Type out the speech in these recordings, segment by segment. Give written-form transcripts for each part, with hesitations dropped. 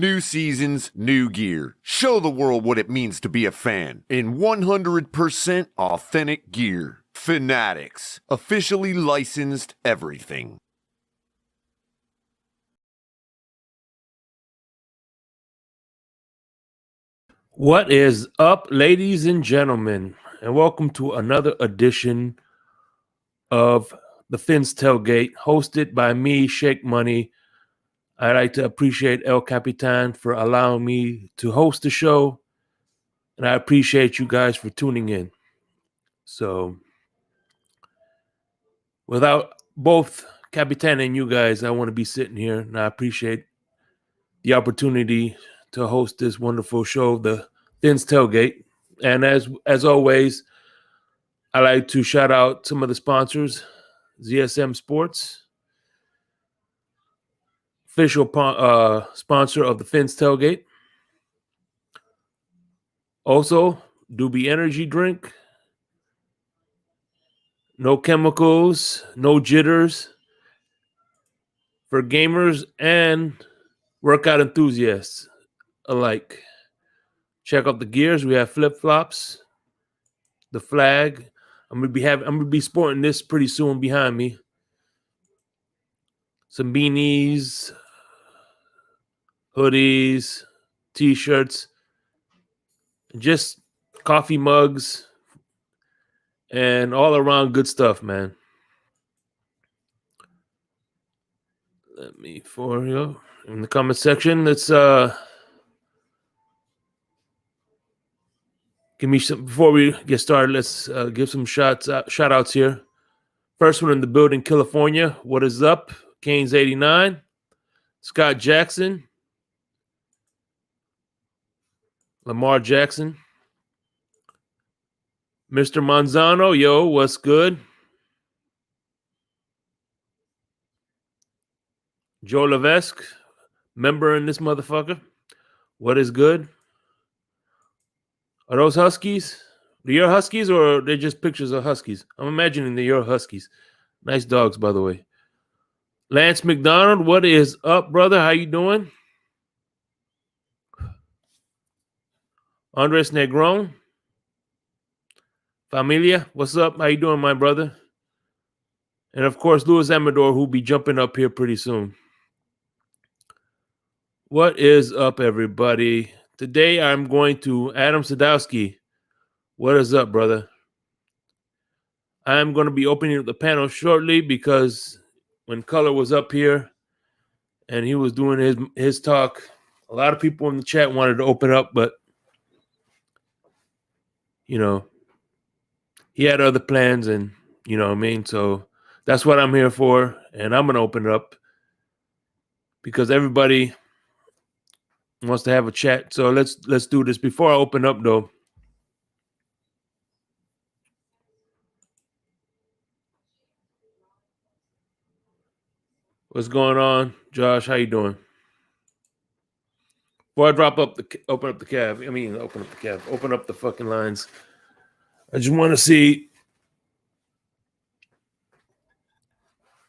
New seasons, new gear. Show the world what it means to be a fan in 100% authentic gear. Fanatics, officially licensed everything. What is up, ladies and gentlemen, and welcome to another edition of the Fins Tailgate, hosted by me, Shake Money. I'd like to appreciate El Capitan for allowing me to host the show, and I appreciate you guys for tuning in. So, without both Capitan and you guys, I want to be sitting here, and I appreciate the opportunity to host this wonderful show, the Fins Tailgate. And as always, I like to shout out some of the sponsors: ZSM Sports, official sponsor of the Fins Tailgate. Also, Doobie Energy Drink. No chemicals, no jitters, for gamers and workout enthusiasts alike. Check out the gears. We have flip-flops, the flag. I'm gonna be sporting this pretty soon behind me. Some beanies, hoodies, t-shirts, just coffee mugs, and all around good stuff, man. Let me for you in the comment section. Let's give me some before we get started. Let's give some shout outs here. First one in the building, California. What is up? Canes 89, Scott Jackson, Lamar Jackson, Mr. Manzano. Yo, what's good? Joe Levesque, member in this motherfucker. What is good? Are those Huskies? Are your Huskies, or are they just pictures of Huskies? I'm imagining they're your Huskies. Nice dogs, by the way. Lance McDonald, what is up, brother? How you doing? Andres Negron, Familia, what's up? How you doing, my brother? And of course, Louis Amador, who'll be jumping up here pretty soon. What is up, everybody? Today I'm going to Adam Sadowski. What is up, brother? I'm going to be opening up the panel shortly because when Color was up here and he was doing his talk, a lot of people in the chat wanted to open up, but you know, he had other plans, and you know what I mean? So that's what I'm here for, and I'm going to open it up because everybody wants to have a chat. So let's do this. Before I open up, though, what's going on, Josh? How you doing? Before I open up the fucking lines. I just want to see,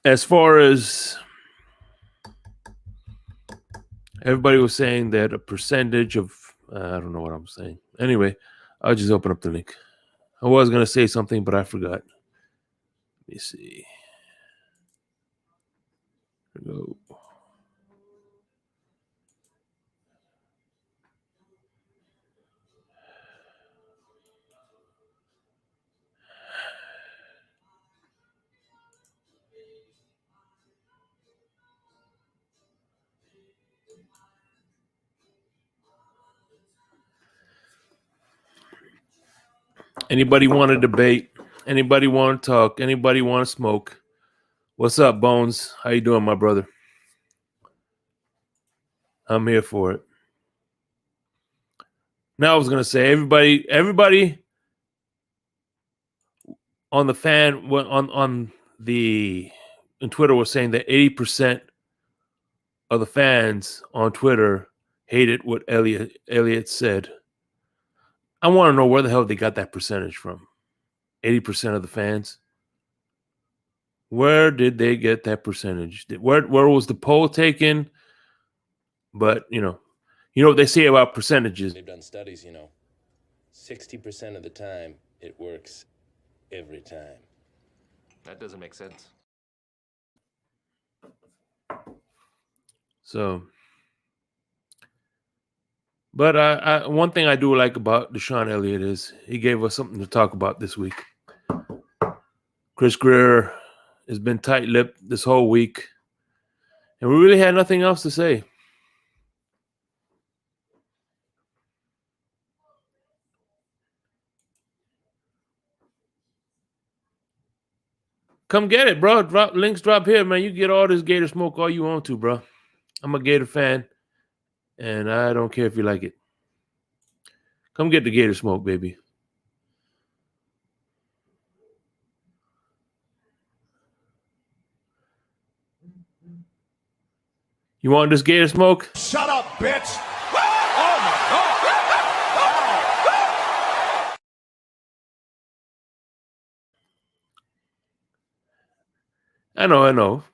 as far as everybody was saying that a percentage of, I don't know what I'm saying. Anyway, I'll just open up the link. I was going to say something, but I forgot. Let me see. Here we go. Anybody want to debate? Anybody want to talk? Anybody want to smoke? What's up, Bones? How you doing, my brother? I'm here for it. Now I was gonna say everybody on the fan on Twitter was saying that 80% of the fans on Twitter hated what Elliott said. I want to know where the hell they got that percentage from. 80% of the fans. Where did they get that percentage? Where was the poll taken? But, you know, You know what they say about percentages? They've done studies, 60% of the time it works every time. That doesn't make sense. So, but one thing I do like about DeSean Elliott is he gave us something to talk about this week. Chris Greer has been tight-lipped this whole week, and we really had nothing else to say. Come get it, bro. Links drop here, man. You get all this Gator smoke all you want to, bro. I'm a Gator fan, and I don't care if you like it. Come get the Gator smoke, baby. You want this Gator smoke? Shut up, bitch! I know.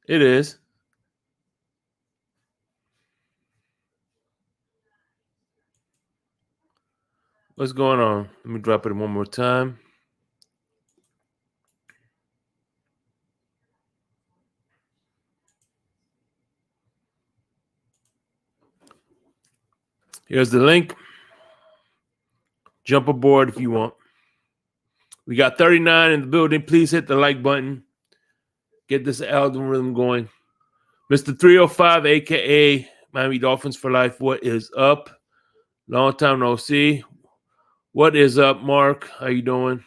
It is. What's going on? Let me drop it one more time. Here's the link. Jump aboard if you want. We got 39 in the building. Please hit the like button. Get this algorithm going. Mr. 305, a.k.a. Miami Dolphins for Life. What is up? Long time no see. What is up, Mark? How you doing?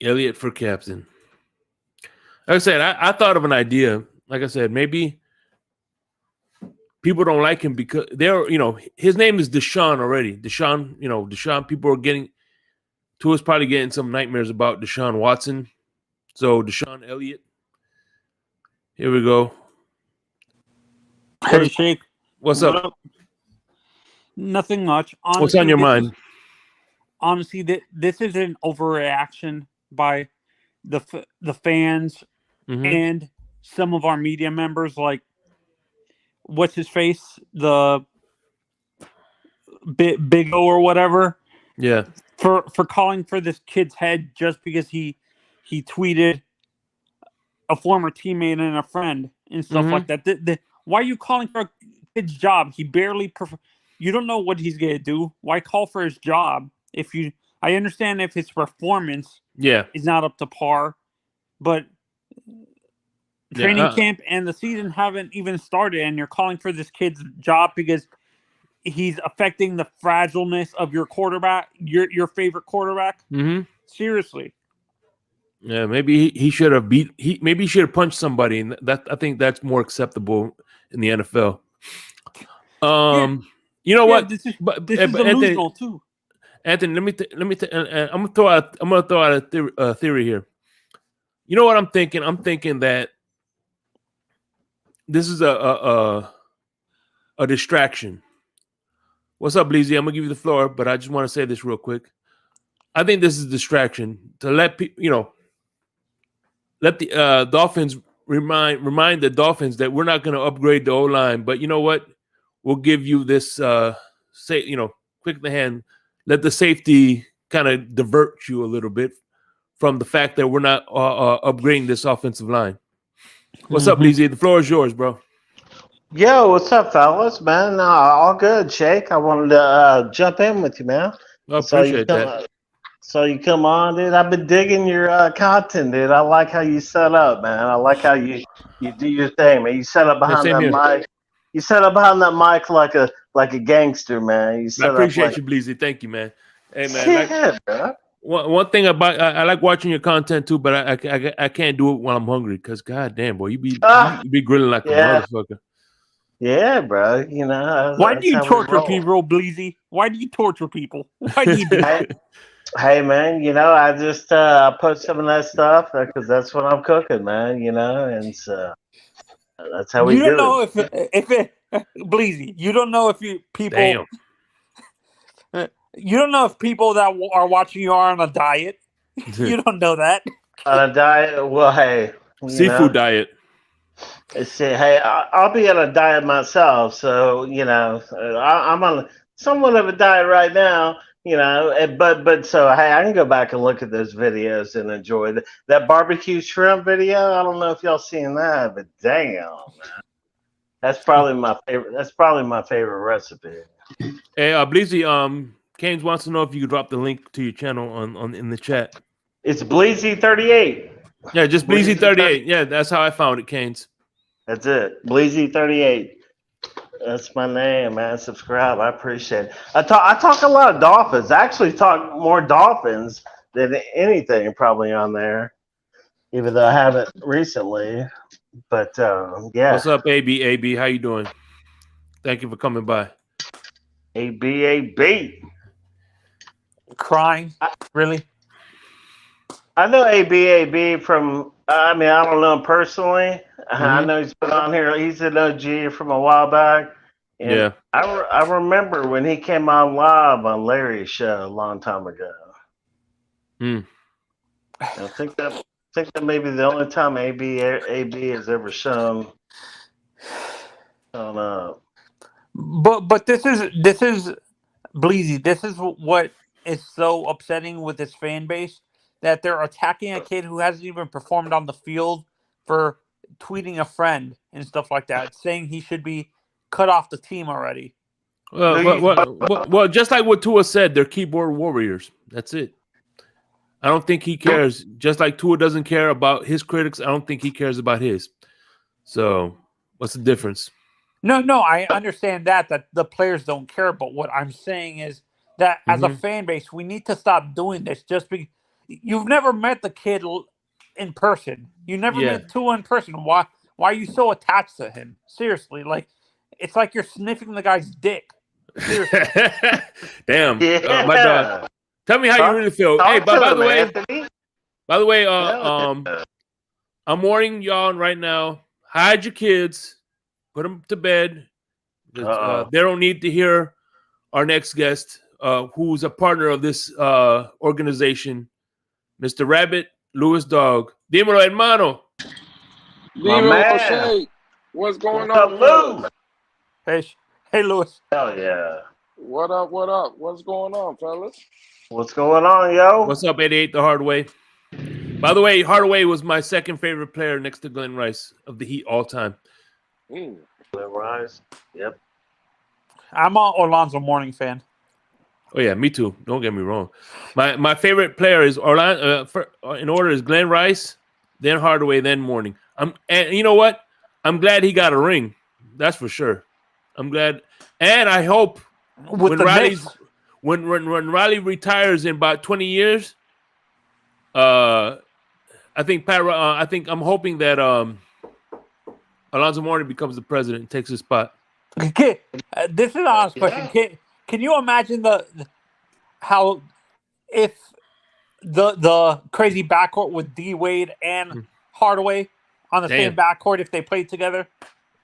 Elliott for captain. Like I said, I thought of an idea. Like I said, maybe people don't like him because his name is DeSean already. DeSean, people are getting to us, probably getting some nightmares about Deshaun Watson. So DeSean Elliott. Here we go. Hey, Shake. What's up? Nothing much. Honestly, what's on your mind? Honestly, this is an overreaction by the fans and some of our media members, like what's his face, the Big O or whatever. Yeah. For calling for this kid's head just because he tweeted a former teammate and a friend and stuff like that. Why are you calling for a kid's job? He barely you don't know what he's gonna do. Why call for his job I understand if his performance is not up to par, but training camp and the season haven't even started, and you're calling for this kid's job because he's affecting the fragileness of your quarterback, your favorite quarterback. Seriously. Yeah, maybe he should have maybe he should have punched somebody, and I think that's more acceptable in the NFL. You know what? This is delusional too. Anthony, I'm gonna throw out a theory here. You know what I'm thinking? I'm thinking that this is a distraction. What's up, Bleezy? I'm gonna give you the floor, but I just want to say this real quick. I think this is a distraction to let people, let the Dolphins remind the Dolphins that we're not going to upgrade the O-line, but you know what? We'll give you this quick in the hand. Let the safety kind of divert you a little bit from the fact that we're not upgrading this offensive line. What's up, Bleezy? The floor is yours, bro. Yo, what's up, fellas, man? All good, Shake. I wanted to jump in with you, man. I appreciate that. So you come on, dude. I've been digging your content, dude. I like how you set up, man. I like how you do your thing, man. You set up behind that mic. You set up behind that mic like a gangster, man. I appreciate you, Bleezy. Thank you, man. Hey, man. One thing about I like watching your content too, but I can't do it when I'm hungry because goddamn, boy, you be grilling like a motherfucker. Yeah, bro. Why do you torture people, Bleezy? Why do you torture people? Why do you do that? Hey, man, I just put some of that stuff because that's what I'm cooking, man, and so that's how we do it. You don't know if Bleezy, you don't know if people. Damn. You don't know if people that are watching you are on a diet. You don't know that. On a diet? Well, hey, Seafood diet. Hey, I'll be on a diet myself, so I'm on somewhat of a diet right now. But so hey, I can go back and look at those videos and enjoy that barbecue shrimp video. I don't know if y'all seen that, but damn, man, that's probably my favorite. That's probably my favorite recipe. Hey, Bleezy, Keynes wants to know if you could drop the link to your channel on in the chat. It's Bleezy38. Yeah, just Bleezy38. Yeah, that's how I found it, Keynes. That's it, Bleezy38. That's my name, man. Subscribe. I appreciate it. I talk a lot of Dolphins. I actually talk more Dolphins than anything probably on there, even though I haven't recently. But yeah. What's up, AB? AB, how you doing? Thank you for coming by. AB. Crying? Really? I know AB from. I mean, I don't know him personally. I know he's been on here. He's an OG from a while back. And yeah. I remember when he came on live on Larry's show a long time ago. I think that may be the only time AB has ever shown up. But this is Bleezy. This is what is so upsetting with this fan base, that they're attacking a kid who hasn't even performed on the field for tweeting a friend and stuff like that, saying he should be cut off the team already. Well, just like what Tua said, they're keyboard warriors. That's it. I don't think he cares. Just like Tua doesn't care about his critics, I don't think he cares about his. So what's the difference? No, I understand that the players don't care, but what I'm saying is that as a fan base, we need to stop doing this. Just because you've never met the kid in person, you never met Tua in person. Why are you so attached to him? Seriously, like it's like you're sniffing the guy's dick. Seriously. Damn, my dog. Tell me how you really feel. Hey, by the way, I'm warning y'all right now. Hide your kids. Put them to bed. They don't need to hear our next guest, who's a partner of this organization, Mr. Rabbit Luis Dog. Dímelo, hermano. Dímelo, Shay. What's going on, Lou? Hey, Luis. Hell yeah. What up? What's going on, fellas? What's going on, yo? What's up, 88 the Hardaway? By the way, Hardaway was my second favorite player next to Glenn Rice of the Heat all time. Glenn Rice. Yep. I'm an Alonzo Mourning fan. Oh yeah, me too. Don't get me wrong. My favorite player is Orlando. In order is Glenn Rice, then Hardaway, then Mourning. And you know what? I'm glad he got a ring. That's for sure. I'm glad, and I hope when Riley retires in about 20 years, I'm hoping that Alonzo Mourning becomes the president and takes his spot. Okay, this is an honest question. Can you imagine how if the crazy backcourt with D Wade and Hardaway on the same backcourt if they played together?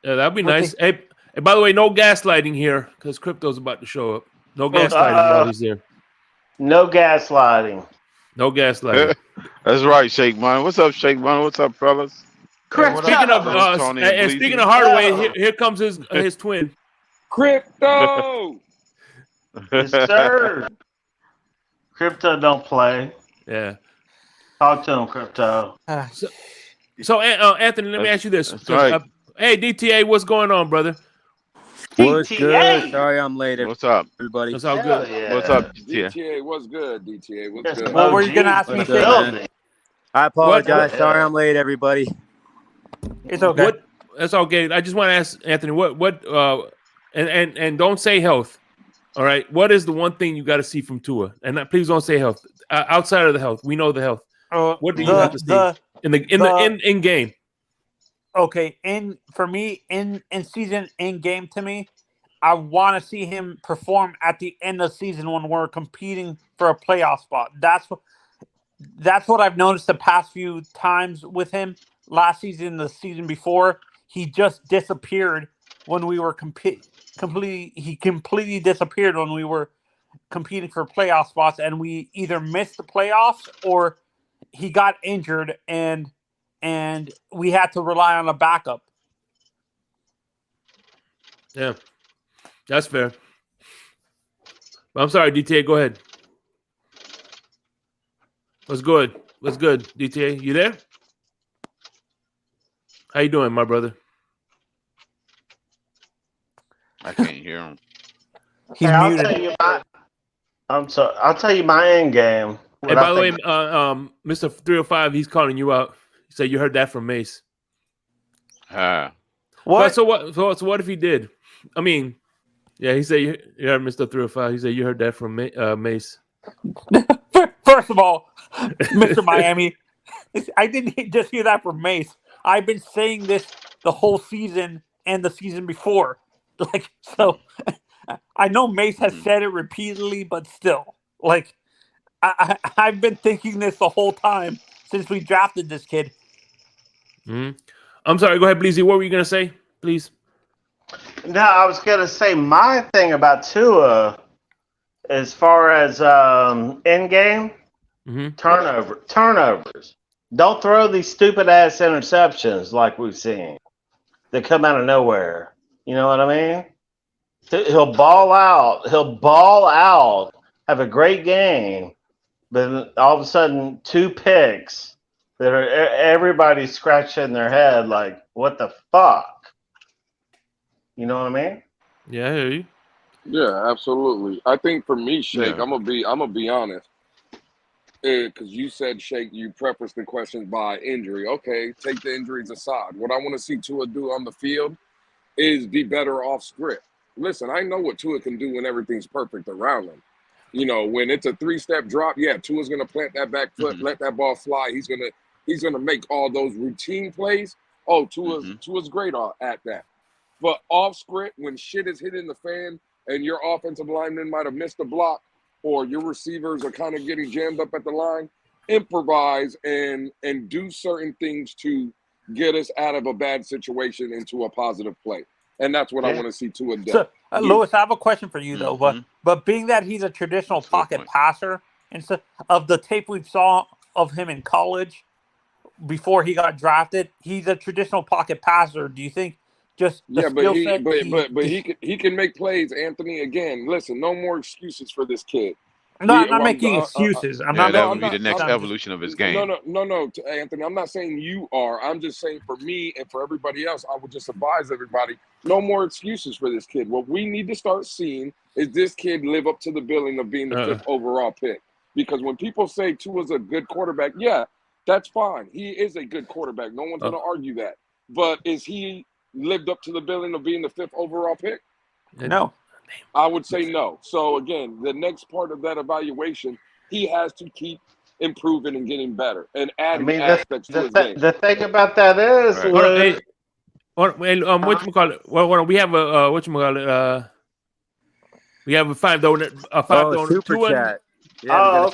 Yeah, that'd be nice. Hey, by the way, no gaslighting here because Crypto's about to show up. No gaslighting while he's there. No gaslighting. No gaslighting. That's right, Shake Man. What's up, Shake Man? What's up, fellas? Speaking of Hardaway, here comes his twin. Crypto. Yes, sir. Crypto don't play. Yeah. Talk to him, Crypto. So Anthony, let me ask you this. Right. Hey, DTA, what's going on, brother? What's good? Sorry I'm late. What's up, everybody? That's all good. Yeah. What's up, DTA? DTA, what's good? DTA, what's good? What were you gonna ask me? I apologize. Sorry I'm late, everybody. It's okay. That's okay. I just want to ask Anthony, and don't say health. All right. What is the one thing you got to see from Tua? And please don't say health. Outside of the health, we know the health. What do you have to see in game? Okay, for me, in season, in game to me, I want to see him perform at the end of the season when we're competing for a playoff spot. That's what I've noticed the past few times with him. Last season, the season before, he just disappeared when we were completely disappeared when we were competing for playoff spots, and we either missed the playoffs or he got injured, and we had to rely on a backup. Yeah, that's fair. I'm sorry, DTA. Go ahead. What's good? What's good, DTA? You there? How you doing, my brother? I can't hear him. He's I'll muted. tell you I'm sorry. I'll tell you my end game. Hey, by the way, Mr. 305, he's calling you out. He said you heard that from Mace. What? But so what? So what if he did? I mean, yeah, he said you heard Mr. 305. He said you heard that from Mace. First of all, Mr. Miami, I didn't just hear that from Mace. I've been saying this the whole season and the season before. Like, so I know Mace has said it repeatedly, but still, like, I've been thinking this the whole time since we drafted this kid. Mm-hmm. I'm sorry. Go ahead, Bleezy. What were you gonna say, please? No, I was gonna say my thing about Tua, as far as end game, turnovers. Don't throw these stupid ass interceptions like we've seen. They come out of nowhere. You know what I mean? He'll ball out. Have a great game, but all of a sudden 2 picks that are everybody's scratching their head like, what the fuck? You know what I mean? Yeah, I hear you. Yeah, absolutely. I think for me, Shake, I'm gonna be honest. Because you said, Shake, you prefaced the questions by injury. Okay, take the injuries aside. What I want to see Tua do on the field is be better off script. Listen, I know what Tua can do when everything's perfect around him. You know, when it's a 3-step drop, yeah, Tua's gonna plant that back foot, let that ball fly. He's gonna make all those routine plays. Oh, Tua's great at that. But off script, when shit is hitting the fan and your offensive lineman might have missed a block, or your receivers are kind of getting jammed up at the line, improvise and do certain things to get us out of a bad situation into a positive play. And that's what I want to see Tua do. So, Louis, I have a question for you, though. But being that he's a traditional pocket passer, instead of the tape we saw of him in college before he got drafted, he's a traditional pocket passer. Do you think just the skill set? But he can make plays, Anthony. Again, listen, no more excuses for this kid. No, I'm not making excuses. That would be the next evolution of his game. No, Anthony. I'm not saying you are. I'm just saying for me and for everybody else, I would just advise everybody, no more excuses for this kid. What we need to start seeing is this kid live up to the billing of being the 5th overall pick. Because when people say Tua's a good quarterback, yeah, that's fine. He is a good quarterback. No one's going to argue that. But is he lived up to the billing of being the 5th overall pick? No. I would say no. So, again, the next part of that evaluation, he has to keep improving and getting better and adding aspects to his game. The thing about that is, whatchamacallit? Well, we have a whatchamacallit? We have a $5 super chat. Yeah,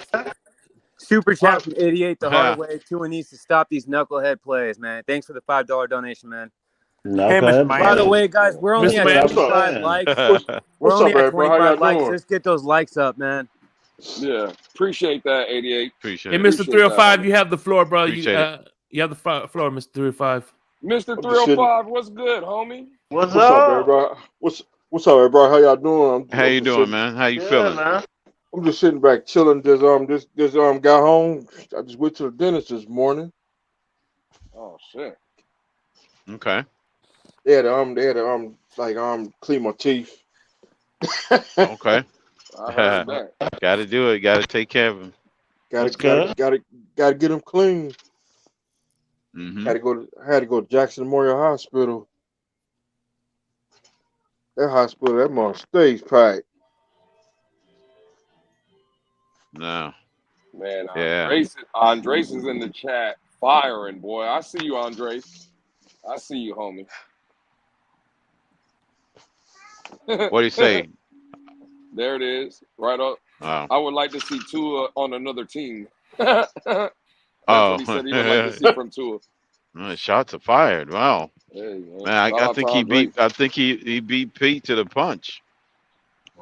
super chat from 88 the hard way. Tua needs to stop these knucklehead plays, man. Thanks for the $5 donation, man. Hey, by the way, guys, we're only at 25 likes. We're only at 25 likes. Let's get those likes up, man. Yeah, appreciate that, 88. Hey, Mr. 305, you have the floor, bro. You have the floor, Mr. 305. Mr. 305, what's good, homie? What's up, everybody? What's up, everybody? How y'all doing? How you doing, man? How you feeling? Man. I'm just sitting back chilling. Just got home. I just went to the dentist this morning. Oh shit. Okay. They had to clean my teeth. Okay. I heard that. Got to do it. Got to take care of him. Got to get him clean. Had to go to Jackson Memorial Hospital. That hospital, that mom stays packed. No. Man, Andres is in the chat firing, boy. I see you, Andres. I see you, homie. What do you say? There it is, right up. Wow. I would like to see Tua on another team. What he said he would like to see from Tua. Shots are fired. Wow. Hey, man, I think he beat. I think he beat Pete to the punch.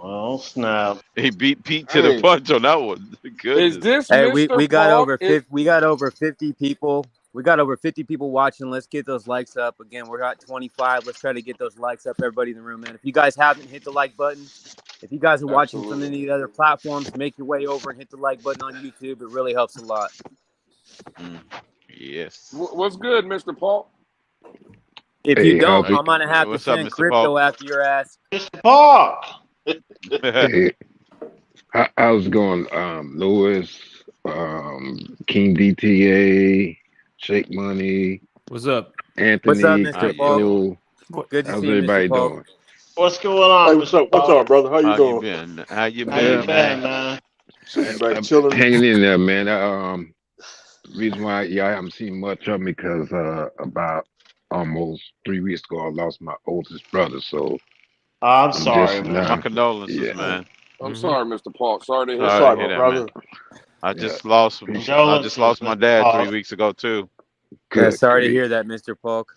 Oh snap! He beat Pete to the punch on that one. Goodness. Is this Hey, Mr. we got Falk? over 50, we got over 50 people. We got over 50 people watching. Let's get those likes up. Again, we're at 25. Let's try to get those likes up, everybody in the room, man. If you guys haven't hit the like button, if you guys are watching from any of the other platforms, make your way over and hit the like button on YouTube. It really helps a lot. Yes. What's good, Mr. Paul? If you don't, I'm going to have to send crypto after your ass. Mr. Paul! Hey, how's it going, Lewis, King DTA, Shake Money? What's up? Anthony, What's up, Mr. Paul? Good to how's see you, everybody Mr. Paul. doing? What's going on? Hey, what's up? What's up, brother? How you doing? Been? How you How you been, been, man? man? Everybody chilling. Hanging in there, man. Reason why I haven't seen much of me because about almost 3 weeks ago I lost my oldest brother. So I'm sorry, man. My condolences, man. I'm sorry, Mr. Paul. Sorry to hear Sorry, that, my brother. I just lost my dad 3 weeks ago too. Yeah, sorry to hear that, Mr. Polk.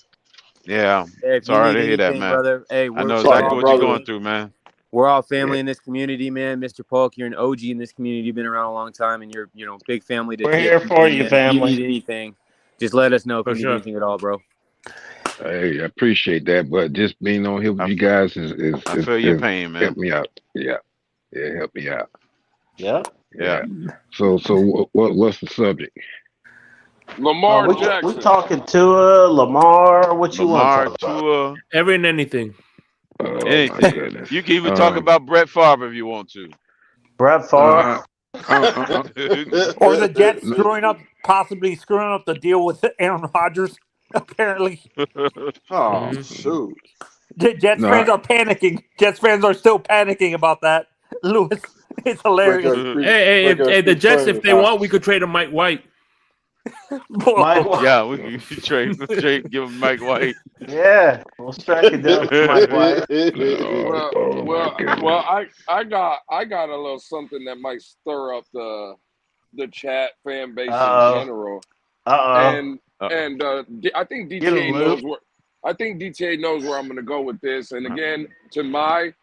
Yeah, Hey, sorry to hear that, man. Brother. Hey, I know exactly what you're going through, man. We're all family in this community, man. Mr. Polk, you're an OG in this community. You've been around a long time, and you're, big family. We're here for you, family. If you need anything, just let us know if you need anything at all, bro. Hey, I appreciate that, but just being on here with you guys is I feel your pain, man. Help me out. Yeah, help me out. Yeah. So what's the subject? Lamar Jackson. We talking Tua, Lamar. What you want to talk about? Tua, every and anything. Anything. You can even talk about Brett Favre if you want to. Brett Favre. Or the Jets possibly screwing up the deal with Aaron Rodgers. Apparently. Oh shoot! Jets fans are panicking. Jets fans are still panicking about that. Lewis, it's hilarious. Hey, the Jets, if they want, we could trade him Mike White. Yeah, we can trade, give him Mike White. Yeah, we'll strike it down for Mike White. Well, I got a little something that might stir up the chat fan base in general. And I think DTA knows where. I think DTA knows where I'm going to go with this. And again, to my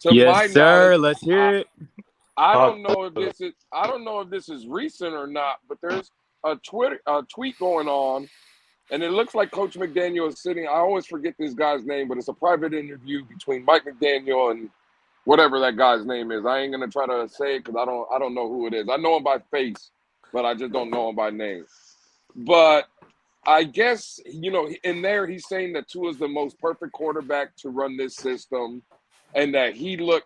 knowledge, let's hear it. I don't know if this is recent or not, but there's a tweet going on, and it looks like Coach McDaniel is sitting. I always forget this guy's name, but it's a private interview between Mike McDaniel and whatever that guy's name is. I ain't gonna try to say it because I don't know who it is. I know him by face, but I just don't know him by name. But I guess, in there he's saying that Tua is the most perfect quarterback to run this system, and that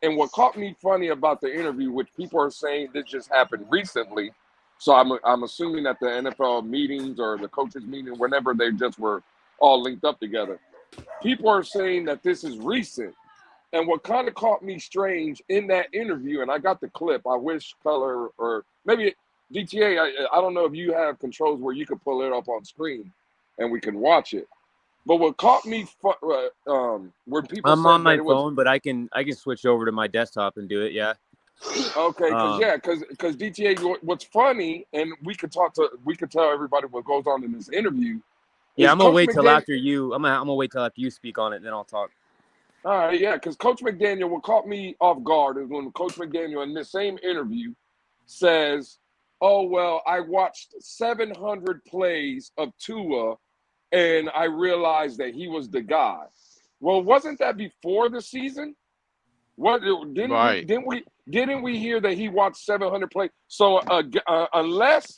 and what caught me funny about the interview, which people are saying this just happened recently. So I'm assuming that the NFL meetings or the coaches meeting, whenever they just were all linked up together, people are saying that this is recent. And what kind of caught me strange in that interview, and I got the clip, I wish Color or maybe DTA, I don't know if you have controls where you could pull it up on screen and we can watch it. But what caught me, where people I'm on my phone, but I can switch over to my desktop and do it. Yeah. Okay, because DTA, what's funny, and we could tell everybody what goes on in this interview. Yeah, I'm gonna wait till after you. I'm gonna wait till after you speak on it, then I'll talk. All right, yeah, because Coach McDaniel, what caught me off guard is when Coach McDaniel in this same interview says, "Oh well, I watched 700 plays of Tua, and I realized that he was the guy." Well, wasn't that before the season? What didn't we hear that he watched 700 plays? So unless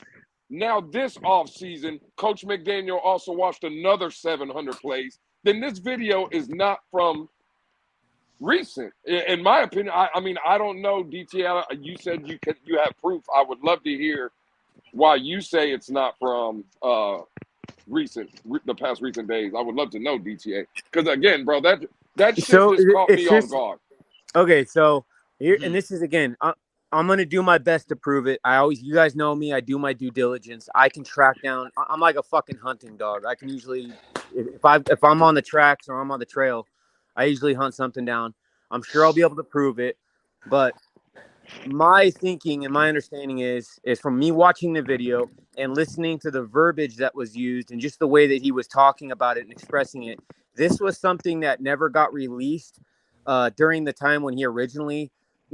now this offseason, Coach McDaniel also watched another 700 plays, then this video is not from recent. In my opinion, I mean, I don't know, DTA. You said you have proof. I would love to hear why you say it's not from the past recent days. I would love to know, DTA, because again, bro, that shit just caught me off guard. Okay, so here, and this is again, I'm gonna do my best to prove it. You guys know me. I do my due diligence. I can track down. I'm like a fucking hunting dog. I can usually, if I'm on the tracks or I'm on the trail, I usually hunt something down. I'm sure I'll be able to prove it. But my thinking and my understanding is from me watching the video and listening to the verbiage that was used and just the way that he was talking about it and expressing it. This was something that never got released during the time when he originally,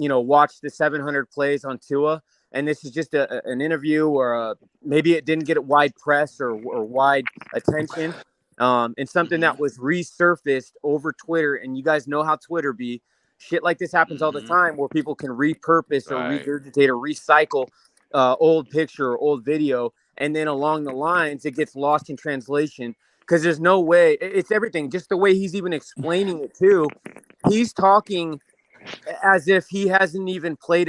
watch the 700 plays on Tua, and this is just an interview or maybe it didn't get wide press or wide attention, and something that was resurfaced over Twitter. And you guys know how Twitter be. Shit like this happens all the time where people can repurpose or regurgitate or recycle old picture or old video, and then along the lines it gets lost in translation because there's no way. It's everything, just the way he's even explaining it too. He's talking as if he hasn't even played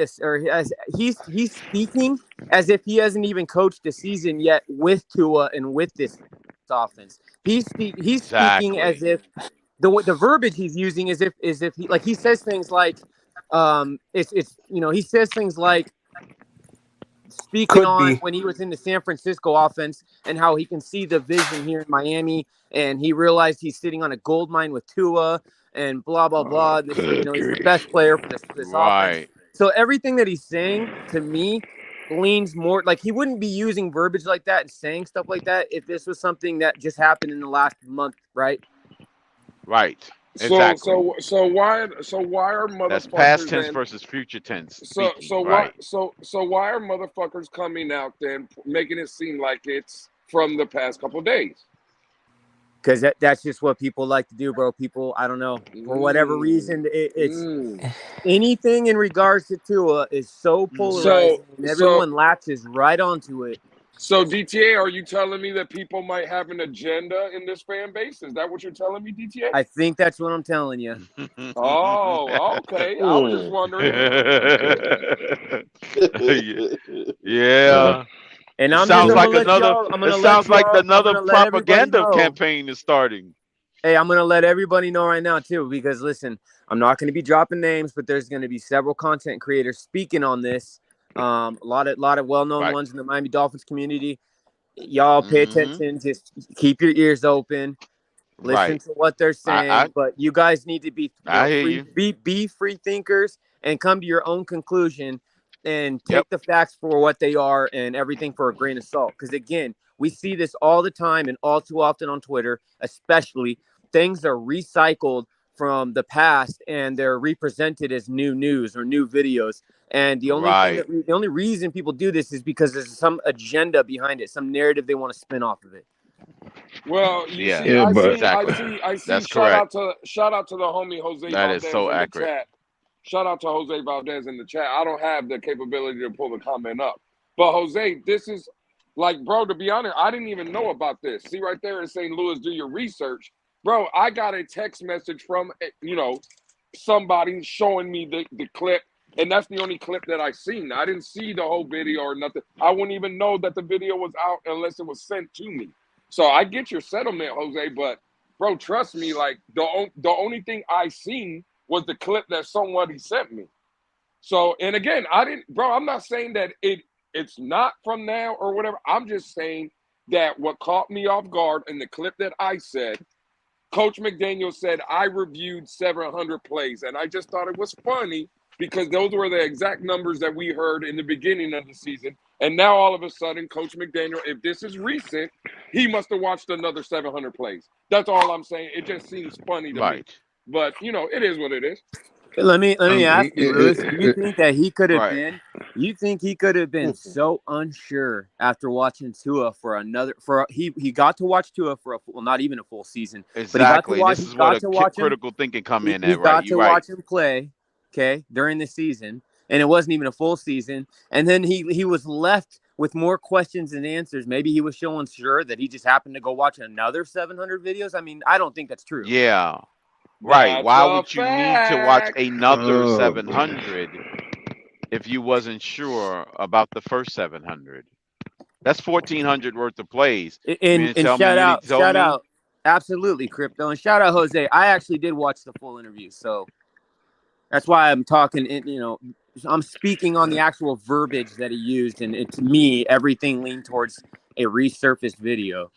he's speaking as if he hasn't even coached a season yet with Tua and with this offense. He's speaking as if the verbiage he's using is if he says things like he says things like speaking on when he was in the San Francisco offense and how he can see the vision here in Miami, and he realized he's sitting on a gold mine with Tua and blah blah blah. He's the best player for this offense. So everything that he's saying to me leans more like he wouldn't be using verbiage like that and saying stuff like that if this was something that just happened in the last month, right? Right. Exactly. So why are motherfuckers? That's past tense versus future tense. So why are motherfuckers coming out then making it seem like it's from the past couple of days? Because that's just what people like to do, bro. People, I don't know, for whatever reason, it's anything in regards to Tua is so polarizing, and everyone latches right onto it. So, DTA, are you telling me that people might have an agenda in this fan base? Is that what you're telling me, DTA? I think that's what I'm telling you. Oh, okay. I was just wondering. Yeah. And I'm sounds just like another propaganda campaign is starting. Hey, I'm gonna let everybody know right now too, because listen, I'm not gonna be dropping names, but there's gonna be several content creators speaking on this. A lot of well-known ones in the Miami Dolphins community. Y'all pay attention. Just keep your ears open. Listen to what they're saying. But you guys need to be be free thinkers and come to your own conclusion and take the facts for what they are and everything for a grain of salt. Because again, we see this all the time and all too often on Twitter, especially. Things are recycled from the past and they're represented as new news or new videos. And the only reason people do this is because there's some agenda behind it, some narrative they want to spin off of it. Well, I see. That's shout correct. out to the homie Jose. That Valdez is so in the accurate. chat. Shout out to Jose Valdez in the chat. I don't have the capability to pull the comment up, but Jose, this is like, bro. To be honest, I didn't even know about this. See right there in St. Louis, do your research, bro. I got a text message from somebody showing me the clip. And that's the only clip that I seen. I didn't see the whole video or nothing. I wouldn't even know that the video was out unless it was sent to me. So I get your settlement, Jose, but bro, trust me, like the only thing I seen was the clip that somebody sent me. So, and again, I'm not saying that it's not from now or whatever. I'm just saying that what caught me off guard in the clip that I said, Coach McDaniel said, I reviewed 700 plays, and I just thought it was funny because those were the exact numbers that we heard in the beginning of the season. And now all of a sudden, Coach McDaniel, if this is recent, he must have watched another 700 plays. That's all I'm saying. It just seems funny to me. But, it is what it is. Let me ask you, Luis, do you think that he could have been – you think he could have been so unsure after watching Tua he got to watch Tua for not even a full season. Exactly. But this is what a critical thinking come in at, right? He got to watch him play. Okay, during the season, and it wasn't even a full season, and then he was left with more questions than answers. Maybe he was so unsure that he just happened to go watch another 700 videos. I mean, I don't think that's true. Yeah, right. Why would you need to watch another 700 if you wasn't sure about the first 700? That's 1,400 worth of plays. And shout out, absolutely, Crypto, and shout out Jose. I actually did watch the full interview, so. That's why I'm talking, I'm speaking on the actual verbiage that he used. And to me, everything leaned towards a resurfaced video.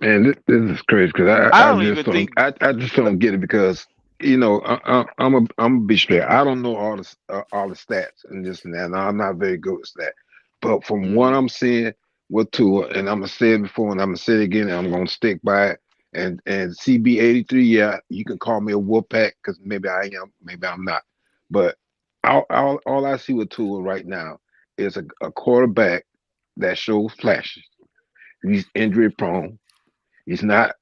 Man, this is crazy because I just don't get it because, I'm gonna be straight. I don't know all the stats and this and that. And I'm not very good with that. But from what I'm seeing with Tua, and I'm going to say it before and I'm going to say it again, and I'm going to stick by it. And CB83, yeah, you can call me a Wolfpack because maybe I am, maybe I'm not. But all I see with Tua right now is a quarterback that shows flashes. He's injury prone. He's not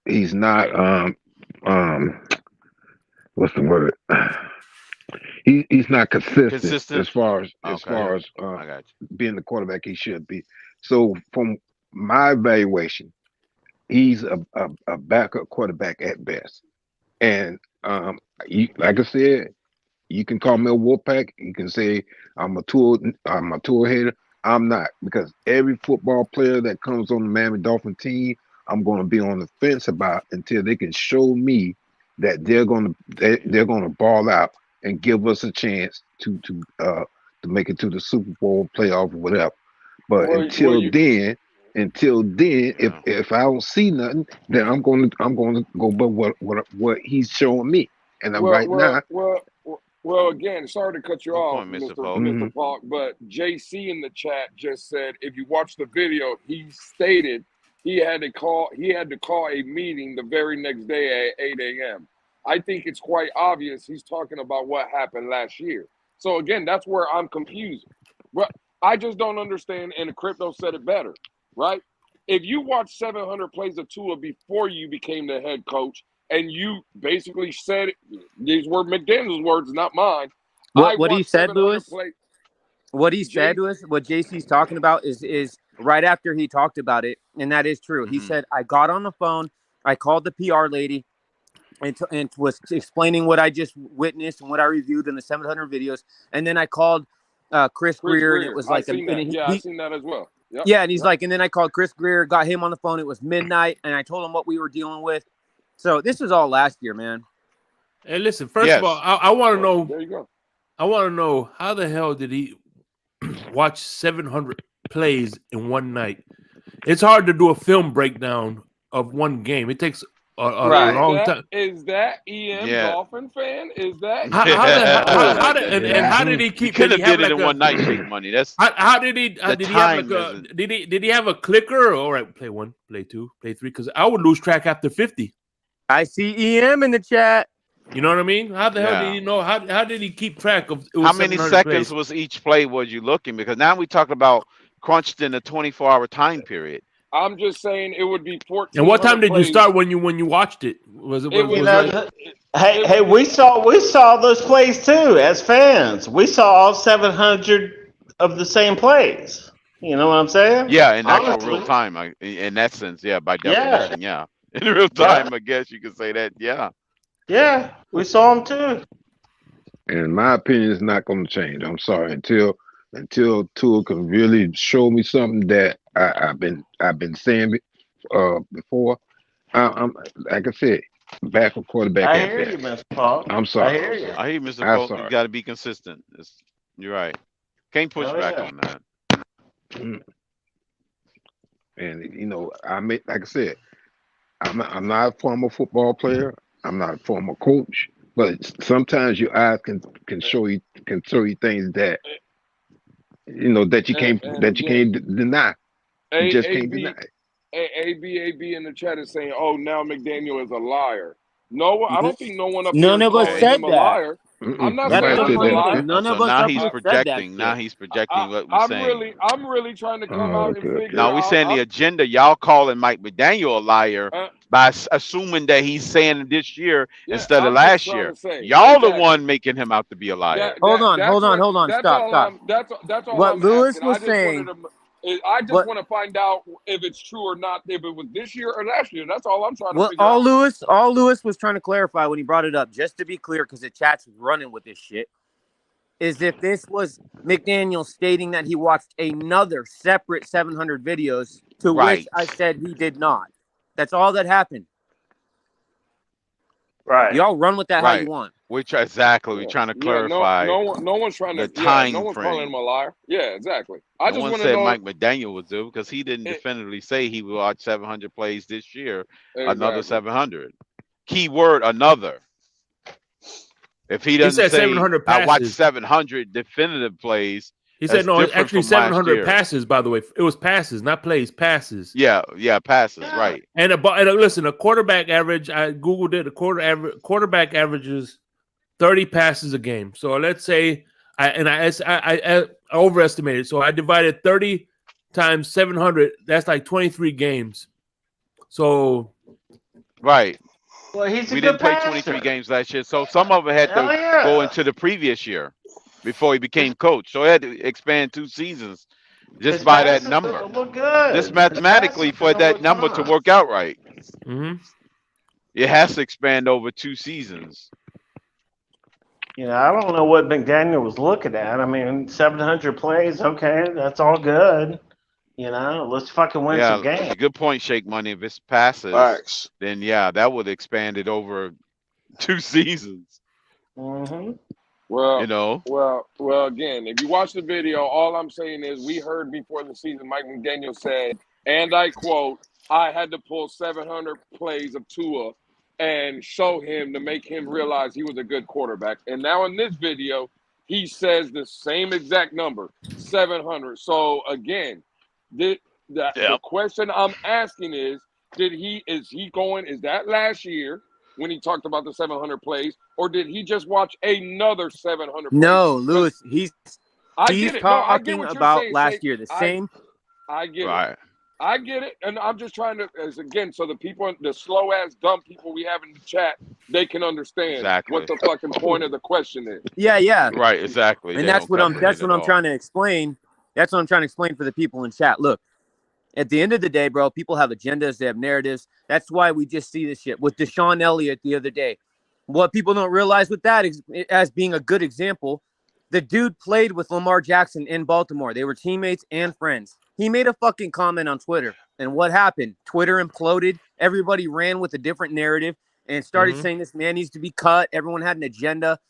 what's the word? He's not consistent as far as being the quarterback he should be. So from my evaluation, he's a backup quarterback at best. And like I said, you can call me a Wolfpack. You can say I'm a tool hater. I'm not, because every football player that comes on the Miami Dolphin team, I'm going to be on the fence about until they can show me that they're going to ball out and give us a chance to make it to the Super Bowl playoff or whatever. But until then, if I don't see nothing, then I'm going to go by what he's showing me. And Well, again, sorry to cut you off, Mr. Falk, but JC in the chat just said if you watch the video, he stated he had to call a meeting the very next day at 8 a.m. I think it's quite obvious he's talking about what happened last year. So again, that's where I'm confused. But I just don't understand, and the crypto said it better, right? If you watched 700 plays of Tua before you became the head coach, and you basically said, these were McDaniel's words, not mine. What he said, Lewis? What he said, Lewis, what JC's talking about is right after he talked about it, and that is true. He said, I got on the phone, I called the PR lady, and was explaining what I just witnessed and what I reviewed in the 700 videos, and then I called Chris Greer, and it was like, I've seen that as well. Yep. Yeah, and he's like, and then I called Chris Greer, got him on the phone. It was midnight, and I told him what we were dealing with. So this was all last year, man. Hey, listen. First of all, I want to know. There you go. I want to know how the hell did he watch 700 plays in one night? It's hard to do a film breakdown of one game. It takes a long time. Is that EM Dolphin fan? Is that how did he keep? Could have did it in one night, make money. That's how did he? Did he have did he have a clicker? All right, play 1, play 2, play 3. Because I would lose track after 50. I see EM in the chat. You know what I mean? How the hell did he know? How did he keep track of how many seconds was each play? Was you looking? Because now we talk about crunched in a 24-hour time period. I'm just saying it would be 14. And what time did you start when you watched it? Was it? Hey, we saw those plays too as fans. We saw all 700 of the same plays. You know what I'm saying? Yeah, in actual real time. In that sense, by definition, yeah. In real time, I guess you could say that. Yeah, we saw them too. And my opinion is not going to change. I'm sorry until Tua can really show me something that I've been saying before. I'm like I said, backup quarterback. I hear you, Mr. Paul. I'm sorry. I hear you, Mr. Paul. You got to be consistent. You're right. Can't push back on that. And like I said, I'm not a former football player. I'm not a former coach. But sometimes your eyes can show you things that that you can't deny. You just can't deny it. AB in the chat is saying, "Oh, now McDaniel is a liar." No, I don't think no one up none of us said him a liar. I'm not saying he's a liar. None of us. Now he's projecting. Now he's projecting what we're saying. I'm really trying to come out and figure out. Now we're saying the agenda. Y'all calling Mike McDaniel a liar by assuming that he's saying this year instead of last year. Y'all the one making him out to be a liar. Hold on. Stop. That's all. What Lewis was saying. I just want to find out if it's true or not, if it was this year or last year. That's all I'm trying to figure out. All Lewis was trying to clarify when he brought it up, just to be clear, because the chat's running with this shit, is if this was McDaniel stating that he watched another separate 700 videos, to which I said he did not. That's all that happened. Right. Y'all run with that how you want. Which exactly we're trying to clarify. No one's trying to time no one's frame. calling him a liar. Yeah, exactly. I no just one want said to know. Mike McDaniel would do because he didn't definitively say he would watch 700 plays this year. Another 700. Keyword another. If he doesn't say 700 I watched 700 definitive plays. He said no. It's actually 700 passes. By the way, it was passes, not plays. Passes. Yeah, passes. Right. And listen, a quarterback average. I googled it. A quarterback averages 30 passes a game. So let's say I overestimated. So I divided 30 times 700. That's like 23 games. So, right. Well, we didn't play 23 games last year, so some of it had to go into the previous year before he became coach. So he had to expand 2 seasons just by that number. Just mathematically for that number to work out right. It has to expand over 2 seasons. You know, I don't know what McDaniel was looking at. I mean, 700 plays, okay, that's all good. You know, let's fucking win some games. Good point, Shake Money. If it's passes, then yeah, that would expand it over 2 seasons. Well, you know. Well, again, if you watch the video, all I'm saying is we heard before the season Mike McDaniel said, and I quote, I had to pull 700 plays of Tua and show him to make him realize he was a good quarterback. And now in this video, he says the same exact number, 700. So again, the question I'm asking is, is that last year when he talked about the 700 plays, or did he just watch another 700 plays? No, Lewis, he's talking about saying, last year. The same. I get it. I get it. And I'm just trying to, so the people, the slow ass dumb people we have in the chat, they can understand what the fucking point of the question is. Yeah. Right, exactly. And that's what I'm trying to explain. That's what I'm trying to explain for the people in chat. Look, at the end of the day, bro, people have agendas, they have narratives. That's why we just see this shit with DeSean Elliott the other day. What people don't realize with that is, as being a good example, the dude played with Lamar Jackson in Baltimore. They were teammates and friends. He made a fucking comment on Twitter. And what happened? Twitter imploded. Everybody ran with a different narrative and started saying this man needs to be cut. Everyone had an agenda.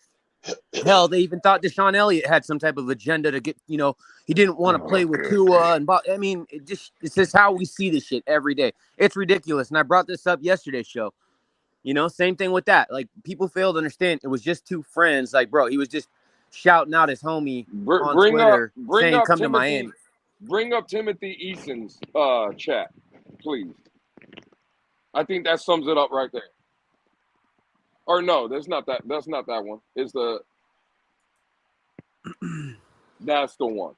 Hell, they even thought DeSean Elliott had some type of agenda to get, he didn't want to play with Tua. And I mean, it's just how we see this shit every day. It's ridiculous. And I brought this up yesterday's show. Same thing with that. Like, people fail to understand it was just 2 friends. Like, bro, he was just shouting out his homie on Twitter saying, come to Miami. Bring up Timothy Eason's chat, please. I think that sums it up right there. Or no, that's not that one. It's that's the one.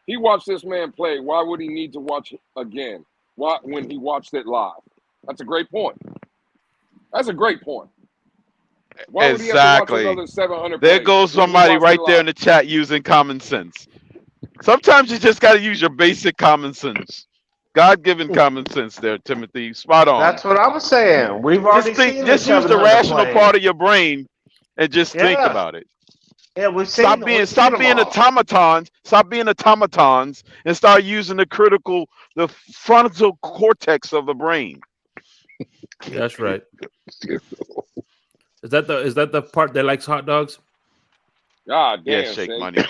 He watched this man play. Why would he need to watch it again? Why, when he watched it live? That's a great point. Why would he have to watch another 700 There goes somebody right there in the chat using common sense. Sometimes you just got to use your basic common sense. God-given common sense there, Timothy. Spot on. That's what I was saying. We've already seen just use the rational part of your brain and just think about it. Yeah, we've seen Stop being automatons and start using the frontal cortex of the brain. That's right. Is that the part that likes hot dogs? God damn. Yeah, Shake Money.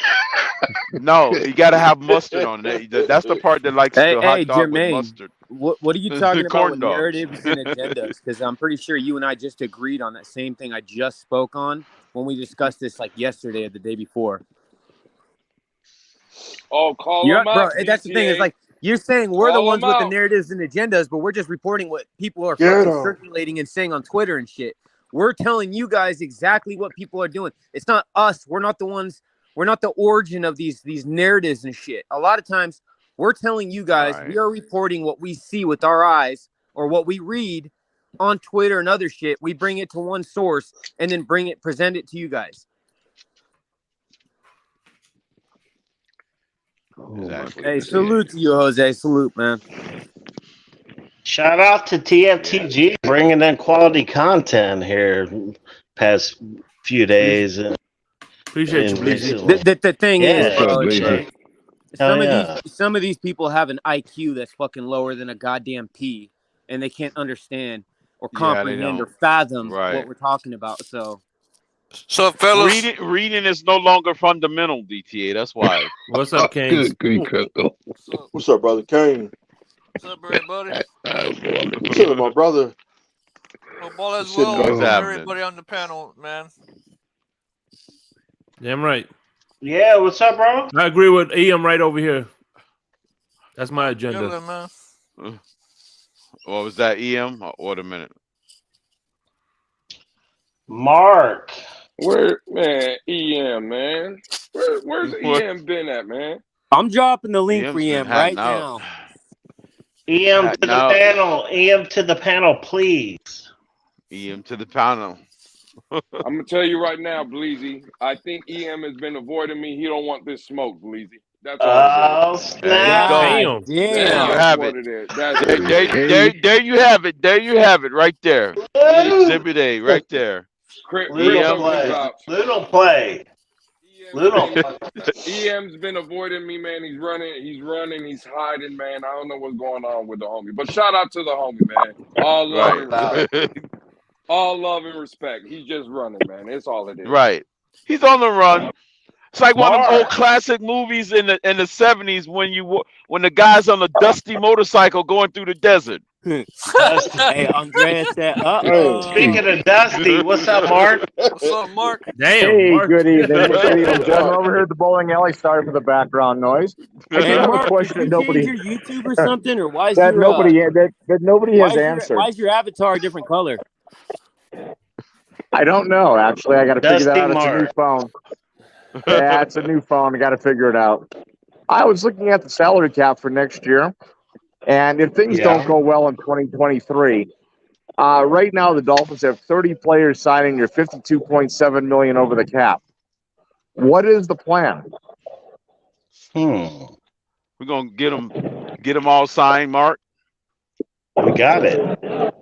No, you gotta have mustard on it. That's the part that likes the hot dog with mustard. What are you talking about with narratives and agendas? Because I'm pretty sure you and I just agreed on that same thing I just spoke on when we discussed this like yesterday or the day before. Oh, call them out. Bro, that's the thing. Is like you're saying we're the ones with the narratives and agendas, but we're just reporting what people are fucking circulating and saying on Twitter and shit. We're telling you guys exactly what people are doing. It's not us. We're not the ones. We're not the origin of these narratives and shit. A lot of times we're telling you guys, we are reporting what we see with our eyes or what we read on Twitter and other shit. We bring it to one source and then present it to you guys. Exactly. Hey, salute to you, Jose. Salute, man. Shout out to TFTG bringing in quality content here past few days. Appreciate you. The thing is, bro, some of these people have an IQ that's fucking lower than a goddamn P, and they can't understand or comprehend or fathom what we're talking about. So fellas, reading is no longer fundamental, DTA. That's why. What's up, Kane? What's up, brother Kane? What's up, buddy? What's up, my brother? Hope all is well with everybody on the panel, man. Damn right. Yeah, what's up, bro? I agree with EM right over here. That's my agenda. Good, man. What was that, EM? Wait a minute. Mark. Where, man, EM, man. Where's EM been at, man? I'm dropping the link for EM right now. EM to the panel. EM to the panel, please. EM to the panel. I'm gonna tell you right now, Bleezy. I think EM has been avoiding me. He don't want this smoke, Bleezy. That's all. Snap! There you have it. There you have it. There you have it. Right there. Exhibit A. Right there. Little play. EM's been avoiding me, man. He's running. He's hiding, man. I don't know what's going on with the homie. But shout out to the homie, man. All love and respect. All love and respect. He's just running, man. It's all it is. Right. He's on the run. It's like one of them old classic movies in the 70s when the guy's on a dusty motorcycle going through the desert. Hey, Andreas said, Speaking of Dusty, what's up, Mark? What's up, Mark? Damn, hey, Mark. good evening. Good evening, gentlemen. Over here at the bowling alley. Sorry for the background noise. I Hey, have Mark, a question did that you nobody change your YouTube or something, or why is that your nobody has answered. why is your avatar a different color? I don't know. Actually, I got to figure that out. It's a new Mark. phone. Yeah, it's a new phone. I got to figure it out. I was looking at the salary cap for next year, and if things don't go well in 2023, right now the Dolphins have 30 players signing their $52.7 million over the cap. What is the plan? We're gonna get them all signed, Mark. We got it.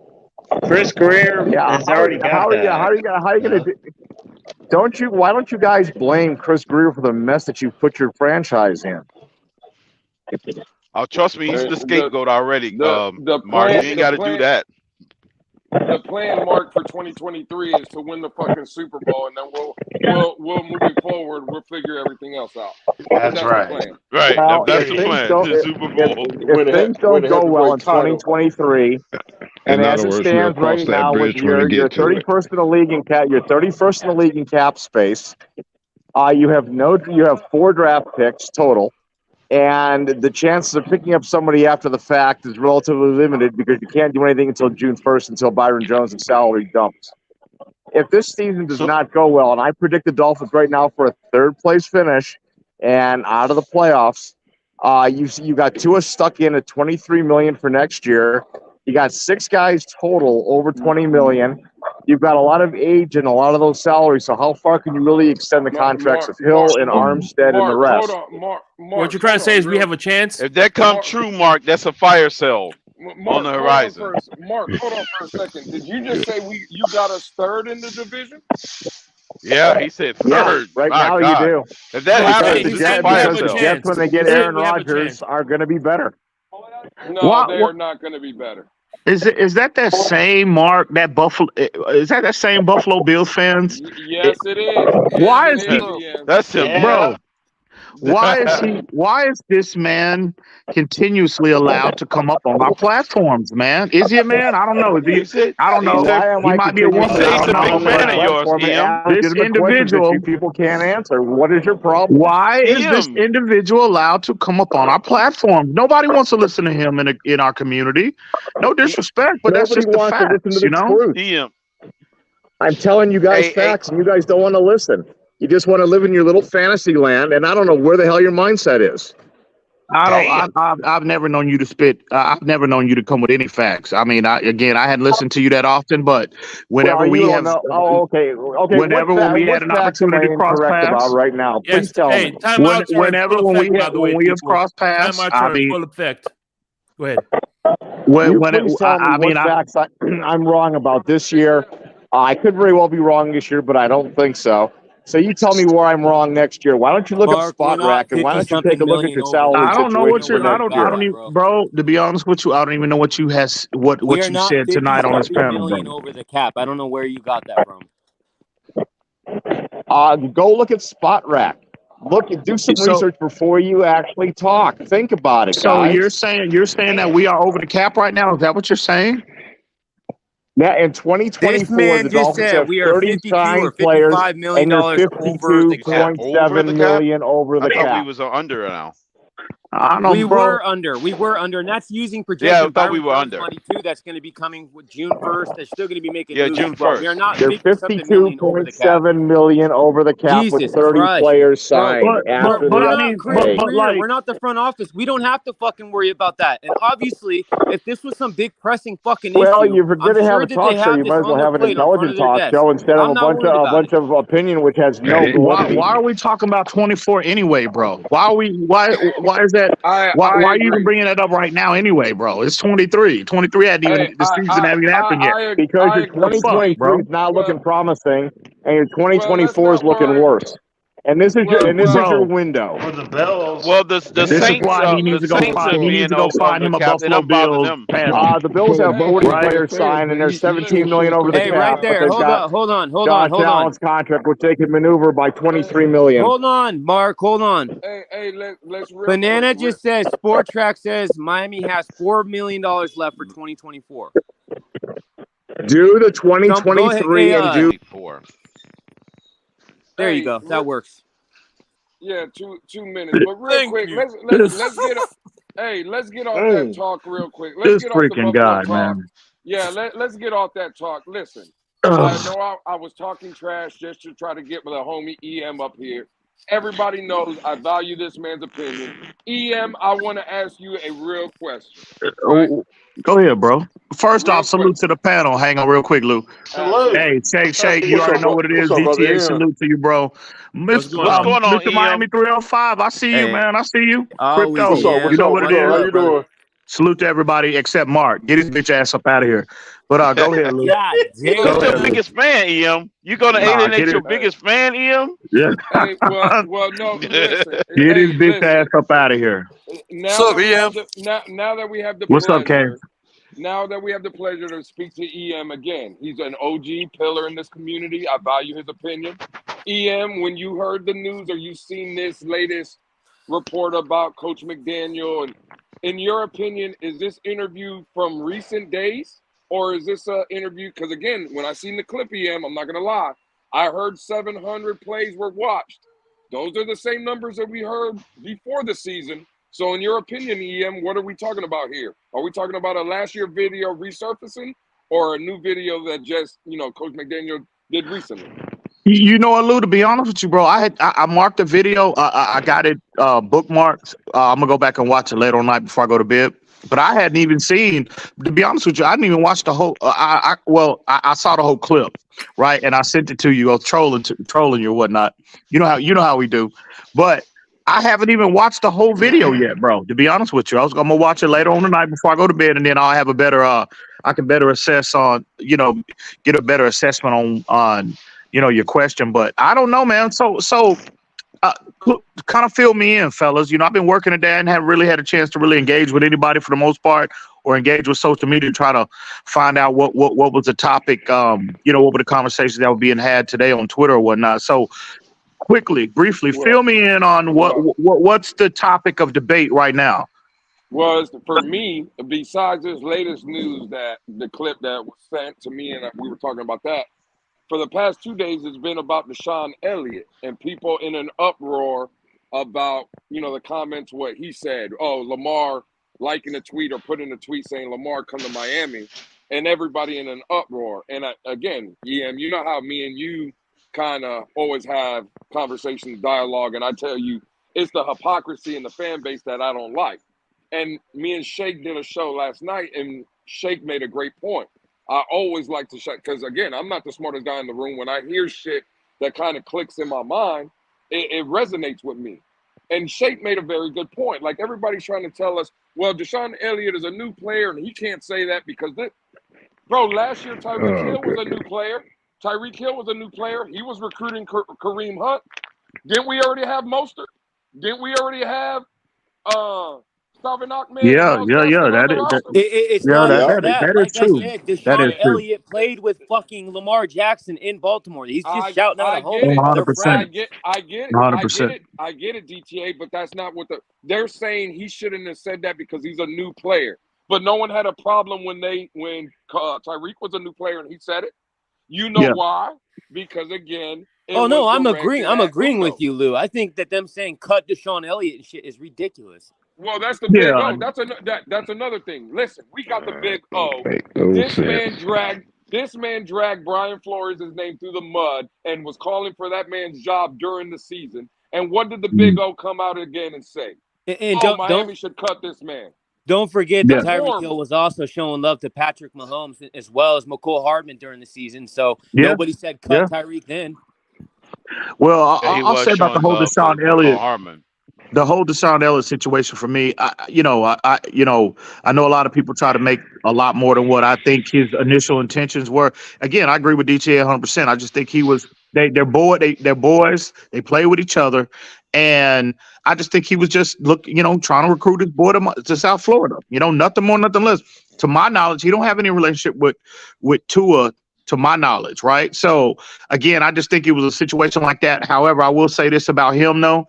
Chris Greer has already got that. How are you gonna do? Why don't you guys blame Chris Greer for the mess that you put your franchise in? Oh, trust me, he's the scapegoat already. Mark, you ain't got to do that. The plan, Mark, for 2023 is to win the fucking Super Bowl, and then we'll moving forward. We'll figure everything else out. That's right. The plan. Right, Well, that's the plan. The Super Bowl. If things don't go well in 2023, and In as other it words, stands we'll cross right that now, with bridge when we you're get to it. 31st in the league in cap, you're 31st in the league in cap space. You have 4 draft picks total, and the chances of picking up somebody after the fact is relatively limited because you can't do anything until June 1st until Byron Jones' salary dumps. If this season does not go well, and I predict the Dolphins right now for a 3rd place finish and out of the playoffs, you got Tua stuck in at $23 million for next year. You got 6 guys total over $20 million. You've got a lot of age and a lot of those salaries. So how far can you really extend the contracts of Hill and Armstead and the rest? What you're trying to say is we have a chance? If that comes true, Mark, that's a fire sale on the horizon. Mark, hold on for a second. Did you just say you got us 3rd in the division? Yeah, he said 3rd. Right My now God. you do. If that happens, it's a fire because the sale. Jets, when they get Aaron Rodgers, are going to be better. No, they are not going to be better. Is that same Mark that Buffalo? Is that same Buffalo Bills fans? Yes, it is. Why is he? That's him, bro. Why is this man continuously allowed to come up on our platforms, man? Is he a man? I don't know. I don't know. He might be a woman. He's a big fan of yours, This individual, people can't answer. What is your problem? Why is this individual allowed to come up on our platform? Nobody wants to listen to him in our community. No disrespect, but that's just the facts, you know? I'm telling you guys facts, and you guys don't want to listen. You just want to live in your little fantasy land, and I don't know where the hell your mindset is. I've never known you to spit. I've never known you to come with any facts. I mean, I hadn't listened to you that often, but whenever we have, whenever we had an opportunity to cross paths, right now, please tell me. Whenever when we have crossed paths, I mean, full effect. Go ahead. I'm wrong about this year. I could very well be wrong this year, but I don't think so. So you tell me where I'm wrong next year. Why don't you look at Spot Rack and why don't you take a look at your salary? I don't know what you're. I don't even, bro. To be honest with you, I don't even know what you you said tonight on this panel. Over the cap. I don't know where you got that from. Go look at Spot Rack. Do some research before you actually talk. Think about it. So guys. you're saying that we are over the cap right now? Is that what you're saying? Now, in 2024, the Dolphins have 30 signed players, and they're $52.7 million over the cap. I thought we was under now. We were under, and that's using projected. Yeah, I thought we were under. Money too. That's going to be coming with June 1st. They're still going to be making. Yeah, June 1st. We are not. They're 52.7 million over the cap with 30 players signed. But we're not the front office. We don't have to fucking worry about that. And obviously, if this was some big pressing fucking issue, if you're going to have a talk show, you might as well have an intelligent talk show instead of a bunch of opinion which has no validity. Why are we talking about 24 anyway, bro? Why is that? Why are you even bringing that up right now anyway, bro? It's 23. 23 hadn't even the season hasn't even happened yet. Because your 2023 is not looking promising, and your 2024 is looking worse. And this is your window. For the Bills. Well, the Saints, he needs to go find him a Buffalo Bills. The Bills have 40 players signed, and there's 17 million over the cap. Right there. Hold on. Josh Allen's contract, which they can maneuver by 23 million. Hold on, Mark. Hold on. Hey, let's. Banana just says Sport Track says Miami has $4 million left for 2024. Do the 2023 and do 4. There you go. That works. Yeah, 2 minutes. But real quick, let's get off that talk real quick. Let's get off the Buffalo talk. Man. Yeah, let's get off that talk. Listen, I know I was talking trash just to try to get with a homie EM up here. Everybody knows I value this man's opinion. EM, I want to ask you a real question. Right? Go ahead, bro. First off, salute to the panel. Hang on real quick, Lou. Salute. Hey, Shake, you already know what it is. DTA, salute to you, bro. What's going on, Mr. Miami 305, I see you, man. I see you. Crypto. You know what it is. How you doing? Salute to everybody except Mark. Get his bitch ass up out of here. But go ahead, Lou. Who's your biggest fan, EM? You gonna alienate your biggest fan, EM? Yeah. Hey, well, no. Listen, Get his bitch ass up out of here. Now that we have the What's up, Kay? Now that we have the pleasure to speak to EM again, he's an OG pillar in this community. I value his opinion. EM, when you heard the news or you seen this latest report about Coach McDaniel, and in your opinion, is this interview from recent days? Or is this an interview? Because, again, when I seen the clip, EM, I'm not going to lie, I heard 700 plays were watched. Those are the same numbers that we heard before the season. So in your opinion, EM, what are we talking about here? Are we talking about a last year video resurfacing or a new video that just, Coach McDaniel did recently? You know what, Lou, to be honest with you, bro, I marked the video. I got it bookmarked. I'm going to go back and watch it later on night before I go to bed. But I hadn't even seen, to be honest with you, I didn't even watch the whole, I saw the whole clip, right? And I sent it to you, I was trolling you or whatnot. You know how we do. But I haven't even watched the whole video yet, bro, to be honest with you. I'm going to watch it later on tonight before I go to bed, and then I'll have a better, I can better assess on, get a better assessment on your question. But I don't know, man. So kind of fill me in, fellas. I've been working today and haven't really had a chance to really engage with anybody for the most part, or engage with social media, try to find out what was the topic, what were the conversations that were being had today on Twitter or whatnot. So quickly, briefly, fill me in on what's the topic of debate right now. Was for me, besides this latest news, that the clip that was sent to me, and we were talking about that, for the past 2 days, it's been about DeSean Elliott and people in an uproar about, the comments, what he said. Oh, Lamar liking a tweet or putting a tweet saying Lamar come to Miami, and everybody in an uproar. And again, EM, you know how me and you kind of always have conversations, dialogue, and I tell you, it's the hypocrisy in the fan base that I don't like. And me and Shake did a show last night, and Shake made a great point. I always like to shut, because again, I'm not the smartest guy in the room. When I hear shit that kind of clicks in my mind, it resonates with me. And Shake made a very good point. Like, everybody's trying to tell us, well, DeSean Elliott is a new player, and he can't say that because bro, last year Tyreek Hill was a new player. Tyreek Hill was a new player. He was recruiting Kareem Hunt. Didn't we already have Mostert? Didn't we already have Yeah. That is true. DeSean Elliott played with fucking Lamar Jackson in Baltimore. He's just shouting out a home. 100%. I get it, DTA, but that's not what they're saying. He shouldn't have said that because he's a new player. But no one had a problem when Tyreek was a new player and he said it. You know why? Because again. Oh no, I'm agreeing with you, Lou. I think that them saying cut DeSean Elliott and shit is ridiculous. Well, that's the big O. That's another thing. Listen, we got the big O. This man dragged Brian Flores' name through the mud and was calling for that man's job during the season. And what did the big O come out again and say? And Miami should cut this man. Don't forget that Tyreek Hill was also showing love to Patrick Mahomes as well as McCall Hardman during the season. So nobody said cut Tyreek then. Well, I'll say about the whole DeSean Elliott. The whole DeSean Elliott situation for me, I know a lot of people try to make a lot more than what I think his initial intentions were. Again, I agree with DTA 100%. I just think they're boys. They play with each other, and I just think he was just trying to recruit his boy to South Florida. Nothing more, nothing less. To my knowledge, he don't have any relationship with Tua. To my knowledge, right? So again, I just think it was a situation like that. However, I will say this about him, though.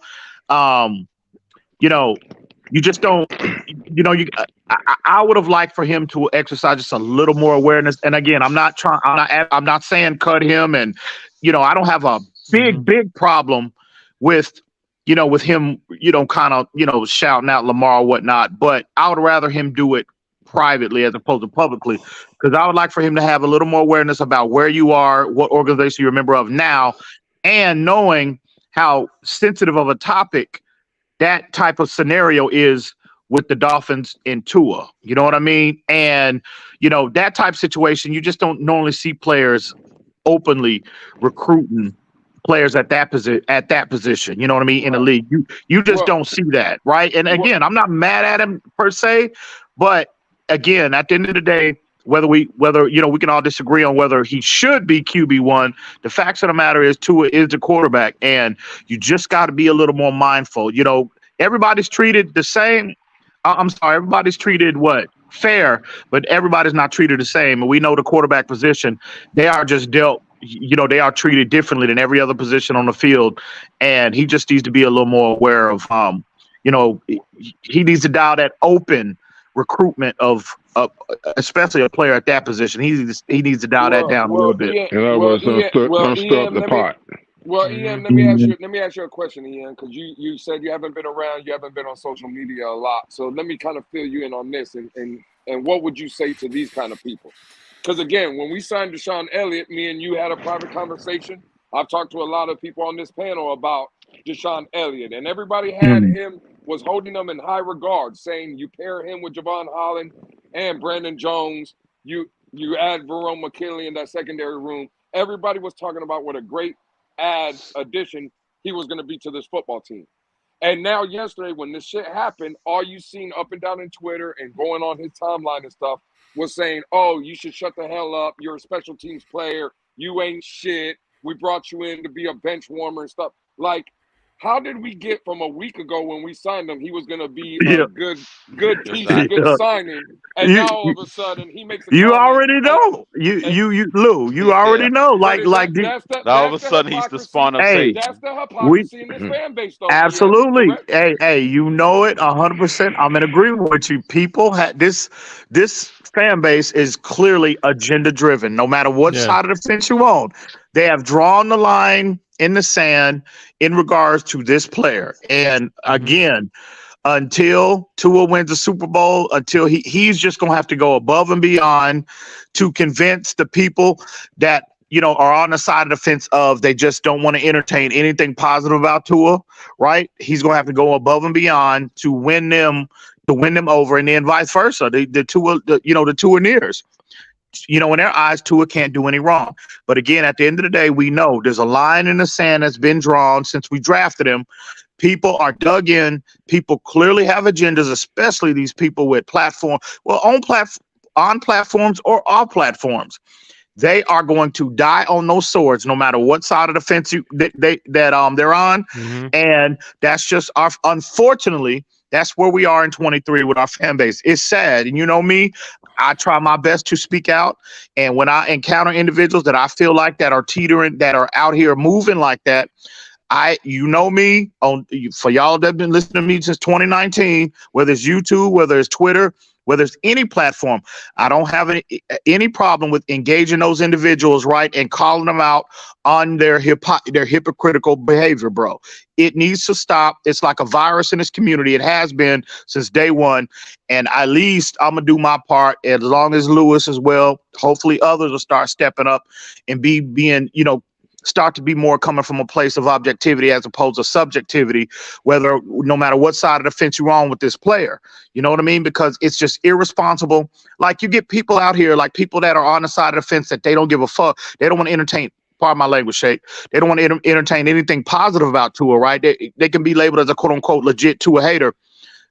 You just don't, I would have liked for him to exercise just a little more awareness. And again, I'm not saying cut him. And, I don't have a big problem with him, kind of, shouting out Lamar or whatnot, but I would rather him do it privately as opposed to publicly, because I would like for him to have a little more awareness about where you are, what organization you're a member of now, and knowing how sensitive of a topic that type of scenario is with the Dolphins in Tua. You know what I mean? And, that type of situation, you just don't normally see players openly recruiting players at that position. You know what I mean? In the league, you just don't see that, right? And again, I'm not mad at him per se, but again, at the end of the day, whether we can all disagree on whether he should be QB1, the facts of the matter is Tua is the quarterback, and you just got to be a little more mindful. Everybody's treated the same. I'm sorry, everybody's treated fair, but everybody's not treated the same. And we know the quarterback position, they are just dealt. They are treated differently than every other position on the field, and he just needs to be a little more aware of. He needs to dial that open recruitment of especially a player at that position. He needs to dial that down a little bit. In other words, don't stir up the pot. Ian, let me ask you a question, Ian, because you said you haven't been around, you haven't been on social media a lot. So let me kind of fill you in on this, and what would you say to these kind of people? Because again, when we signed DeSean Elliott, me and you had a private conversation. I've talked to a lot of people on this panel about DeSean Elliott, and everybody had him, was holding him in high regard, saying you pair him with Javon Holland and Brandon Jones, you add Verone McKinley in that secondary room. Everybody was talking about what a great addition he was going to be to this football team. And now yesterday, when this shit happened, all you seen up and down in Twitter and going on his timeline and stuff was saying, oh, you should shut the hell up. You're a special teams player. You ain't shit. We brought you in to be a bench warmer and stuff. Like, how did we get from a week ago when we signed him, he was going to be a good piece, a good signing, and now all of a sudden he makes a you already know. Lou, you already know. All of a sudden he's the spawn of Satan. That's the hypocrisy in this fan base, though. Absolutely. Hey, you know it 100%. I'm in agreement with you. People this fan base is clearly agenda driven. No matter what side of the fence you're on, they have drawn the line in the sand in regards to this player. And again, until Tua wins the Super Bowl, until he's just going to have to go above and beyond to convince the people that, are on the side of the fence of they just don't want to entertain anything positive about Tua, right? He's going to have to go above and beyond to win them over, and then vice versa. The Tua-neers. In their eyes, Tua can't do any wrong. But again, at the end of the day, we know there's a line in the sand that's been drawn since we drafted him. People are dug in. People clearly have agendas, especially these people with on platforms or off platforms. They are going to die on those swords, no matter what side of the fence they're on. And that's just unfortunately, that's where we are in 23 with our fan base. It's sad. And you know me, I try my best to speak out. And when I encounter individuals that I feel like that are teetering, that are out here moving like that, You know me, for y'all that have been listening to me since 2019, whether it's YouTube, whether it's Twitter, whether it's any platform, I don't have any problem with engaging those individuals, right, and calling them out on their hypocritical behavior, bro. It needs to stop. It's like a virus in this community. It has been since day one. And at least I'm going to do my part, as long as Luis as well. Hopefully others will start stepping up and start to be more coming from a place of objectivity as opposed to subjectivity, no matter what side of the fence you're on with this player. You know what I mean? Because it's just irresponsible. Like, you get people out here, like people that are on the side of the fence that they don't give a fuck. They don't want to entertain, pardon my language, Shake. They don't want to entertain anything positive about Tua, right? They can be labeled as a quote unquote legit Tua hater.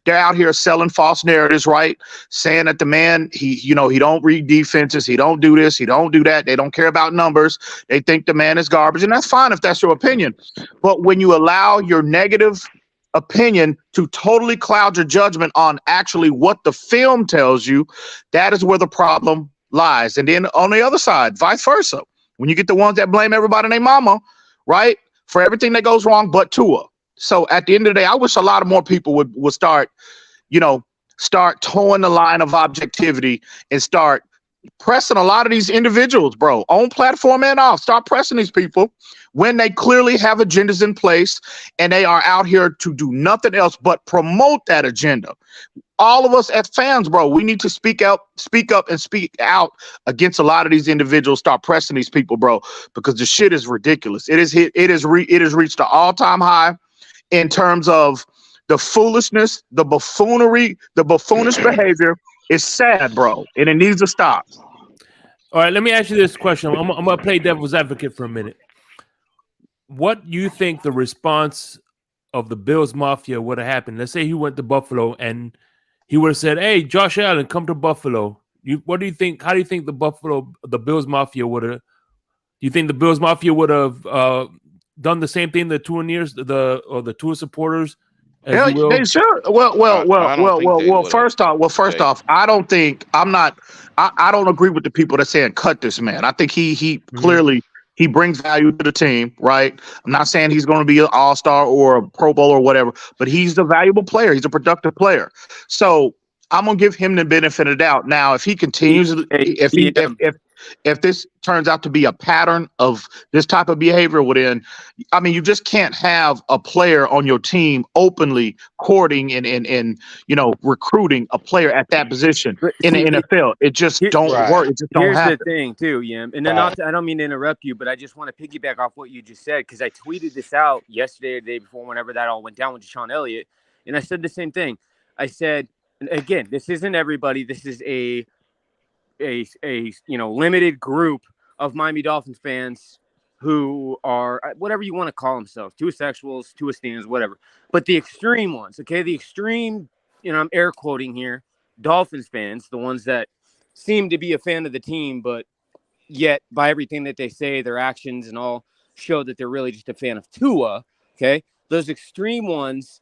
They're out here selling false narratives, right? Saying that the man, he don't read defenses, he don't do this, he don't do that. They don't care about numbers. They think the man is garbage, and that's fine if that's your opinion. But when you allow your negative opinion to totally cloud your judgment on actually what the film tells you, that is where the problem lies. And then on the other side, vice versa. When you get the ones that blame everybody and their mama, right, for everything that goes wrong but Tua. So at the end of the day, I wish a lot of more people would start towing the line of objectivity and start pressing a lot of these individuals, bro, on platform and off. Start pressing these people when they clearly have agendas in place and they are out here to do nothing else but promote that agenda. All of us as fans, bro, we need to speak up and speak out against a lot of these individuals. Start pressing these people, bro, because the shit is ridiculous. It has reached an all-time high in terms of the foolishness, the buffoonery, the buffoonish behavior. Is sad, bro, and it needs to stop. All right, let me ask you this question. I'm going to play devil's advocate for a minute. What do you think the response of the Bills Mafia would have happened? Let's say he went to Buffalo and he would have said, "Hey, Josh Allen, come to Buffalo." What do you think? How do you think the Bills Mafia would have? Do you think the Bills Mafia would have done the same thing the the Tua supporters? Yeah, they sure. Well. First off, I don't agree with the people that saying cut this man. I think he clearly he brings value to the team, right? I'm not saying he's going to be an all-star or a Pro Bowl or whatever, but he's a valuable player. He's a productive player. So I'm gonna give him the benefit of the doubt. Now, if he continues, if this turns out to be a pattern of this type of behavior, then, I mean, you just can't have a player on your team openly courting and recruiting a player at that position in the NFL. It just don't work. It just don't happen. Here's the thing, too, Yim. And then I don't mean to interrupt you, but I just want to piggyback off what you just said, because I tweeted this out yesterday or the day before, whenever that all went down with DeSean Elliott, and I said the same thing. I said, again, this isn't everybody. This is a limited group of Miami Dolphins fans who are whatever you want to call themselves, Tua sexuals, Tua stands, whatever. But the extreme ones, okay, the extreme, I'm air quoting here, Dolphins fans, the ones that seem to be a fan of the team, but yet by everything that they say, their actions and all show that they're really just a fan of Tua. Okay, those extreme ones.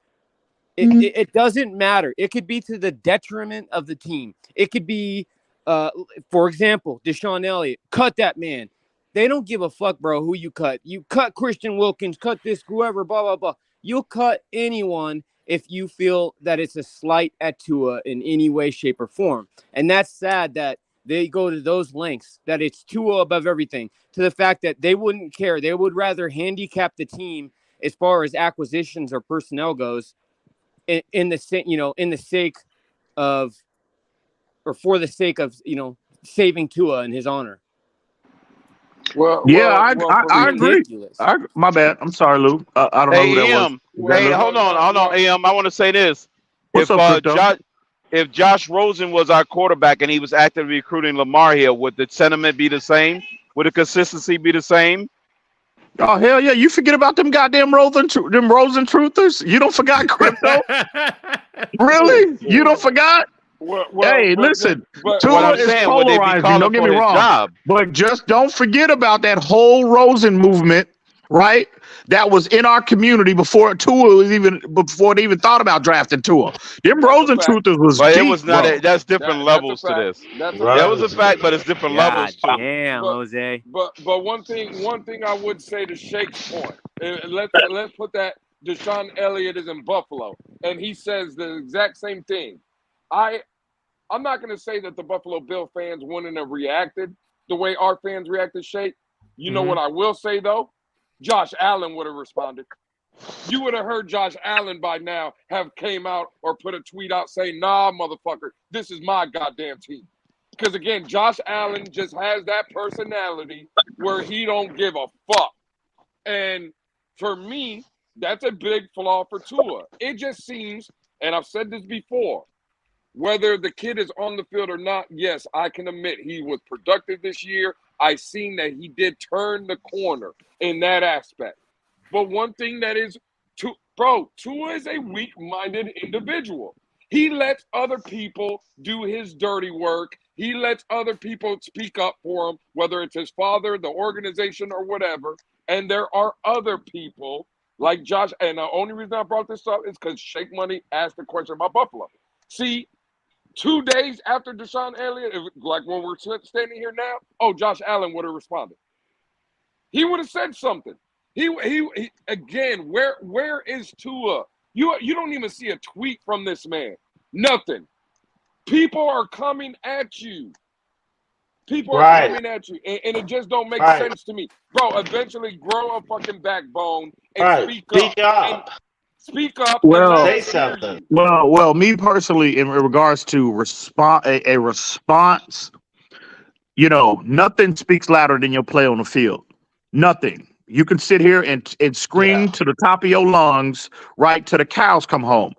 It doesn't matter. It could be to the detriment of the team. It could be, for example, DeSean Elliott. Cut that man. They don't give a fuck, bro, who you cut. You cut Christian Wilkins, cut this, whoever, blah, blah, blah. You'll cut anyone if you feel that it's a slight at Tua in any way, shape, or form. And that's sad that they go to those lengths, that it's Tua above everything, to the fact that they wouldn't care. They would rather handicap the team as far as acquisitions or personnel goes, in the sake of, or for the sake of, saving Tua and his honor. I agree. My bad. I'm sorry, Lou. I don't know who that was. Hey, hold on, AM. I want to say this. What's up, if Josh Rosen was our quarterback and he was actively recruiting Lamar here, would the sentiment be the same? Would the consistency be the same? Oh, hell yeah. You forget about them goddamn Rosen truthers? You don't forgot crypto? Really? You don't forgot? Listen. Tua is polarizing. Don't get me wrong. But just don't forget about that whole Rosen movement, right? That was in our community before it even thought about drafting Tua. Them Rosen truthers was But deep, it was not. bro. That's different levels to this. That's a That was fact. a fact, but it's different levels to. Damn, Jose. But one thing I would say to Shake's point, let's put that DeSean Elliott is in Buffalo, and he says the exact same thing. I'm not going to say that the Buffalo Bill fans wouldn't have reacted the way our fans reacted, Shake. You know what I will say, though? Josh Allen would have responded. You would have heard Josh Allen by now have came out or put a tweet out saying, nah, motherfucker, this is my goddamn team. Because, again, Josh Allen just has that personality where he don't give a fuck. And for me, that's a big flaw for Tua. It just seems, and I've said this before, whether the kid is on the field or not, yes, I can admit he was productive this year. I seen that he did turn the corner in that aspect. But one thing that is, Tua is a weak-minded individual. He lets other people do his dirty work. He lets other people speak up for him, whether it's his father, the organization, or whatever. And there are other people like Josh. And the only reason I brought this up is because Shake Money asked the question about Buffalo. See, 2 days after DeSean Elliott, like when we're standing here now, Josh Allen would have responded. He would have said something. He again, where is Tua? You don't even see a tweet from this man. Nothing. People are coming at you. People are coming at you, and it just don't make sense to me, bro. Eventually, grow a fucking backbone and speak up. Speak up. Well, say something. Well, me personally, in regards to a response, nothing speaks louder than your play on the field. Nothing. You can sit here and scream to the top of your lungs, right, till the cows come home.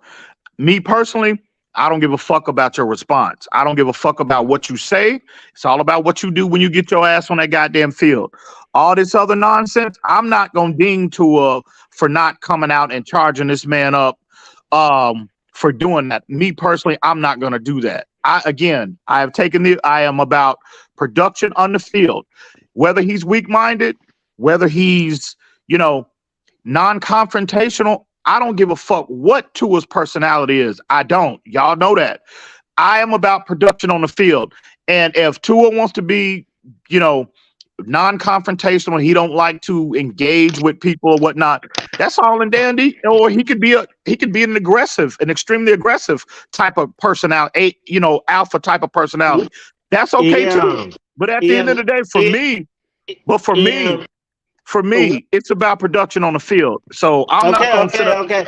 Me personally, I don't give a fuck about your response. I don't give a fuck about what you say. It's all about what you do when you get your ass on that goddamn field. All this other nonsense, I'm not going to ding Tua for not coming out and charging this man up for doing that. Me personally, I'm not going to do that. I am about production on the field. Whether he's weak-minded, whether he's, non-confrontational, I don't give a fuck what Tua's personality is. I don't. Y'all know that. I am about production on the field. And if Tua wants to be, non-confrontational, he don't like to engage with people or whatnot, that's all in dandy. Or he could be an extremely aggressive type of personality, alpha type of personality. That's okay too. But at the end of the day, for me, it's about production on the field. So I'm not going to sit up. Okay.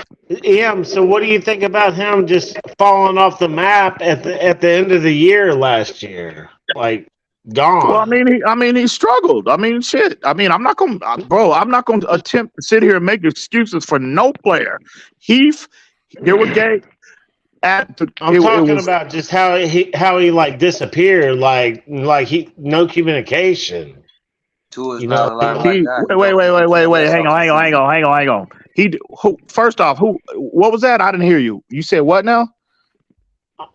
So what do you think about him just falling off the map at the end of the year last year? Like, gone. Well, he struggled. Shit. I'm not going to attempt to sit here and make excuses for no player. There were games. I'm talking about just how he like disappeared, like he no communication. Tua's not alive like that. Wait. Hang on. First off, what was that? I didn't hear you. You said what now?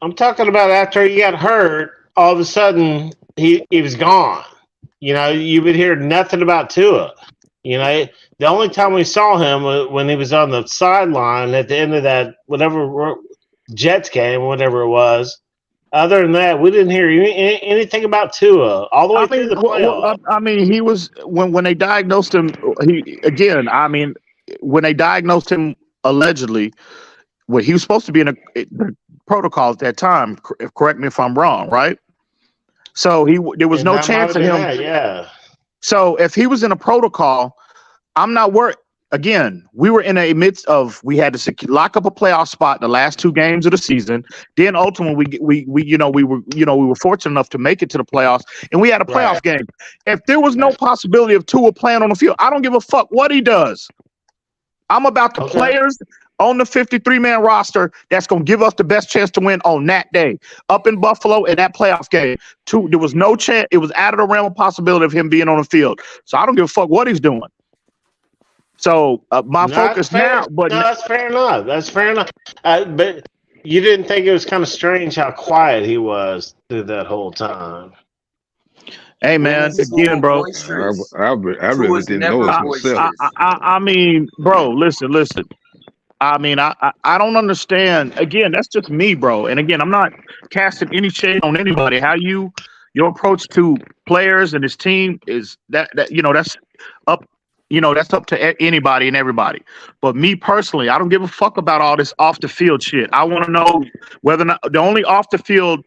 I'm talking about after he got hurt, all of a sudden he was gone. You would hear nothing about Tua. The only time we saw him when he was on the sideline at the end of that whatever Jets game, whatever it was. Other than that, we didn't hear anything about Tua all the way through the playoffs. He was when they diagnosed him. When they diagnosed him allegedly, he was supposed to be in the protocol at that time. Correct me if I'm wrong, right? So there was no chance of him. So if he was in a protocol, I'm not worried. Again, we were in a midst of we had to lock up a playoff spot in the last 2 games of the season. Then ultimately we were fortunate enough to make it to the playoffs, and we had a playoff game. If there was no possibility of Tua playing on the field, I don't give a fuck what he does. I'm about the players on the 53-man roster that's going to give us the best chance to win on that day up in Buffalo in that playoff game. There was no chance. It was out of the realm of possibility of him being on the field. So I don't give a fuck what he's doing. So my focus now, that's fair enough. That's fair enough. But you didn't think it was kind of strange how quiet he was through that whole time? Hey man, again, bro. I really didn't know it myself. I mean, bro, listen. I mean, I don't understand. Again, that's just me, bro. And again, I'm not casting any shade on anybody. How your approach to players and his team is that that's up. That's up to anybody and everybody. But me personally, I don't give a fuck about all this off the field shit. I want to know whether or not the only off the field,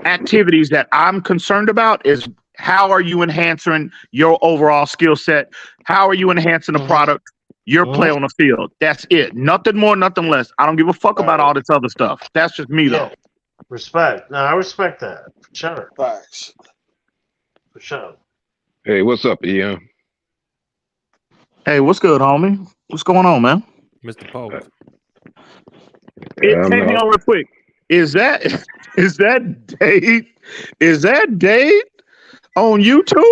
activities that I'm concerned about is how are you enhancing your overall skill set? How are you enhancing the product? Your play on the field. That's it. Nothing more, nothing less. I don't give a fuck about all this other stuff. That's just me, though. Respect. No, I respect that. For sure. Facts. For sure. Hey, what's up, Ian? Hey, what's good, homie? What's going on, man? Mr. Pope. Take me on real quick. Is that Dave on YouTube?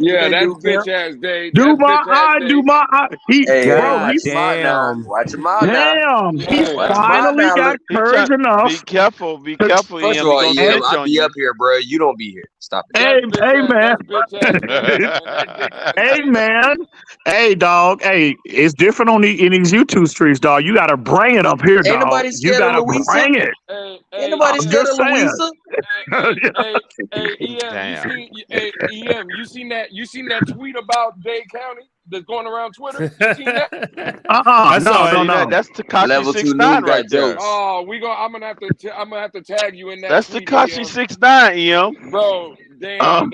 Yeah, that's bitch ass Dave. Do my eye. He's damn. Watch him out now. Damn, he finally got courage enough. Be careful. First of all, I'll be up here, bro. You don't be here. Stop it. Hey, man. Hey, dog. Hey, it's different in these YouTube streets, dog. You gotta bring it up here, dog. Ain't nobody scared of Louisa? Bring it. Ain't nobody scared of Louisa? EM, you seen that tweet about Dade County that's going around Twitter? You seen that? No. That's Tekashi 6ix9ine right there. Oh, I'm gonna have to tag you in that. That's Tekashi 6ix9ine, EM. Bro, damn.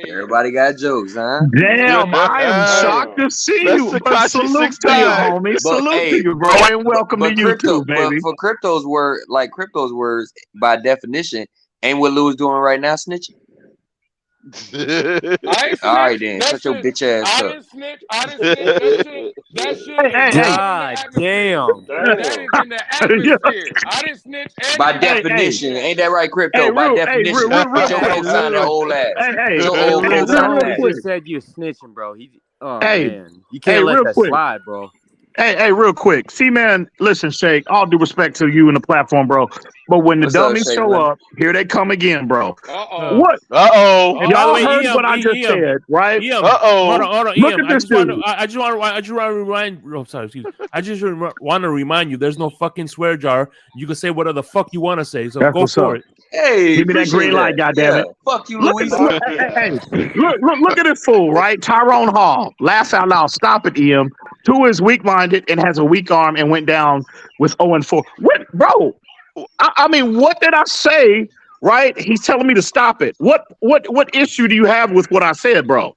Everybody got jokes, huh? Damn, I am shocked to see you. But salute to you, homie. Salute to you, bro. And welcome to YouTube, baby. But for Crypto's words, by definition, ain't what Lou's doing right now snitching? All right, then. Shut your bitch ass up. I didn't snitch. That shit. God damn. That is in the atmosphere. I didn't snitch. By definition. Ain't that right, Crypto? By definition. Put your folks on that old ass. Your old folks on that. He said you snitching, bro. Man. You can't let that slide, bro. Hey, real quick. See, man, listen, Shake, all due respect to you and the platform, bro. But when the dummies show up, here they come again, bro. What? Y'all heard what I just said, right? Hold on. Look at this dude. I just want to remind. Oh, sorry, excuse me. I just want to remind you, there's no fucking swear jar. You can say whatever the fuck you want to say. So go for it. Hey, give me that green light, goddammit. Fuck you, Luis. Look at this fool, right? Tyrone Hall. Laugh out loud. Stop it, EM. 2 is weak-minded and has a weak arm and went down with 0-4. What, bro? I mean, what did I say? Right? He's telling me to stop it. What issue do you have with what I said, bro?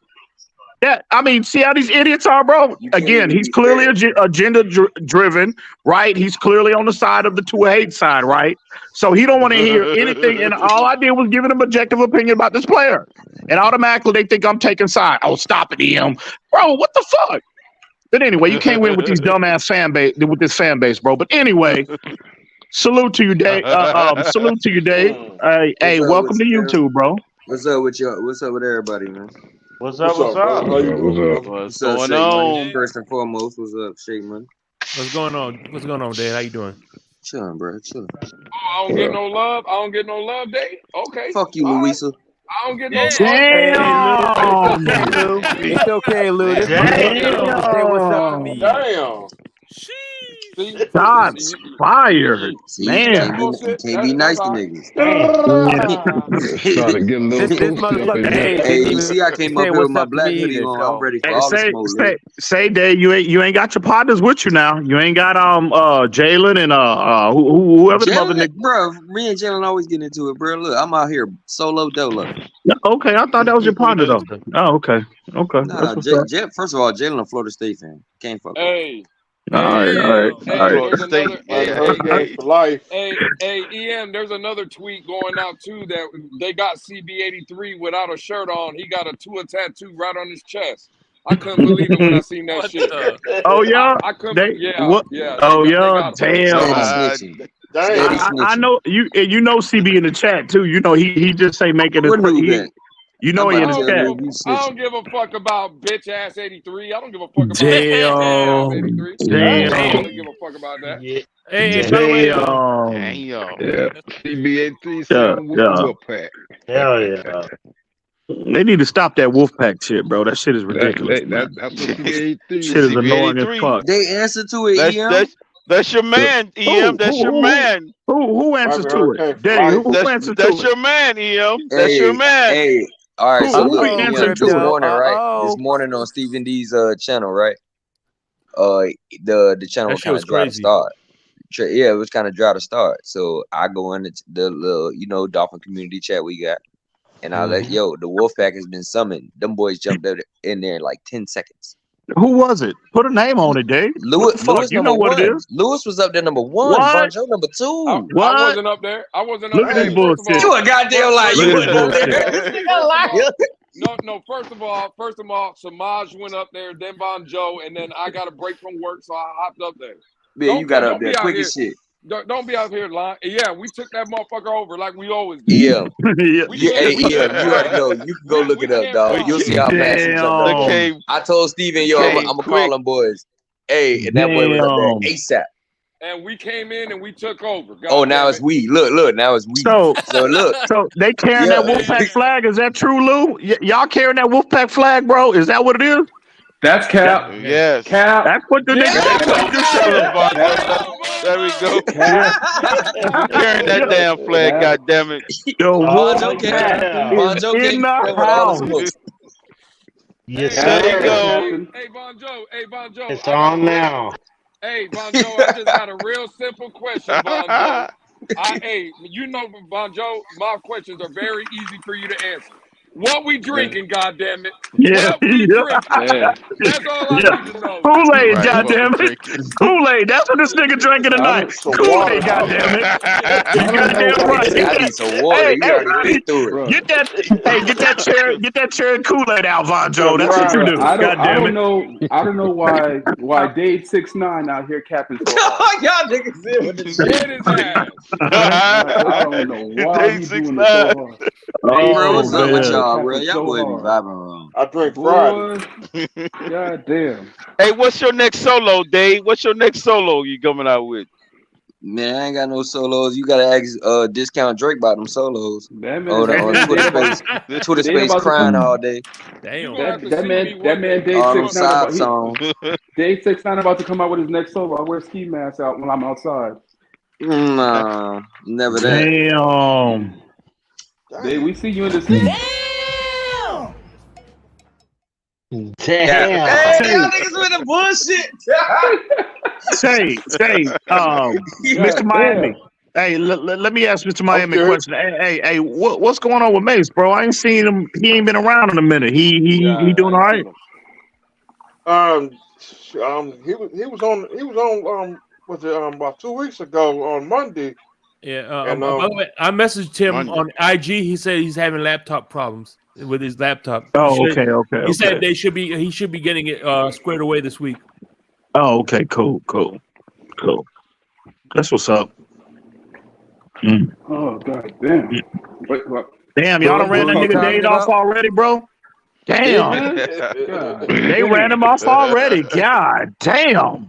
See how these idiots are, bro? Again, he's clearly agenda driven, right? He's clearly on the side of the 2 hate side, right? So he don't want to hear anything. And all I did was give him objective opinion about this player. And automatically they think I'm taking side. Oh, stop it, EM. Bro, what the fuck? But anyway, you can't win with these dumbass fan base, bro. But anyway, salute to you, Dave. Salute to you, Dave. Hey, welcome to YouTube, bro. What's up with y'all? What's up with everybody, man? What's up? What's going on? First and foremost, what's up, Shake Money? What's going on, Dave? How you doing? Chilling, bro. Chilling. I don't get no love. Dave. Okay. Fuck you, Louisa. I don't get no love. Damn. It's okay, Lou. Say what's up to me. Damn. Shots fired. Man. Can't be nice to niggas. Trying to get a little this motherfucker. Hey, you see I came up here with my black hoodie on. I'm ready for all the smoke. Say, Dave, you ain't got your partners with you now. You ain't got Jalen and whoever the mother nigga. Bro, me and Jalen always get into it, bro. Look, I'm out here solo dolo. Okay, I thought that was your partner though. Oh, okay. Nah, first of all, Jalen a Florida State fan. Can't fuck. Hey. All right. Hey, EM, there's another tweet going out too that they got CB83 without a shirt on. He got a Tua tattoo right on his chest. I couldn't believe it when I seen that shit. Oh yeah, I couldn't. Yeah. Oh yeah, damn. I know you. You know CB in the chat too. You know he just say making it. You know he in his cat. I don't give a fuck about bitch ass 83. I don't give a fuck about Damn. 83. Damn. I don't give a fuck about that. Hey, Damn. by the way, Yeah. CBA3 saying Wolfpack. Hell yeah. They need to stop that Wolfpack shit, bro. That shit is ridiculous. That's what CBA3 shit is annoying as fuck. They answer to it, EM. That's your man, EM. That's your man. Who answers to it? Dave, who answers to it? That's your man, EM. That's your man. Hey, all right. So look, EM, answered this to it? morning, right? This morning on Stephen D's channel, right? The channel was kind of dry to start. Yeah, it was kind of dry to start. So I go into the little, dolphin community chat we got, and I let the Wolfpack has been summoned. Them boys jumped in there in like 10 seconds. Who was it? Put a name on it, Dave. Lewis, you know what it is. Lewis was up there number 1. Bonjo number 2. I wasn't up there. I wasn't Look up at there. this bullshit. You a goddamn liar. You wasn't up there. No. First of all, Samaj went up there, then Bonjo, and then I got a break from work, so I hopped up there. Yeah, you got up there quick as shit. Don't be out here lying. Yeah, we took that motherfucker over like we always do. Yeah. You already know. You can go look it up, dog. You'll see how fast he jumped up. I told Steven, I'm gonna call them boys. Hey, and that boy was up there ASAP. And we came in and we took over. Now it's we. Look, now it's we. So look. So they carrying that Wolfpack flag. Is that true, Lou? Y'all carrying that Wolfpack flag, bro? Is that what it is? That's Cap. Yes. Cap. That's what the There we go. Carrying that damn flag, goddammit. Bonjo came in the house. Yes, there you go. Hey, Bonjo. It's on now. Hey, Bonjo, I just got a real simple question, Bonjo. Bonjo, my questions are very easy for you to answer. What we drinking, goddammit? Yeah. What we drinking? That's all I need to know. Kool-Aid, goddammit. Kool-Aid. That's what this nigga drinking tonight. Kool-Aid, goddammit. You goddamn right. I need some water. You already been through it. Get that cherry Kool-Aid out, Vonjo. That's what you do. I don't know why Dave 6'9" out here capping so hard. Y'all niggas in with the shit. I don't know why he's doing it so hard. Hey, bro, what's up with y'all, bro? Y'all boys be vibing wrong. I drink Friday. God damn. Hey, what's your next solo, Dave? What's your next solo you coming out with? Man, I ain't got no solos. You gotta ask Discount Drake about them solos. On Twitter space crying all day. Damn. That man Dave 6'9" Dave 6'9" about to come out with his next solo. I wear ski masks out when I'm outside. Nah, never that. Damn. Dave, we see you in the city. Damn. Hey, y'all niggas with the bullshit. Say, Mr. Miami. Hey, let me ask Mr. Miami a question. Hey, what's going on with Mace, bro? I ain't seen him. He ain't been around in a minute. He doing all right? He was on about 2 weeks ago on Monday. Yeah. By the way, I messaged him on IG. He said he's having laptop problems with his laptop. Oh, okay. He said he should be getting it squared away this week. Oh, okay, cool. That's what's up. Oh, god damn. Damn, y'all done ran that nigga Dade off already, bro? Damn. They ran him off already. God damn.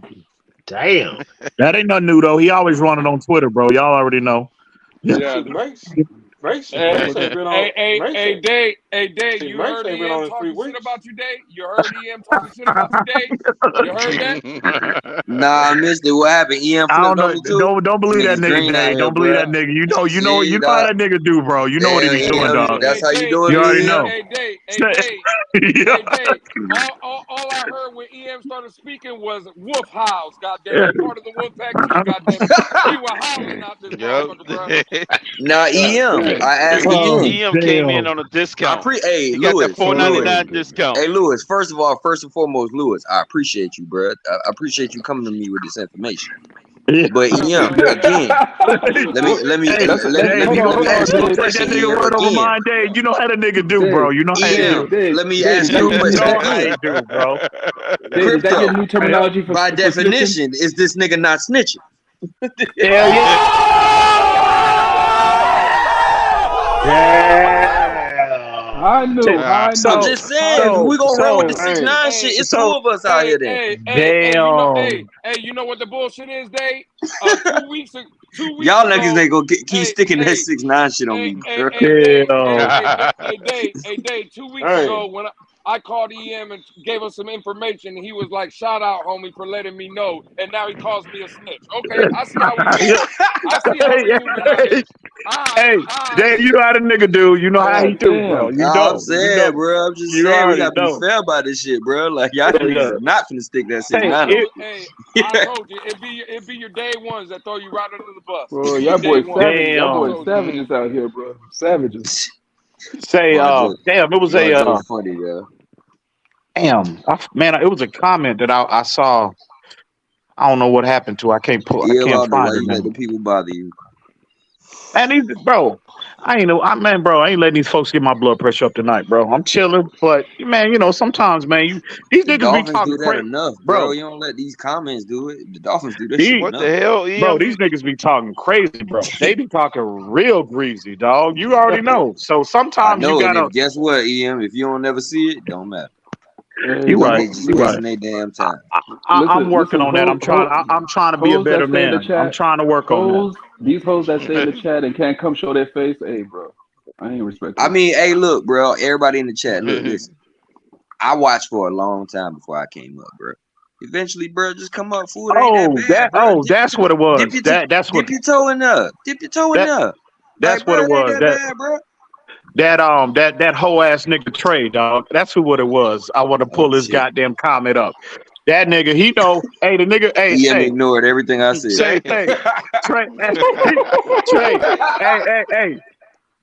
That ain't nothing new, though. He always running on Twitter, bro. Y'all already know. Yeah, Mace. Hey, Dave, you heard EM talking shit about you, Dave? You heard EM talking shit about you, Dave? You heard that? Nah, I missed it. What happened? EM I don't know. Don't believe that nigga, Dave. Don't believe that nigga. You know how that nigga do, bro. You know what he be doing, dog. That's how you do it. You already know. Hey, Dave. All I heard when EM started speaking was wolf howls, goddamn. Part of the wolf pack, goddamn. We were howling out this motherfucker, bro. Nah, EM. I asked EM came in on a discount. Hey, Lewis, Lewis, got that $4.99 discount. Hey, Lewis. First and foremost, Lewis, I appreciate you, bro. I appreciate you coming to me with this information. But EM, again, let me ask you a question. Dave, you know how the nigga do, bro. You know how he do. Let me ask you a question. Bro. Crypto, by definition, is this nigga not snitching? Hell yeah. I knew. I'm just saying, we gonna roll with the 6'9" shit. It's 2 of us out here then. You know what the bullshit is, Dave? 2 weeks ago. Y'all niggas ain't gonna keep sticking that 6'9" shit on me, bro. Dave, 2 weeks ago when I called EM and gave us some information, and he was like, "Shout out, homie, for letting me know." And now he calls me a snitch. Okay, I see how we moving. I see how we moving out here. Dave, you know how the nigga do. You know how he do, bro. You know. I'm saying, bro. I'm just saying we gotta be fair about this shit, bro. Like y'all niggas not finna stick that 6'9" on. I told you, it be your day ones that throw you right under the bus. Bro, y'all boys savages. Y'all boys savages out here, bro. Savages. Say, damn, it was funny, yeah. Damn, man, it was a comment that I saw. I don't know what happened to. I can't find it. Let the people bother you. And bro, I ain't letting these folks get my blood pressure up tonight, bro. I'm chilling, but man, sometimes, man, these niggas be talking crazy enough, bro. You don't let these comments do it. The Dolphins do that shit. What the hell, bro? These niggas be talking crazy, bro. They be talking real greasy, dog. You already know. So sometimes you gotta. Guess what, EM? If you don't never see it, don't matter. You right. You right. Their damn time. I'm working on that. I'm trying to be a better man. I'm trying to work on that. These hoes that stay in the chat and can't come show their face, hey, bro, I ain't respecting. I mean, hey, look, bro. Everybody in the chat, look, listen. I watched for a long time before I came up, bro. Eventually, bro, just come up, fool. That's what it was. Dip your toe in there. Dip your toe in there. That's what it was. That whole ass nigga Trey, dog. That's what it was. I want to pull his goddamn comment up. That nigga, he know. Hey, the nigga. Hey, ignored everything I said. Trey, hey.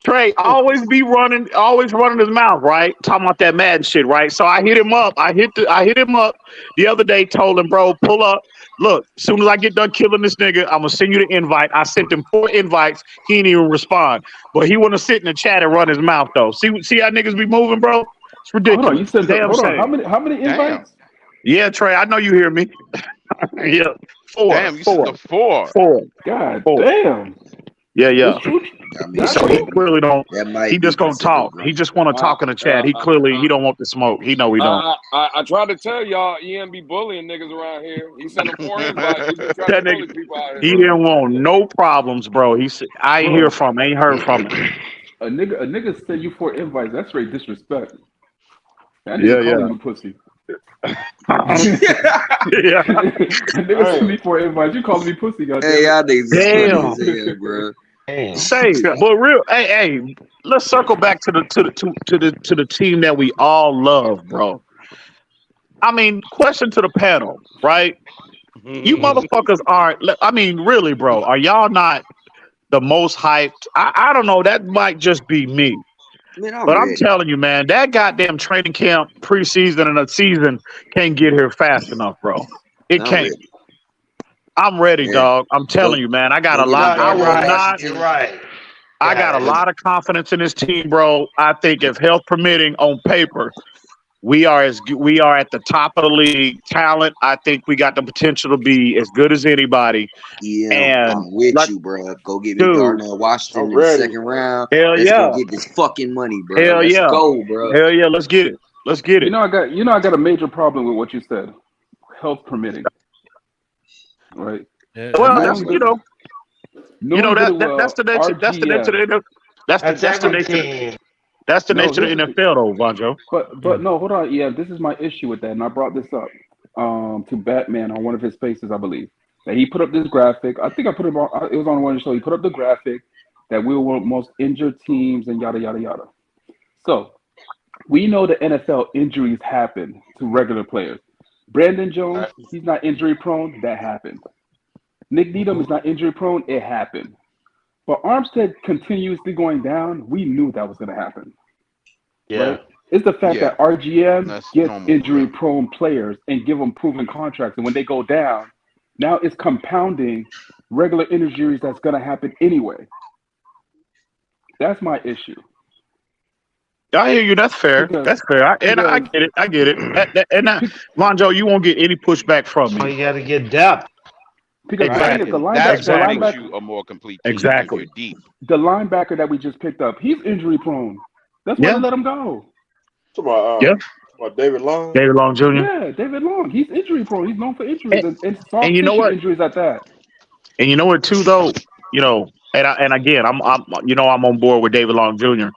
Trey always running his mouth, right? Talking about that Madden shit, right? So I hit him up. I hit him up the other day. Told him, bro, pull up. Look, as soon as I get done killing this nigga, I'm gonna send you the invite. I sent him 4 invites. He didn't even respond, but he want to sit in the chat and run his mouth though. See how niggas be moving, bro? It's ridiculous. Hold on, you said hold on. How many invites? Yeah, Trey, I know you hear me. Yeah, 4. Damn, you said the 4. 4. God damn. Yeah. So he clearly don't. He just gonna talk. He just want to talk in the chat. He don't want the smoke. He know he don't. I tried to tell y'all, EM be bullying niggas around here. He sent him 4 invites. He be trying to bully people out here. He didn't want no problems, bro. He said, I ain't hear from him. Ain't heard from him. A nigga send you 4 invites. That's straight disrespect. That nigga calling you pussy. Yeah. Nigga send me 4 invites. You calling me pussy, goddamn. Hey, y'all niggas, bro. Say, but real, hey, let's circle back to the team that we all love, bro. I mean, question to the panel, right? You motherfuckers aren't. I mean, really, bro, are y'all not the most hyped? I don't know. That might just be me. I'm telling you, man, that goddamn training camp, preseason, and a season can't get here fast enough, bro. It can't. I'm ready, dog. I'm telling you, man. I got a lot. You're right. I got a lot of confidence in this team, bro. I think if health permitting, on paper, we are at the top of the league. Talent, I think we got the potential to be as good as anybody. Yeah, and I'm with you, bro. Go get me Darnell Washington in the second round. Hell yeah. Let's go get this fucking money, bro. Let's go, bro. Hell yeah, let's get it. Let's get it. I got a major problem with what you said. Health permitting. Right. Yeah. Well, that's, that's the nature. That's the nature. That's the nature of the NFL, though, Vonjo. But no, hold on. Yeah, this is my issue with that, and I brought this up to Batman on one of his spaces, I believe. That he put up this graphic. I think I put it on. It was on one of the show. He put up the graphic that we were one of the most injured teams and yada yada yada. So we know the NFL injuries happen to regular players. Brandon Jones, he's not injury prone. That happened. Nick Needham is not injury prone. It happened. But Armstead continuously going down. We knew that was going to happen. Yeah. Right? It's the fact that RGM gets injury prone players and give them proven contracts. And when they go down, now it's compounding regular injuries that's going to happen anyway. That's my issue. I hear you. That's fair. That's fair. I get it. I get it. Vonjo, you won't get any pushback from me. So you got to get depth. Because exactly. That's what makes you a more complete team. Exactly. Deep. The linebacker that we just picked up, he's injury prone. That's why they let him go. About David Long? David Long Jr.? Yeah, David Long. He's injury prone. He's known for injuries and soft and you know tissue what? injuries at that. And you know what, too, though? You know, and again, I'm on board with David Long Jr.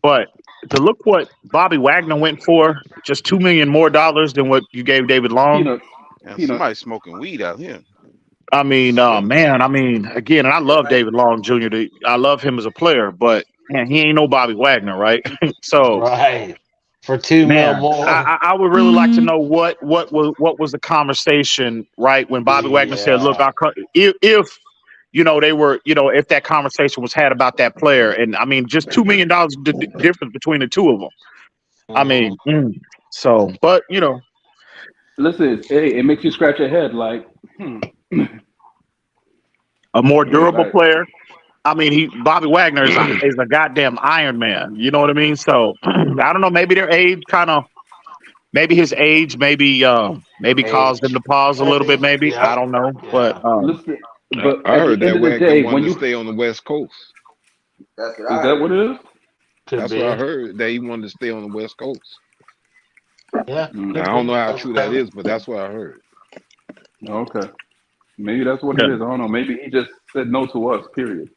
But to look what Bobby Wagner went for, just $2 million more than what you gave David Long. Somebody's smoking weed out here. I mean, man, I mean, again, and I love David Long Jr. I love him as a player, but man, he ain't no Bobby Wagner, right? So for $2 million more. I would really like to know what was the conversation, right? When Bobby Wagner said, "Look, if you know they were, you know, if that conversation was had about that player," and I mean, just $2 million difference between the two of them. I mean, so, but you know, listen, hey, it makes you scratch your head, like, a more durable player. I mean, Bobby Wagner is a goddamn Iron Man. You know what I mean? So I don't know. Maybe their age maybe his age, maybe caused them to pause a little bit. Maybe I don't know. But listen, but I heard that Wagner wanted when to stay on the West Coast. Is that what it is? That's what I heard. That he wanted to stay on the West Coast. Yeah. Now, I don't know how true that is, but that's what I heard. Okay. Maybe that's what it is. I don't know. Maybe he just said no to us, period.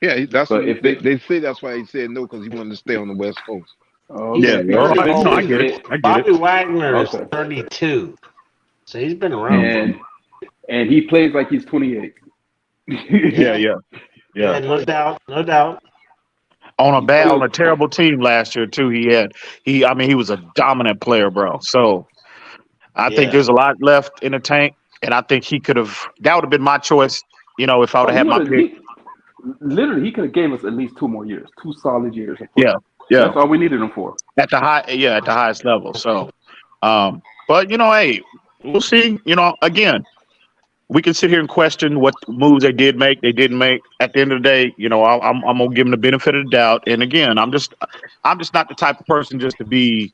Yeah, that's but what they say. That's why he said no, because he wanted to stay on the West Coast. Oh, yeah, I get it. Bobby Wagner is 32, so he's been around. And he plays like he's 28. Yeah. No doubt. On a terrible team last year too. He was a dominant player, bro. So I think there's a lot left in the tank, and I think that would have been my choice. You know, if I would have had my pick. Literally, he could have gave us at least 2 more years, 2 solid years. Yeah. That's all we needed him for. At the highest level. So, but you know, hey, we'll see. You know, again, we can sit here and question what moves they didn't make. At the end of the day, you know, I'm gonna give them the benefit of the doubt. And again, I'm just not the type of person just to be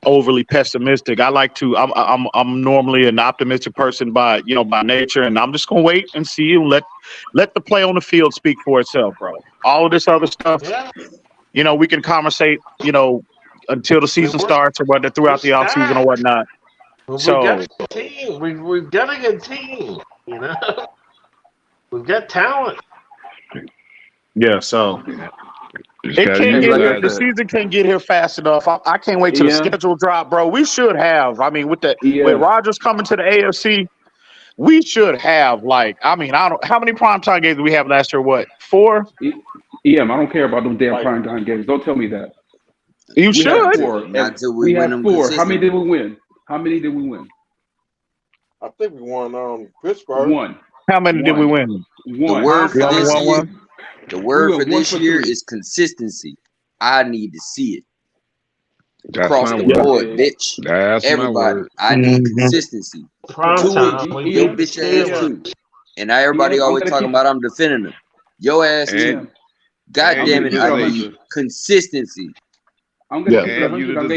overly pessimistic. I'm normally an optimistic person by nature, and I'm just gonna wait and see and let the play on the field speak for itself, bro. All of this other stuff, you know, we can conversate, you know, until the season starts or whether throughout the offseason or whatnot. Well, so we got a good team. We've got a good team, you know. We've got talent. Yeah, so the season can't get here fast enough. I can't wait till the schedule drop, bro. We should have. I mean, with Rodgers coming to the AFC, we should have how many primetime games did we have last year? What, 4? I don't care about them damn primetime games. Don't tell me that. You should. 4. We had 4. How many did we win? I think we won Pittsburgh. 1. How many did we win? 1. The word for this year is consistency. I need to see it. Across the board, bitch. That's everybody. I need consistency. 2 weeks, your bitch ass too. And now everybody always talking about I'm defending them. Your ass too. God damn it, I need consistency. I'm gonna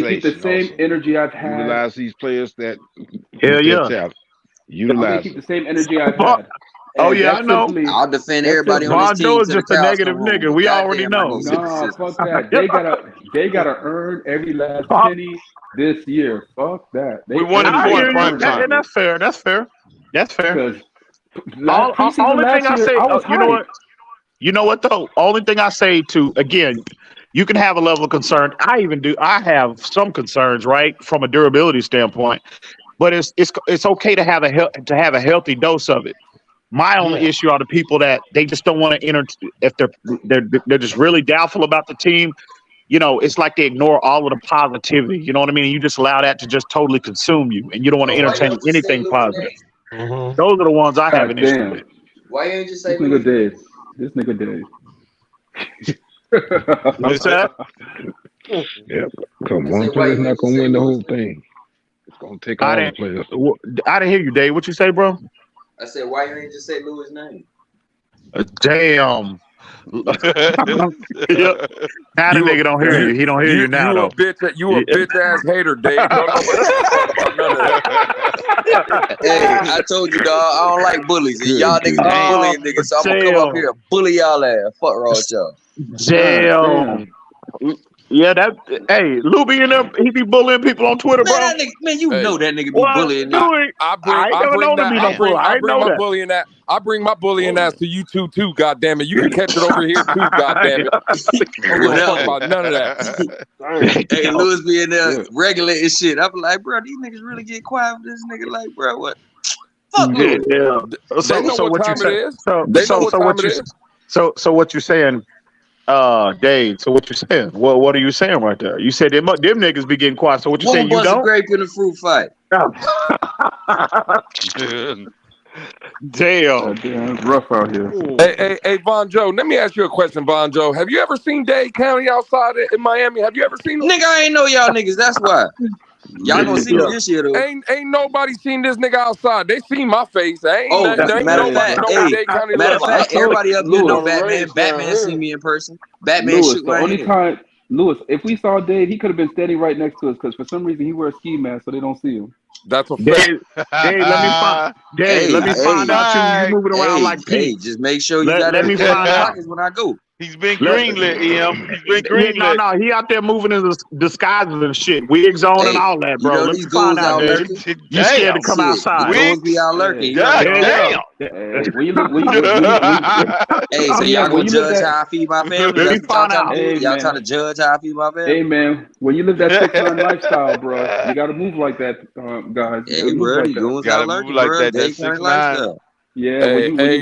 keep the same energy I've had. Utilize these players that talent. I'm gonna keep the same energy I've had. Oh yeah, I know. I'll defend everybody on this team. Von is just a negative nigga. We already know. No, fuck that. They gotta earn every last penny this year. Fuck that. We won in prime time. And that's fair. That's fair. Only thing I say, you know what though? Only thing I say again, you can have a level of concern. I have some concerns, right, from a durability standpoint. But it's okay to have a healthy dose of it. My only issue are the people that they just don't want to enter. If they're just really doubtful about the team, you know, it's like they ignore all of the positivity. You know what I mean? And you just allow that to just totally consume you, and you don't want to entertain anything positive. Mm-hmm. Those are the ones I have an issue with. Why you ain't just say this nigga did? What's that? Yeah, come one player's not gonna win the whole thing. It's gonna take all the players. I didn't hear you, Dave. What you say, bro? I said, why you ain't just say Louis' name? Damn. Now the nigga don't hear you. He don't hear you now, though. You a bitch ass hater, Dave. Hey, I told you, dog, I don't like bullies. And y'all niggas bullying niggas, so I'm gonna come up here and bully y'all ass. Fuck wrong with y'all. Damn. Yeah, that. Hey, Lou be in there. He be bullying people on Twitter, bro. Man, that nigga, man, you know that nigga be What? bullying Lou, niggas. I ain't never known to be no bully. I ain't know that. I bring my bullying ass to YouTube too. God damn it, you can catch it over here too. God damn it. Don't give a fuck about none of that. Hey, Lewis be in there regulating shit. I be like, bro, these niggas really get quiet with this nigga. Like, bro, what? Fuck Lewis. Yeah. They know what time it is. So what you saying? Dave, so what you saying? What are you saying right there? You said them niggas be getting quiet. So what you saying? You don't? Grape in a fruit fight. Damn, it's rough out here. Hey, Von Joe, let me ask you a question, Von Joe. Have you ever seen Dade County outside in Miami? Have you ever seen them? Nigga, I ain't know y'all niggas. That's why. Y'all gonna see me this year though. Ain't nobody seen this nigga outside. They seen my face. Ain't nobody matter of fact, everybody up here know Batman. Batman seen me in person. Batman shoot my hand. Lewis, if we saw Dave, he could have been standing right next to us because for some reason he wears a ski mask so they don't see him. That's a fact. Dave, let me find out you moving around like Pete. Just make sure you got me find out when I go. He's been greenlit, EM. He's been greenlit. No, he out there moving in disguises and shit. Wigs on and all that, bro. Let me find out, Dave. You scared to come outside. Wigs be out lurking. Damn. Hey, so y'all gonna judge how I feed my family? Y'all trying to judge how I feed my family? Hey, man, when you live that 6'9" lifestyle, bro, you gotta move like that, guys. Hey, bro, you gotta move like that. That 6'9". Yeah,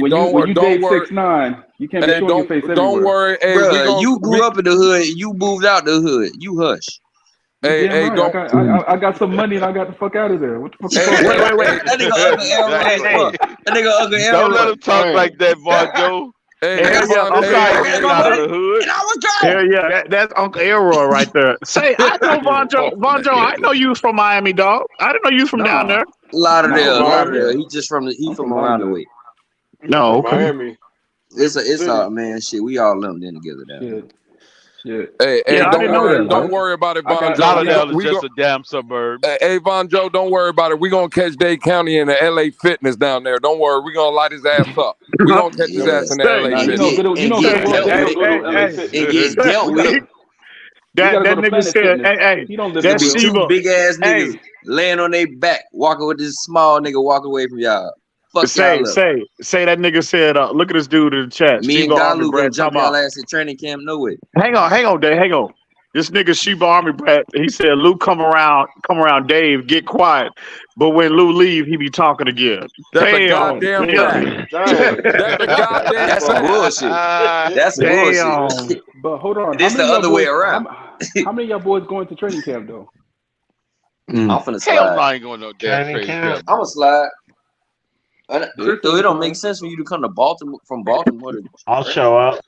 when you date 6'9", you can't be showing your face everywhere. Don't worry, bro. You grew up in the hood. You moved out the hood. You hush. Hey, I got some money and I got the fuck out of there. What the fuck? Wait. That nigga Uncle Elroy. Don't let him talk like that, Von Joe. That's Uncle Elroy right there. Say, I know Von Joe. I know you was from Miami, dog. I didn't know you was from down there. Lauderdale. He's from around the way. No, Miami. It's all man shit. We all lumped in together down. Shit. Hey, don't worry about it, Von Joe. Lauderdale is just a damn suburb. Hey, Von Joe, don't worry about it. We're gonna catch Dade County in the LA Fitness down there. Don't worry, we're gonna light his ass up. We're gonna catch his ass in the LA Fitness. It gets dealt with. That nigga said, hey, that's two big ass niggas laying on their back, walking with this small nigga walking away from y'all. Fuck say that nigga said, look at this dude in the chat. Me and Galu gonna jump y'all ass at training camp, no way. Hang on, Dave, hang on. This nigga Sheba Army brat, he said, Lou come around, Dave, get quiet. But when Lou leave, he be talking again. That's a goddamn fact. That's some bullshit. That's some bullshit. But hold on. It's the other way around. How many of y'all boys going to training camp though? I'm finna slide. Hell no, I ain't going no damn training camp. I'm gonna slide. Crypto, it don't make sense for you to come to Baltimore from Baltimore to. I'll show up.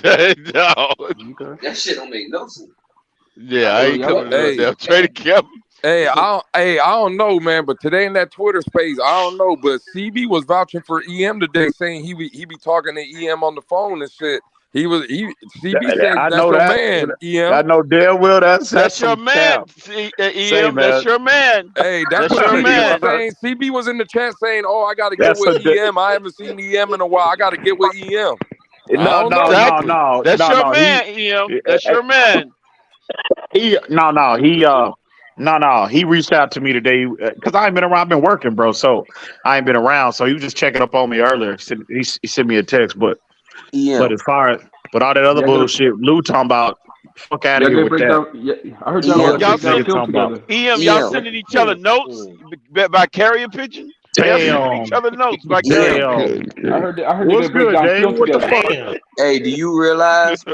No. That shit don't make no sense. Yeah, I ain't coming to no training camp. Hey, I don't know, man. But today in that Twitter space, I don't know. But CB was vouching for EM today, saying he be talking to EM on the phone and shit. CB said that's your man, EM. I know damn well that's your man, EM. That's your man. Hey, that's what your man. Saying. CB was in the chat saying, "Oh, I got to get with EM. I haven't seen EM in a while. I got to get with EM." No. That's your man, EM. That's your man. He reached out to me today because I ain't been around. I've been working, bro. So I ain't been around. So he was just checking up on me earlier. He sent me a text, but as far as all that other bullshit, Lou talking about, fuck out of here with that. I heard y'all y'all sending each other notes by carrier pigeon. Damn. Each other notes by carrier. I heard what's good, Dave? What the fuck? Hey, do you realize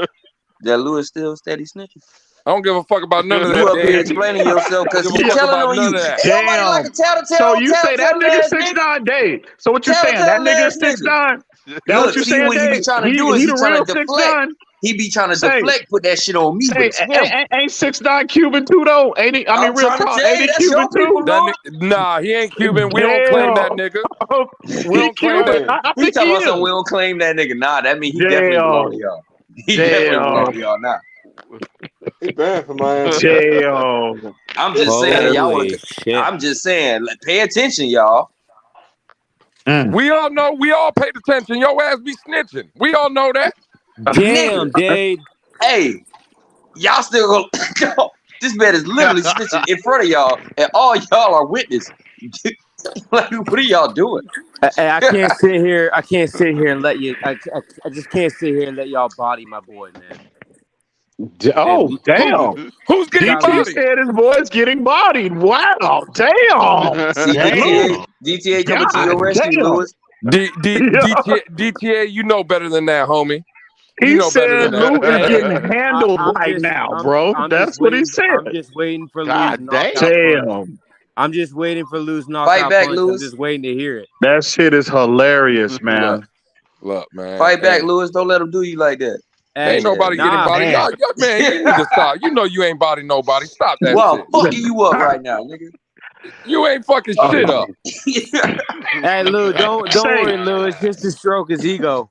that Lou is still steady snitching? I don't give a fuck about none of that. You up here explaining yourself because he's telling on you. Damn. So you say that nigga 6'9", Dave. So what you saying? That nigga 6'9"? That's what you saying, what he be trying to do is he trying to deflect. He be trying to deflect, put that shit on me. Ain't 6'9" Cuban too though? Ain't he? I mean, real talk, ain't he Cuban too? Nah, he ain't Cuban. We don't claim that nigga. We don't claim that. He talking about something we don't claim that nigga. Nah, that mean he definitely belong to y'all. He definitely belong to y'all now. He bad for Miami. Damn. I'm just saying, y'all. I'm just saying, pay attention, y'all. We all know. We all paid attention. Your ass be snitching. We all know that. Damn, Dade. Hey, y'all still go. This man is literally snitching in front of y'all, and all y'all are witness. Like, what are y'all doing? I can't sit here. I can't sit here and let you. I just can't sit here and let y'all body my boy, man. Oh, damn. Who's getting DT bodied? said his boy's getting bodied. Wow. Damn. See, DTA coming to your rescue, Lewis. DTA, you know better than that, homie. He know better said than that. Lou is getting handled now, bro. That's what he said. I'm just waiting for Lou's knockout punch. I'm just waiting for Lou's knockout back, punch. Lewis. I'm just waiting to hear it. That shit is hilarious, man. Look, man. Fight back, Lewis. Don't let him do you like that. Ain't nobody getting bodied. Y'all, man, you need to stop. You know you ain't body nobody. Stop that shit. Fucking you up right now, nigga. You ain't fucking shit up. Hey, Lou, don't worry, Lou. It's just to stroke his ego.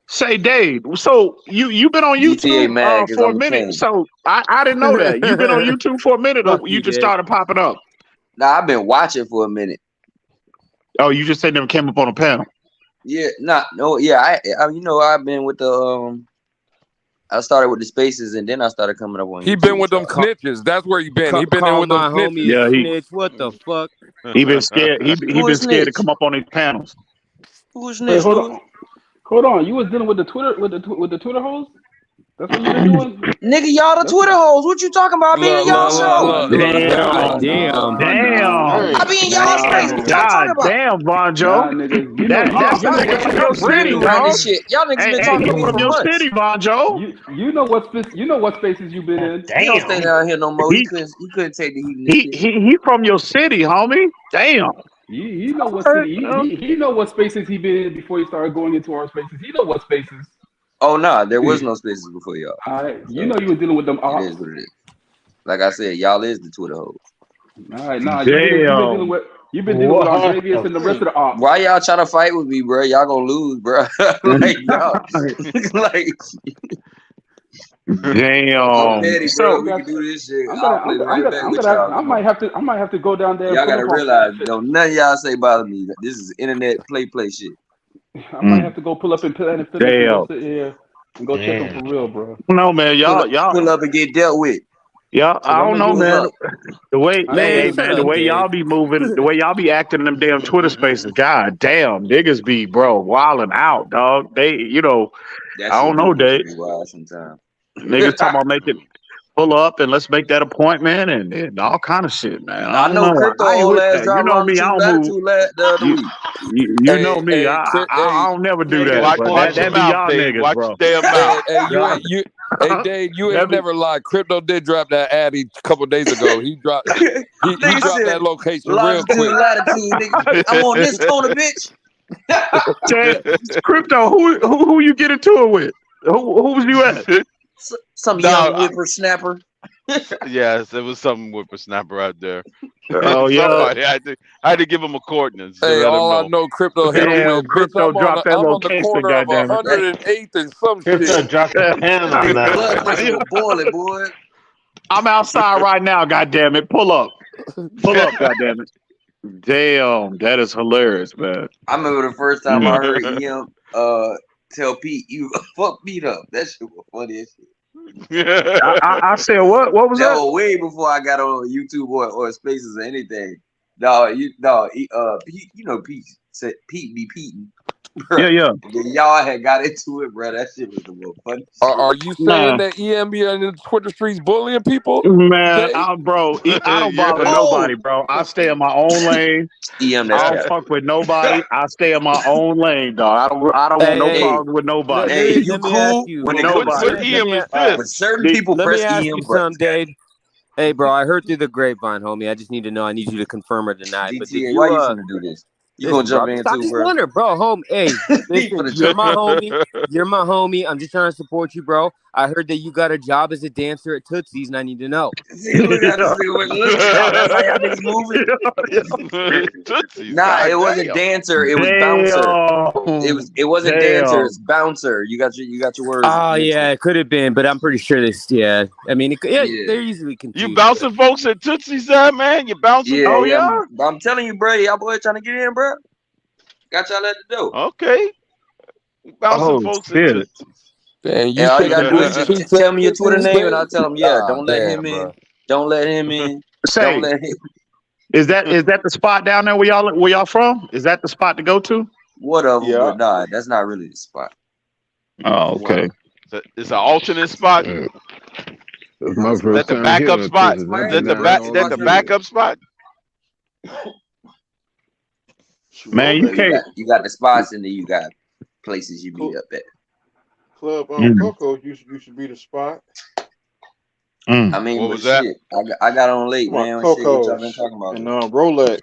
Say, Dave. So you've been on YouTube for a minute. So I didn't know that you've been on YouTube for a minute. Or you just started popping up. Nah, I've been watching for a minute. Oh, you just said never came up on a panel. Yeah, I you know, I've been with the I started with the spaces and then I started coming up on. He been with them snitches. That's where he been. He been in with them snitches. Yeah, snitch. What the fuck? He been scared. He been scared to come up on these panels. Who's Wait, snitch? hold on. You was dealing with the Twitter with the Twitter hoes? That's what you been doing? Nigga, y'all the Twitter hoes. What you talking about? I be in y'all show. Damn. I be in y'all space. What y'all talking about? Damn, Vonjo. That's not your city, dog. Y'all niggas been talking to me for your months. city, Vonjo. You know what spaces you been in. He don't stay down here no more. He couldn't take the heat. He from your city, homie. Damn. He know what city. He know what spaces he been in before he started going into our spaces. He know what spaces. Oh nah, there was no spaces before y'all. All right, you know you were dealing with them. It is what it is. Like I said, y'all is the Twitter hoes. All right, nah, you've been dealing with Octavius and the rest of the ops. Why y'all trying to fight with me, bro? Y'all gonna lose, bro. Like y'all, like. Damn. Petty, bro. We can do this shit. I might have to go down there. Y'all gotta realize, none of y'all say bother me. This is internet play shit. I might have to go pull up and Planet Fitness and go sit here and go check them for real, bro. No, man, y'all pull up and get dealt with. Yeah, I don't know, man. The way y'all y'all be moving, the way y'all be acting in them damn Twitter spaces, god damn, niggas be wilding out, dog. They, I don't know, Dave. Niggas talking about making pull up and let's make that appointment and all kind of shit, man. I know crypto whole ass you know me, I don't move. You know me, I don't never do that. Watch that be mouth, y'all Dave. niggas, Watch bro. your damn mouth. Hey, Dave, you ain't never lied. Crypto did drop that ad a couple days ago. He dropped that location real quick. Latitude, nigga. I'm on this corner, bitch. Crypto, who you get into it with? Who was you at? Some young whippersnapper. Yes, it was some whippersnapper out there. Oh yeah, I had to give him a coordinates. Hey, all I know, Crypto hit him with. Crypto dropped that location, goddamn it. 108th and some Crypto shit. dropped a pen on that. Blood pressure will boil it, boy. I'm outside right now. Goddamn it, pull up, goddamn it. Damn, that is hilarious, man. I remember the first time I heard him tell Pete, "You fuck Pete up." That shit was funny as shit. I said what? What was that? That was way before I got on YouTube or Spaces or anything. Pete, Pete said Pete be Peteing. Yeah. Y'all had got into it, bro. That shit was the most funny. Are you saying that EM be in the Twitter streets bullying people? Man, I don't bother nobody, bro. I stay in my own lane. EM, I don't fuck with nobody. I stay in my own lane, dog. I don't want no problems with nobody. Hey, you cool? When nobody. EM is this? But certain people press Let me ask EM, you something, Dave. Hey, bro, I heard through the grapevine, homie. I just need to know. I need you to confirm or deny. DTA, but did why you gonna do this? You gonna jump in too, bro? Wonder, bro, home. Hey, listen, you're my homie. You're my homie. I'm just trying to support you, bro. I heard that you got a job as a dancer at Tootsie's, and I need to know. Look at this nigga. That's how y'all niggas moving. Nah, it wasn't dancer. It was bouncer. It wasn't dancer. It's bouncer. You got your words. Oh yeah, it could have been, but I'm pretty sure this. Yeah, I mean, they're easily confused. You bouncing folks at Tootsie's, man? You bouncing? Yeah, I'm telling you, bro. Y'all boy trying to get in, bro. Got y'all at the door. Okay. Bouncing folks at Tootsie's. Damn, you And all you should have gotta do been is just doing tell me your Twitter 2 name, and I'll days. tell him, yeah, Ah, don't let damn, him in. bro. Don't let him in. Don't let him. Is that the spot down there where y'all from? Is that the spot to go to? Whatever, Yeah. but nah, that's not really the spot. Oh, okay. It's an alternate spot. That's my Is that first the time backup hearing spot? this. Is I've that been the down is all that these the years. backup spot? Man, you can't. You got the spots, and then you got places you meet up at. Club Coco, you should be the spot. I mean, What but was that? shit, I got on late, man. Shit, what y'all been talking about? And Rolex.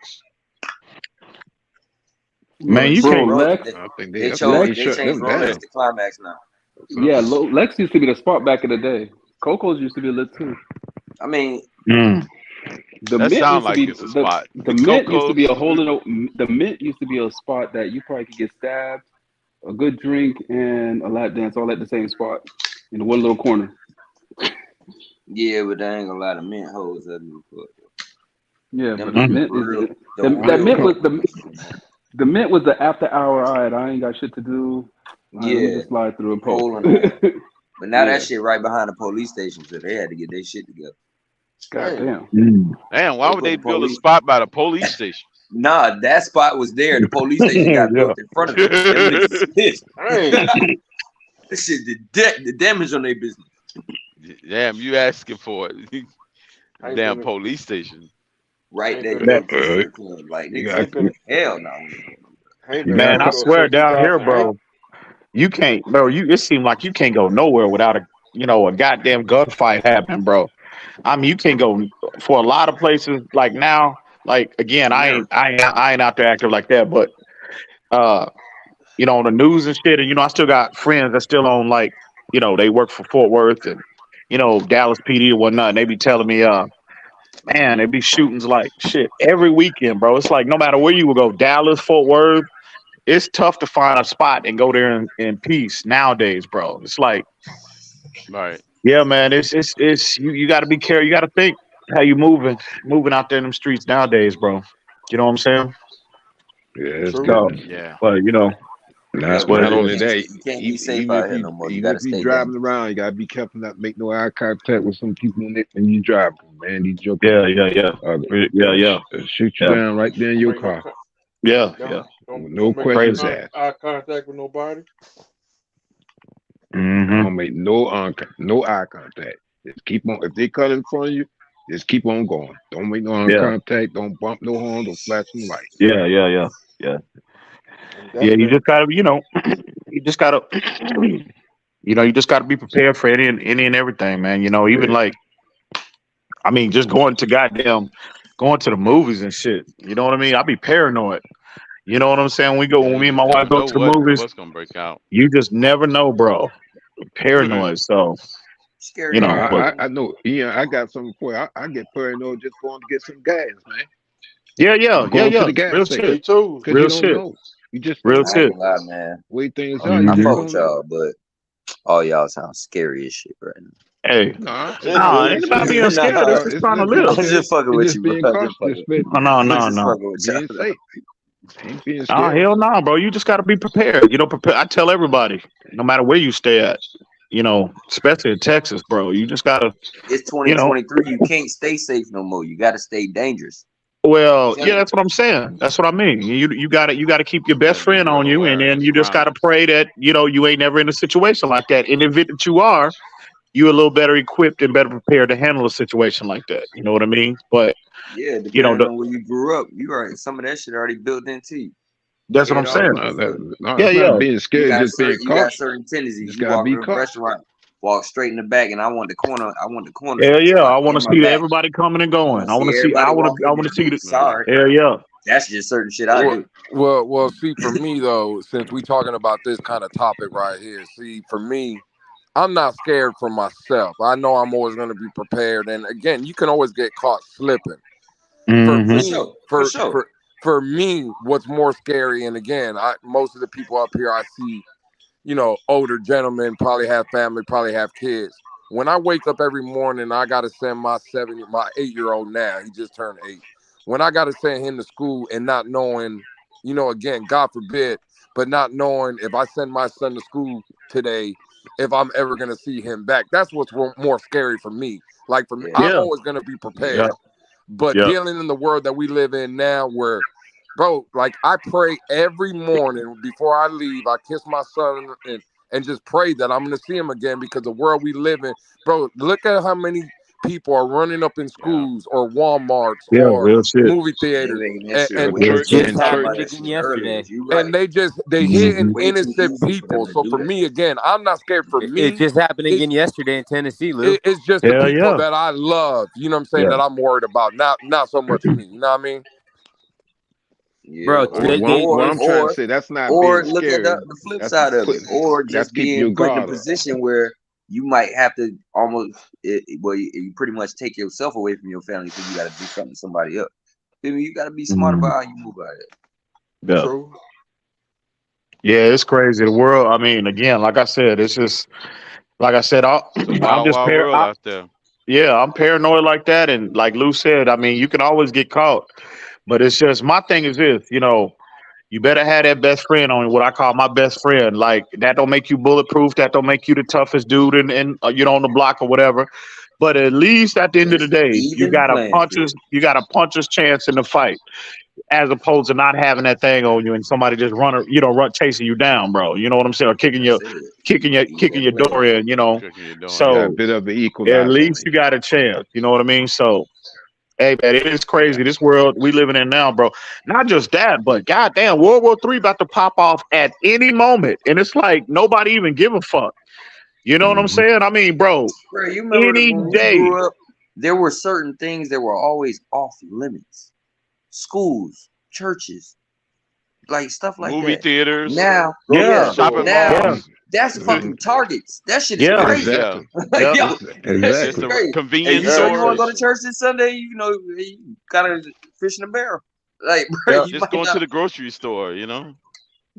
Man, you Shit, can't. bro, Lex, they I think changed shut them Rolex down. to Climax now. yeah, Lex used to be the spot back in the day. Coco's used to be lit too. I mean, The That Mint sound used to like be it's a spot. the The Mint used to be a Cocos. hole in the Mint used to be a spot that you probably could get stabbed, a good drink, and a lap dance all at the same spot in one little corner. yeah, but there ain't a lot of mint hoes that do for it. Yeah, Them but the the Mint is real, the that real Mint was hoes. the Mint was the after hour. All right, I ain't got shit to do. All right, let me Yeah, just slide through and post. hole in the wall. But now Yeah. that shit right behind the police station, so they had to get their shit together. God damn. Damn, why They would put they the build a police. spot by the police station? Nah, that spot was there. The police station got built in front of it. Them niggas is pissed. This shit, the damage on their business. Damn, you asking for it. Damn police station. Right there, you go to the strip club. Like, niggas, hell no. Man, I swear down here, bro, you can't, bro. It seems like you can't go nowhere without a goddamn gunfight happening, bro. I mean, you can't go for a lot of places. Like now, like again, I ain't out there active like that, but on the news and shit, and I still got friends that still on like, they work for Fort Worth and Dallas PD or whatnot. And they be telling me, man, they be shootings like shit every weekend, bro. It's like no matter where you will go, Dallas, Fort Worth, it's tough to find a spot and go there in peace nowadays, bro. It's like, right. Yeah, man. It's you got to be careful. You got to think how you moving out there in them streets nowadays, bro. You know what I'm saying? Yeah, it's So, good. Yeah. but Not what it only is. that, You can't be safe even out if here you no more. You even gotta if you stay driving dangerous. around, you gotta be careful not to make no eye contact with some people when you drive. Man, these jokers, shoot you down right there in your car. No questions asked. Eye contact with nobody. Don't make no eye contact. Just keep on. If they cut in front of you, just keep on going. Don't make no eye contact. Don't bump no horn. Don't flash no lights. Yeah. You just gotta, you just gotta, you just gotta be prepared for any and everything, man. Even like, I mean, just going to the movies and shit. You know what I mean? I be paranoid. You know what I'm saying? When me and my wife go to the movies, what's gonna break out. you just never know, bro. Paranoid. So, I know. Yeah, I got something for you. I get paranoid just going to get some gas, man. Going to the gas Real station. shit. Because you don't know. You just real I ain't gonna lie, man. way things I are. You fuck just with don't know. y'all, but all y'all sound scary as shit right now. Hey, ain't about being scared. It's just trying to live. I'm just fucking with just you, being bro. cautious. No. Being safe. Ain't being Oh, scared. hell no, bro. You just got to be prepared. I tell everybody, no matter where you stay at, especially in Texas, bro, you just got to. It's 2023. You can't stay safe no more. You got to stay dangerous. Well, yeah, that's what I'm saying. That's what I mean. You got to keep your best friend on you, and then you just got to pray that you ain't never in a situation like that. And if that you are, you're a little better equipped and better prepared to handle a situation like that. You know what I mean? But yeah, depending on where you grew up, some of that shit already built into you. That's what I'm saying. Not being scared, just being cautious. You got certain tendencies. You walk into a restaurant, walk straight in the back, and I want the corner. Hell yeah, I want to see everybody coming and going. I want to see. I want to see the. Sorry. Hell yeah. That's just certain shit I do. Well, see, for me though, since we talking about this kind of topic right here, see, for me, I'm not scared for myself. I know I'm always going to be prepared, and again, you can always get caught slipping. For me, what's more scary, and again, most of the people up here I see, older gentlemen, probably have family, probably have kids. When I wake up every morning, I got to send my 8-year-old now. He just turned 8. When I got to send him to school and not knowing, again, God forbid, but not knowing if I send my son to school today, if I'm ever gonna see him back. That's what's more scary for me. Like for me, I'm always gonna be prepared. But dealing in the world that we live in now, where, bro, like I pray every morning before I leave, I kiss my son and just pray that I'm gonna see him again, because the world we live in, bro. Look at how many people are running up in schools or Walmarts or movie theaters, and they hitting innocent people. So for me, again, I'm not scared for me. It just happened again yesterday in Tennessee, Lou. It's just the people that I love. You know what I'm saying? That I'm worried about. Not so much me. You know what I mean? Bro, what I'm trying to say, that's not or being look scary. at the flip side of it, or just being put in a position where you might have to almost, you pretty much take yourself away from your family because you got to do something to somebody else. I mean, you got to be smart about how you move about it. Yeah. True. Yeah, it's crazy. The world, I mean, again, like I said, it's just, like I said, I'm just out there. Yeah, I'm paranoid like that. And like Lou said, I mean, you can always get caught. But it's just, my thing is this, you know, you better have that best friend on what I call my best friend. Like, that don't make you bulletproof. That don't make you the toughest dude and you know, on the block or whatever. But at least at the end of the day, you got a puncher's chance in the fight, as opposed to not having that thing on you and somebody just run chasing you down, bro. You know what I'm saying? Or kicking your door in, you know. So a bit of the equal. at least you got a chance. You know what I mean? So hey man, it is crazy. This world we living in now, bro. Not just that, but goddamn, World War III about to pop off at any moment. And it's like nobody even give a fuck. You know what I'm saying? I mean, bro, you remember any when day. we grew up, there were certain things that were always off limits. Schools, churches, like stuff like movie that. theaters. Now, shopping malls. That's fucking Targets. That shit is crazy. Exactly. That's crazy. Convenience you stores. You want to go to church this Sunday? You know, you gotta fish in a barrel. Like, bro, just going to the grocery store. You know.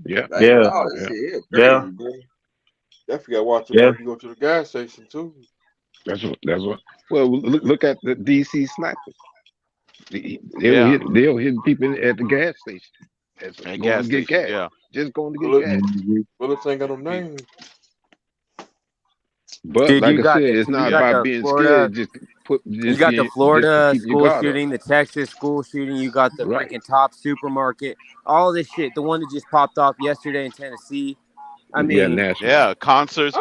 Yeah. Like, crazy, bro. I forgot to watch it when you go to the gas station too. That's what. Well, look at the DC snipers. They'll hit people at the gas station. At gas get station, gas. Just going to get gas. Bullets ain't got no name. But dude, like I said, it's not about being scared. You got the Florida school shooting, the Texas school shooting. You got the freaking Top supermarket. All this shit. The one that just popped off yesterday in Tennessee. I mean, concerts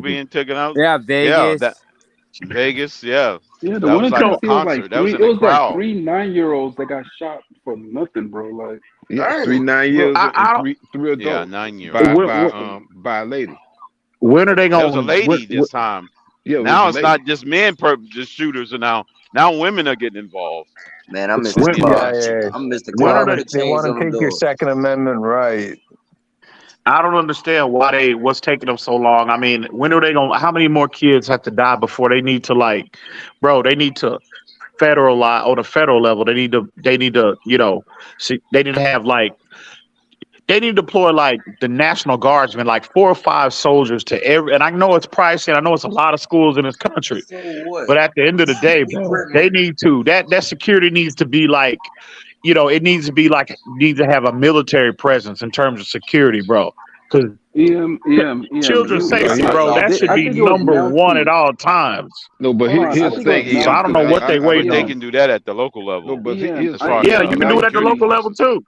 being taken out. Yeah, Vegas. Vegas, the that one was in like a Tennessee concert. was like like 3 9-year-olds that got shot for nothing, bro. Like 3 9-year-olds and three adults. Yeah, 9-year-olds by a lady. When are they going? It was a lady this time. Yeah, now it's not just men just shooters, and now women are getting involved. Man, I miss the club. I miss the club. They want to take your Second Amendment right. I don't understand what's taking them so long. I mean, when are they going? How many more kids have to die before they need to they need to federalize on a federal level. They need to, you know, they need to have they need to deploy the National Guardsmen, 4 or 5 soldiers to every. And I know it's pricey, and I know it's a lot of schools in this country. But at the end of the day, bro, they need to that security needs to be you know, it needs to be needs to have a military presence in terms of security, bro. Because children's safety, bro, that should be number one at all times. No, but here's the thing. So I don't know what they wait on. They can do that at the local level. No, but you can do it at the local level too.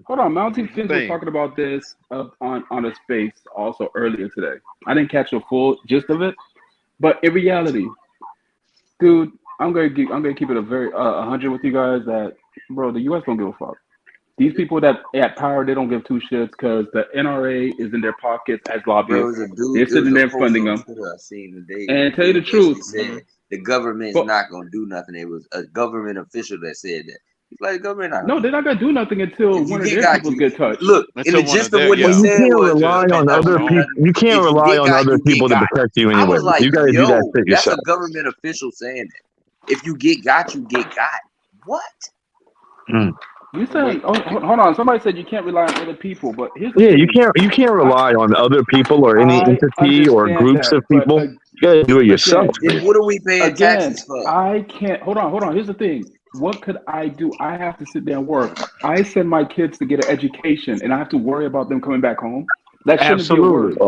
Hold on, Mountain Fins was talking about this on a space also earlier today. I didn't catch the full gist of it, but in reality, dude, I'm gonna keep it a very 100 with you guys that, bro, the U.S. don't give a fuck. These people that at power, they don't give 2 shits because the NRA is in their pockets as lobbyists. They're sitting there funding them. And tell you the truth, the government's not gonna do nothing. It was a government official that said that. Like, government they're not gonna do nothing until one of their people get touched. Look, in the gist of what he said, you can't rely on other people. You can't rely on other people to protect you anyway. You gotta do that shit yourself. That's a government official saying that. If you get got, you get got. What? You said, hold on. Somebody said you can't rely on other people, but here's you can't rely on other people or any entity or groups of people. You gotta do it yourself. What are we paying taxes for? I can't. Hold on. Here's the thing. What could I do? I have to sit there and work. I send my kids to get an education, and I have to worry about them coming back home. That shouldn't be a word.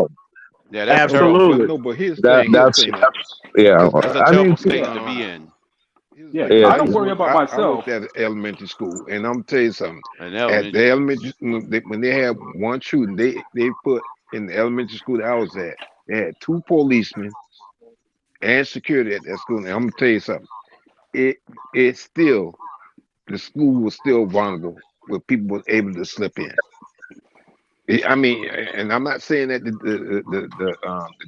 Yeah, that's absolutely. terrible. But here's That's thing. yeah. That's a terrible state to be in. Yeah, Yeah, I don't worry about myself. I worked at an elementary school, and I'm gonna tell you something. At the elementary, when they had one shooting, they put in the elementary school that I was at, they had 2 policemen and security at that school. And I'm gonna tell you something. It's still, the school was still vulnerable, where people were able to slip in. I mean, and I'm not saying that the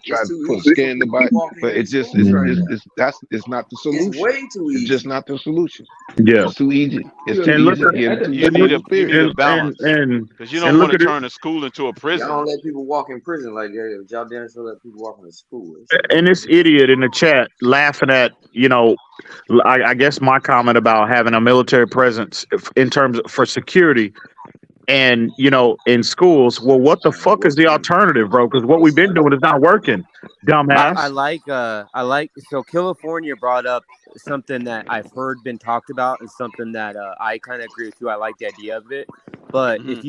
try to put a scare in the body, but it's just it's not the solution. It's way too easy. It's just not the solution. Yeah, it's too easy. It's too You easy. need a balance because you don't want to turn a school into a prison. Y'all don't let people walk in prison like that. Y'all didn't let people walk in the school. And this idiot in the chat laughing at, I guess my comment about having a military presence in terms of, for security and, in schools. Well, what the fuck is the alternative, bro? Because what we've been doing is not working, dumbass. I like, so California brought up something that I've heard been talked about and something that I kind of agree with you. I like the idea of it. But if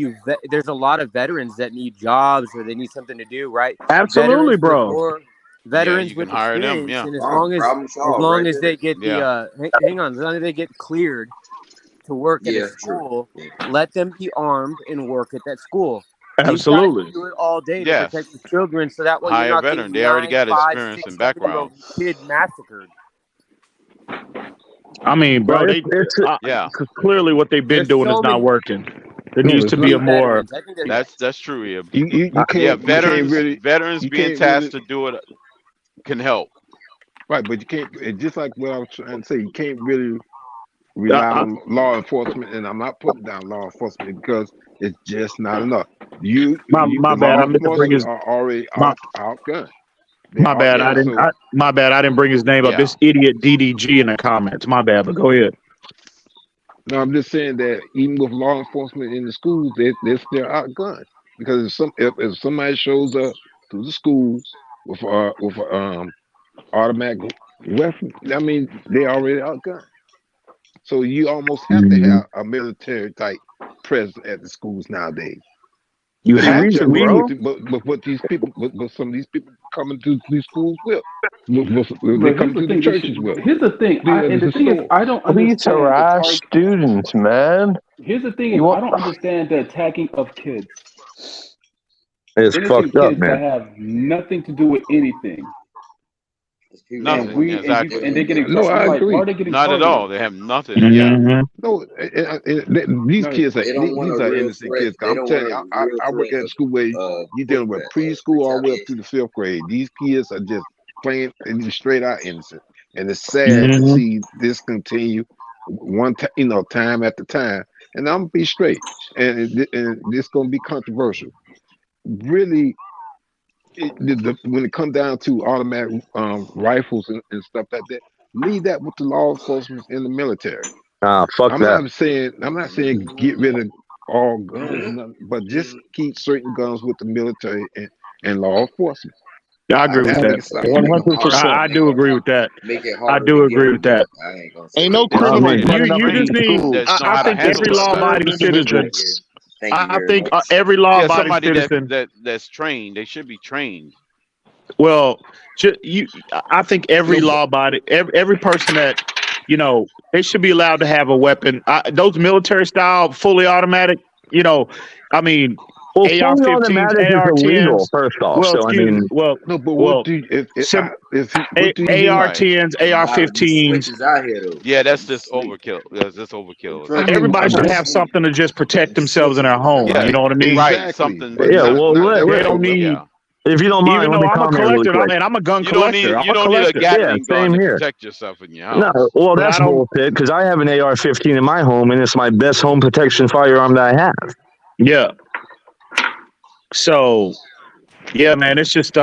there's a lot of veterans that need jobs or they need something to do, right? Absolutely, bro. Veterans you with can hire them, experience, yeah. and as long as they get hang on, as long as they get cleared to work at a school, let them be armed and work at that school. Absolutely. These guys do it all day to protect the children, so that way Hire you're not veteran. getting They already got 5, experience 6, and background. 7-year-old kid massacred. I mean, bro, clearly what they've been doing is not working. There needs to be a more. That's true, Ib. You can't. Veterans being tasked to do it can help. Right, but you can't. It's just like what I was trying to say. You can't really rely on law enforcement, and I'm not putting down law enforcement because it's just not enough. My bad. I meant to bring his. Are already outgunned. My bad. I didn't. My bad. I didn't bring his name up. This idiot DDG in the comments. My bad. But go ahead. No, I'm just saying that even with law enforcement in the schools, they're still outgunned because if somebody shows up to the schools with automatic weapon, I mean they already outgunned. So you almost have to have a military type presence at the schools nowadays. You have to, bro. But what these people, but some of these people coming to these schools will. They come to the churches with. Here's the thing, the thing is, I don't understand. These are our students, man. Here's the thing: I don't understand the attacking of kids. It's fucked up, man. That have nothing to do with anything. Nothing. And they get no, I agree. Why are they getting Not targeted? at all. They have nothing. Yeah. No, these kids are innocent kids. I'm telling you, I work at a school where you're dealing with preschool all the way up to the 5th grade. These kids are just plain and just straight out innocent, and it's sad to see this continue time after time. And I'm gonna be straight, and this gonna be controversial. Really. When it comes down to automatic rifles and stuff like that, leave that with the law enforcement and the military. Fuck I'm not saying get rid of all guns, but just keep certain guns with the military and law enforcement. Yeah, I agree with that. 100%. I do agree with that. I do agree with that. Ain't no criminal. You just need. I think every law-abiding citizen. I think every law-abiding citizen that's trained, they should be trained. Well, I think every law-abiding, every person that they should be allowed to have a weapon. Those military-style, fully automatic, I mean. Well, AR-15s, AR-10s. First off, AR-10s, AR-15s. Yeah, that's just overkill. That's just overkill. Everybody should have something to just protect themselves in their home. Yeah, you know what I mean? Right. Something. Yeah. Well, they don't need. If you don't mind, even though I'm a collector, I'm a gun collector. You don't need a Gatling gun to protect yourself in your house. No, well, that's bullshit because I have an AR-15 in my home, and it's my best home protection firearm that I have. Yeah. So, yeah, man, it's just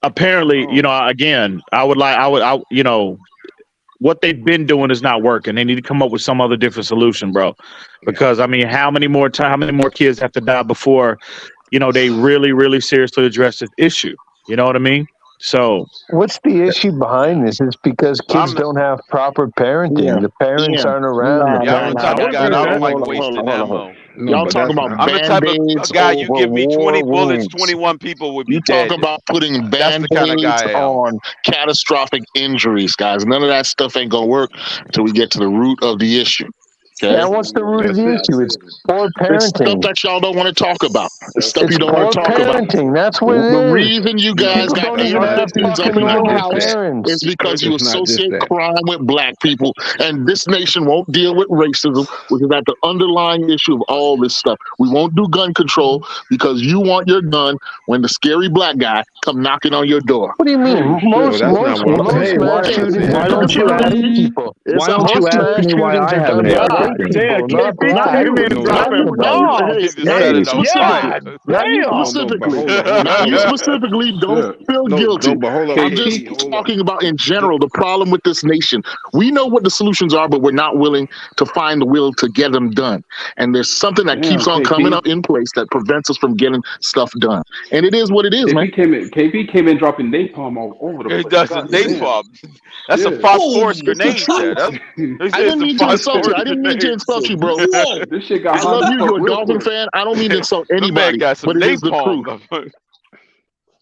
apparently, again, what they've been doing is not working. They need to come up with some other different solution, bro. Because I mean, how many more kids have to die before, they really, really seriously address this issue? You know what I mean? So, what's the issue behind this? It's because kids don't have proper parenting. The parents aren't around. I'm the type of guy I don't like wasting ammo. Y'all talk about I'm the type band-aids of guy you over give me 20 war bullets, wounds. 21 people would be You dead. talk about putting That's the kind of band-aids guy I am. on catastrophic injuries, guys. None of that stuff ain't gonna work until we get to the root of the issue. Okay? Yeah, what's the root of the issue? It's poor It's stuff parenting. that y'all don't want to talk about. It's stuff It's you don't poor want to talk about. parenting. That's what it The is. reason you guys People got don't even have AR-15s up fucking in your normal house parents. is because you It's not just associate that. crime with black people, and this nation won't deal with racism, which is at the underlying issue of all this stuff. We won't do gun control because you want your gun when the scary black guy come knocking on your door. What do you mean? Most that's not what I'm saying. mass shootings are done by white people. It's Most mass shootings are done by white people, not black. Not you specifically. Not you specifically. Don't feel guilty. but hold on. I'm just talking about in general the problem with this nation. We know what the solutions are, but we're not willing to find the will to get them done. And there's something that keeps on coming up in place that prevents us from getting stuff done. And it is what it is, man. KB came in dropping napalm all over the place. It does a napalm. That's a phosphorus grenade there. I didn't mean to insult you. I didn't mean to insult you, bro. This shit got I love you. You're a real Dolphin quick. fan. I don't mean to insult anybody, got some but it is the napalm. truth.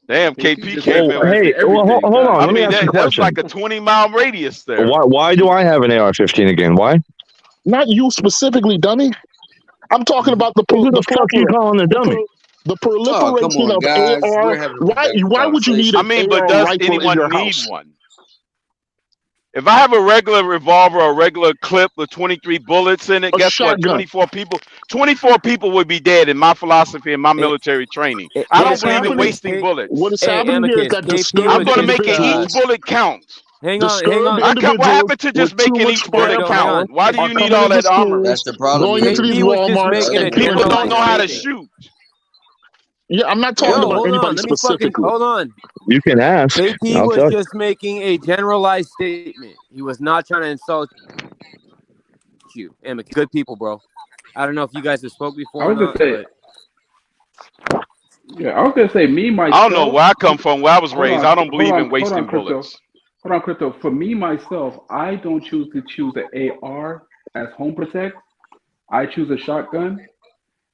Damn, KP came in. Hey, well, hold on. I Let me mean, ask you a that's question. like a 20-mile radius there. Why do I have an AR-15 again? Why? Not you specifically, dummy. I'm talking about the Who the fuck you calling a dummy? The proliferation of AR. Why would you need an AR does rifle in anyone your need house? one? If I have a regular revolver or a regular clip with 23 bullets in it, guess what? 24 people would be dead in my philosophy and my military training. I don't believe in wasting bullets. What is happening here is that I'm going to make each bullet count. Hang on. What happened to just making each bullet count? Why do you need all that armor? That's the problem. Going into these Walmarts and people don't know how to shoot. Yeah, I'm not talking about anybody specifically. Hold on. You can ask. KP I'll was tell you. just making a generalized statement. He was not trying to insult you. And good people, bro. I don't know if you guys have spoke before. I was gonna say me myself. I don't know where I come from, where I was raised. I don't believe in wasting bullets. Hold on, Crypto. For me myself, I don't choose an AR as home protect. I choose a shotgun,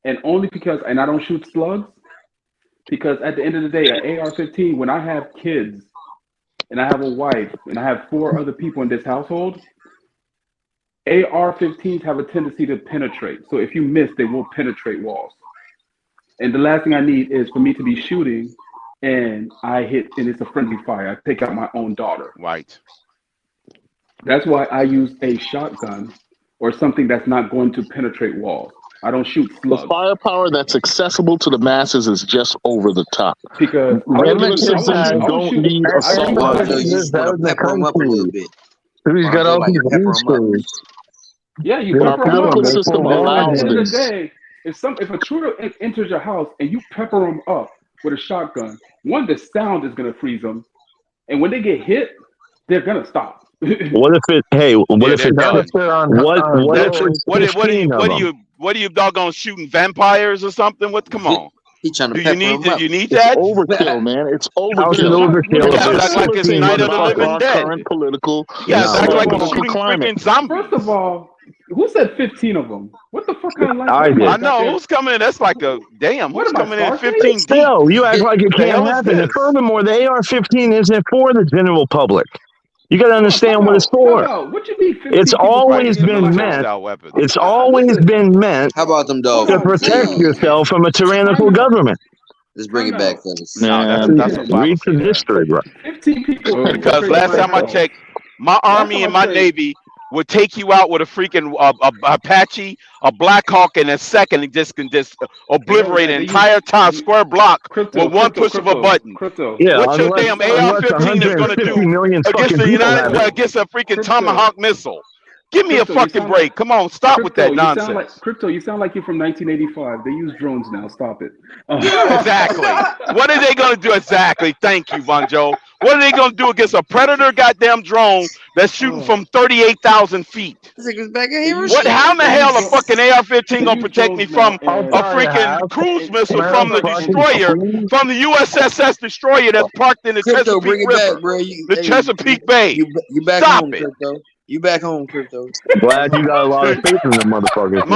and only because, and I don't shoot slugs. Because at the end of the day, an AR-15, when I have kids and I have a wife and I have 4 other people in this household, AR-15s have a tendency to penetrate. So if you miss, they will penetrate walls. And the last thing I need is for me to be shooting and I hit and it's a friendly fire. I take out my own daughter. Right. That's why I use a shotgun or something that's not going to penetrate walls. I don't shoot slugs. The firepower that's accessible to the masses is just over the top. Because regular citizens don't need assault rifles. He's got all these boosters. Yeah, you Our political system allows at the end of this. the day, if a intruder enters your house and you pepper them up with a shotgun, one, the sound is gonna freeze them, and when they get hit, they're gonna stop. What if it? Hey, what if it's? What are you doggone shooting vampires or something? What? Come on. He trying to do you need It's that? overkill, man. It's overkill. How's it overkill? Act like it's Night of the Living Dead. Current political, act like it's shooting freaking zombies. First of all, who said 15 of them? What the fuck kind of life? I know who's coming in. That's like a damn. Who's coming in 15 Still, you act like it can't hell is happen. And this? furthermore, the AR-15 isn't for the general public. You got to understand what it's for. What you mean? It's always been meant. It's always been meant. How about them dogs? To protect yourself from a tyrannical government. Let's bring it back, fellas. That's read some history, bro. 15 people. Because last time I checked, my Army and my Navy would take you out with a freaking Apache, a Black Hawk in a second, and just obliterate an entire square block with one push of a button. Yeah, what your damn AR-15 is going to do against a freaking Tomahawk missile? Give me a fucking break. Come on, stop with that nonsense. You sound like you're from 1985. They use drones now. Stop it. Exactly. What are they going to do exactly? Thank you, Vonjo. What are they going to do against a Predator goddamn drone that's shooting from 38,000 feet? What? How in the hell a fucking AR-15 going to protect me from a freaking cruise missile from the destroyer, from the USS Destroyer that's parked in the Chesapeake River, the Chesapeake Bay? Stop it. You back home, Crypto. Glad you got a lot of faith in them motherfuckers.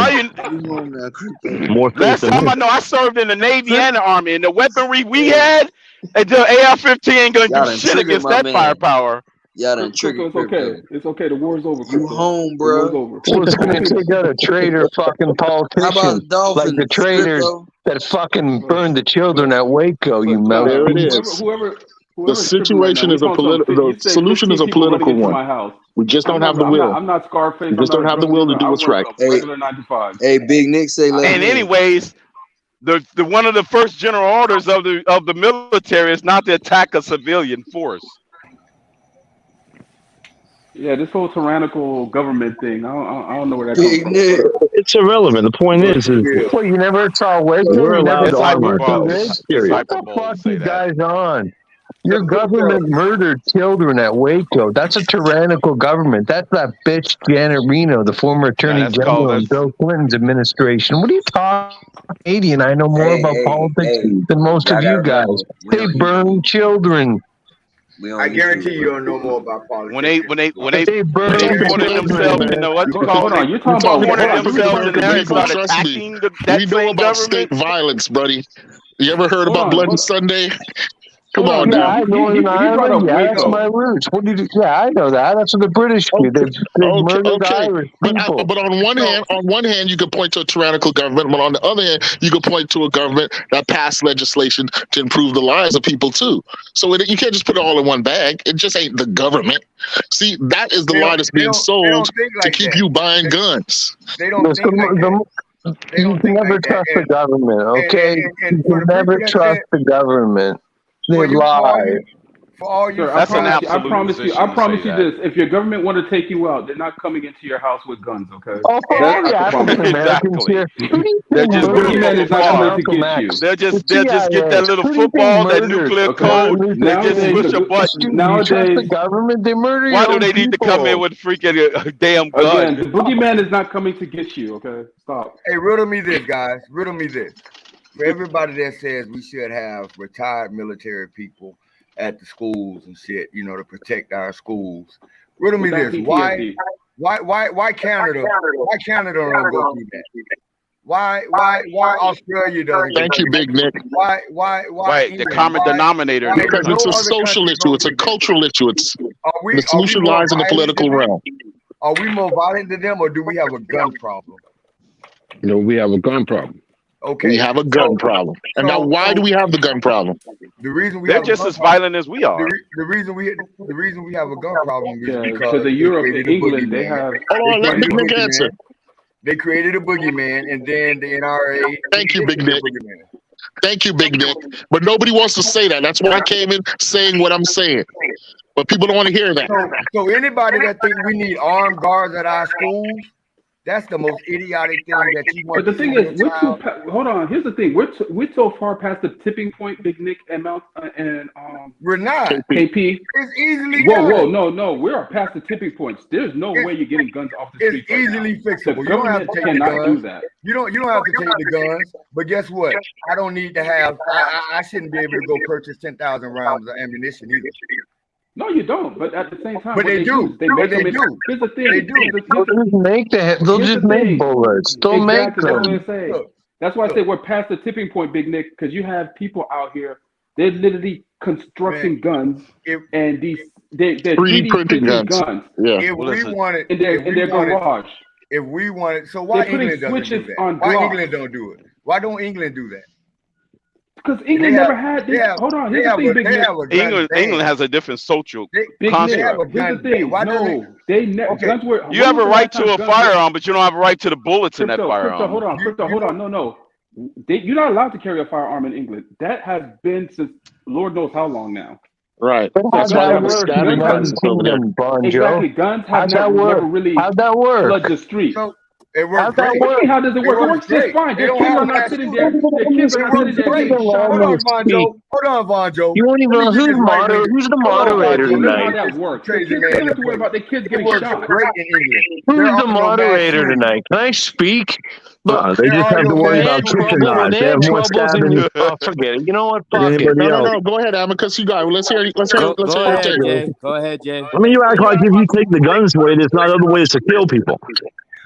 More faith Last than time me. I know, I served in the Navy and the Army, and the weaponry we had, and the AR-15 ain't gonna do shit against that firepower. Y'all done triggered It's okay. It's okay. The war's over. You home, The war's bro. over. Well, it's going to take out a traitor fucking politician. Dolphins, like the traitors that fucking burned the children at Waco, you mouth. There it is. Whoever The situation is a political. The solution is a political one. We just don't have the will. I'm not Scarface. We just don't have the will to do what's right. Regular 9 to 5. Hey, Big Nick, say. And anyways, the one of the first general orders of the military is not to attack a civilian force. Yeah, this whole tyrannical government thing, I don't know where that comes from. It's irrelevant. The point is well, you never saw Waco. We're allowed to arm What ourselves. the fuck you guys on? Your government murdered children at Waco. That's a tyrannical government. That's that bitch Janet Reno, the former attorney general in Bill Clinton's administration. What are you talking? Canadian, I know more about politics than most of you guys. They burn children. I guarantee you don't know more about politics. When they cornered themselves in the what's called, you're talking about themselves in there and started attacking that we know about state violence, buddy. You ever heard about Bloody Sunday? Come on now. I know Ireland. Yeah, that's my roots. What did you? Yeah, I know that. That's what the British did. They murdered Irish people. But on one hand, you could point to a tyrannical government, but on the other hand, you could point to a government that passed legislation to improve the lives of people too. So you can't just put it all in one bag. It just ain't the government. See, that is the lie that's being sold to keep you buying guns. They don't think like that. You can never trust the government, okay? You can never trust the government. They lie. I promise you this. If your government want to take you out, they're not coming into your house with guns, okay? Oh, yeah, exactly. They're just They'll just get that little football, that nuclear code. They just push a button. Nowadays, the government, they murder you. Why do they need to come in with freaking a damn gun? Again, the boogeyman is not coming to get you, okay? Stop. Hey, riddle me this, guys. Riddle me this. For everybody that says we should have retired military people at the schools and shit, to protect our schools. Riddle me this. Why Canada? Why Canada don't go through that? Why Australia doesn't? Thank you, Big Nick. Why right, the common denominator. Because it's a social issue, it's a cultural issue. The solution lies in the political realm. Are we more violent than them, or do we have a gun problem? No, we have a gun problem. Okay. We have a gun problem. And now why do we have the gun problem? The reason they're just as violent as we are. The reason we have a gun problem is because in Europe and England they have. Hold on, let me make an answer. They created a boogeyman, and then the NRA. Thank you, Big Nick. Thank you, Big Nick. But nobody wants to say that. That's why I came in saying what I'm saying. But people don't want to hear that. So anybody that think we need armed guards at our schools, that's the most idiotic thing that you want. But the thing is, hold on. Here's the thing: we're so far past the tipping point, Big Nick and Mount and we're not. KP. It's easily. Whoa, no. We are past the tipping points. There's no way you're getting guns off the street. It's easily fixable. You don't have to take the guns. You don't have to take the guns. But guess what? I don't need to have. I shouldn't be able to go purchase 10,000 rounds of ammunition either. No, you don't. But at the same time, but they do. They make them. Here's the thing. They do. They'll just make bullets. Don't make them. That's why I say we're past the tipping point, Big Nick, because you have people out here. They're literally constructing guns, and they're 3D printing guns. Yeah. If we wanted in their garage. If we wanted, so why England doesn't do that? Why England don't do it? Why don't England do that? Because England never had this. Hold on, here's the thing, Big Nick. England has a different social construct. Here's the thing. No, they never. Guns were. You have a right to a firearm, but you don't have a right to the bullets in that firearm. Hold on. No. You're not allowed to carry a firearm in England. That has been since Lord knows how long now. Right. How's that work? Exactly. Guns have never really flooded the street. It works How's that great. work? How does it work? It works just fine. Their kids are not sitting there. Their kids are not sitting there getting shot. Hold on, Vonjo. You won't even know who's the moderator Tell me how tonight. that works. The kids don't have to worry about their kids getting shot. Great in English. Who's the moderator tonight? Can I speak? Look, they just have to worry about chicken knives. They have troubles and you forget it. You know what? Fuck it. No. Go ahead, Amicus. You got it. Let's hear. Go ahead, Jay. Go ahead, Jay. I mean, you act like if you take the guns away, there's not other ways to kill people.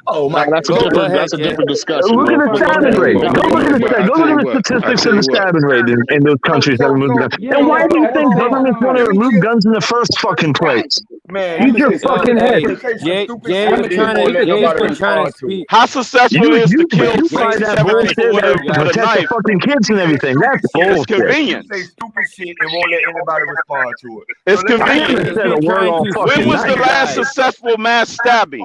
Oh my! That's a different discussion. Look at the stabbing rate. Go look at the statistics of the stabbing rate in those countries that remove guns. And why do you think governments want to remove guns in the first fucking place? Man, use your fucking head. Jay's been trying to speak. How successful is to kill you buy that bullshit with to protect the fucking kids and everything? That's bullshit. It's convenient. Say stupid shit and won't let anybody respond to it. It's convenient. When was the last successful mass stabbing?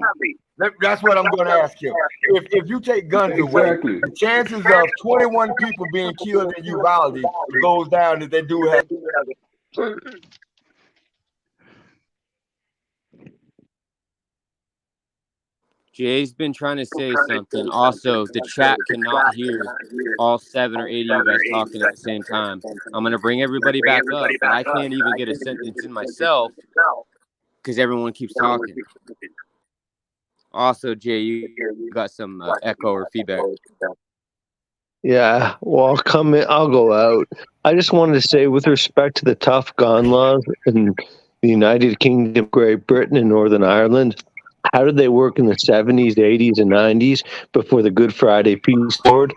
That's what I'm going to ask you. If you take guns away, the chances of 21 people being killed in Uvalde goes down if they do have. Jay's been trying to say something. Also, the chat cannot hear all 7 or 8 of you guys talking at the same time. I'm going to bring everybody back up, but I can't even get a sentence in myself because everyone keeps talking. Also, Jay, you got some echo or feedback. Yeah, well, I'll go out. I just wanted to say, with respect to the tough gun laws in the United Kingdom, Great Britain, and Northern Ireland, how did they work in the 70s, 80s, and 90s before the Good Friday Peace Accord,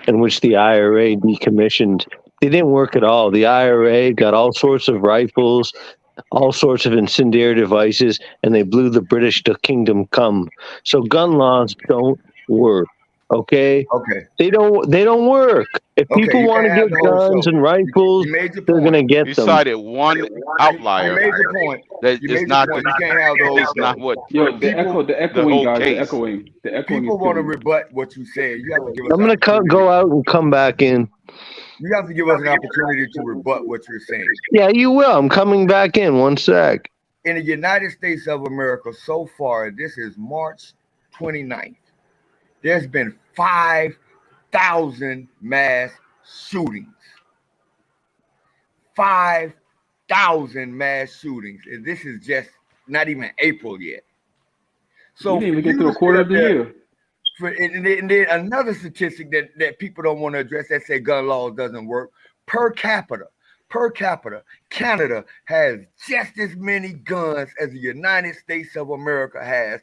in which the IRA decommissioned? They didn't work at all. The IRA got all sorts of rifles, all sorts of incendiary devices, and they blew the British kingdom cum. So gun laws don't work. Okay. They don't work. If people want to get guns and rifles, they're gonna get them. You cited one outlier. You made your point. That is not. You can't have those. It's not what. The echoing, guys. The echoing. People want to rebut what you said. You have to give us. I'm gonna go out and come back in. You have to give us an opportunity to rebut what you're saying. Yeah, you will. I'm coming back in 1 sec. In the United States of America, so far, this is March 29th. There's been 5,000 mass shootings. 5,000 mass shootings. And this is just not even April yet. So you didn't even get to a quarter of the year. And then another statistic that people don't want to address that say gun laws doesn't work. Per capita, Canada has just as many guns as the United States of America has.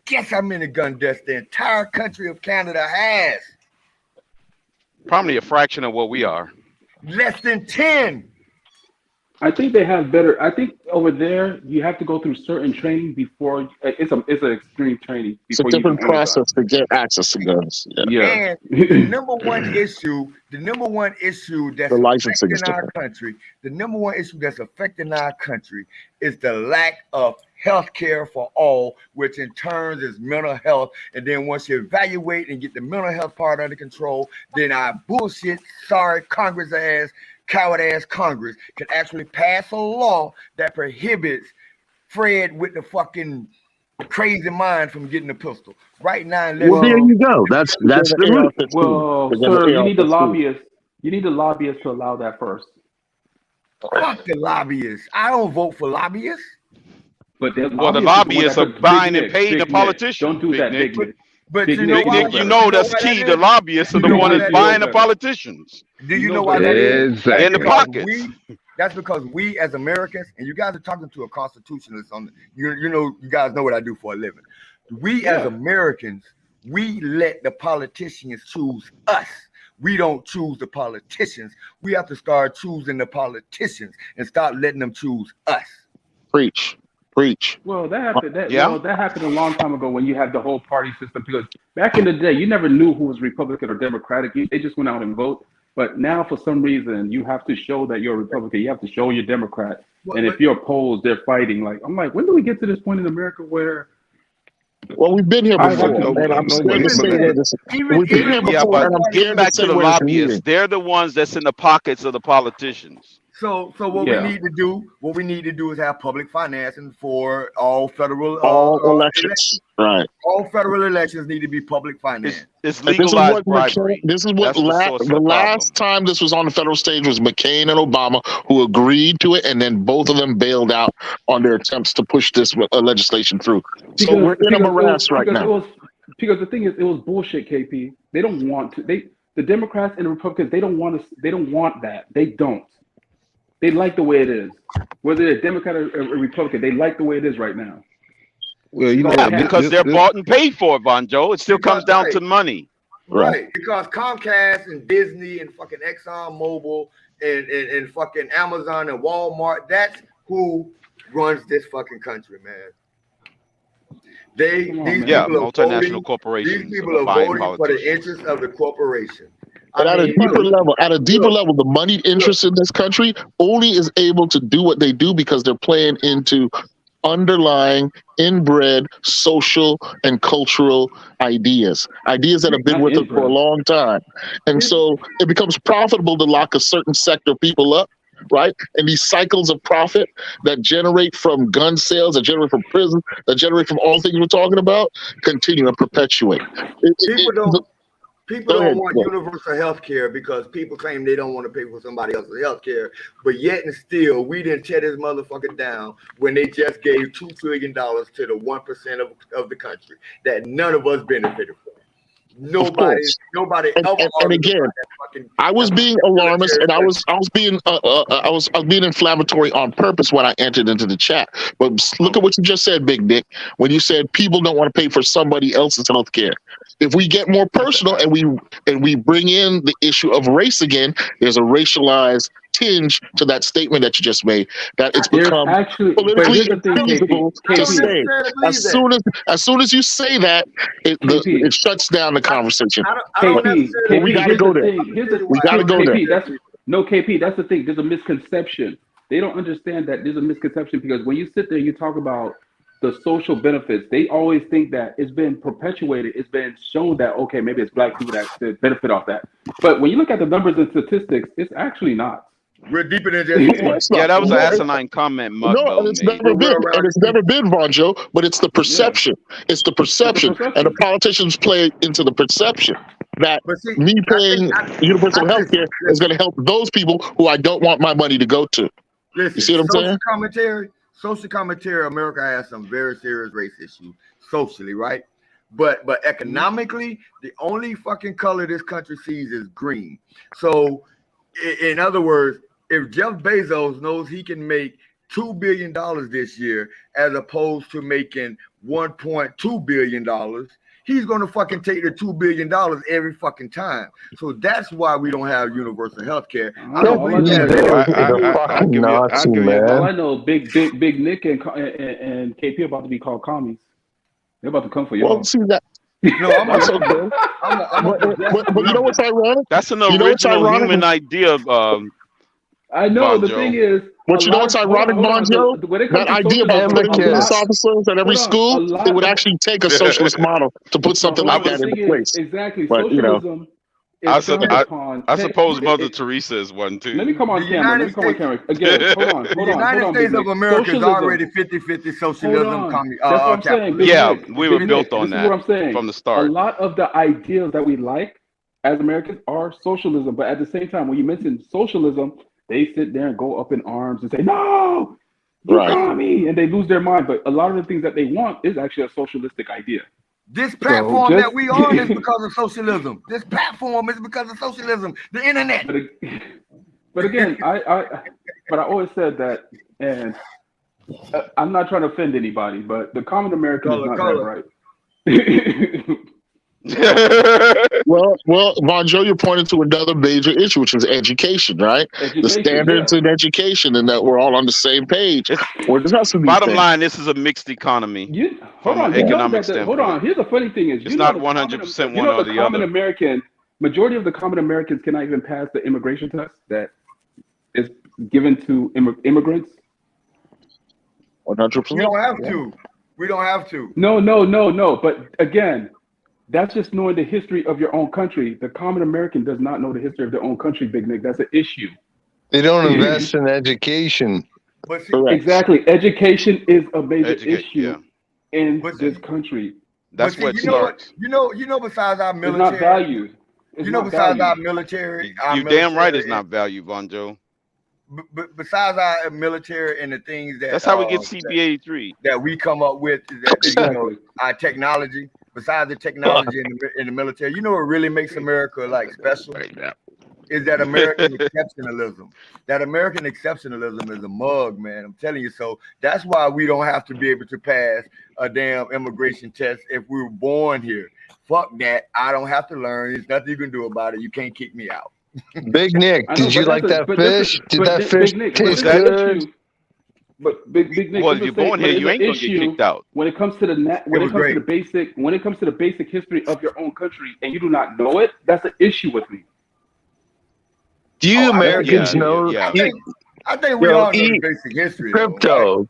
Guess how many gun deaths the entire country of Canada has? Probably a fraction of what we are. Less than 10. I think they have better. I think over there you have to go through certain training before. It's an extreme training. It's a different process to get access to guns. Yeah. And the number one issue that's affecting our country, the number one issue that's affecting our country is the lack of health care for all, which in turn is mental health. And then once you evaluate and get the mental health part under control, then our bullshit, sorry, Congress ass, coward ass Congress can actually pass a law that prohibits Fred with the fucking crazy mind from getting a pistol. Right now, well, there you go. That's the route. Well, sir, you need the lobbyists. You need the lobbyists to allow that first. Fuck the lobbyists. I don't vote for lobbyists. But the lobbyists are buying and paying the politicians. Don't do that, Big Nick. But Big Nick, you know that's key. The lobbyists are the one that's buying the politicians. Do you know why that is? In the pockets. That's because we as Americans, and you guys are talking to a constitutionalist on you guys know what I do for a living. We as Americans, we let the politicians choose us. We don't choose the politicians. We have to start choosing the politicians and start letting them choose us. Preach. Well, that happened. That happened a long time ago when you had the whole party system. Because back in the day, you never knew who was Republican or Democratic. They just went out and vote. But now, for some reason, you have to show that you're a Republican. You have to show you're Democrat. And if you're opposed, they're fighting. I'm like, when do we get to this point in America where? Well, we've been here before, and I'm scared to say that. We've been here before, and I'm scared back to the lobbyists. They're the ones that's in the pockets of the politicians. So what we need to do is have public financing for all federal elections. Right. All federal elections need to be public financed. It's legalized bribery. This is what the last time this was on the federal stage was McCain and Obama, who agreed to it, and then both of them bailed out on their attempts to push this legislation through. So we're in a morass right now. Because the thing is, it was bullshit, KP. They don't want to. The Democrats and the Republicans, they don't want that. They don't. They like the way it is. Whether they're Democrat or Republican, they like the way it is right now. Well, because they're bought and paid for, Bonjo. It still comes down to money. Right. Because Comcast and Disney and fucking ExxonMobil and fucking Amazon and Walmart, that's who runs this fucking country, man. multinational corporations. These people are voting for the interests of the corporation. But at a deeper level, the moneyed interest in this country only is able to do what they do because they're playing into underlying inbred social and cultural ideas that have been with us for a long time. And so it becomes profitable to lock a certain sector of people up, right? And these cycles of profit that generate from gun sales, that generate from prison, that generate from all things we're talking about, continue and perpetuate. People don't want universal health care because people claim they don't want to pay for somebody else's health care. But yet and still, we didn't tear this motherfucker down when they just gave $2 trillion to the 1% of the country that none of us benefited from. Nobody and again, I was being alarmist and I was being inflammatory on purpose when I entered into the chat. But look at what you just said, Big Dick, when you said people don't want to pay for somebody else's health care. If we get more personal and we bring in the issue of race again, there's a racialized tinge to that statement that you just made, that it's become politically infeasible to say. As soon as you say that, it shuts down the conversation. We got to go there. We got to go there. KP, that's the thing. There's a misconception. They don't understand that there's a misconception because when you sit there, you talk about the social benefits. They always think that it's been perpetuated. It's been shown that, okay, maybe it's black people that benefit off that. But when you look at the numbers and statistics, it's actually not. We're deeper than just that was an asinine comment. It's never been, Vonjo, but it's the perception. It's the perception. And the politicians play into the perception that me paying universal health care is going to help those people who I don't want my money to go to. Listen, you see what I'm saying? Social commentary, America has some very serious race issues socially, right? But economically, the only fucking color this country sees is green. So, in other words, if Jeff Bezos knows he can make $2 billion this year as opposed to making $1.2 billion, he's going to fucking take the $2 billion every fucking time. So that's why we don't have universal health care. I don't believe that. All I know, Big Nick and KP about to be called commies. They're about to come for y'all. Well, see that. No, but you know what's ironic? That's an original human idea. I know. Bonjo. The thing is, but you know what's ironic, Bonjo? That idea about putting police officers at every school, it would actually take a socialist model to put something like that into place. Exactly. But, socialism. I suppose Mother Teresa is one too. Let me come on camera. Again, hold on. The United States of America is already 50-50 socialism. That's what I'm saying. We were built on that from the start. A lot of the ideas that we like as Americans are socialism, but at the same time, when you mention socialism, they sit there and go up in arms and say, no, you got me, and they lose their mind. But a lot of the things that they want is actually a socialistic idea. This platform that we on is because of socialism. This platform is because of socialism. The internet. But again, I always said that, and I'm not trying to offend anybody, but the common American is not that right. well, Vonjo, you're pointing to another major issue, which is education, right? The standards in education, and that we're all on the same page. Bottom line, this is a mixed economy. Hold on. Here's the funny thing is, it's not 100% one or the other. Majority of the common Americans cannot even pass the immigration test that is given to immigrants. 100%. We don't have to. No. But again, that's just knowing the history of your own country. The common American does not know the history of their own country, Big Nick. That's an issue. They don't invest in education. But see, Exactly. Education is a major issue in this country. That's what you starts. know, besides our It's military, not valued. It's you know, not besides our valued. military, You damn right it's not value, Von Joe. besides our military and the things that That's how we get CB83 that we come up with, that you know, our technology. Besides the technology in the military, you know what really makes America like special is that American exceptionalism. That American exceptionalism is a mug, man. I'm telling you. So that's why we don't have to be able to pass a damn immigration test if we were born here. Fuck that. I don't have to learn. There's nothing you can do about it. You can't kick me out. Big Nick, did you like that fish? Did that fish taste good? But Big Nick, well, if you're born here, you ain't gonna get kicked out. When it comes to the basic history of your own country, and you do not know it, that's an issue with me. Do you Americans know? I think we all know the basic history. Crypto.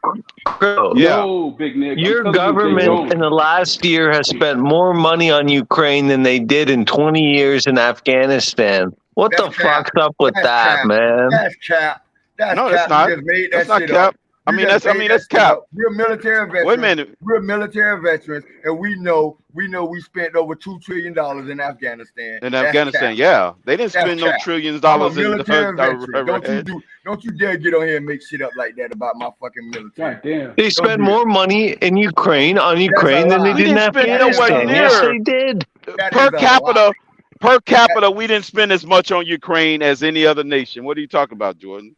No, Big Nick. Your government in the last year has spent more money on Ukraine than they did in 20 years in Afghanistan. What the fuck's up with that, man? That's cap. That's not. That's not cap. I mean, that's cap. We're military veterans. Wait a minute. We're military veterans, and we know we spent over $2 trillion in Afghanistan. In Afghanistan, yeah, they didn't spend no trillions of dollars in the. Don't you dare get on here and make shit up like that about my fucking military. God damn. They spend more money in Ukraine than they did in Afghanistan. Yes, they did. Per capita, we didn't spend as much on Ukraine as any other nation. What are you talking about, Jordan?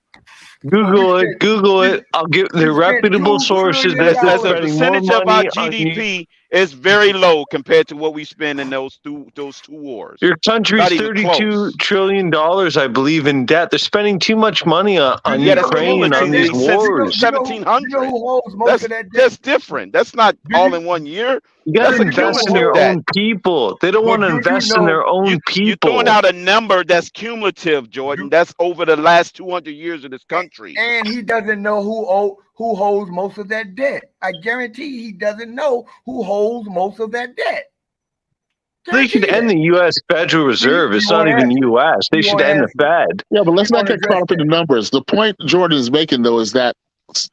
Google it. I'll give the reputable sources that as a percentage of our GDP is very low compared to what we spend in those two wars. Your country's $32 trillion, I believe, in debt. They're spending too much money on Ukraine and on these wars. 1,700. That's different. That's not all in 1 year. You got to invest in your own people. They don't want to invest in their own people. You're throwing out a number that's cumulative, Jordan. That's over the last 200 years of this country. And he doesn't know who holds most of that debt. I guarantee he doesn't know who holds most of that debt. They should end the U.S. Federal Reserve. It's not even U.S. They should end the Fed. Yeah, but let's not get caught up in the numbers. The point Jordan is making, though, is that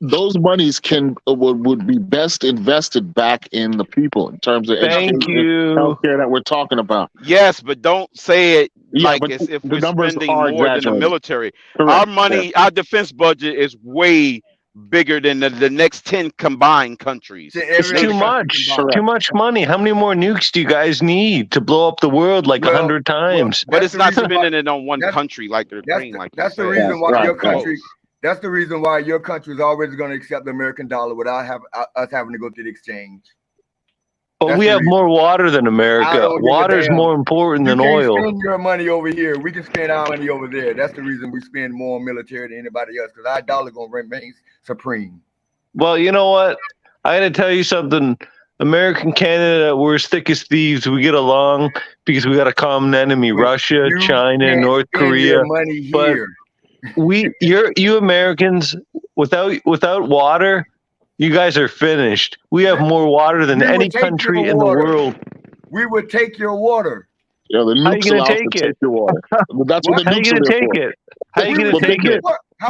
those monies would be best invested back in the people in terms of education and healthcare that we're talking about. Yes, but don't say it like as if we're spending more than the military. Correct. Our money, our defense budget is way bigger than the next 10 combined countries. It's too much. Too much money. How many more nukes do you guys need to blow up the world like 100 times? But it's not spending it on one country like Ukraine. That's the reason why your country. That's the reason why your country is always going to accept the American dollar without us having to go through the exchange. But we have more water than America. Water is more important than oil. You spend your money over here. We can spend our money over there. That's the reason we spend more on military than anybody else, because our dollar going to remain supreme. Well, you know what? I got to tell you something. America and Canada, we're as thick as thieves. We get along because we got a common enemy, Russia, China, North Korea. But you Americans, without water, you guys are finished. We have more water than any country in the world. We would take your water. Yeah, the How are you going to take your water? That's what the nukes are there for. How are you going to take it?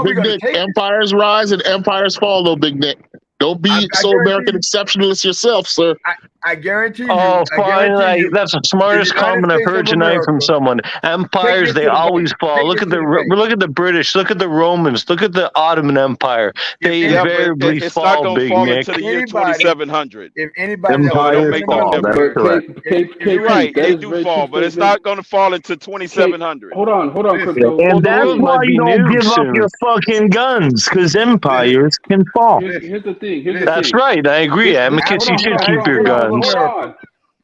Big Nick, empires rise and empires fall, though, Big Nick. Don't be so American exceptionalist yourself, sir. I guarantee you. Oh, fine. That's the smartest comment I've heard tonight from someone. Empires, they always fall. Look at the British. Look at the Romans. Look at the Ottoman Empire. They invariably fall, Big Nick. Until the year 2700. If anybody empires fall, that's correct. You're right. They do fall, but it's not going to fall until 2700. Hold on, Crypto. And that's why you don't give up your fucking guns, because empires can fall. Here's the thing. That's right. I agree, Amicus. You should keep your guns. Hold on.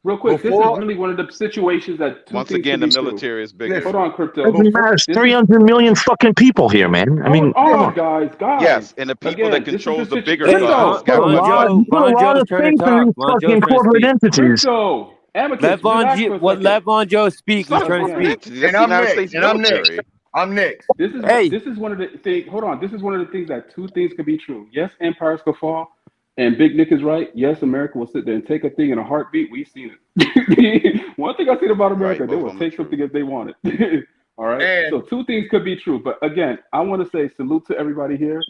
Real quick, this is really one of the situations that once again the military is bigger. Hold on, Crypto. There's 300 million fucking people here, man. I mean, guys. Yes, and the people that control the bigger A guns. lot of faith in these fucking corporate entities. Let Von Joe speak. He's trying to speak. And I'm next. I'm next. This is one of the things. Hold on. This is one of the things that two things could be true. Yes, empires could fall. And Big Nick is right. Yes, America will sit there and take a thing in a heartbeat. We've seen it. One thing I seen about America, they will take something if they want it. All right. So two things could be true, but again, I want to say salute to everybody here.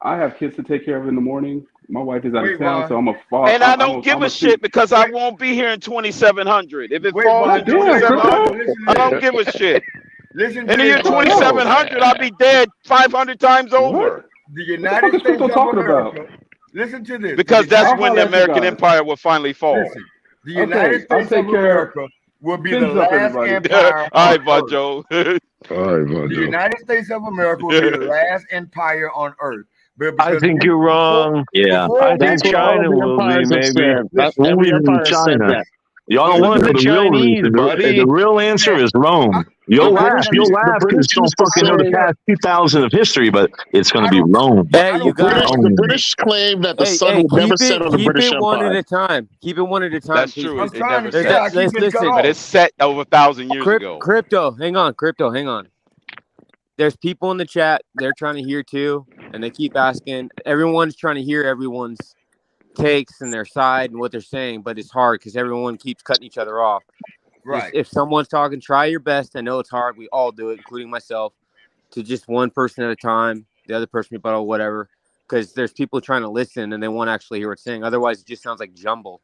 I have kids to take care of in the morning. My wife is out of town, so I'm a father. And I don't give a shit because I won't be here in 2700. If it falls in 2700, I don't give a shit. Listen in the year 2700, I'll be dead 500 times over. The United States of America. Listen to this. Because that's when the American Empire will finally fall. Listen, the United States of America will be the last empire. All right, Vajo. The United States of America will be the last empire on Earth. I think you're wrong. Yeah, I think China will be, maybe. Every empire said that. Y'all don't want to know the Chinese, buddy. The real answer is Rome. You'll laugh because you don't fucking know the past 2,000 of history, but it's going to be Rome. Hey, you guys. Rome. The British claim that the sun will never set on the British Empire. Keep it one at a time. Keep it one at a time. That's true. Please. It never set. Listen. But it's set over 1,000 years ago. Crypto, hang on. There's people in the chat. They're trying to hear too, and they keep asking. Everyone's trying to hear everyone's takes and their side and what they're saying, but it's hard because everyone keeps cutting each other off. Right. If someone's talking, try your best. I know it's hard. We all do it, including myself, to just one person at a time. The other person rebuttal, whatever, because there's people trying to listen and they won't actually hear what's saying. Otherwise, it just sounds like jumble.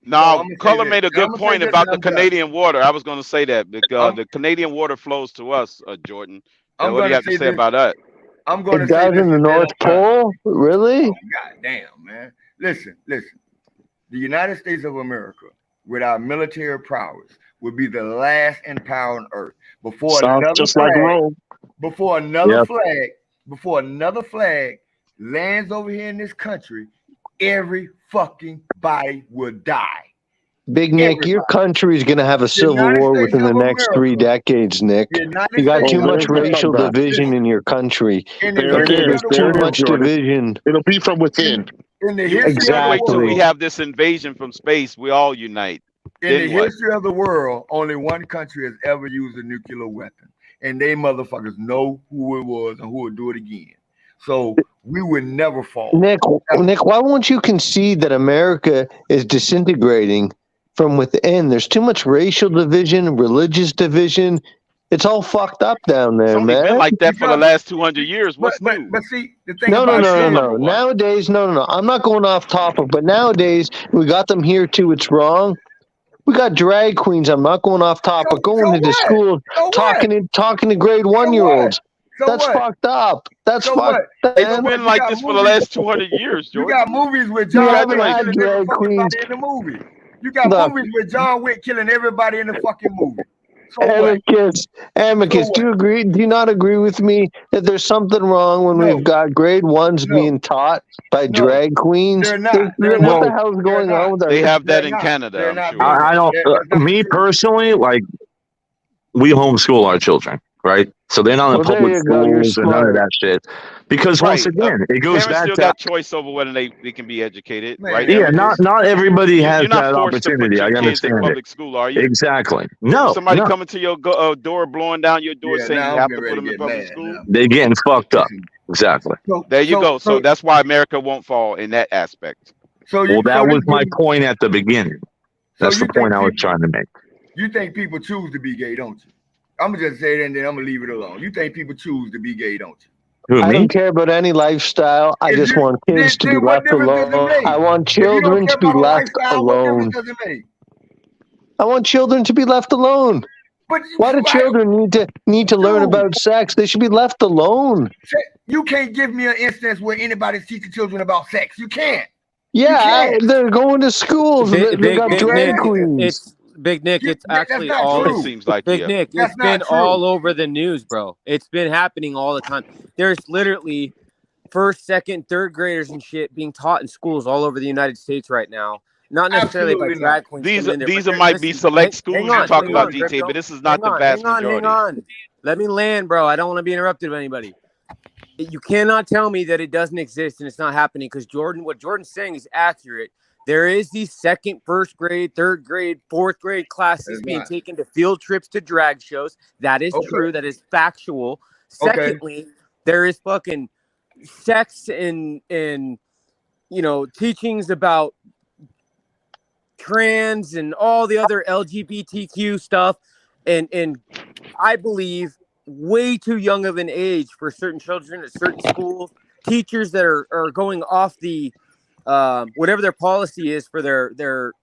No, Color made a good point about the Canadian water. I was going to say that because the Canadian water flows to us, Jordan. What do you have to say about that? I'm going to say this in the North Pole? Really? Oh, God damn, man. Listen. The United States of America, with our military prowess, would be the last empire on Earth. Before another flag lands over here in this country, every fucking body will die. Big Nick, your country's going to have a civil war within the next 3 decades, Nick. You got too much racial division in your country. There's too much division. It'll be from within. Wait till we have this invasion from space. We all unite. In the history of the world, only one country has ever used a nuclear weapon. And they motherfuckers know who it was and who would do it again. So we would never fall. Nick, why won't you concede that America is disintegrating from within? There's too much racial division, religious division. It's all fucked up down there, it's only man. been like that for the last 200 years. What's new? But see, the thing No. Nowadays, no. I'm not going off topic, but nowadays we got them here too. It's wrong. We got drag queens. I'm not going off topic. Going into schools, talking to grade 1-year-olds. That's fucked up. That's fucked up. It's been like this for the last 200 years, George. You got movies with John Wick killing everybody in the movie. You got movies with John Wick killing everybody in the fucking movie. Amicus, do you agree? Do you not agree with me that there's something wrong when we've got grade 1s being taught by drag queens? They're not. What the hell's going on with that? They have that in Canada. I'm sure. I don't. Me personally, like, we homeschool our children, right? So they're not in public schools and none of that shit. Because once again, it goes back still to got choice over whether they can be educated, right? Yeah, not everybody has that opportunity. I understand public school, are you? Exactly. No. Somebody coming to your door, blowing down your door, saying you have to put them in public school. They're getting fucked up. Exactly. There you go. So that's why America won't fall in that aspect. Well, that was my point at the beginning. That's the point I was trying to make. You think people choose to be gay, don't you? I'm gonna just say it and then I'm gonna leave it alone. You think people choose to be gay, don't you? I don't care about any lifestyle. I just want kids to be left alone. I want children to be left alone. I want children to be left alone. Why do children need to learn about sex? They should be left alone. You can't give me an instance where anybody's teaching children about sex. You can't. Yeah, they're going to schools. They got drag queens. Big Nick, it's actually all. It seems like Big Nick, it's been all over the news, bro. It's been happening all the time. There's literally first, second, third graders and shit being taught in schools all over the United States right now. Not necessarily by drag queens. These might be select schools you're talking about, DTA, but this is not the vast majority. Hang on. Let me land, bro. I don't want to be interrupted by anybody. You cannot tell me that it doesn't exist and it's not happening because what Jordan's saying is accurate. There is these second, first grade, third grade, fourth grade classes being taken to field trips to drag shows. That is true. That is factual. Secondly, there is fucking sex and teachings about trans and all the other LGBTQ stuff and I believe way too young of an age for certain children at certain schools. Teachers that are going off the whatever their policy is for their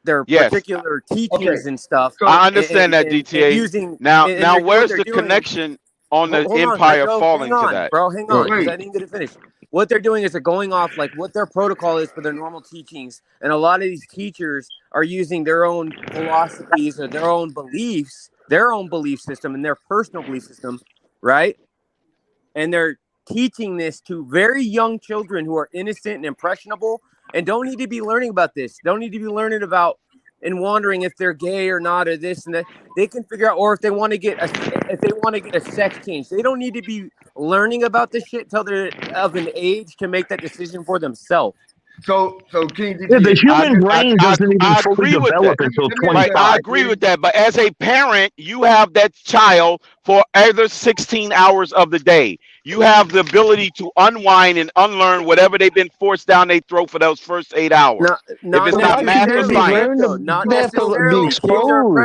particular teachings and stuff. I understand that, DTA. Using now where's the connection on the empire falling to that? Bro, hang on, because I didn't get it finished. What they're doing is they're going off like what their protocol is for their normal teachings, and a lot of these teachers are using their own philosophies or their own beliefs, their own belief system, and their personal belief system, right? And they're teaching this to very young children who are innocent and impressionable and don't need to be learning about this. Don't need to be learning about and wondering if they're gay or not or this and that. They can figure out, or if they want to get a sex change. They don't need to be learning about this shit till they're of an age to make that decision for themselves. So King, the human brain doesn't even fully develop until 25. I agree with that, but as a parent, you have that child for either 16 hours of the day. You have the ability to unwind and unlearn whatever they've been forced down their throat for those first 8 hours. If it's not math or science, not necessarily.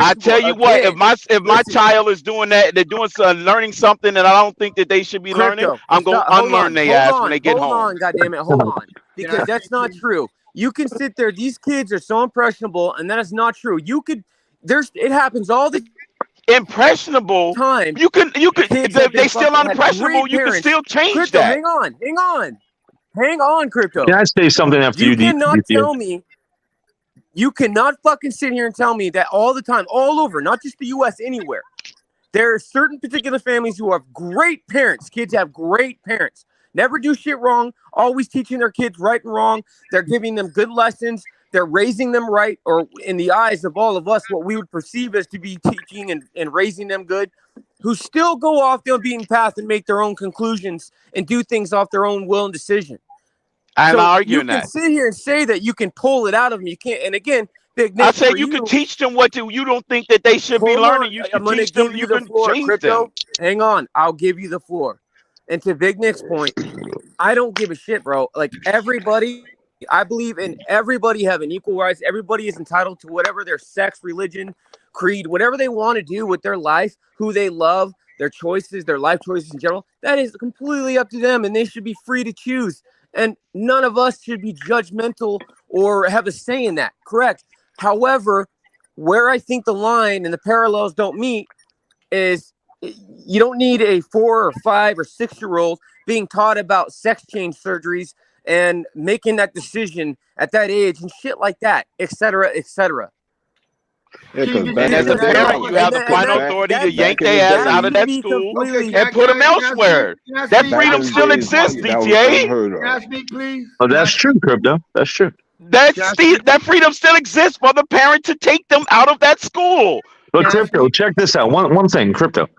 I tell you what, if my child is doing that, they're doing learning something that I don't think that they should be learning, I'm going to unlearn their ass when they get home. Hold on, goddammit, hold on. Because that's not true. You can sit there. These kids are so impressionable, and that is not true. It happens all the impressionable time. You can. They still unimpressionable. You can still change Crypto, that. Hang on, Crypto. Can I say something after you? You cannot tell me. You cannot fucking sit here and tell me that all the time, all over, not just the U.S., anywhere. There are certain particular families who have great parents. Kids have great parents. Never do shit wrong, always teaching their kids right and wrong. They're giving them good lessons. They're raising them right, or in the eyes of all of us, what we would perceive as to be teaching and raising them good, who still go off the beaten path and make their own conclusions and do things off their own will and decision. I'm not arguing that. You can sit here and say that you can pull it out of them. You can't. And again, Big Nick, I say you can teach them what you don't think that they should be learning. You can teach them. You can change them. Hang on, I'll give you the floor. And to Big Nick's point, I don't give a shit, bro. Like everybody, I believe in everybody having equal rights. Everybody is entitled to whatever their sex, religion, creed, whatever they want to do with their life, who they love, their choices, their life choices in general. That is completely up to them, and they should be free to choose. And none of us should be judgmental or have a say in that. Correct. However, where I think the line and the parallels don't meet is you don't need a 4 or 5 or 6-year-old being taught about sex change surgeries and making that decision at that age and shit like that, et cetera, et cetera. Yeah, and as a parent, you have the final authority to yank their ass out of that school and put them elsewhere. That freedom still exists, DTA. Can I speak, please? Oh, that's true, Crypto. That's true. That freedom still exists for the parent to take them out of that school. But Crypto, check this out. One thing, Crypto.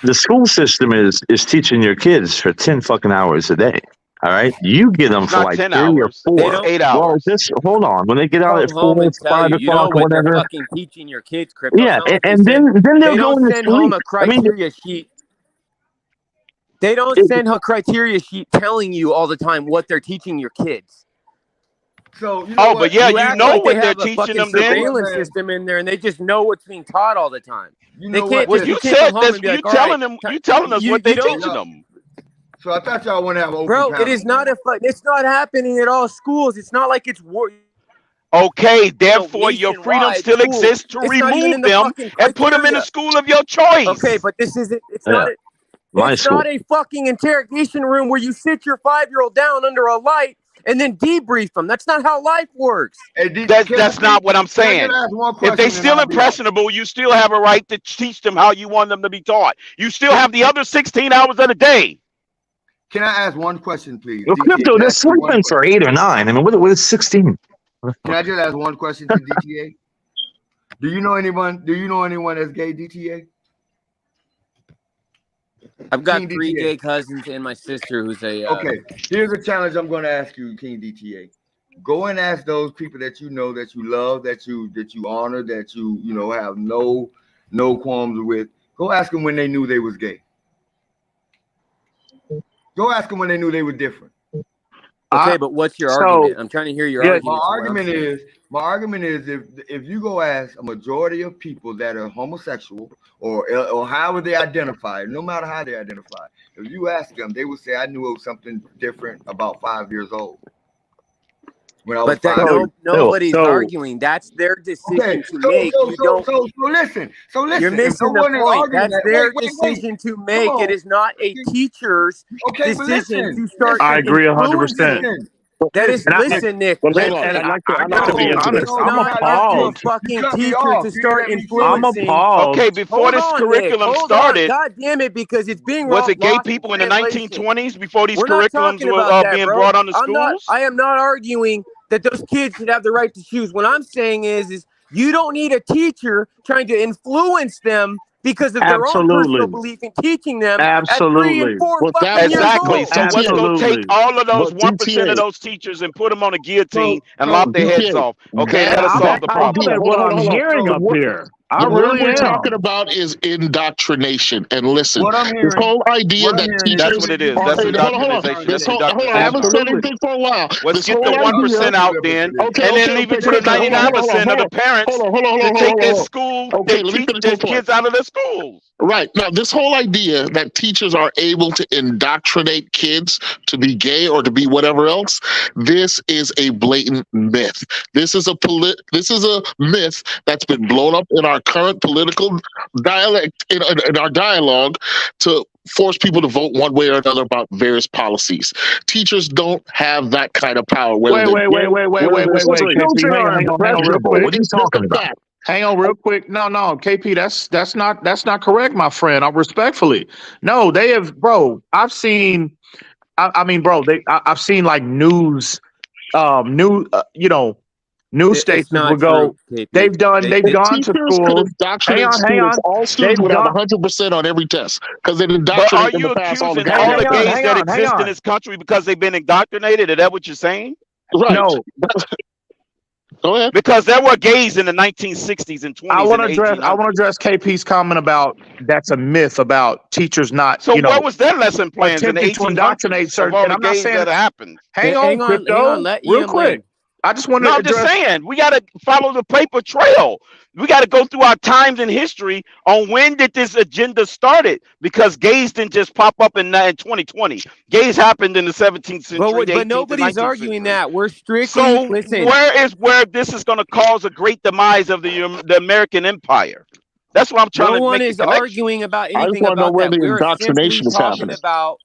The school system is teaching your kids for 10 fucking hours a day. All right, you get them for like 3 or 4. 8 hours. Well, just hold on. When they get out at 4, 5 o'clock, whatever. They're fucking teaching your kids, Crypto. Yeah, and then they'll go into send home a criteria sheet. They don't send a criteria sheet telling you all the time what they're teaching your kids. So you know what they're teaching them. Surveillance system in there, and they just know what's being taught all the time. You know they can't. what? You said that you telling them. You telling us what they're teaching them. So I thought y'all want to have an open Bro, panel. it is not it's not happening at all schools. It's not like it's war. Okay, therefore your freedom still exists to remove them and put them in a school of your choice. Okay, but this isn't. It's not. It's not a fucking interrogation room where you sit your 5-year-old down under a light and then debrief them. That's not how life works. That's not what I'm saying. If they still impressionable, you still have a right to teach them how you want them to be taught. You still have the other 16 hours of the day. Can I ask one question, please? Well, Crypto, they're sleeping for 8 or 9. I mean, what is 16? Can I just ask one question to DTA? Do you know anyone that's gay, DTA? I've got 3 gay cousins and my sister who's a. Okay, here's a challenge I'm going to ask you, King DTA. Go and ask those people that you know, that you love, that you honor, that you have no qualms with. Go ask them when they knew they was gay. Go ask them when they knew they were different. Okay, but what's your argument? I'm trying to hear your argument. My argument is if you go ask a majority of people that are homosexual or however they identify, no matter how they identify, if you ask them, they would say, I knew it was something different about 5 years old. When I was nobody's arguing. That's their decision to make. So listen. You're missing the point. That's their decision to make. It is not a teacher's decision to start. I agree 100%. That is, listen, Nick. I'm appalled. Fucking teacher to start influencing. I'm appalled. Okay, before this curriculum started, God damn it, because it's being was it gay people in the 1920s before these curriculums were being brought on the schools? I am not arguing that those kids should have the right to choose. What I'm saying is you don't need a teacher trying to influence them because of their own personal belief in teaching them at 3 and 4 years old. So what's going to take all of those 1% of those teachers and put them on a guillotine and lop their heads off? Okay, that'll solve the problem. What I'm hearing up here. What we're talking about is indoctrination. And listen, this whole idea that teachers... That's what it is. That's indoctrination. I haven't said anything for a while. Let's get the 1% out then, and then leave it to the 99% of the parents to take their school, their kids out of their schools. Right. Now, this whole idea that teachers are able to indoctrinate kids to be gay or to be whatever else, this is a blatant myth. This is a myth that's been blown up in our current political dialect, in our dialogue, to force people to vote one way or another about various policies. Teachers don't have that kind of power. Wait. Children are impressionable. What are you talking about? Hang on real quick. No, KP, that's not correct, my friend. Respectfully. No, they have, bro. I've seen I've seen like news news stations will go. They've gone to schools. Hang on. All students would have 100% on every test because they indoctrinated in the past. All the gays that exist in this country because they've been indoctrinated? Is that what you're saying? Right. No. Go ahead. Because there were gays in the 1960s and 20s. I want to address KP's comment about that's a myth about teachers not. So what was their lesson plans in the 1800s? To indoctrinate certain. And I'm not saying that happened. Hang on, Crypto. Real quick. I just want to. I'm just saying we got to follow the paper trail. We got to go through our times in history on when did this agenda started, because gays didn't just pop up in 2020. Gays happened in the 17th century. But nobody's arguing that. We're strictly listen. Where this is going to cause a great demise of the American empire. That's what I'm trying to make. No one is arguing about anything about that. We're indoctrination is happening. About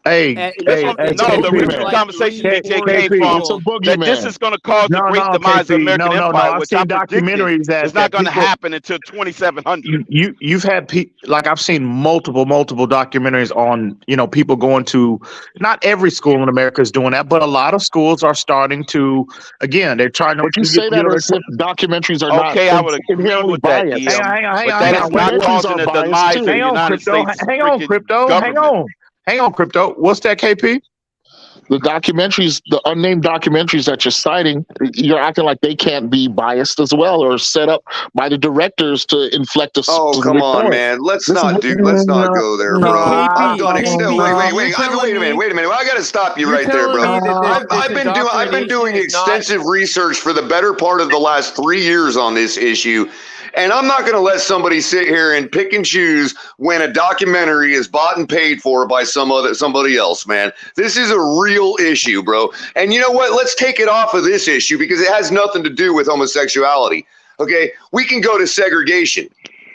the original conversation came from that this is going to cause the great demise of the American empire, which I'm predicting is not going to happen until 2700. You've had like I've seen multiple documentaries on people going to, not every school in America is doing that, but a lot of schools are starting to, again, they're trying to. Would you say that as if documentaries are not I would agree with that. Hang on. That is not causing a demise of the United States. Hang on, Crypto. What's that, KP? The documentaries, the unnamed documentaries that you're citing, you're acting like they can't be biased as well or set up by the directors to inflect a. Oh, come on, man. Let's not go there, bro. I've done wait a minute. I got to stop you right there, bro. I've been doing extensive research for the better part of the last 3 years on this issue. And I'm not going to let somebody sit here and pick and choose when a documentary is bought and paid for by somebody else, man. This is a real issue, bro. And you know what? Let's take it off of this issue because it has nothing to do with homosexuality. Okay, we can go to segregation.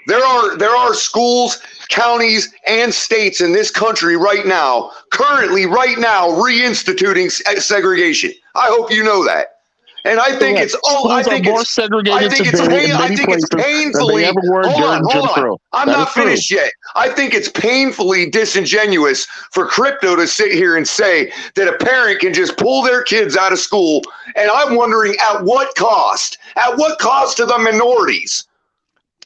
There are schools, counties, and states in this country currently right now, reinstituting segregation. I hope you know that. And I think it's painfully. Hold on. I'm not finished yet. I think it's painfully disingenuous for Crypto to sit here and say that a parent can just pull their kids out of school. And I'm wondering at what cost? At what cost to the minorities?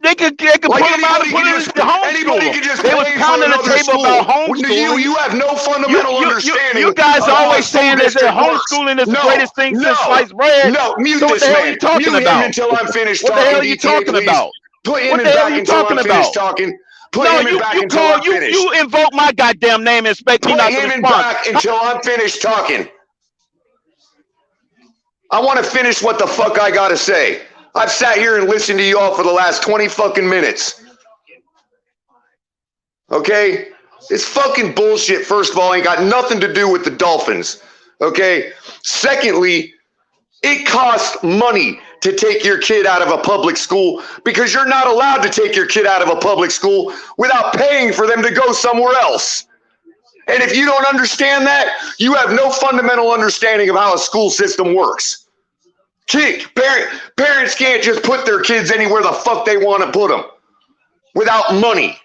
They could put them out and put them in the homeschool. Anybody can just they was pounding the table about homeschooling. You have no fundamental understanding. You guys are always saying that homeschooling is the greatest thing since sliced bread. No, mute so this what the hell man. are you talking Mute about? him until I'm finished talking. What the hell are you talking about? Put him back until I'm finished talking. Put him back until I'm finished. You invoke my goddamn name and expect me not to respond. Put him back until I'm finished talking. I want to finish what the fuck I got to say. I've sat here and listened to you all for the last 20 fucking minutes. Okay? It's fucking bullshit, first of all. Ain't got nothing to do with the Dolphins. Okay? Secondly, it costs money to take your kid out of a public school because you're not allowed to take your kid out of a public school without paying for them to go somewhere else. And if you don't understand that, you have no fundamental understanding of how a school system works. Parents can't just put their kids anywhere the fuck they want to put them without money.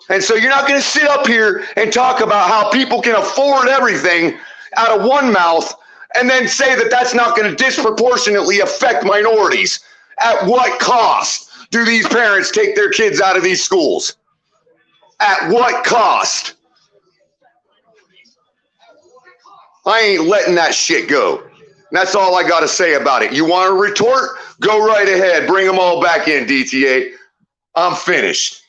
And so you're not going to sit up here and talk about how people can afford everything out of one mouth and then say that that's not going to disproportionately affect minorities. At what cost do these parents take their kids out of these schools? At what cost? I ain't letting that shit go. That's all I got to say about it. You want to retort? Go right ahead. Bring them all back in, DTA. I'm finished.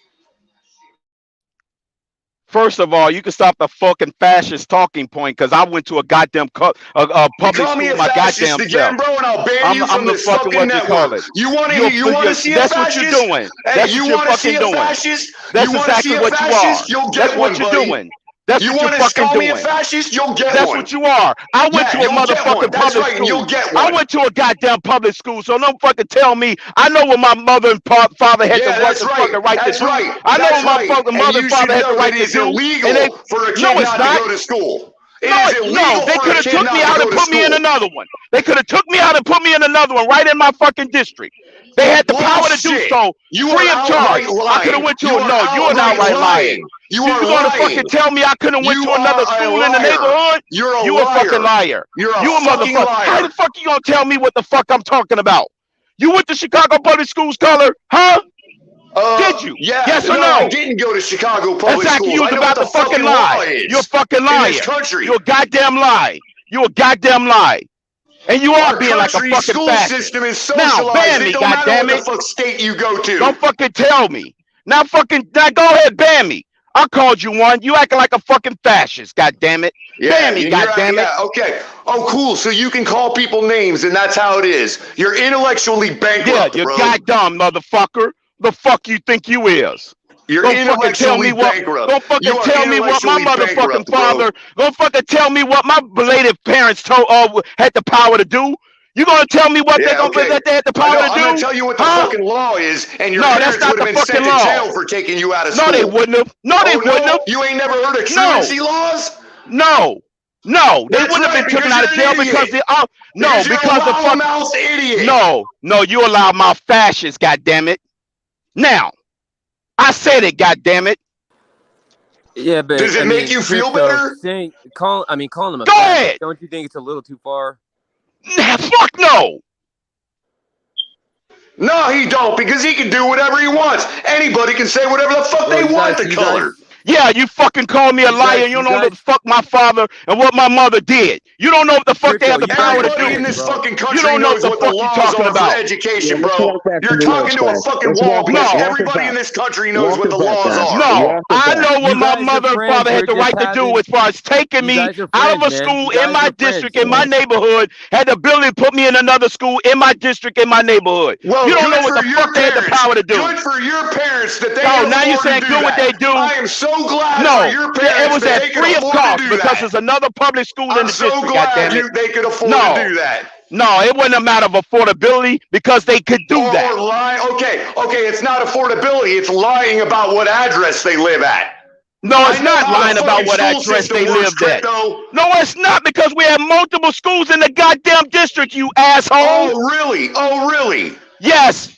First of all, you can stop the fucking fascist talking point because I went to a goddamn public school my goddamn again, self. bro, and I'll ban you from this fucking network. You want to see a that's fascist? What you're doing. That's you what you're fucking doing. That's exactly what you are. You'll get that's what you're doing. That's you what want you're to call fucking me doing. a fascist? You'll get That's one. what you are. I went to a motherfucking public school. You'll get one. I went to a goddamn public school, so don't fucking tell me. I know what my mother and father had to work the fucking right to do. I know what my fucking mother and father had the right to do. It's illegal for a kid not to go to school. No, they could have took me out and put me in another one. They could have took me out and put me in another one right in my fucking district. They had the power to do so, free of charge. I could have went to you're an outright lying. You are going to fucking tell me I couldn't went to another school in the neighborhood? You're a fucking liar. You're a motherfucker. liar. How the fuck you gonna tell me what the fuck I'm talking about? You went to Chicago public schools, Color? Huh? Did you? Yeah. Yes or no? I didn't go to Chicago public exactly. schools. You was about to fucking lie. You're a fucking liar. In this country. You're a goddamn lie. You're a goddamn lie. And you are being like a fucking school fascist. System is socialized. Now, ban me, it don't matter goddammit. what the fuck state you go to. Don't fucking tell me. Now go ahead, ban me. I called you one. You acting like a fucking fascist, goddammit. Ban me, goddammit. Yeah, okay. Oh, cool. So you can call people names, and that's how it is. You're intellectually bankrupt, you're bro. goddamn motherfucker. The fuck you think you is? You're intellectually bankrupt. Don't fucking tell me what my motherfucking father. Don't fucking tell me what my belated parents had the power to do. You gonna tell me what that they had the power to do? I'm gonna tell you what the fucking law is, and your parents would have been sent to jail for taking you out of school. No, they wouldn't have. No, they wouldn't have. You ain't never heard of truancy laws? No, they wouldn't have been taken out of jail because they because the fuck idiot. No, you allow my fascists, goddammit. Now, I said it, goddammit. Yeah, but does it make you feel better? Calling them a Go ahead. Don't you think it's a little too far? Fuck no. No, he don't, because he can do whatever he wants. Anybody can say whatever the fuck they want to Color. Yeah, you fucking call me a liar. You don't know what the fuck my father and what my mother did. You don't know what the fuck they have the power to do. Everybody in this fucking country you don't know knows what the laws are for education, bro. You're talking to a fucking wall. Everybody in this country knows what the laws are. No, I know what my mother and father had the right to do as far as taking me out of a school in my district, in my neighborhood, had the ability to put me in another school in my district, in my neighborhood. Well, you don't know what the fuck they had the power to do. Good for your parents that they now you're saying good what they do. I am so glad for your parents it was at free of cost because there's another public school in the district. I'm so glad they could afford to do that. No, it wasn't a matter of affordability because they could do that. Or lie. Okay, it's not affordability. It's lying about what address they live at. No, it's not lying about what address they lived at. No, it's not because we have multiple schools in the goddamn district, you asshole. Oh, really? Yes.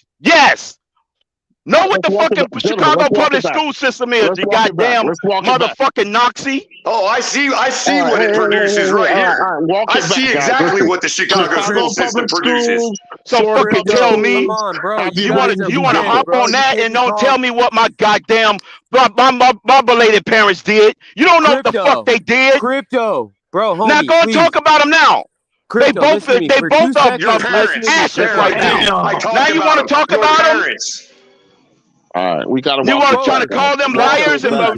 Know what the fucking Chicago public school system is, you goddamn motherfucking Nazi. Oh, I see what it produces right here. I see exactly what the Chicago school system produces. So fucking tell me, you want to hop on that and don't tell me what my goddamn my belated parents did. You don't know what the fuck they did. Bro, homie, now go and talk about them now. They both are your parents asses right now. Now you want to talk about them? All right, we got to. You are trying to call them liars and rule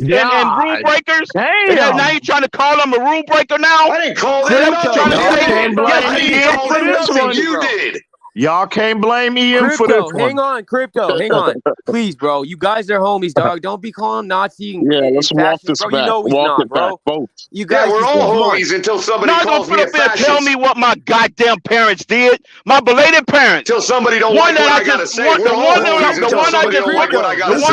breakers? Damn. Now you trying to call them a rule breaker now? I didn't call them nothing. You did. Y'all can't blame Ian for this one. Hang on, Crypto. Hang on. Please, bro. You guys are homies, dog. Don't be calling him Nazi. Yeah, let's walk this bro. back. You know he's walk not, it bro. back, You guys we're all homies until somebody calls me a fascist. Tell me what my goddamn parents did. My belated parents. Till somebody don't like what I gotta say. The one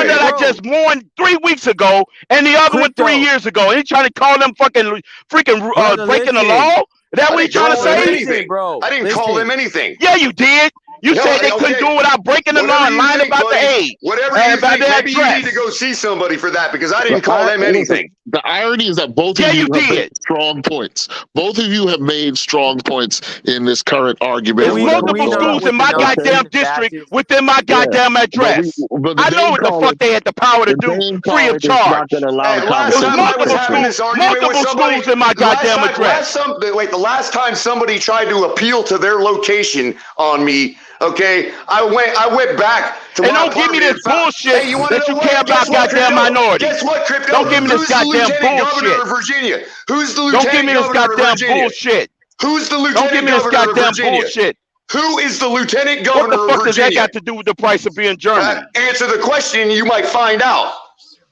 that I just mourned 3 weeks ago, and the other one 3 years ago. And he trying to call them freaking breaking the law. Is that what you trying to say? I didn't call them anything. Yeah, you did. You said they couldn't do it without breaking the law and lying about the age. Whatever you think, maybe you need to go see somebody for that because I didn't call them anything. The irony is that both of you have made strong points. Both of you have made strong points in this current argument. There's multiple schools in my goddamn district within my goddamn address. I know what the fuck they had the power to do free of charge. Last time I was having this argument with somebody in my goddamn address. The last time somebody tried to appeal to their location on me. Okay, I went back to my apartment. Don't give me this bullshit that you care about goddamn minorities. Guess what, Crypto? Don't give me this goddamn bullshit. Governor of Virginia? Who's the lieutenant governor of Virginia? Bullshit. Who's the lieutenant governor of Virginia? Bullshit. Who is the lieutenant governor of Virginia? What the fuck does that got to do with the price of being German? Answer the question, you might find out.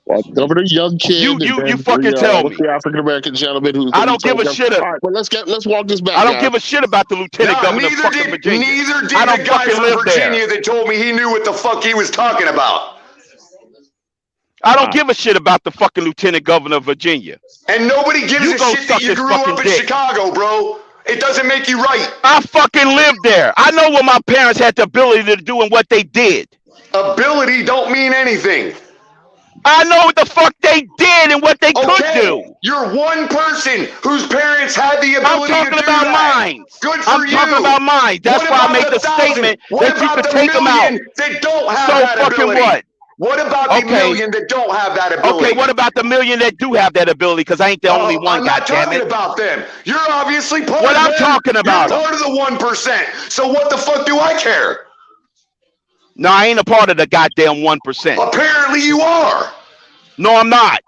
Well, Governor Youngkin. You fucking tell me. The African American gentleman who's. I don't give a shit. All right, but let's walk this back. I don't give a shit about the lieutenant governor of fucking Virginia. Neither did the guy from Virginia that told me he knew what the fuck he was talking about. I don't give a shit about the fucking lieutenant governor of Virginia. And nobody gives a shit that you grew up in Chicago, bro. It doesn't make you right. I fucking lived there. I know what my parents had the ability to do and what they did. Ability don't mean anything. I know what the fuck they did and what they could do. You're one person whose parents had the ability to do that. I'm talking about mine. Good for you. I'm talking about mine. That's why I made the statement that you could take them out. That don't have that ability. What? What about the million that don't have that ability? Okay, what about the million that do have that ability? Because I ain't the only one, I'm not talking about them. You're obviously part of them. What I'm talking about. You're part of the 1%. So what the fuck do I care? No, I ain't a part of the goddamn 1%. Apparently you are. No, I'm not.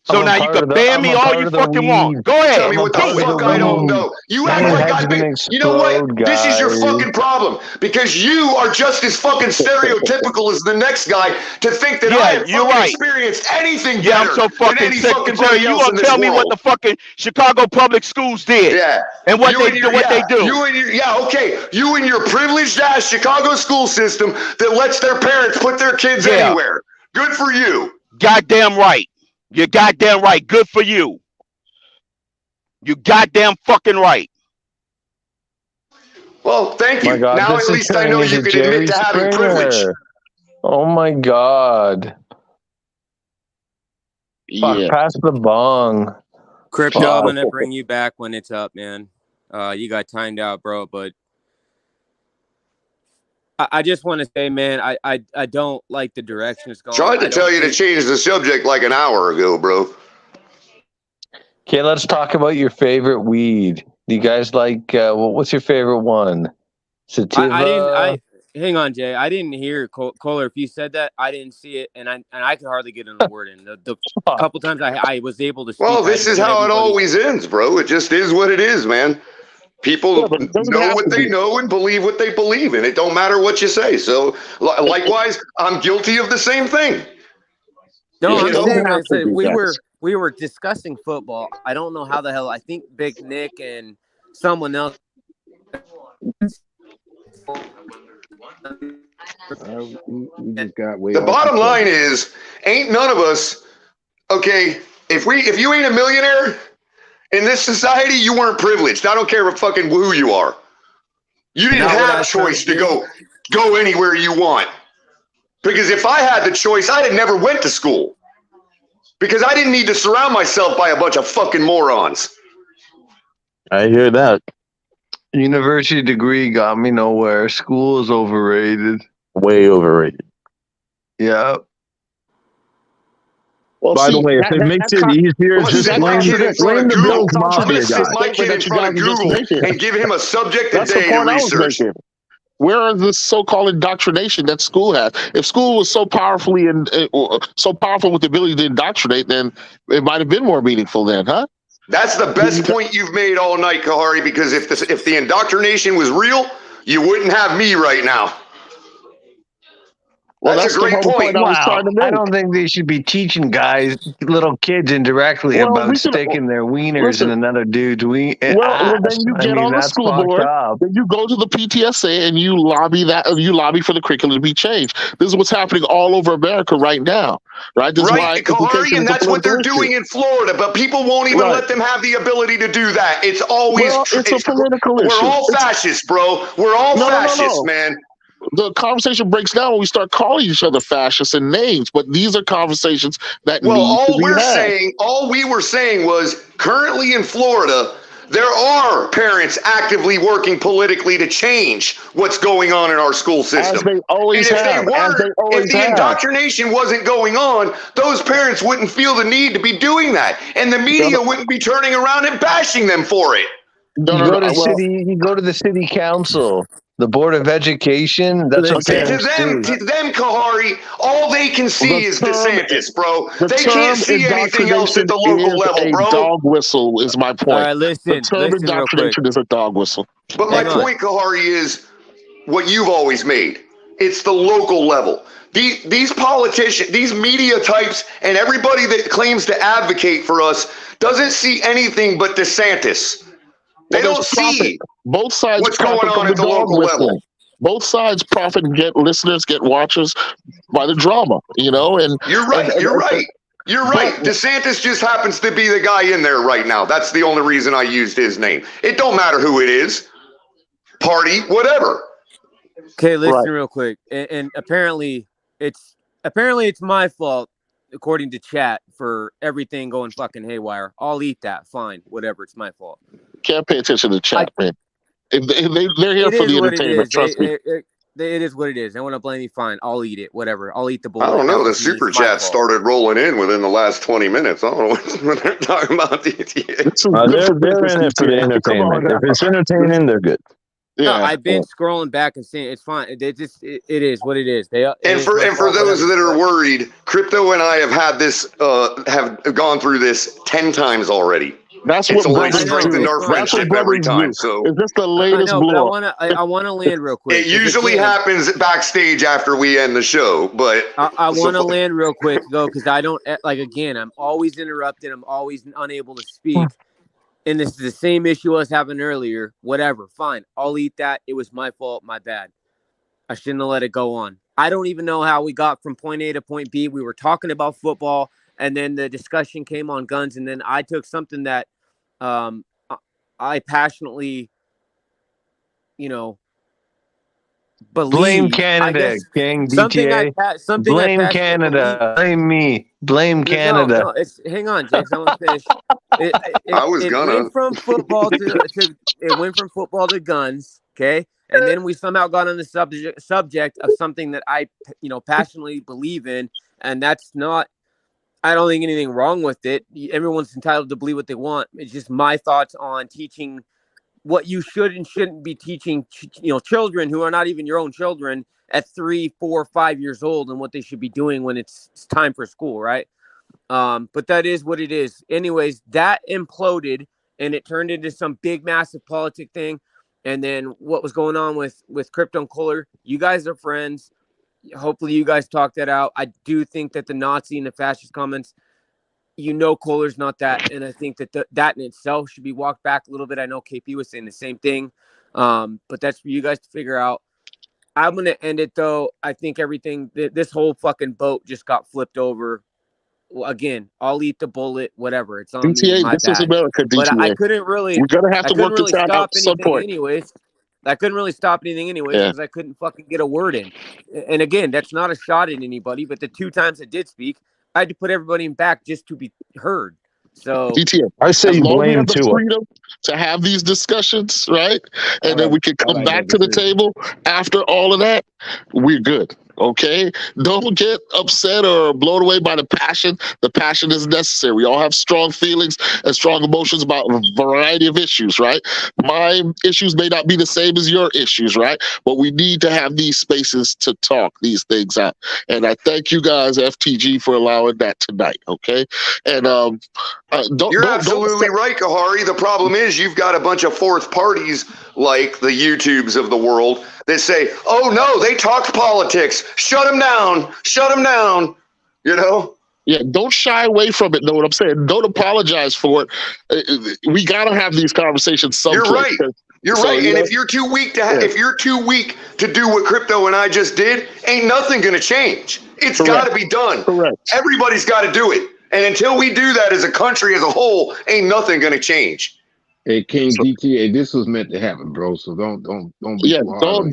So now you can ban me all you fucking want. Go ahead. Tell me what the fuck I don't know. You act like I've been. You know what? This is your fucking problem because you are just as fucking stereotypical as the next guy to think that I have fucking experienced anything better. Yeah, I'm so fucking sick. You gonna tell me what the fucking Chicago public schools did? Yeah, and what they do. You and your privileged ass Chicago school system that lets their parents put their kids anywhere. Good for you. Goddamn right. You're goddamn right. Good for you. You goddamn fucking right. Well, thank you. God, now at least I know you can admit to having privilege. Oh my God. Yeah. Pass the bong. Crypto, I'm gonna bring you back when it's up, man. You got timed out, bro, but I just want to say, man, I don't like the direction it's going. Tried to tell you to change the subject like an hour ago, bro. Okay, let's talk about your favorite weed. Do you guys like, what's your favorite one? Sativa? Hang on, Jay. I didn't hear Kohler. If you said that, I didn't see it, and I could hardly get in the word in. The couple times I was able to speak. Well, this is how it always ends, bro. It just is what it is, man. People know what they know and believe what they believe, and it don't matter what you say. So, likewise, I'm guilty of the same thing. No, I'm saying we were discussing football. I don't know how the hell. I think Big Nick and someone else. The bottom line is, ain't none of us okay. If you ain't a millionaire in this society, you weren't privileged. I don't care fucking who you are. You didn't have a choice to go anywhere you want. Because if I had the choice, I'd have never went to school. Because I didn't need to surround myself by a bunch of fucking morons. I hear that. University degree got me nowhere. School is overrated. Way overrated. Yeah. Well, by the way, if it makes it easier, just blame the Bills Mafia guy. My kid in front of Google and give him a subject a day to research. Where is this so-called indoctrination that school has? If school was so powerfully and so powerful with the ability to indoctrinate, then it might have been more meaningful then, huh? That's the best point you've made all night, Kahari, because if the indoctrination was real, you wouldn't have me right now. Well, that's a great point. I don't think they should be teaching little kids indirectly about sticking their wieners in another dude's ween. Well, then you get on the school board, then you go to the PTSA and you lobby for the curriculum to be changed. This is what's happening all over America right now, right? This Right, Kahari, and that's what they're doing in Florida, but people won't even let them have the ability to do that. It's always it's a political issue. We're all fascists, bro. We're all fascists, man. The conversation breaks down when we start calling each other fascists and names, but these are conversations that all we were saying was currently in Florida, there are parents actively working politically to change what's going on in our school system. As they always have. If the indoctrination wasn't going on, those parents wouldn't feel the need to be doing that, and the media wouldn't be turning around and bashing them for it. You go to the city council. The Board of Education, that's what to them, Kahari, all they can see is DeSantis, bro. They can't see anything else at the local level, bro. Dog whistle is my point. All right, listen. The term indoctrination is a dog whistle. But my point, Kahari, is what you've always made. It's the local level. These politicians, these media types, and everybody that claims to advocate for us doesn't see anything but DeSantis. They don't see both sides what's going on at the local level. Both sides profit and get listeners, get watchers by the drama, and you're right. You're right. DeSantis just happens to be the guy in there right now. That's the only reason I used his name. It don't matter who it is, party, whatever. Okay, listen real quick. And apparently it's my fault, according to chat, for everything going fucking haywire. I'll eat that. Fine, whatever. It's my fault. Can't pay attention to chat, man. If they're here for the entertainment, trust me. It is what it is. They want to blame me, fine. I'll eat it. Whatever. I'll eat the bull. I don't know. The super chat started rolling in within the last 20 minutes. I don't know what they're talking about. DTA. They're in it for the entertainment. If it's entertaining, they're good. Yeah, no, I've been scrolling back and seeing it's fine. It is what it is. And for those that are worried, Crypto and I have had this have gone through this 10 times already. It's only strengthened our friendship every time. So is this the latest blow? I want to land real quick. It usually happens backstage after we end the show, but I want to land real quick though, because I don't again. I'm always interrupted. I'm always unable to speak. And this is the same issue I was having earlier. Whatever, fine. I'll eat that. It was my fault. My bad. I shouldn't have let it go on. I don't even know how we got from point A to point B. We were talking about football, and then the discussion came on guns, and then I took something that I passionately, believe. Blame Canada, gang, DTA. Blame Canada. Blame me. Blame Canada. No, hang on, James. I want to finish. It went from football it went from football to guns, okay? And then we somehow got on the subject of something that I, passionately believe in, and that's not. I don't think anything wrong with it. Everyone's entitled to believe what they want. It's just my thoughts on teaching what you should and shouldn't be teaching, children who are not even your own children at 3, 4, 5 years old, and what they should be doing when it's time for school, right? But that is what it is. Anyways, that imploded and it turned into some big, massive politic thing. And then what was going on with Crypto and Kohler, you guys are friends. Hopefully you guys talk that out. I do think that the Nazi and the fascist comments, Kohler's not that. And I think that that in itself should be walked back a little bit. I know KP was saying the same thing. But that's for you guys to figure out. I'm going to end it, though. I think this whole fucking boat just got flipped over. Well, again, I'll eat the bullet, whatever. It's on DTA, me. this is America, DTA. But I couldn't really. We're going to have to work this out at some point. Anyways. I couldn't really stop anything anyways because I couldn't fucking get a word in. And again, that's not a shot at anybody, but the 2 times I did speak, I had to put everybody in back just to be heard. So DTA, I say you blame the freedom to have these discussions, right? And then we can come back to the table after all of that. We're good. Okay, don't get upset or blown away by the passion. The passion is necessary. We all have strong feelings and strong emotions about a variety of issues, right? My issues may not be the same as your issues, right? But we need to have these spaces to talk these things out. And I thank you guys, FTG, for allowing that tonight. Okay, and You're absolutely right, Kahari. The problem is you've got a bunch of fourth parties like the YouTubes of the world that say, "Oh no, they talked politics. Shut them down. Shut them down." You know? Yeah, don't shy away from it. Know what I'm saying? Don't apologize for it. We gotta have these conversations someplace. You're right. You're right. And if you're too weak to if you're too weak to do what Crypto and I just did, ain't nothing gonna change. It's got to be done. Correct. Everybody's got to do it. And until we do that as a country as a whole, ain't nothing gonna change. Hey, King DTA, this was meant to happen, bro. So don't be too hard on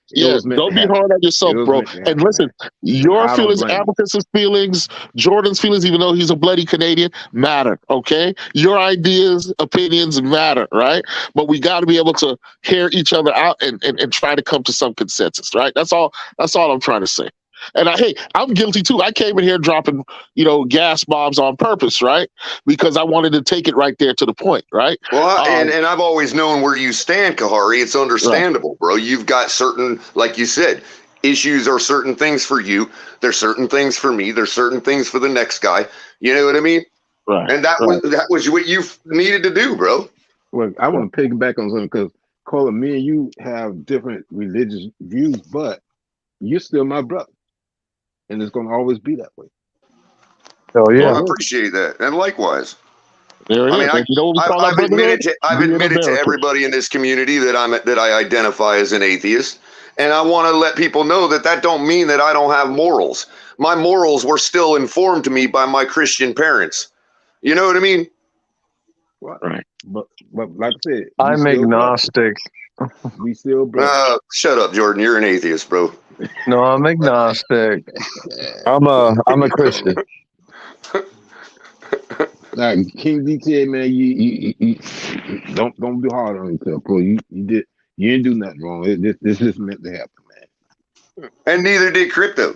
yourself. Don't be hard on yourself, bro. And listen, your feelings, Abacus's feelings, Jordan's feelings, even though he's a bloody Canadian, matter. Okay, your ideas, opinions matter, right? But we got to be able to hear each other out and try to come to some consensus, right? That's all I'm trying to say. And I'm guilty too. I came in here dropping, gas bombs on purpose, right? Because I wanted to take it right there to the point, right? Well, and I've always known where you stand, Kahari. It's understandable, bro. You've got certain, like you said, issues are certain things for you. There's certain things for me. There's certain things for the next guy. You know what I mean? Right. And that was what you needed to do, bro. Well, I want to piggyback on something because, Carla, me and you have different religious views, but you're still my brother. And it's going to always be that way. Oh yeah, well, I appreciate that, and likewise. I've admitted to everybody in this community that I identify as an atheist, and I want to let people know that don't mean that I don't have morals. My morals were still informed to me by my Christian parents. You know what I mean? Right. But like I said, I'm agnostic. We still shut up, Jordan. You're an atheist, bro. No, I'm agnostic. I'm a Christian. King DTA, man, you don't be hard on yourself, bro. You didn't do nothing wrong. This is meant to happen, man. And neither did Crypto.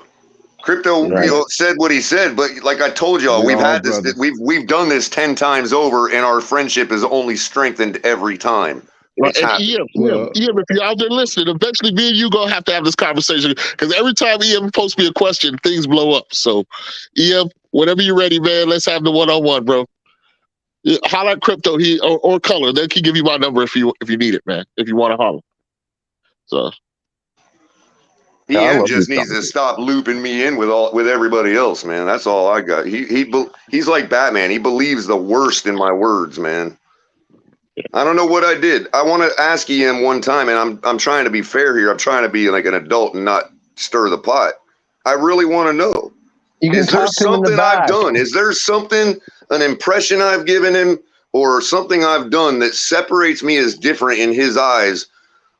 Crypto said what he said, but like I told y'all, we've had this. We've done this 10 times over, and our friendship is only strengthened every time. Right. And Ian, if you're out there listening, eventually me and you gonna have to have this conversation because every time Ian posts me a question, things blow up. So, Ian, whenever you're ready, man, let's have the one-on-one, bro. Holler at Crypto, or Color. They can give you my number if you need it, man. If you want to holler. So, Ian just needs to stop looping me in with everybody else, man. That's all I got. He's like Batman. He believes the worst in my words, man. I don't know what I did. I want to ask him one time, and I'm trying to be fair here. I'm trying to be like an adult and not stir the pot. I really want to know. Is there something I've done? Is there something, an impression I've given him, or something I've done that separates me as different in his eyes,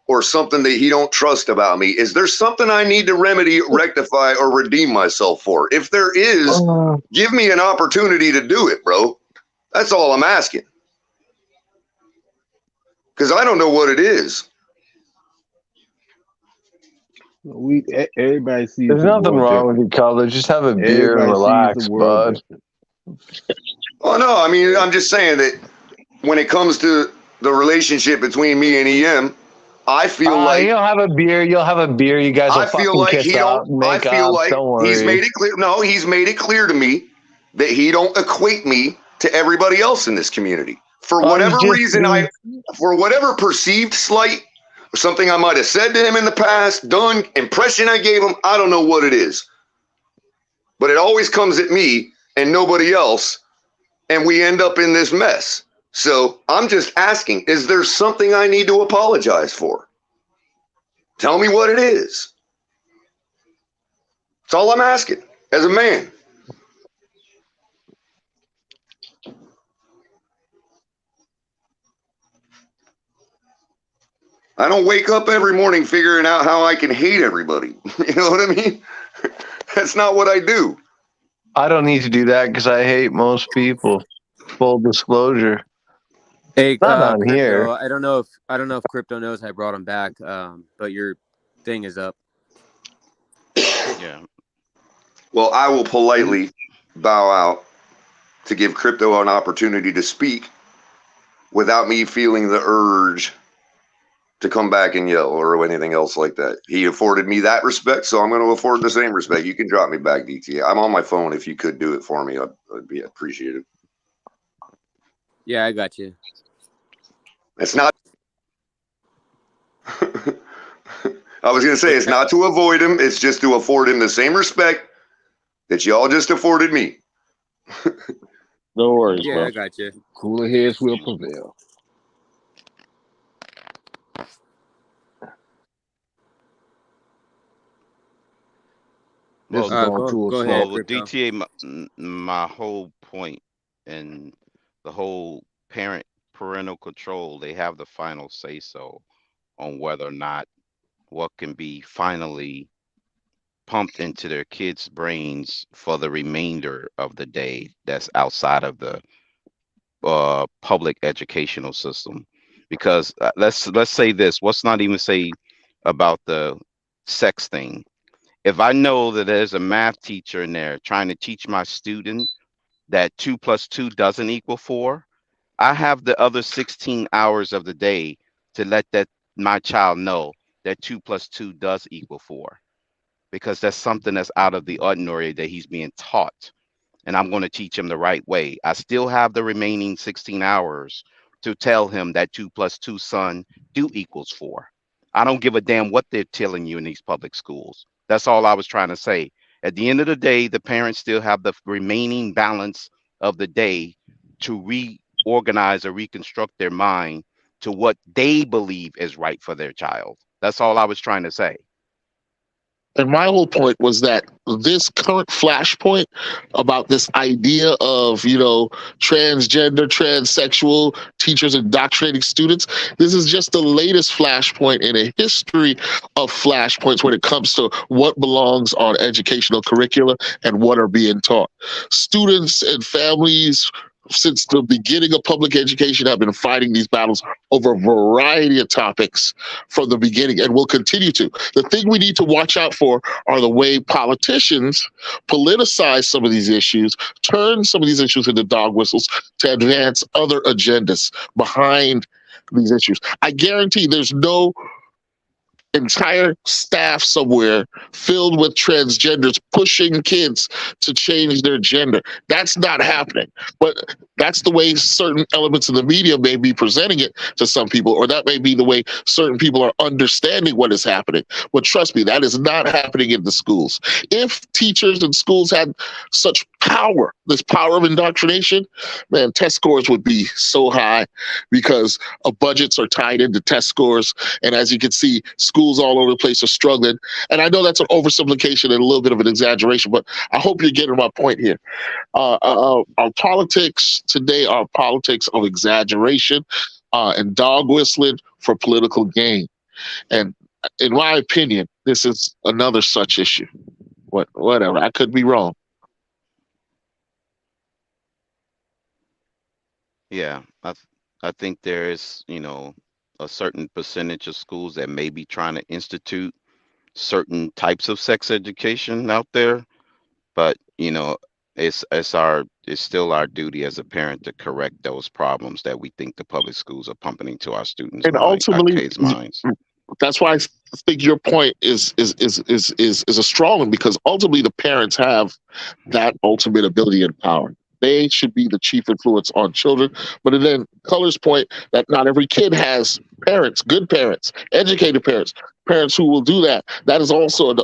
or something that he don't trust about me? Is there something I need to remedy, rectify, or redeem myself for? If there is, give me an opportunity to do it, bro. That's all I'm asking. Because I don't know what it is. Everybody sees. There's nothing wrong with you, Color. Just have a beer and relax, bud. Oh no, I mean, I'm just saying that when it comes to the relationship between me and EM, I feel like you'll have a beer. You'll have a beer. You guys will fucking kiss out, make up. Don't worry. He's made it clear. No, he's made it clear to me that he don't equate me to everybody else in this community. For whatever reason, for whatever perceived slight or something I might have said to him in the past, done, impression I gave him, I don't know what it is. But it always comes at me and nobody else, and we end up in this mess. So I'm just asking, is there something I need to apologize for? Tell me what it is. That's all I'm asking as a man. I don't wake up every morning figuring out how I can hate everybody. You know what I mean? That's not what I do. I don't need to do that because I hate most people. Full disclosure. Hey, not on Crypto, here. I don't know if Crypto knows I brought him back, but your thing is up. Yeah. Well, I will politely bow out to give Crypto an opportunity to speak without me feeling the urge to come back and yell or anything else like that. He afforded me that respect, so I'm going to afford the same respect. You can drop me back, DTA. I'm on my phone. If you could do it for me, I'd be appreciative. Yeah, I got you. It's not. I was going to say it's not to avoid him. It's just to afford him the same respect that y'all just afforded me. No worries, Yeah, bro. I got you. Cooler heads will prevail. Well, go ahead, with Crypto. DTA, my whole point and the whole parental control, they have the final say so on whether or not what can be finally pumped into their kids' brains for the remainder of the day that's outside of the public educational system. Because let's say this, let's not even say about the sex thing. If I know that there's a math teacher in there trying to teach my student that 2 + 2 doesn't equal 4, I have the other 16 hours of the day to let my child know that 2 + 2 does equal 4, because that's something that's out of the ordinary that he's being taught, and I'm going to teach him the right way. I still have the remaining 16 hours to tell him that 2 + 2, son, do equals 4. I don't give a damn what they're telling you in these public schools. That's all I was trying to say. At the end of the day, the parents still have the remaining balance of the day to reorganize or reconstruct their mind to what they believe is right for their child. That's all I was trying to say. And my whole point was that this current flashpoint about this idea of, transgender, transsexual teachers indoctrinating students, this is just the latest flashpoint in a history of flashpoints when it comes to what belongs on educational curricula and what are being taught. Students and families since the beginning of public education have been fighting these battles over a variety of topics from the beginning and will continue to. The thing we need to watch out for are the way politicians politicize some of these issues, turn some of these issues into dog whistles to advance other agendas behind these issues. I guarantee there's no entire staff somewhere filled with transgenders pushing kids to change their gender. That's not happening. But that's the way certain elements of the media may be presenting it to some people, or that may be the way certain people are understanding what is happening. But trust me, that is not happening in the schools. If teachers and schools had such power, this power of indoctrination, man, test scores would be so high because budgets are tied into test scores. And as you can see, schools all over the place are struggling. And I know that's an oversimplification and a little bit of an exaggeration, but I hope you're getting my point here. Our politics today are politics of exaggeration and dog whistling for political gain. And in my opinion, this is another such issue. Whatever, I could be wrong. Yeah, I think there is, a certain percentage of schools that may be trying to institute certain types of sex education out there, but it's still our duty as a parent to correct those problems that we think the public schools are pumping into our students' And minds, ultimately, our kids' minds. That's why I think your point is a strong one, because ultimately the parents have that ultimate ability and power. They should be the chief influence on children. But then Color's point that not every kid has parents, good parents, educated parents, parents who will do that. That is also,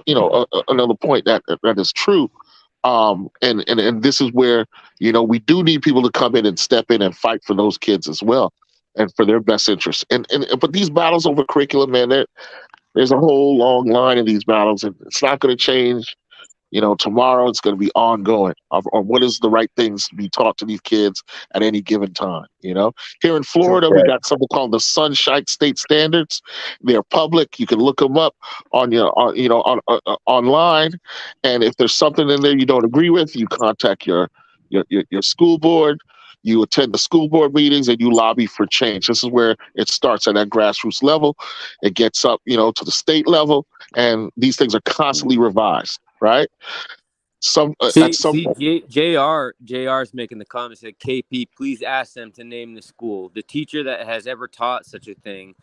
another point that is true. And this is where, we do need people to come in and step in and fight for those kids as well and for their best interests. But these battles over curriculum, man, there's a whole long line of these battles, and it's not going to change. Tomorrow it's going to be ongoing on what is the right things to be taught to these kids at any given time. Here in Florida, we got something called the Sunshine State Standards. They're public. You can look them up on online. And if there's something in there you don't agree with, you contact your school board. You attend the school board meetings and you lobby for change. This is where it starts at that grassroots level. It gets up, to the state level, and these things are constantly revised. right? JR is making the comment, said, KP, please ask them to name the school. The teacher that has ever taught such a thing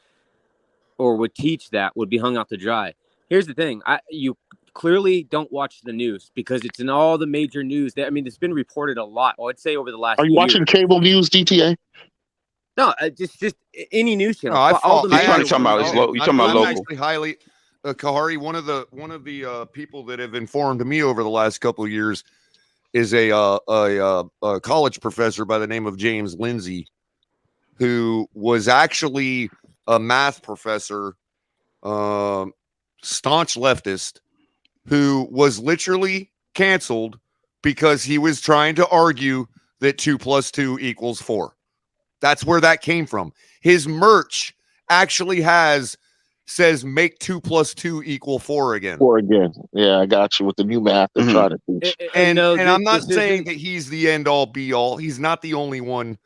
or would teach that would be hung out to dry. Here's the thing. You clearly don't watch the news because it's in all the major news. It's been reported a lot. I'd say over the last Are you watching cable news, DTA? No, just any news channel. No, You're talking about local. Actually highly, Kahari, one of the people that have informed me over the last couple of years is a college professor by the name of James Lindsay, who was actually a math professor, staunch leftist, who was literally canceled because he was trying to argue that 2 + 2 = 4. That's where that came from. His merch actually says make 2 + 2 = 4 again. 4 again. Yeah, I got you with the new math they're trying to teach. And I'm not saying that he's the end all be all. He's not the only one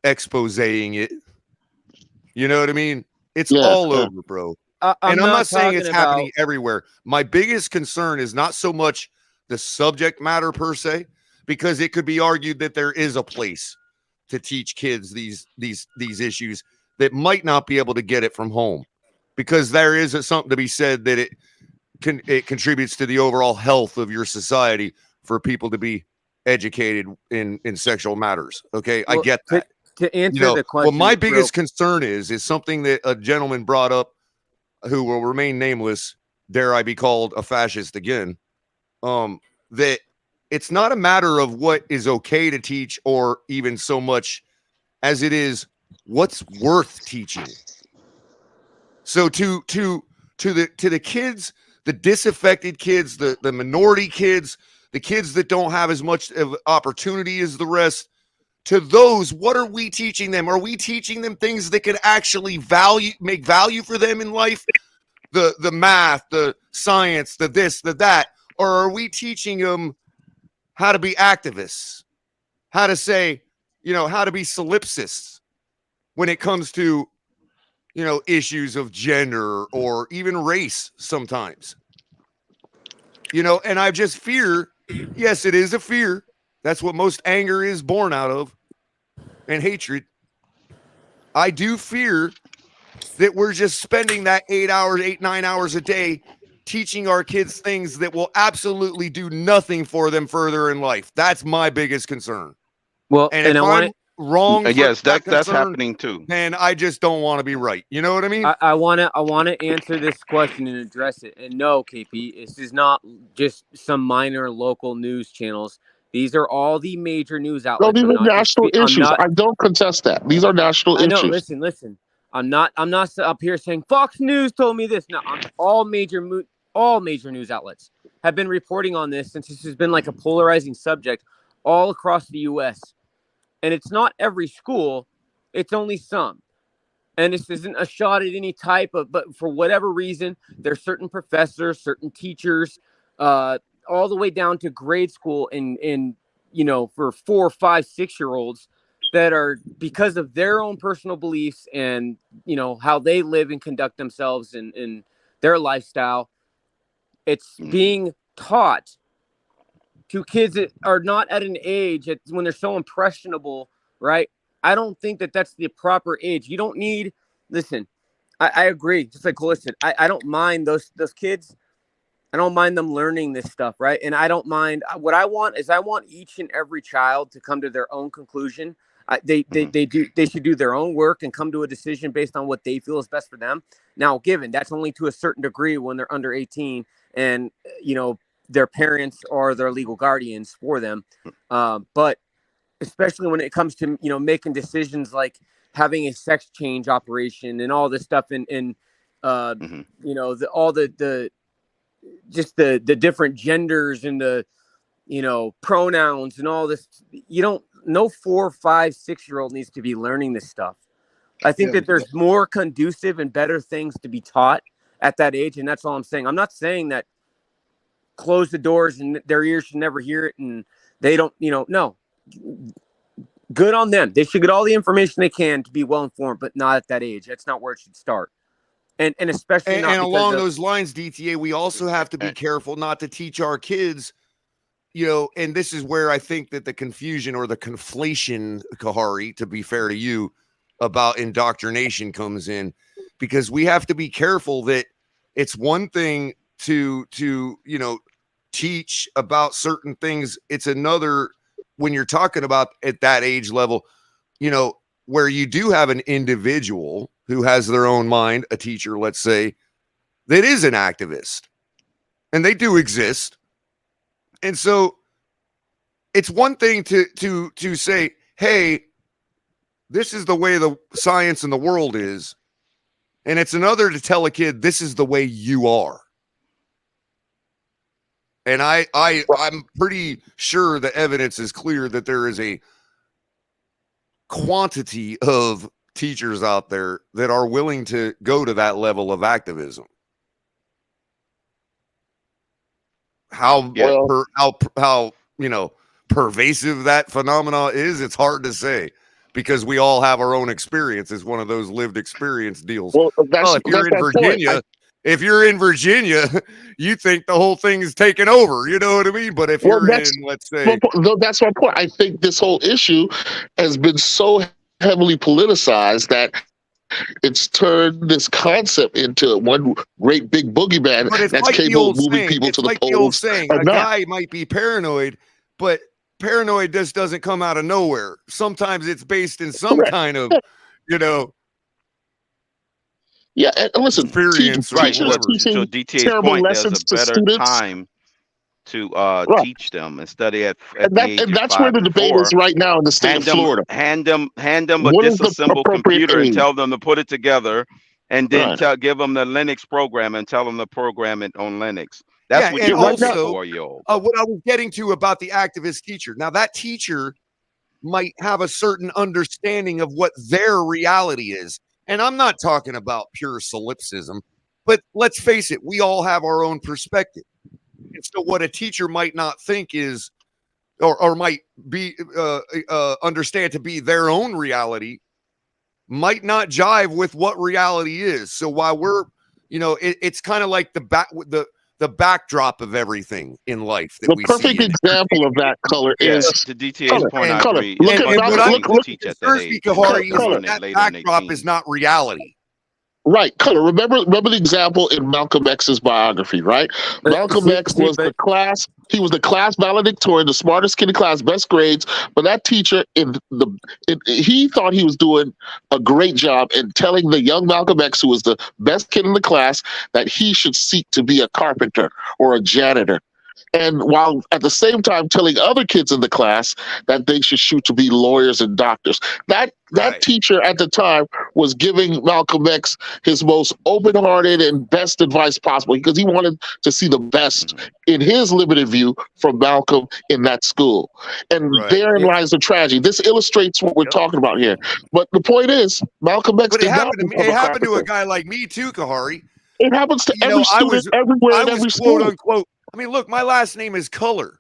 exposing it. You know what I mean? It's all over, bro. I'm not saying it's happening everywhere. My biggest concern is not so much the subject matter per se, because it could be argued that there is a place to teach kids these issues that might not be able to get it from home, because there is something to be said that it contributes to the overall health of your society for people to be educated in sexual matters. Okay, well, I get that. To answer the question, well, my biggest concern is something that a gentleman brought up, who will remain nameless. Dare I be called a fascist again? That it's not a matter of what is okay to teach, or even so much as it is what's worth teaching. So to the kids, the disaffected kids, the minority kids, the kids that don't have as much of opportunity as the rest, to those, what are we teaching them? Are we teaching them things that could actually make value for them in life? The math, the science, the this, the that, or are we teaching them how to be activists, how to say, how to be solipsists when it comes to, issues of gender or even race sometimes, and I just fear, yes, it is a fear. That's what most anger is born out of, and hatred. I do fear that we're just spending that 9 hours a day teaching our kids things that will absolutely do nothing for them further in life. That's my biggest concern. Well, and if I'm wrong, yes, that's happening too. And I just don't want to be right. You know what I mean? I want to answer this question and address it. And no, KP, this is not just some minor local news channels. These are all the major news outlets. No, these are national issues. I don't contest that. These are national issues. No, listen. I'm not up here saying Fox News told me this. No, all major news outlets have been reporting on this since this has been like a polarizing subject all across the U.S. And it's not every school; it's only some. And this isn't a shot at any type of, but for whatever reason, there's certain professors, certain teachers, all the way down to grade school and for 4, 5, 6-year-olds that are, because of their own personal beliefs and how they live and conduct themselves in their lifestyle, it's being taught to kids that are not at an age when they're so impressionable, right? I don't think that that's the proper age. You don't need, listen, I agree. Just like, listen, I don't mind those kids. I don't mind them learning this stuff, right? And I don't mind. What I want is each and every child to come to their own conclusion. They should do their own work and come to a decision based on what they feel is best for them. Now, given that's only to a certain degree when they're under 18 and their parents are their legal guardians for them. But especially when it comes to making decisions like having a sex change operation and all this stuff, and just the different genders and the pronouns and all this. No 4, 5, 6-year-old needs to be learning this stuff. I think that there's more conducive and better things to be taught at that age, and that's all I'm saying. I'm not saying that close the doors and their ears should never hear it and they don't, no. Good on them. They should get all the information they can to be well informed, but not at that age. That's not where it should start. And especially and along those lines, DTA, we also have to be careful not to teach our kids, and this is where I think that the confusion or the conflation, Kahari, to be fair to you, about indoctrination comes in, because we have to be careful that it's one thing to teach about certain things. It's another when you're talking about at that age level, where you do have an individual who has their own mind, a teacher, let's say, that is an activist, and they do exist. And so it's one thing to say, hey, this is the way the science and the world is. And it's another to tell a kid, this is the way you are. And I'm pretty sure the evidence is clear that there is a quantity of teachers out there that are willing to go to that level of activism. How pervasive that phenomena is, it's hard to say, because we all have our own experience. It's one of those lived experience deals. Well, if you're in Virginia, you think the whole thing is taken over. You know what I mean? But if you're in, let's say, that's my point. I think this whole issue has been so heavily politicized that it's turned this concept into one great big boogeyman that's like capable of moving people to the polls. A guy might be paranoid, but paranoid just doesn't come out of nowhere. Sometimes it's based in some kind of, yeah, and listen, experience, right? Teachers teaching So DTA's terrible point, there's lessons a to better students. time to teach them and study at And the age of that's 5 where the and debate 4. is right now in the state of Florida. Hand them a What is the disassembled appropriate computer and age? tell them to put it together, and then Right. give them the Linux program and tell them to program it on Linux. That's what you and want also, 4-year-old. what I was getting to about the activist teacher. Now, that teacher might have a certain understanding of what their reality is. And I'm not talking about pure solipsism, but let's face it, we all have our own perspective. And so what a teacher might not think is, or might be understand to be their own reality, might not jive with what reality is. So while we're, it's kind of like the backdrop of everything in life that we see. The perfect example of that, Color, is the DTA's point. I agree. Look at that backdrop is not reality. Right, Color. Remember the example in Malcolm X's biography, right? Malcolm X was the class. He was the class valedictorian, the smartest kid in class, best grades. But that teacher, he thought he was doing a great job in telling the young Malcolm X, who was the best kid in the class, that he should seek to be a carpenter or a janitor. And while at the same time telling other kids in the class that they should shoot to be lawyers and doctors. That teacher at the time was giving Malcolm X his most open-hearted and best advice possible, because he wanted to see the best, in his limited view, from Malcolm in that school. And therein lies the tragedy. This illustrates what we're talking about here. But the point is, Malcolm X But it happened to a guy like me too, Kahari. It happens to every student everywhere in every school. Quote unquote. I mean, look, my last name is Color.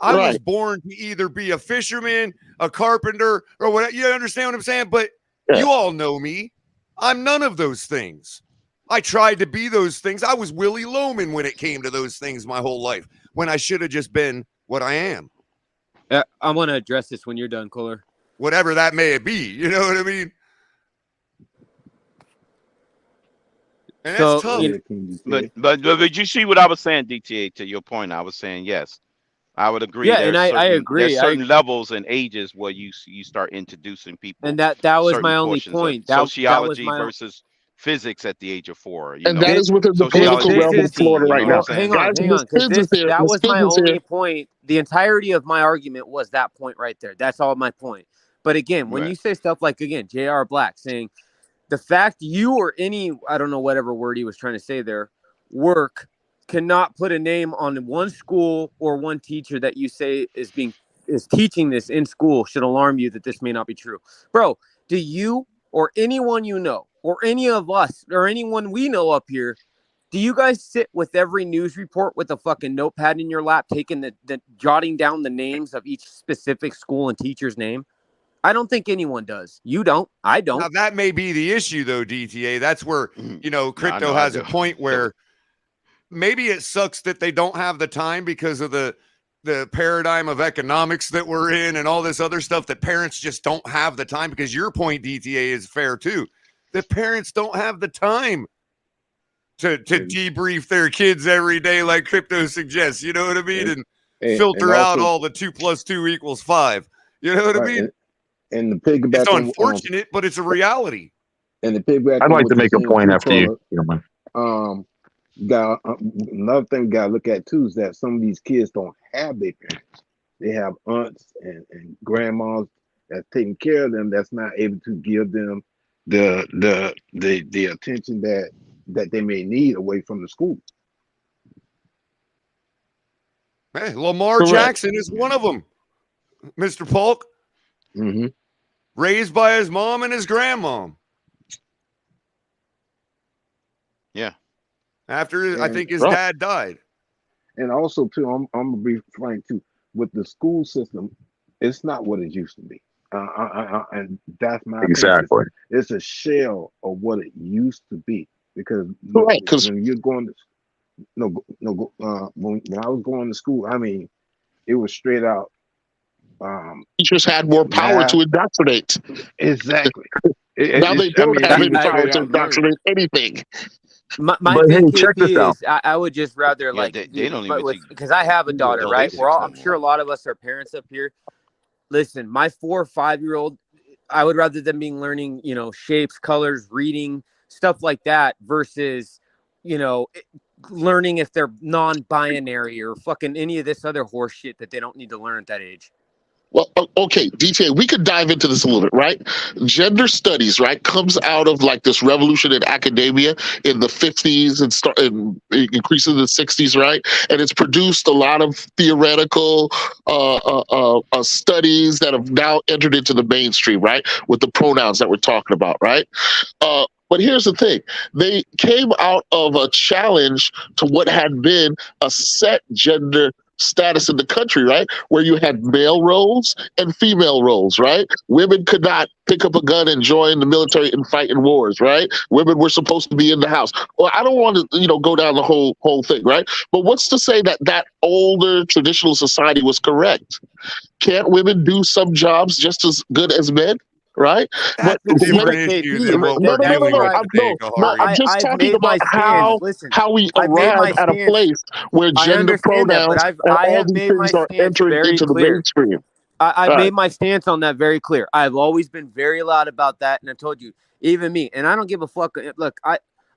I was born to either be a fisherman, a carpenter, or whatever. You understand what I'm saying? But you all know me. I'm none of those things. I tried to be those things. I was Willie Loman when it came to those things my whole life, when I should have just been what I am. I want to address this when you're done, Kohler. Whatever that may be. You know what I mean? And that's tough. But you see what I was saying, DTA, to your point? I was saying, yes, I would agree. Yeah, and I agree. There's certain levels and ages where you start introducing people. And that was my only point. Sociology versus physics at the age of 4. And that is within the political realm of Florida right now. Hang on. That was my only point. The entirety of my argument was that point right there. That's all my point. But again, when you say stuff like, J.R. Black saying, the fact you or any, I don't know, whatever word he was trying to say there, work cannot put a name on one school or one teacher that you say is teaching this in school should alarm you that this may not be true. Bro, do you or anyone you know or any of us or anyone we know up here, do you guys sit with every news report with a fucking notepad in your lap taking the jotting down the names of each specific school and teacher's name? I don't think anyone does. You don't. I don't. Now that may be the issue, though, DTA. That's where crypto has a point where maybe it sucks that they don't have the time because of the paradigm of economics that we're in and all this other stuff, that parents just don't have the time. Because your point, DTA, is fair too. The parents don't have the time to debrief their kids every day like crypto suggests. You know what I mean? And filter out all the 2 + 2 = 5. You know what I mean? And the piggyback. It's unfortunate, but it's a reality. And the piggyback. I'd like to make a point after you. Another thing we gotta look at too is that some of these kids don't have their parents. They have aunts and grandmas that's taking care of them, that's not able to give them the attention that they may need away from the school. Hey, Lamar Jackson is one of them, Mr. Polk. Mm-hmm. Raised by his mom and his grandmom. Yeah. After I think his dad died. And also too, I'm gonna be frank too, with the school system, it's not what it used to be. And that's my exactly opinion. It's a shell of what it used to be. Because when you're going to when I was going to school, I mean, it was straight out. Teachers had more power to indoctrinate. Exactly. Now they don't have any power to indoctrinate anything. My big KP is I would just rather they don't even because I have a daughter, right? I'm sure a lot of us are parents up here. Listen, my 4 or 5-year-old, I would rather them being learning, shapes, colors, reading, stuff like that versus, learning if they're non-binary or fucking any of this other horse shit that they don't need to learn at that age. Well, okay, DTA, we could dive into this a little bit, right? Gender studies, right, comes out of like this revolution in academia in the 50s and increasing in the 60s, right? And it's produced a lot of theoretical studies that have now entered into the mainstream, right? With the pronouns that we're talking about, right? But here's the thing. They came out of a challenge to what had been a set gender status in the country, right? Where you had male roles and female roles, right? Women could not pick up a gun and join the military and fight in wars, right? Women were supposed to be in the house. Well, I don't want to, go down the whole thing, right? But what's to say that older traditional society was correct? Can't women do some jobs just as good as men? Right? I'm just talking about how we arrive at a place where gender pronouns and all these things are entering into the mainstream. I made my stance on that very clear. I've always been very loud about that, and I told you, even me, and I don't give a fuck. Look,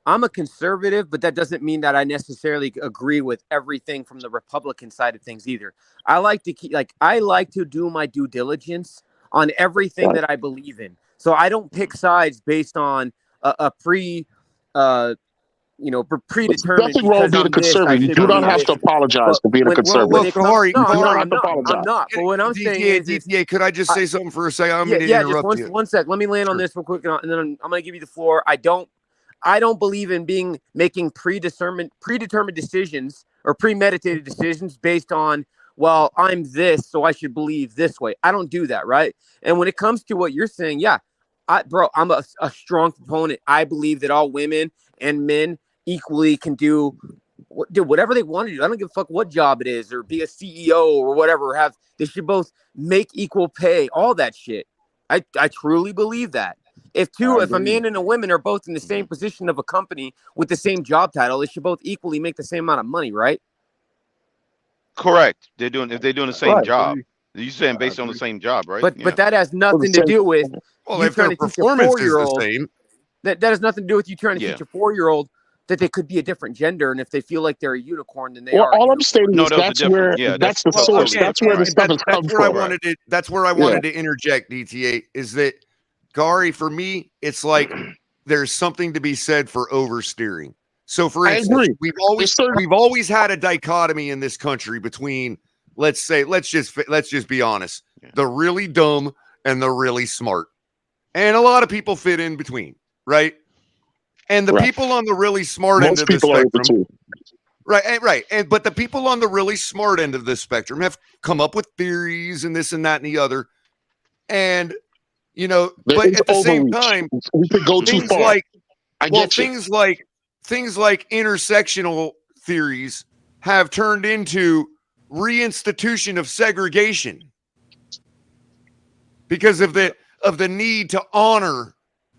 I'm a conservative, but that doesn't mean that I necessarily agree with everything from the Republican side of things either. I like to do my due diligence on everything that I believe in. So I don't pick sides based on a predetermined. Nothing wrong with being a conservative. You do not have to apologize for being a conservative. I'm not. But what I'm saying is, DTA, could I just say something for a second? I'm going to interrupt you. One sec. Let me land on this real quick, and then I'm going to give you the floor. I don't believe in making predetermined decisions or premeditated decisions based on, well, I'm this, so I should believe this way. I don't do that, right? And when it comes to what you're saying, I'm a strong proponent. I believe that all women and men equally can do whatever they want to do. I don't give a fuck what job it is, or be a CEO or whatever. They should both make equal pay, all that shit. I truly believe that. If a man and a woman are both in the same position of a company with the same job title, they should both equally make the same amount of money, right? Correct. If they're doing the same job. You're saying based on the same job, right? But that has nothing to do with if their performance is the same. That has nothing to do with you trying to teach a 4-year-old that they could be a different gender, and if they feel like they're a unicorn, then they are. All I'm saying is that's the source. That's where the stuff has come from. That's where I wanted to interject, DTA, is that, Gary, for me, it's like there's something to be said for oversteering. So, for instance, we've always had a dichotomy in this country between, let's just be honest, the really dumb and the really smart, and a lot of people fit in between, right? And the people on the really smart end of the spectrum, right, but the people on the really smart end of the spectrum have come up with theories and this and that and the other, and You know, but at the same time, we could go too far. Things like intersectional theories have turned into reinstitution of segregation because of the need to honor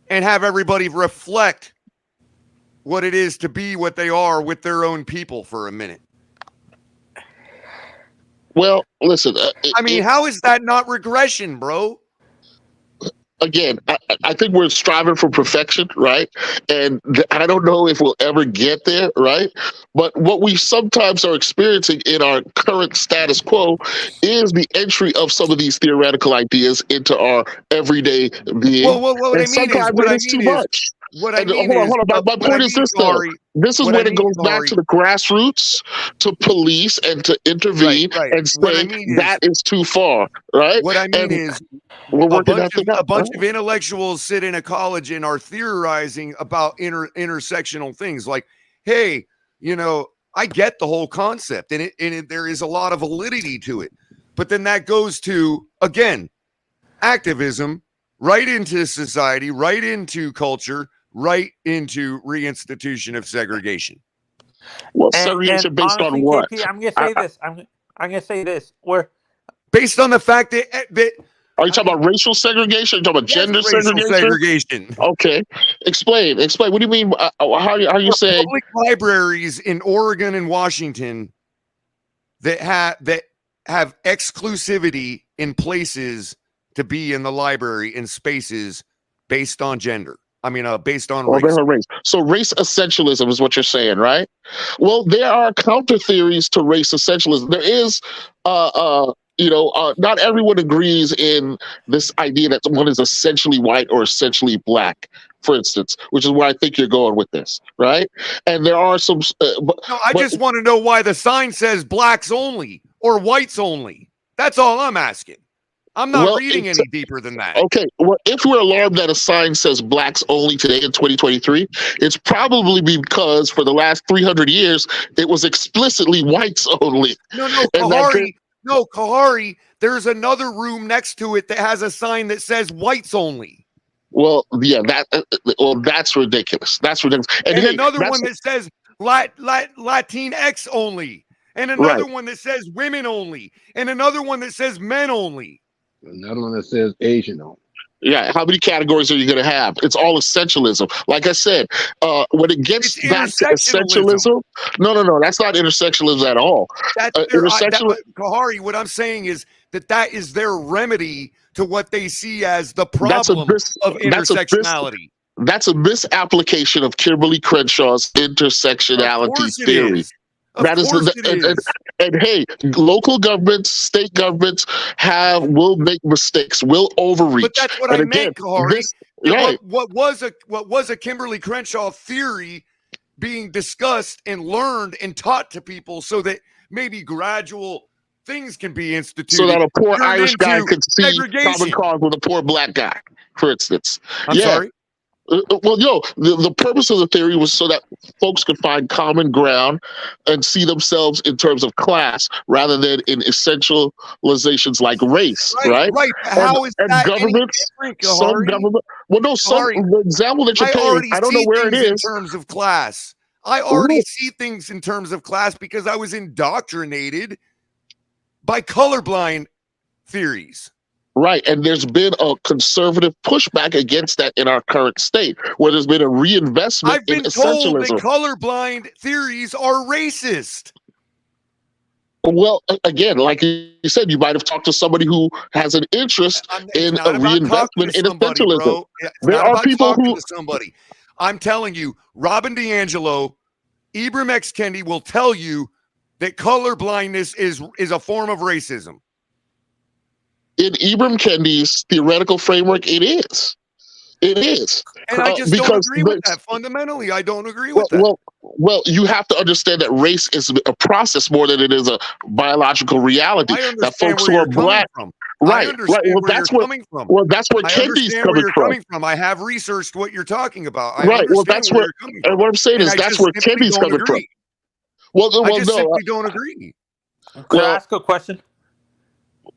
and have everybody reflect what it is to be what they are with their own people for a minute. Well, listen. How is that not regression, bro? Again, I think we're striving for perfection, right? And I don't know if we'll ever get there, right? But what we sometimes are experiencing in our current status quo is the entry of some of these theoretical ideas into our everyday being. Well, what I mean is, too much. What I mean is, hold on. My point is this, though. This is when it goes back to the grassroots, to police, and to intervene and say that is too far, right? What I mean is, a bunch of intellectuals sit in a college and are theorizing about intersectional things. Like, hey, you know, I get the whole concept, and there is a lot of validity to it. But then that goes to, again, activism, right into society, right into culture, right into reinstitution of segregation. Well, segregation based on what? I'm going to say this. I'm going to say this. Based on the fact that are you talking about racial segregation? Are you talking about gender segregation? Okay. Explain. What do you mean? How are you saying? Public libraries in Oregon and Washington that have exclusivity in places to be in the library in spaces based on gender. Based on race. So race essentialism is what you're saying, right? Well, there are counter theories to race essentialism. There is, not everyone agrees in this idea that one is essentially white or essentially black, for instance, which is where I think you're going with this, right? And there are some. I just want to know why the sign says blacks only or whites only. That's all I'm asking. I'm not reading any deeper than that. Okay, well, if we're alarmed that a sign says blacks only today in 2023, it's probably because for the last 300 years, it was explicitly whites only. No, Kahari, there's another room next to it that has a sign that says whites only. Well, yeah, that's ridiculous. That's ridiculous. And another one that says Latinx only. And another one that says women only. And another one that says men only. Another one that says Asian on. Yeah, how many categories are you going to have? It's all essentialism. Like I said, when it gets back to essentialism, no, that's not intersectionalism at all. Kahari, what I'm saying is that is their remedy to what they see as the problem of intersectionality. That's a misapplication of Kimberly Crenshaw's intersectionality theory. And hey, local governments, state governments will make mistakes, will overreach. But that's what I meant, Kahari. What was a Kimberly Crenshaw theory being discussed and learned and taught to people so that maybe gradual things can be instituted. So that a poor Irish guy could see common cause with a poor black guy, for instance. I'm sorry? Well, the purpose of the theory was so that folks could find common ground and see themselves in terms of class rather than in essentializations like race, right? Right. How is that governments? Some government. Well, no. The example that you're taking, I don't know where it is. In terms of class, I already see things in terms of class because I was indoctrinated by colorblind theories. Right, and there's been a conservative pushback against that in our current state, where there's been a reinvestment in essentialism. I've been told that colorblind theories are racist. Well, again, like you said, you might have talked to somebody who has an interest in a reinvestment in essentialism. There are people who. I'm telling you, Robin DiAngelo, Ibram X. Kendi will tell you that colorblindness is a form of racism. In Ibram Kendi's theoretical framework, it is. It is. And I just don't agree with that. Fundamentally, I don't agree with that. Well, you have to understand that race is a process more than it is a biological reality. That folks who are black, right? Well, that's where Kendi's coming from. I have researched what you're talking about. Right. Well, that's where. And what I'm saying is that's where Kendi's coming from. Well, I just simply don't agree. Can I ask a question?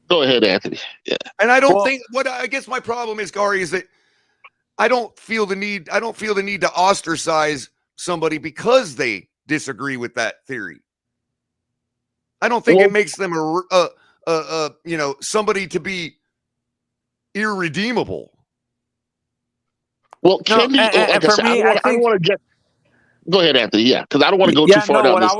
Go ahead, Anthony. Yeah. And I don't think what I guess my problem is, Gary, is that I don't feel the need to ostracize somebody because they disagree with that theory. I don't think it makes them somebody to be irredeemable. Well, can I don't want to get. Go ahead, Anthony. Yeah, because I don't want to go too far down this.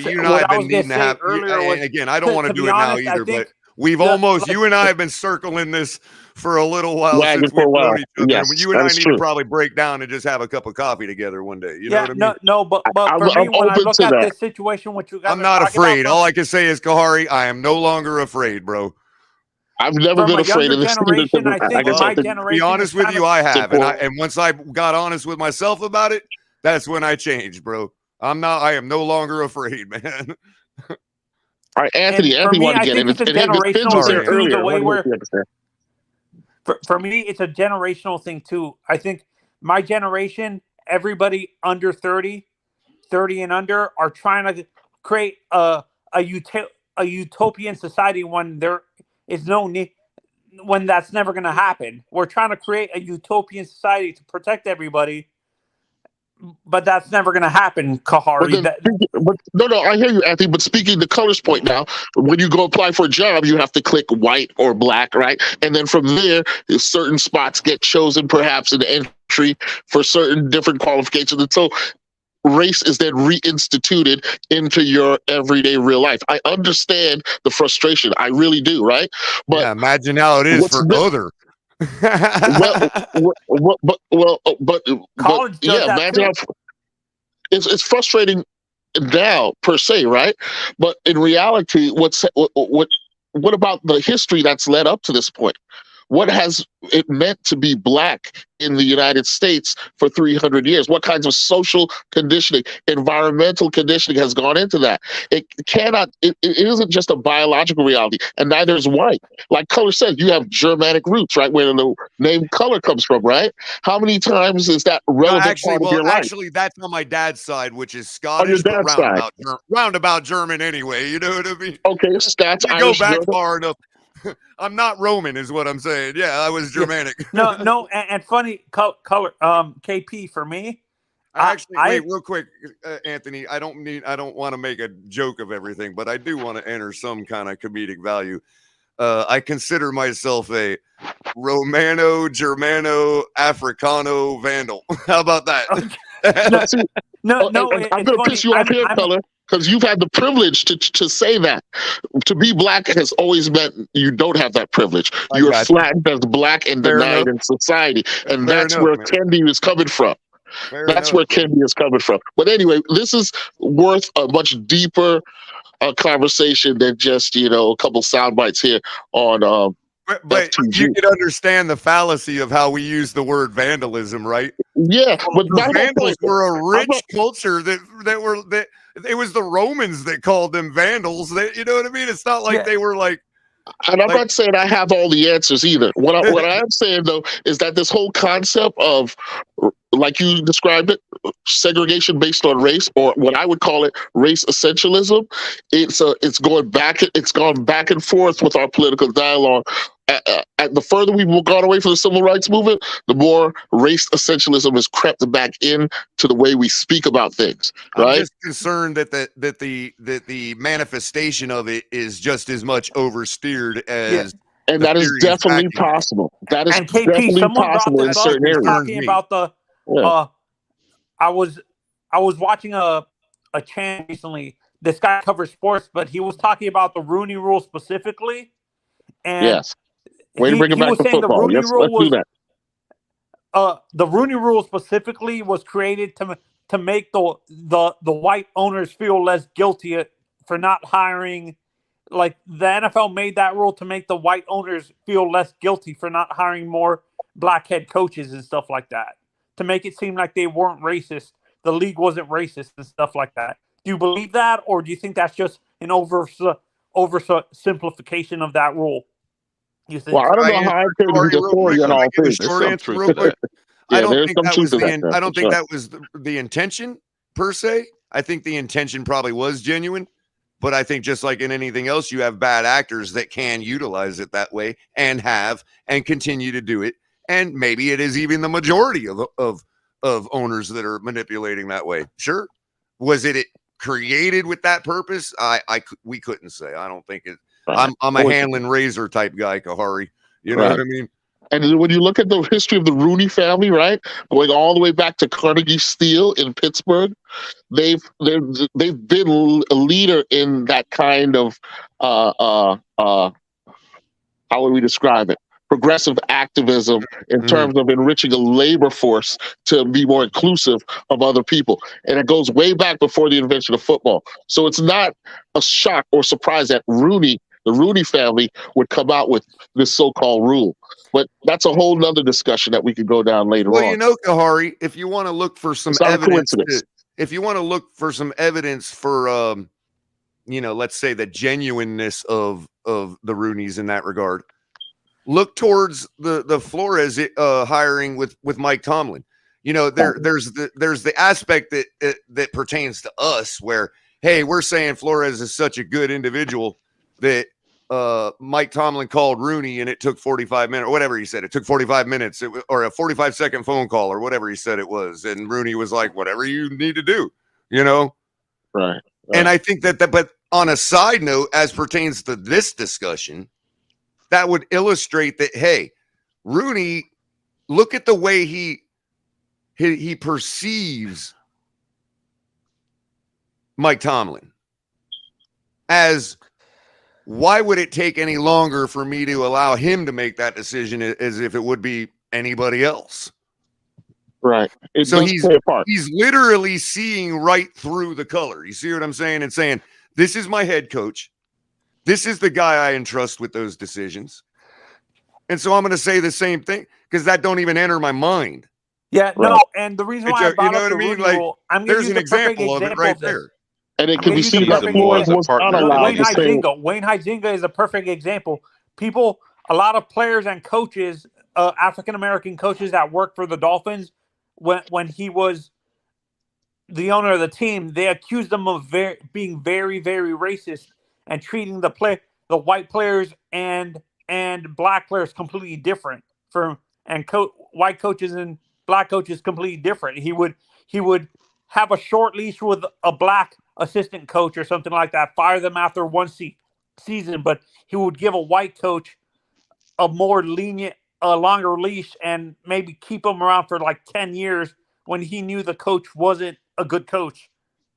You and I have been needing to have. Again, I don't want to do it now either, but we've almost. You and I have been circling this for a little while since we've known each other. Yes, you and I need to probably break down and just have a cup of coffee together one day. You know what I mean? But for me, when I look at this situation, what you guys, I'm not afraid. All I can say is, Kahari, I am no longer afraid, bro. I've never been afraid of this. To be honest with you, I have, and once I got honest with myself about it, that's when I changed, bro. I am no longer afraid, man. All right, Anthony. Anthony wanted to get in. It's a generational thing too. The way we're for me, it's a generational thing too. I think my generation, everybody under 30 and under, are trying to create a utopian society when there is no need, when that's never going to happen. We're trying to create a utopian society to protect everybody, but that's never going to happen, Kahari. No, I hear you, Anthony. But speaking to Color's point now, when you go apply for a job, you have to click white or black, right? And then from there, certain spots get chosen, perhaps an entry for certain different qualifications. And so race is then reinstituted into your everyday real life. I understand the frustration. I really do, right? But yeah, imagine how it is for other. College does that imagine how it's frustrating now per se, right? But in reality, what about the history that's led up to this point? What has it meant to be black in the United States for 300 years? What kinds of social conditioning, environmental conditioning has gone into that? It isn't just a biological reality, and neither is white. Like Color said, you have Germanic roots, right? Where the name Color comes from, right? How many times is that relevant part of your life? Actually, that's on my dad's side, which is Scottish, but roundabout German anyway. You know what I mean? Okay, that's Irish. Go back far enough. I'm not Roman, is what I'm saying. Yeah, I was Germanic. No, and funny color. KP for me. Wait, real quick, Anthony. I don't want to make a joke of everything, but I do want to enter some kind of comedic value. I consider myself a Romano, Germano, Africano vandal. How about that? No, I'm going to piss you off here, Color, because you've had the privilege to say that. To be black has always meant you don't have that privilege. You're flattened as black and denied in society. And that's where Kendi is coming from. Where Kendi is coming from. But anyway, this is worth a much deeper conversation than just, a couple sound bites here on But you can understand the fallacy of how we use the word vandalism, right? Yeah, but the Vandals were a rich culture that it was the Romans that called them Vandals. You know what I mean? It's not like they were like. And I'm not saying I have all the answers either. What I am saying though is that this whole concept of, like you described it, segregation based on race, or what I would call it, race essentialism, it's gone back and forth with our political dialogue. The further we've gone away from the civil rights movement, the more race essentialism has crept back in to the way we speak about things. Right? I'm just concerned that the manifestation of it is just as much oversteered as. And that is definitely possible. That is definitely possible in certain areas. Talking about I was watching a channel recently. This guy covers sports, but he was talking about the Rooney Rule specifically. And yes. Way to bring it back to football. Let's do that. The Rooney Rule specifically was created to make the white owners feel less guilty for not hiring. Like the NFL made that rule to make the white owners feel less guilty for not hiring more black head coaches and stuff like that. To make it seem like they weren't racist, the league wasn't racist and stuff like that. Do you believe that, or do you think that's just an oversimplification of that rule? You think? Well, I don't know how I could be authority on all things. Short answer, real quick. I don't think that was the intention per se. I think the intention probably was genuine, But I think just like in anything else, you have bad actors that can utilize it that way and have and continue to do it. And maybe it is even the majority of owners that are manipulating that way. Sure. Was it created with that purpose? We couldn't say. I don't think it. I'm a Hanlon Razor type guy, Kahari. You know what I mean? And when you look at the history of the Rooney family, right, going all the way back to Carnegie Steel in Pittsburgh, they've been a leader in that kind of how would we describe it? Progressive activism in terms of enriching a labor force to be more inclusive of other people. And it goes way back before the invention of football. So it's not a shock or surprise that the Rooney family would come out with this so-called rule. But that's a whole nother discussion that we could go down later on. Well, you know, Kahari, if you want to look for some evidence, if you want to look for some evidence for, you know, let's say the genuineness of the Rooneys in that regard, look towards the Flores hiring with Mike Tomlin. You know, there's the aspect that pertains to us where, hey, we're saying Flores is such a good individual that Mike Tomlin called Rooney and it took 45 minutes or whatever he said. It took 45 minutes or a 45-second phone call or whatever he said it was. And Rooney was like, whatever you need to do, you know? Right. And I think that, but on a side note, as pertains to this discussion, that would illustrate that, hey, Rooney, look at the way he perceives Mike Tomlin as, why would it take any longer for me to allow him to make that decision as if it would be anybody else? Right. So he's literally seeing right through the color. You see what I'm saying? And saying, this is my head coach. This is the guy I entrust with those decisions. And so I'm going to say the same thing because that don't even enter my mind. Yeah, no, and the reason why I brought up the Rooney rule, I'm going to there's use an the perfect example of it right this. there. And it can be seen that Flores was not allowed to say. Wayne Huizenga is a perfect example. A lot of players and coaches, African-American coaches that worked for the Dolphins, when he was the owner of the team, they accused him of being very, very racist and treating the white players and black players completely different. White coaches and black coaches completely different. He would have a short leash with a black assistant coach or something like that, fire them after one season, but he would give a white coach a more lenient, a longer leash and maybe keep him around for like 10 years when he knew the coach wasn't a good coach.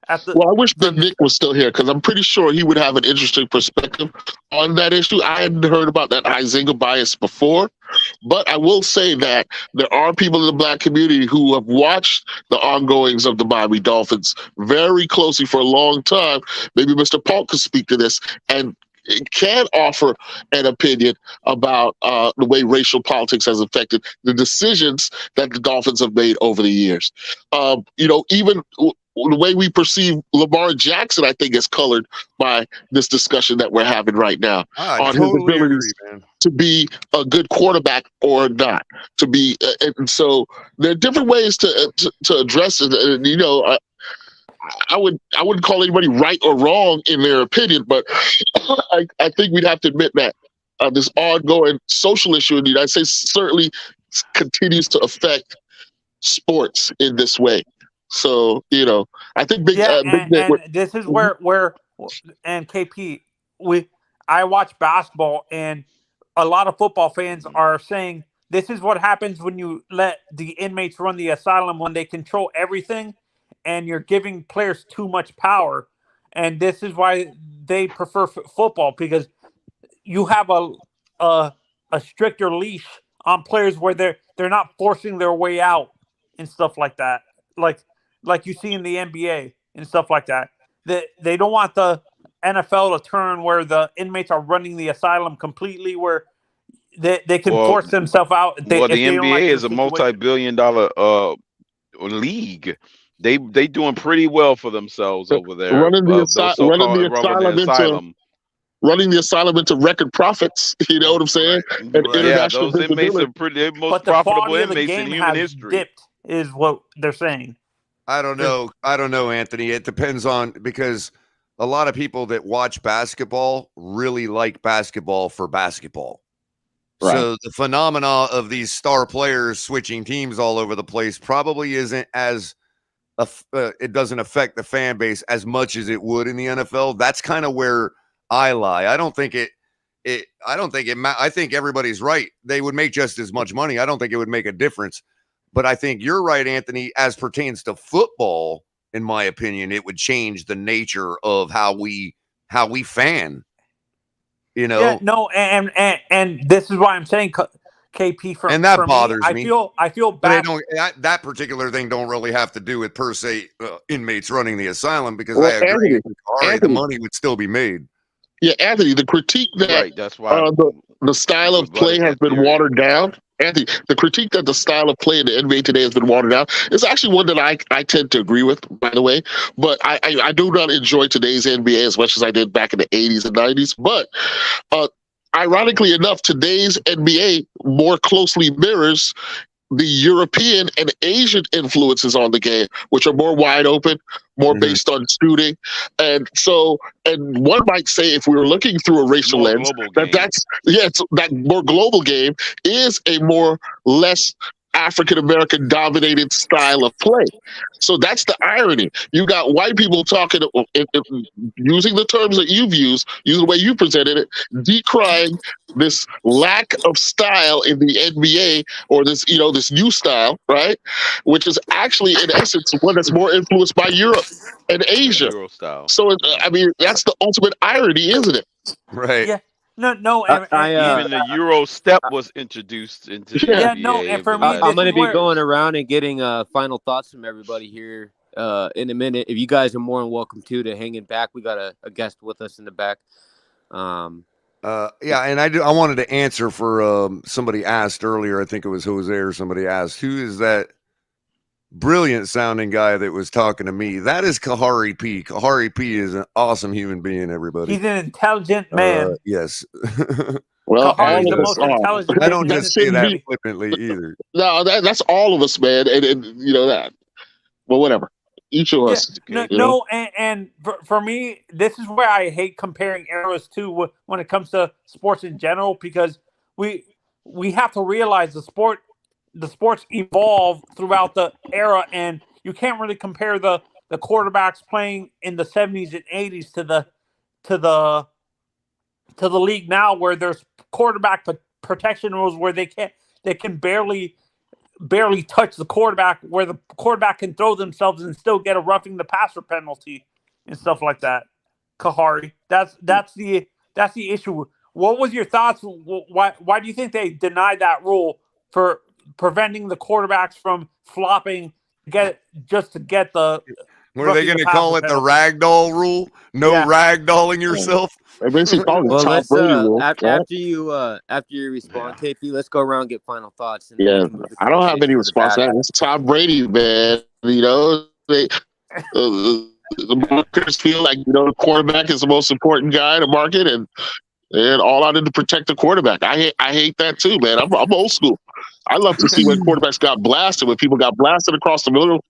Well, I wish that Nick was still here because I'm pretty sure he would have an interesting perspective on that issue. I hadn't heard about that Huizenga bias before, but I will say that there are people in the black community who have watched the ongoings of the Miami Dolphins very closely for a long time. Maybe Mr. Paul could speak to this and can offer an opinion about the way racial politics has affected the decisions that the Dolphins have made over the years. Even the way we perceive Lamar Jackson, I think, is colored by this discussion that we're having right now on his ability to be a good quarterback or not. To be, and so there are different ways to address it. And, I wouldn't call anybody right or wrong in their opinion, but I think we'd have to admit that this ongoing social issue in the United States certainly continues to affect sports in this way. So, I think this is where and KP, I watch basketball and a lot of football fans are saying this is what happens when you let the inmates run the asylum, when they control everything and you're giving players too much power. And this is why they prefer football, because you have a stricter leash on players where they're not forcing their way out and stuff like that. Like you see in the NBA and stuff like that. They don't want the NFL to turn where the inmates are running the asylum completely, where they can force themselves out. The NBA is a multi-billion-dollar league. They doing pretty well for themselves over there. Running the asylum into record profits. You know what I'm saying? And those inmates are the most profitable inmates in human history. Dipped is what they're saying. I don't know, Anthony. It depends on, because a lot of people that watch basketball really like basketball for basketball. Right. So the phenomena of these star players switching teams all over the place probably isn't as it doesn't affect the fan base as much as it would in the NFL. That's kind of where I lie. I don't think I think everybody's right. They would make just as much money. I don't think it would make a difference. But I think you're right, Anthony, as pertains to football, in my opinion, it would change the nature of how we fan. You know, yeah, no, and this is why I'm saying KP and that bothers me. I feel bad. But that particular thing don't really have to do with per se inmates running the asylum, because I agree. Anthony, the money would still be made. Yeah, Anthony, the critique that that's why the style of play has been watered down. Anthony, the critique that the style of play in the NBA today has been watered down is actually one that I tend to agree with, by the way. But I do not enjoy today's NBA as much as I did back in the 80s and 90s. But ironically enough, today's NBA more closely mirrors the European and Asian influences on the game, which are more wide open, more based on shooting. And one might say, if we were looking through a racial lens, that more global game is a less African-American dominated style of play. So that's the irony. You got white people talking, using the terms that you've used, using the way you presented it, decrying this lack of style in the NBA, or this new style, right? Which is actually, in essence, one that's more influenced by Europe and Asia. Euro style. So, I mean, that's the ultimate irony, isn't it? Right. Yeah. No. Even the Euro step was introduced into the NBA. No, and for me, I'm going to be going around and getting final thoughts from everybody here in a minute. If you guys are more than welcome to hang in back. We got a guest with us in the back. Yeah, and I wanted to answer for somebody asked earlier. I think it was Jose or somebody asked, who is that brilliant sounding guy that was talking to me? That is Kahari P. Kahari P is an awesome human being, everybody. He's an intelligent man. Yes. Well, Kahari's the most intelligent. I don't just say that flippantly either. No, that's all of us, man. And you know that. Well, whatever. Each of us. And for me, this is where I hate comparing eras too when it comes to sports in general, because we have to realize the sports evolve throughout the era, and you can't really compare the quarterbacks playing in the 70s and 80s to the league now, where there's quarterback protection rules where they can barely touch the quarterback, where the quarterback can throw themselves and still get a roughing the passer penalty and stuff like that. Kahari, that's the issue. What was your thoughts? Why do you think they denied that rule for preventing the quarterbacks from flopping just to get the? What are they going to call it? The ragdoll rule? No ragdolling yourself. Let's after you respond, KP, let's go around and get final thoughts. And I don't have any response to that. It's Tom Brady, man. You know, the marketers feel like the quarterback is the most important guy in the market, and all out to protect the quarterback. I hate that too, man. I'm old school. I love to see when quarterbacks got blasted, when people got blasted across the middle.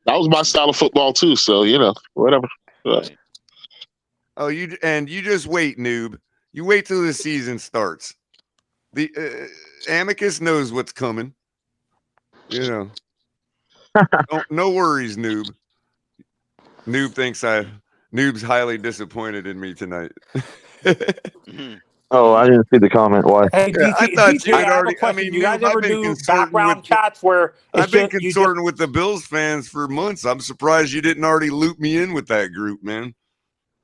That was my style of football too. So whatever. Oh, you just wait, noob. You wait till the season starts. The Amicus knows what's coming. No worries, noob. Noob's highly disappointed in me tonight. Oh, I didn't see the comment. Why? Hey, I thought you had already. I mean, you guys ever do background chats where I've been consorting with the Bills fans for months. I'm surprised you didn't already loop me in with that group, man.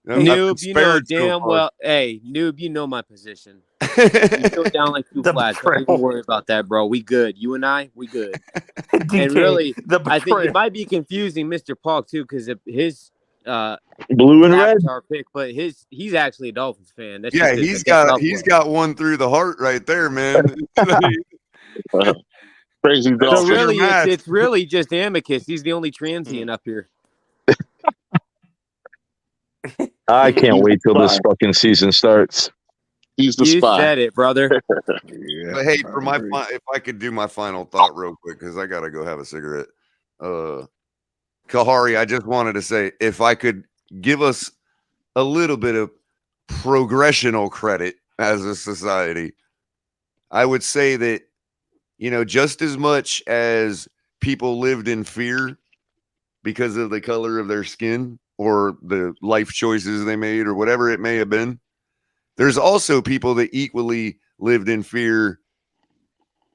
Noob, you know damn well. Hey, Noob, you know my position. You go down like two flags. Don't even worry about that, bro. We good. You and I, we good. And really, I think it might be confusing Mr. Paul too, because his blue and red pick, but he's actually a Dolphins fan. That's he's got one through the heart right there, man. Crazy dog. So really, it's really just Amicus. He's the only transient up here. I can't wait till this fucking season starts. He's the spy. You said it, brother. But hey, for if I could do my final thought real quick, because I gotta go have a cigarette. Kahari, I just wanted to say, if I could give us a little bit of progressional credit as a society, I would say that, you know, just as much as people lived in fear because of the color of their skin or the life choices they made or whatever it may have been, there's also people that equally lived in fear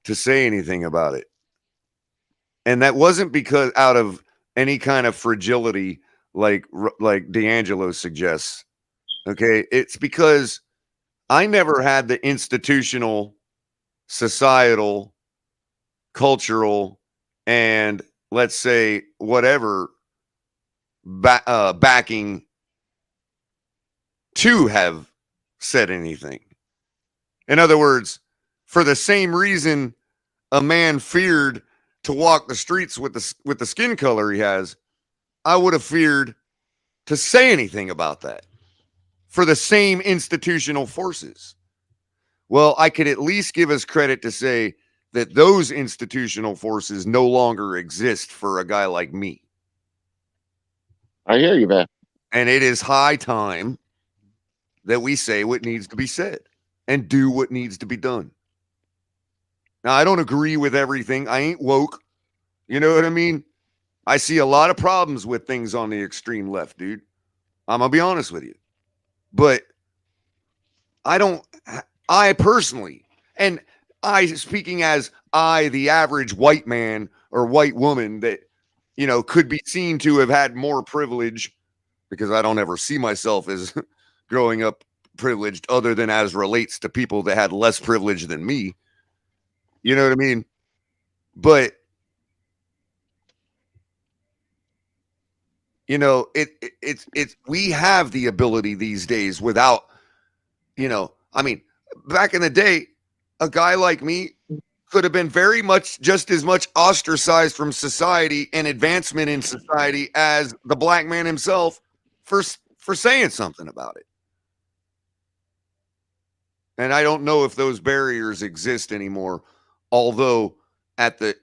to say anything about it. And that wasn't because out of any kind of fragility like D'Angelo suggests. Okay, it's because I never had the institutional, societal, cultural, and let's say whatever backing to have said anything. In other words, for the same reason a man feared to walk the streets with the skin color he has, I would have feared to say anything about that for the same institutional forces. Well, I could at least give us credit to say that those institutional forces no longer exist for a guy like me. I hear you, man. And it is high time that we say what needs to be said and do what needs to be done. Now, I don't agree with everything. I ain't woke. You know what I mean? I see a lot of problems with things on the extreme left, dude. I'm going to be honest with you. But I personally, and I speaking as I, the average white man or white woman that, you know, could be seen to have had more privilege, because I don't ever see myself as growing up privileged other than as relates to people that had less privilege than me. You know what I mean? But, you know, it's we have the ability these days without, you know, I mean, back in the day, a guy like me could have been very much, just as much ostracized from society and advancement in society as the black man himself for saying something about it. And I don't know if those barriers exist anymore, although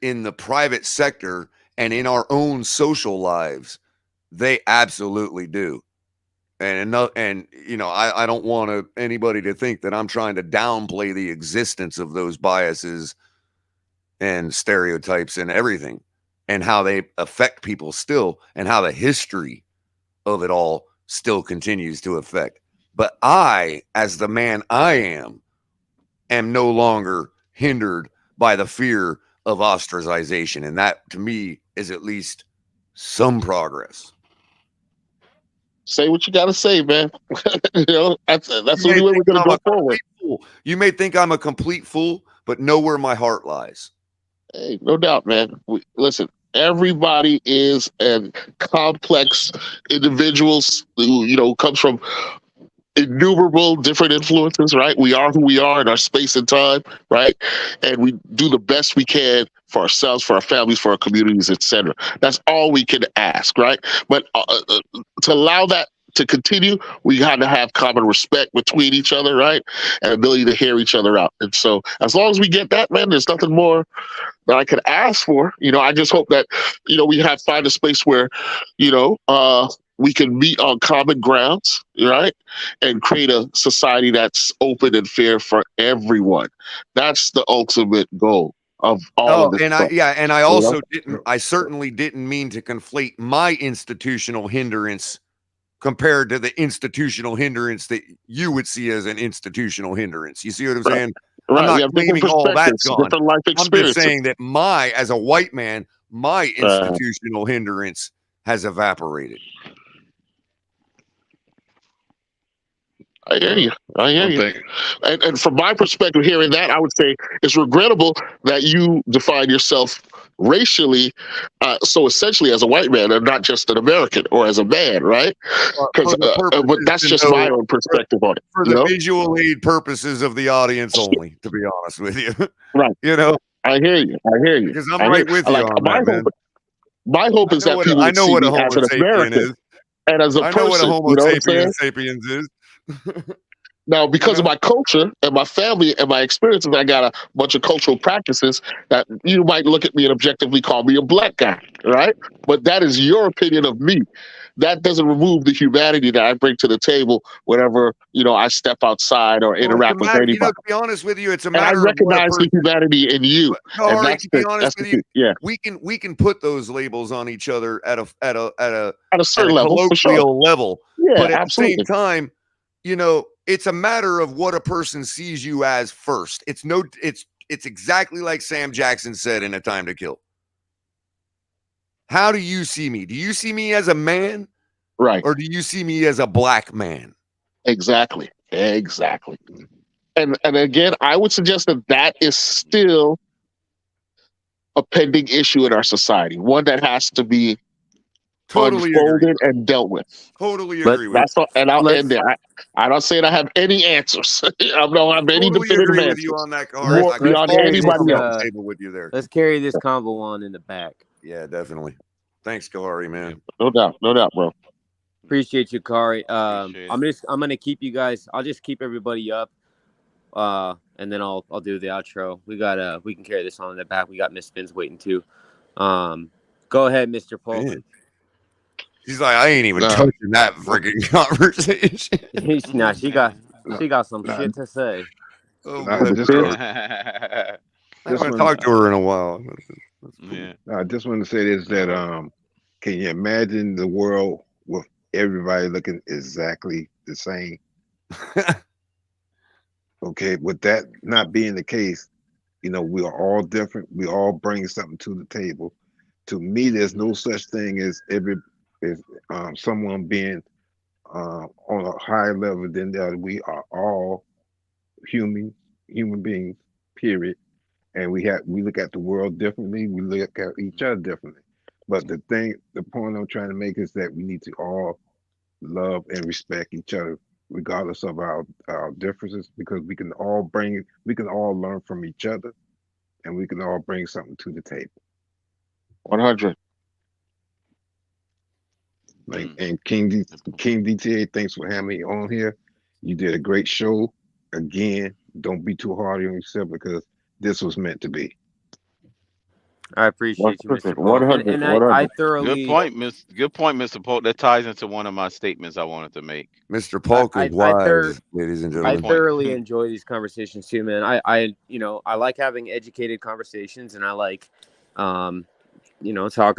in the private sector and in our own social lives, they absolutely do. And you know, I don't want anybody to think that I'm trying to downplay the existence of those biases and stereotypes and everything, and how they affect people still, and how the history of it all still continues to affect. But I, as the man I am no longer hindered by the fear of ostracization. And that, to me, is at least some progress. Say what you got to say, man. You know, that's the only way we're going to go forward. You may think I'm a complete fool, but know where my heart lies. Hey, no doubt, man. Listen, everybody is a complex individuals who, you know, comes from innumerable different influences, right? We are who we are in our space and time, right? And we do the best we can for ourselves, for our families, for our communities, etc. That's all we can ask, right? But to allow that to continue, we got to have common respect between each other, right? And ability to hear each other out. And so as long as we get that, man, there's nothing more that I could ask for. You know, I just hope that, you know, we find a space where, you know, we can meet on common grounds, right? And create a society that's open and fair for everyone. That's the ultimate goal of all of this. And I also I certainly didn't mean to conflate my institutional hindrance compared to the institutional hindrance that you would see as an institutional hindrance. You see what I'm saying? Right. I'm not claiming all that's gone. Different life I'm just saying that as a white man, my institutional hindrance has evaporated. I hear you. And from my perspective, hearing that, I would say it's regrettable that you define yourself racially, so essentially as a white man and not just an American or as a man, right? But that's just my own perspective on it. For the visual aid purposes of the audience only, to be honest with you. Right. You know? I hear you. Because I'm right with you on that, man. My hope is that people I know what a Homo sapien is. And as a person, I know what a Homo sapien sapiens is. Now, because of my culture and my family and my experiences, I got a bunch of cultural practices that you might look at me and objectively call me a black guy, right? But that is your opinion of me. That doesn't remove the humanity that I bring to the table whenever, I step outside or interact with anybody. To be honest with you, it's a And I matter of recognize the humanity in you. No, And Ari, that's to be the, honest that's with the you, key. Yeah. we can put those labels on each other at a certain level, for sure. colloquial level. Yeah, but at absolutely. the same time, it's a matter of what a person sees you as first. It's exactly like Sam Jackson said in A Time to Kill. How do you see me? Do you see me as a man? Right. Or do you see me as a black man? Exactly. And again, I would suggest that is still a pending issue in our society, one that has to be totally unfolded and dealt with. Totally agree with you. And I'll end there. I'm not saying I have any answers. I don't have any totally definitive agree answers. with you on that, Kahari. More beyond anybody else. With you there. Let's carry this convo on in the back. Yeah, definitely. Thanks, Kahari, man. No doubt, bro. Appreciate you, Kari. I'm gonna keep you guys. I'll just keep everybody up, and then I'll do the outro. We can carry this on in the back. We got Miss Spins waiting too. Go ahead, Mr. Polk. Man. She's like, I ain't even touching that freaking conversation. She got some shit to say. Oh, I haven't talked to her in a while. Yeah. I just want to say this, that can you imagine the world with everybody looking exactly the same? Okay, with that not being the case, we are all different. We all bring something to the table. To me, there's no such thing as someone being on a higher level than the other. We are all human beings, period. And we look at the world differently. We look at each other differently. But the point I'm trying to make is that we need to all love and respect each other, regardless of our differences, because we can all learn from each other, and we can all bring something to the table. 100. And King DTA, thanks for having me on here. You did a great show. Again, don't be too hard on yourself, because this was meant to be. I appreciate you, Mr. Polk. 100. And I thoroughly Good point, Mr. Polk. That ties into one of my statements I wanted to make. Mr. Polk is wise, ladies and gentlemen. I thoroughly enjoy these conversations too, man. I like having educated conversations, and I like talking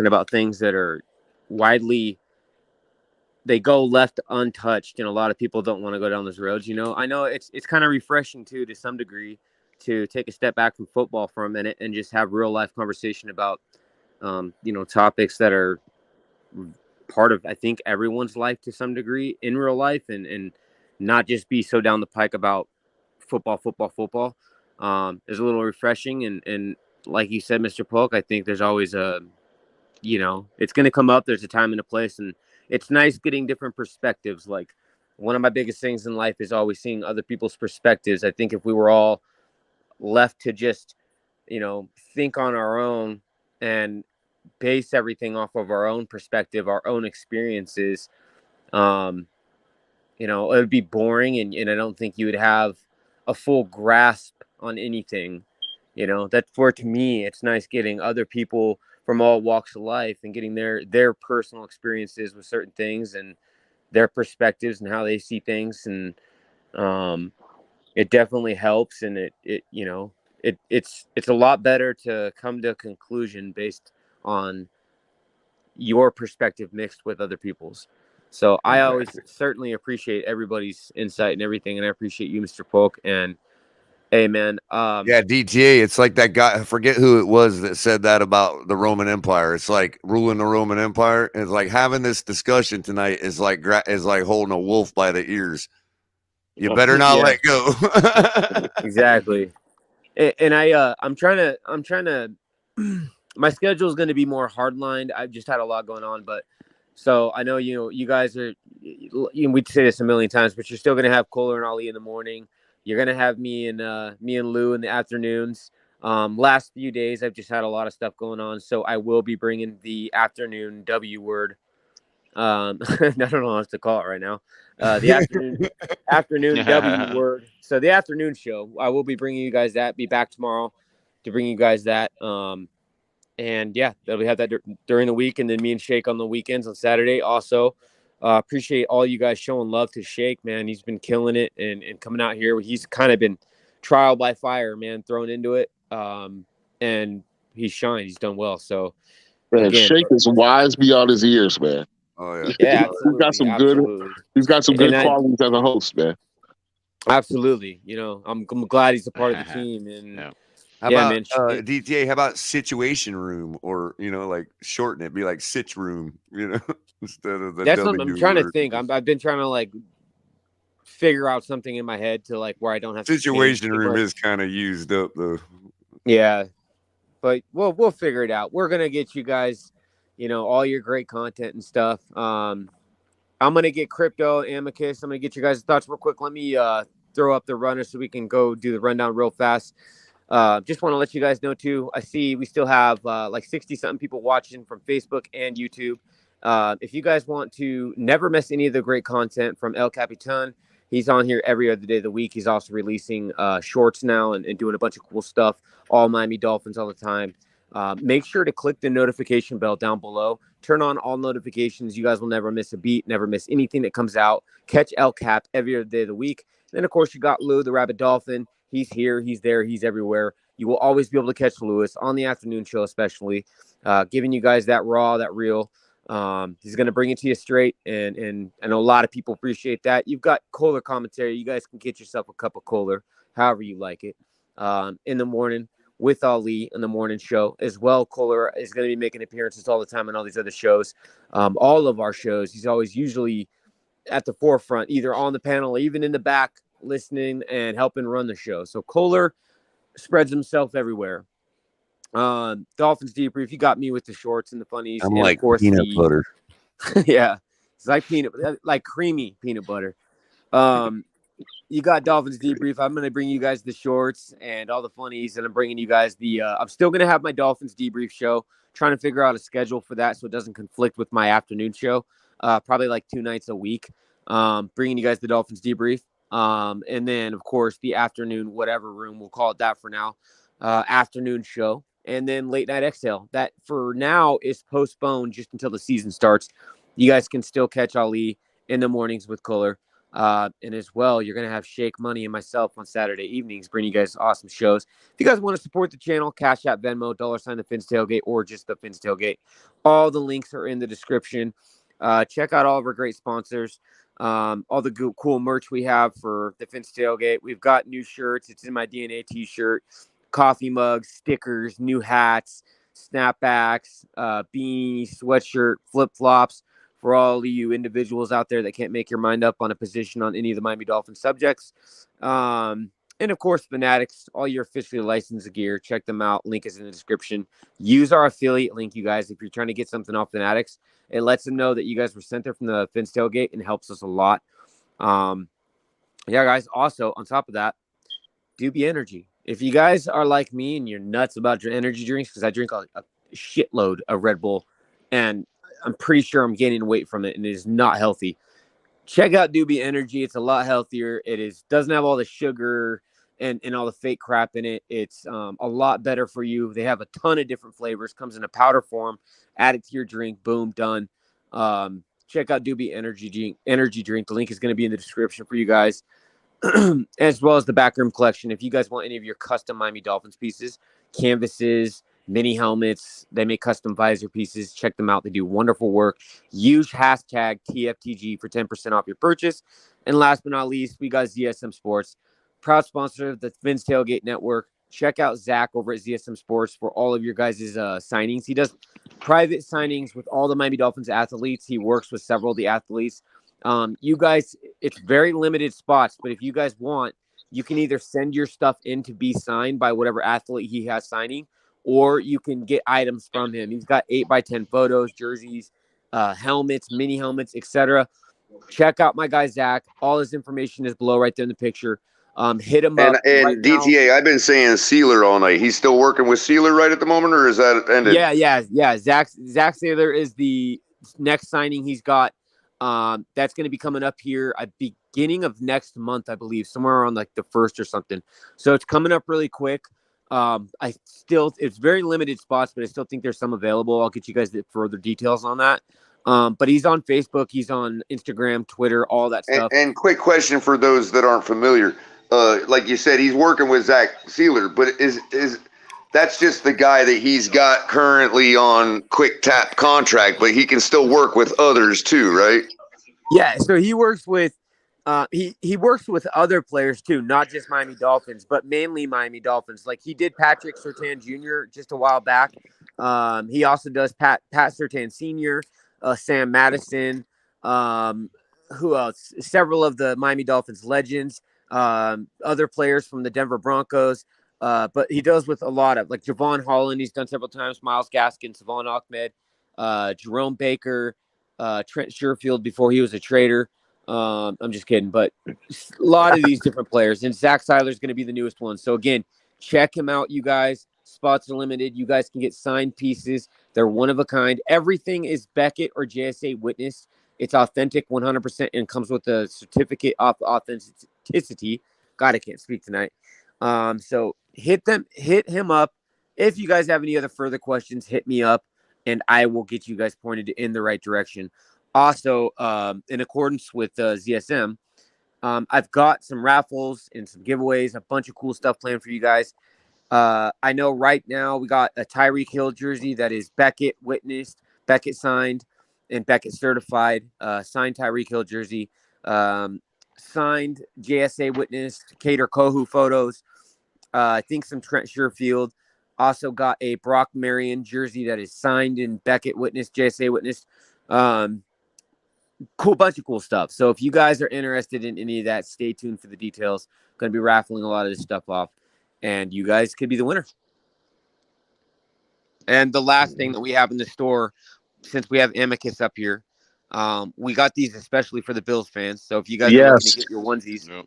about things that are widely, they go left untouched, and a lot of people don't want to go down those roads. I know it's kind of refreshing too, to some degree, to take a step back from football for a minute and just have real life conversation about topics that are part of, I think, everyone's life to some degree in real life, and not just be so down the pike about football is a little refreshing. And like you said, Mr. Polk, I think there's always it's going to come up. There's a time and a place, and it's nice getting different perspectives. Like, one of my biggest things in life is always seeing other people's perspectives. I think if we were all left to just, think on our own and base everything off of our own perspective, our own experiences, it would be boring, and I don't think you would have a full grasp on anything. To me, it's nice getting other people from all walks of life and getting their personal experiences with certain things and their perspectives and how they see things. And it definitely helps. And it's a lot better to come to a conclusion based on your perspective mixed with other people's. So I always certainly appreciate everybody's insight and everything. And I appreciate you, Mr. Polk. And hey, man. Yeah, DTA. It's like that guy. I forget who it was that said that about the Roman Empire. It's like ruling the Roman Empire. It's like having this discussion tonight is like holding a wolf by the ears. You better not let go. Exactly. And I'm trying to. My schedule is going to be more hardlined. I've just had a lot going on, but so I know you guys are. We say this a million times, but you're still going to have Kohler and Ali in the morning. You're going to have me and Lou in the afternoons. Last few days, I've just had a lot of stuff going on. So I will be bringing the afternoon W word I don't know what to call it right now. The afternoon W word. So the afternoon show, I will be bringing you guys that. Be back tomorrow to bring you guys that. And yeah, we have that during the week, and then me and Shake on the weekends on Saturday. Also, appreciate all you guys showing love to Shake, man. He's been killing it and coming out here. He's kind of been trial by fire, man, thrown into it. And he's shined. He's done well. So, man, again, Shake is wise beyond his years, man. Oh yeah, yeah, he's got some good. He's got some good qualities as a host, man. Absolutely. You know, I'm glad he's a part of the team. And how yeah, about man, DTA? How about situation room, or like shorten it, be like sitch room, instead of the. That's W what I'm trying word. to think. I've been trying to like figure out something in my head to like where I don't have situation to room is kind of used up though. Yeah, but we'll figure it out. We're gonna get you guys, all your great content and stuff. I'm gonna get Crypto Amicus. I'm gonna get you guys' thoughts real quick. Let me throw up the runner so we can go do the rundown real fast. Just want to let you guys know too. I see we still have like 60-something people watching from Facebook and YouTube. If you guys want to never miss any of the great content from El Capitan, he's on here every other day of the week. He's also releasing shorts now and doing a bunch of cool stuff. All Miami Dolphins all the time. Make sure to click the notification bell down below. Turn on all notifications. You guys will never miss a beat, never miss anything that comes out. Catch El Cap every other day of the week. Then, of course, you got Lou, the Rabbit Dolphin. He's here. He's there. He's everywhere. You will always be able to catch Lewis on the afternoon show, especially giving you guys that raw, that real. He's going to bring it to you straight, and I know a lot of people appreciate that. You've got Kohler commentary. You guys can get yourself a cup of Kohler, however you like it, in the morning with Ali in the morning show as well. Kohler is going to be making appearances all the time on all these other shows. All of our shows, he's always usually at the forefront, either on the panel or even in the back, listening and helping run the show. So Kohler spreads himself everywhere. Dolphins debrief. You got me with the shorts and the funnies. I'm and like of course peanut butter. Yeah, it's like creamy peanut butter. You got Dolphins debrief. I'm gonna bring you guys the shorts and all the funnies, and I'm bringing you guys the. I'm still gonna have my Dolphins debrief show. Trying to figure out a schedule for that so it doesn't conflict with my afternoon show. Probably like 2 nights a week. Bringing you guys the Dolphins debrief. And then of course the afternoon whatever room, we'll call it that for now. Afternoon show, and then late night exhale. That for now is postponed just until the season starts. You guys can still catch Ali in the mornings with Kohler. And as well, you're going to have Shake Money and myself on Saturday evenings, bringing you guys awesome shows. If you guys want to support the channel, Cash App, Venmo, $, the Fins Tailgate, or just the Fins Tailgate. All the links are in the description. Check out all of our great sponsors. All the cool merch we have for the Fins Tailgate. We've got new shirts. It's in my DNA t-shirt, coffee mugs, stickers, new hats, snapbacks, beanies, sweatshirt, flip-flops. For all of you individuals out there that can't make your mind up on a position on any of the Miami Dolphins subjects. And of course, Fanatics, all your officially licensed gear, check them out. Link is in the description. Use our affiliate link, you guys, if you're trying to get something off Fanatics. It lets them know that you guys were sent there from the Fins Tailgate and helps us a lot. Yeah, guys, also, on top of that, Doobie Energy. If you guys are like me and you're nuts about your energy drinks, because I drink a shitload of Red Bull, and I'm pretty sure I'm gaining weight from it, and it is not healthy. Check out Doobie Energy. It's a lot healthier. Doesn't have all the sugar and all the fake crap in it. It's a lot better for you. They have a ton of different flavors. Comes in a powder form. Add it to your drink. Boom, done. Check out Doobie Energy drink. The link is going to be in the description for you guys, as well as the Backroom Collection. If you guys want any of your custom Miami Dolphins pieces, canvases, mini helmets, they make custom visor pieces. Check them out. They do wonderful work. Use hashtag TFTG for 10% off your purchase. And last but not least, we got ZSM Sports, proud sponsor of the Fins Tailgate Network. Check out Zach over at ZSM Sports for all of your guys' signings. He does private signings with all the Miami Dolphins athletes. He works with several of the athletes. You guys, it's very limited spots, but if you guys want, you can either send your stuff in to be signed by whatever athlete he has signing, or you can get items from him. He's got 8x10 photos, jerseys, helmets, mini helmets, etc. Check out my guy, Zach. All his information is below right there in the picture. Hit him up. And right DTA, now. I've been saying Sealer all night. He's still working with Sealer right at the moment, or is that ended? Yeah. Zach Saylor is the next signing he's got, that's going to be coming up here at beginning of next month, I believe, somewhere around like the 1st or something. So it's coming up really quick. It's very limited spots, but I still think there's some available. I'll get you guys the further details on that. But he's on Facebook, he's on Instagram, Twitter, all that stuff. And quick question for those that aren't familiar. Like you said, he's working with Zach Sealer, but is that's just the guy that he's got currently on quick tap contract, but he can still work with others too, right? Yeah, so he works with he works with other players too, not just Miami Dolphins, but mainly Miami Dolphins. Like he did Patrick Surtain Jr. just a while back. He also does Pat Surtain Sr., Sam Madison, who else? Several of the Miami Dolphins legends, other players from the Denver Broncos. But he does with a lot of like Javon Holland. He's done several times. Myles Gaskin, Savon Ahmed, Jerome Baker, Trent Sherfield before he was a trader. I'm just kidding, but a lot of these different players. And Zach Seiler is going to be the newest one. So again, check him out, you guys. Spots are limited. You guys can get signed pieces. They're one of a kind. Everything is Beckett or JSA witnessed. It's authentic 100% and comes with a certificate of authenticity. God, I can't speak tonight. So hit him up. If you guys have any other further questions, hit me up and I will get you guys pointed in the right direction. Also, in accordance with ZSM, I've got some raffles and some giveaways, a bunch of cool stuff planned for you guys. I know right now we got a Tyreek Hill jersey that is Beckett witnessed, Beckett signed, and Beckett certified. Signed Tyreek Hill jersey, signed JSA witnessed, Cater Kohu photos. I think some Trent Sherfield. Also got a Brock Marion jersey that is signed in Beckett witnessed, JSA witnessed. Cool bunch of cool stuff. So if you guys are interested in any of that, stay tuned for the details. Going to be raffling a lot of this stuff off, and you guys could be the winner. And the last thing that we have in the store, since we have Amicus up here, we got these especially for the Bills fans. So if you guys are looking to get your onesies,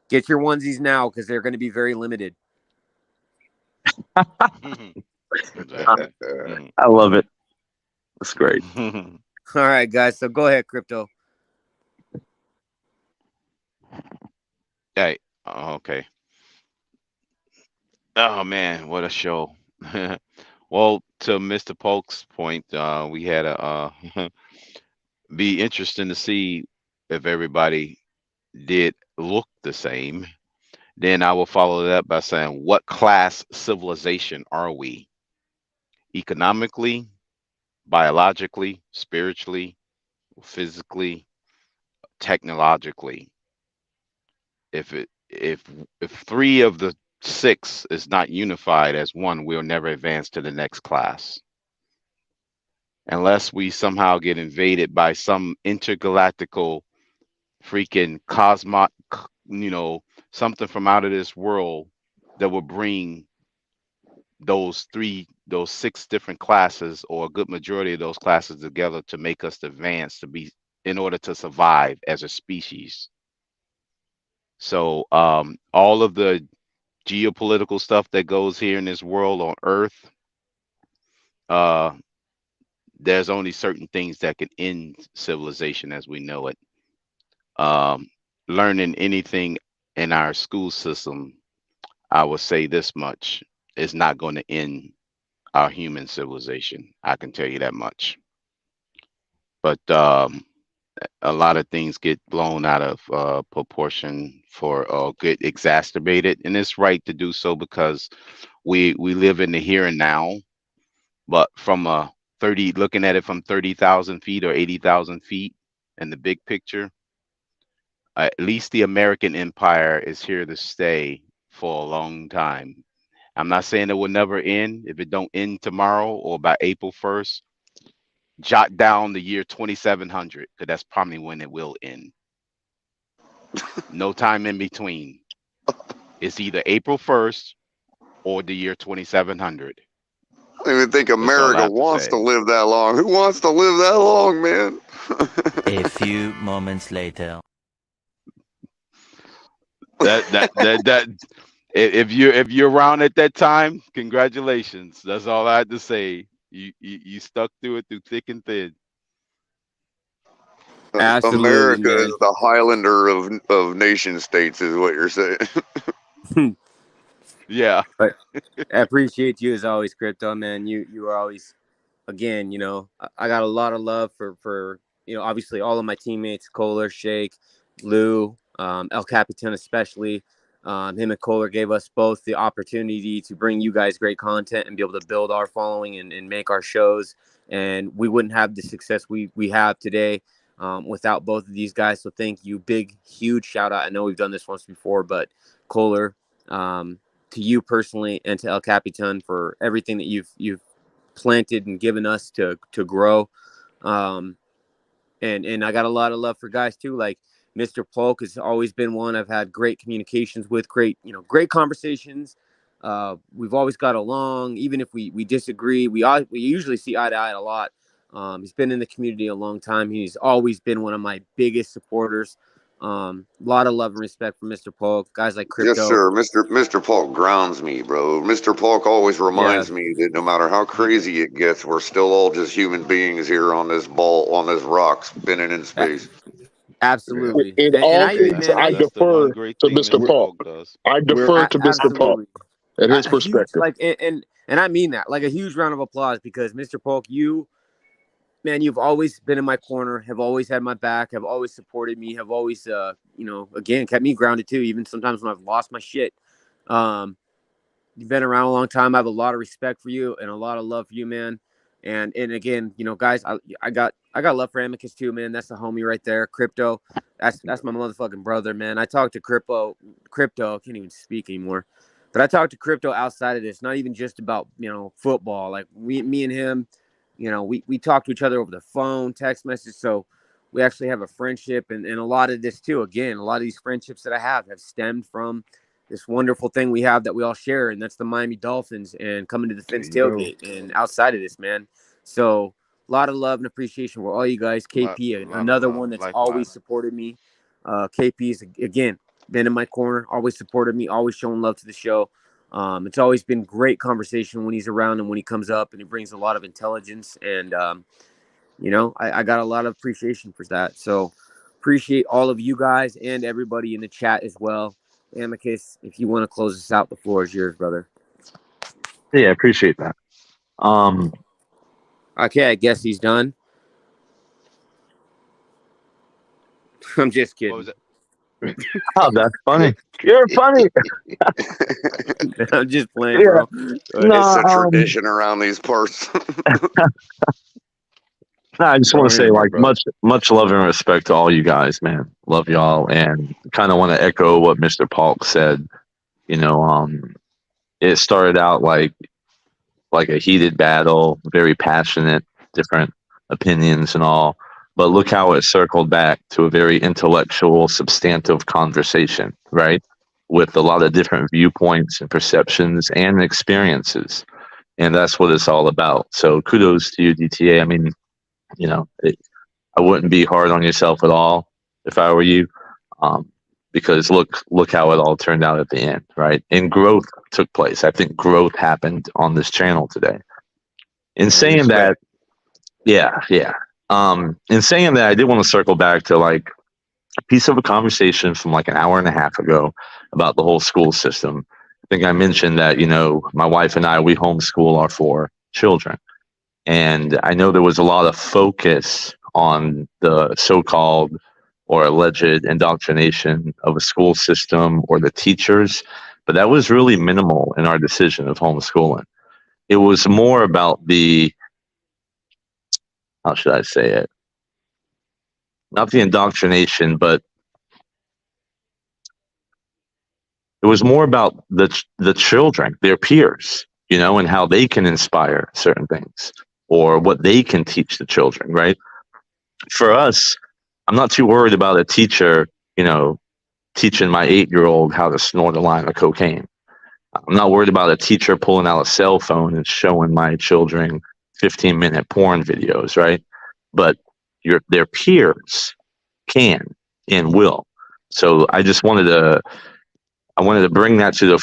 get your onesies now because they're going to be very limited. I love it. That's great. All right, guys. So go ahead, Crypto. Hey, okay. Oh man, what a show! Well, to Mr. Polk's point, we had a be interesting to see if everybody did look the same. Then I will follow that by saying, what class civilization are we? Economically, biologically, spiritually, physically, technologically. If three of the six is not unified as one, we'll never advance to the next class. Unless we somehow get invaded by some intergalactical freaking something from out of this world that will bring those six different classes or a good majority of those classes together to make us advance in order to survive as a species. So all of the geopolitical stuff that goes here in this world on Earth, there's only certain things that can end civilization as we know it. Learning anything in our school system, I would say this much, is not going to end our human civilization. I can tell you that much. But a lot of things get blown out of proportion get exacerbated, and it's right to do so because we live in the here and now. But from looking at it from 30,000 feet or 80,000 feet in the big picture, at least the American empire is here to stay for a long time. I'm not saying it will never end. If it don't end tomorrow or by April 1st, jot down the year 2700, because that's probably when it will end. No time in between. It's either April 1st or the year 2700. I don't even think America wants to live that long. Who wants to live that long, man? A few moments later. If you're around at that time, congratulations. That's all I had to say. You stuck through it through thick and thin. America is the Highlander of nation states, is what you're saying. Yeah. But I appreciate you as always, Crypto, man. You are always, again, I got a lot of love for obviously all of my teammates, Kohler, Shake, Lou, El Capitan especially. Him and Kohler gave us both the opportunity to bring you guys great content and be able to build our following and make our shows. And we wouldn't have the success we have today without both of these guys. So thank you. Big, huge shout out. I know we've done this once before, but Kohler, to you personally and to El Capitan for everything that you've planted and given us to grow. And I got a lot of love for guys too, like Mr. Polk has always been one I've had great communications with, great conversations. We've always got along, even if we disagree. We usually see eye to eye a lot. He's been in the community a long time. He's always been one of my biggest supporters. A lot of love and respect for Mr. Polk, guys like Crypto. Yes, sir. Mr. Polk grounds me, bro. Mr. Polk always reminds me that no matter how crazy it gets, we're still all just human beings here on this rock spinning in space. Absolutely. In all cases, I defer to Mr. Polk. I defer to Mr. Polk and his perspective. And I mean that, like a huge round of applause, because Mr. Polk, you've always been in my corner, have always had my back, have always supported me, have always, again, kept me grounded too, even sometimes when I've lost my shit. You've been around a long time. I have a lot of respect for you and a lot of love for you, man. And again, guys, I got love for Amicus too, man. That's the homie right there. Crypto, that's my motherfucking brother, man. I talked to Crypto, I can't even speak anymore. But I talked to Crypto outside of this, not even just about, football. Like me and him, we talk to each other over the phone, text message. So we actually have a friendship, and a lot of this too. Again, a lot of these friendships that I have stemmed from this wonderful thing we have that we all share, and that's the Miami Dolphins and coming to the Fins tailgate and outside of this, man. So a lot of love and appreciation for all you guys. KP, another one that's always supported me. KP's, again, been in my corner, always supported me, always showing love to the show. It's always been great conversation when he's around and when he comes up, and he brings a lot of intelligence. And, I got a lot of appreciation for that. So appreciate all of you guys and everybody in the chat as well. Amicus, if you want to close this out, the floor is yours, brother. Yeah, I appreciate that. Okay, I guess he's done. I'm just kidding. What was it? Oh, that's funny. You're funny. I'm just playing, bro. It's a tradition around these parts. No, I just want to say, much love and respect to all you guys, man. Love y'all, and kind of want to echo what Mr. Polk said. It started out like a heated battle, very passionate, different opinions and all. But look how it circled back to a very intellectual, substantive conversation, right? With a lot of different viewpoints and perceptions and experiences. And that's what it's all about. So kudos to you, DTA. I mean, I wouldn't be hard on yourself at all if I were you, because look how it all turned out at the end, right? And growth took place. I think growth happened on this channel today. In saying that, in saying that, I did want to circle back to a piece of a conversation from an hour and a half ago about the whole school system. I think I mentioned that, my wife and I, we homeschool our 4 children. And I know there was a lot of focus on the so-called or alleged indoctrination of a school system or the teachers, but that was really minimal in our decision of homeschooling. It was more about how should I say it? Not the indoctrination, but it was more about the children, their peers, and how they can inspire certain things or what they can teach the children, right? For us, I'm not too worried about a teacher, teaching my 8-year-old how to snort a line of cocaine. I'm not worried about a teacher pulling out a cell phone and showing my children 15-minute porn videos, right? But their peers can and will. So I just wanted to bring that to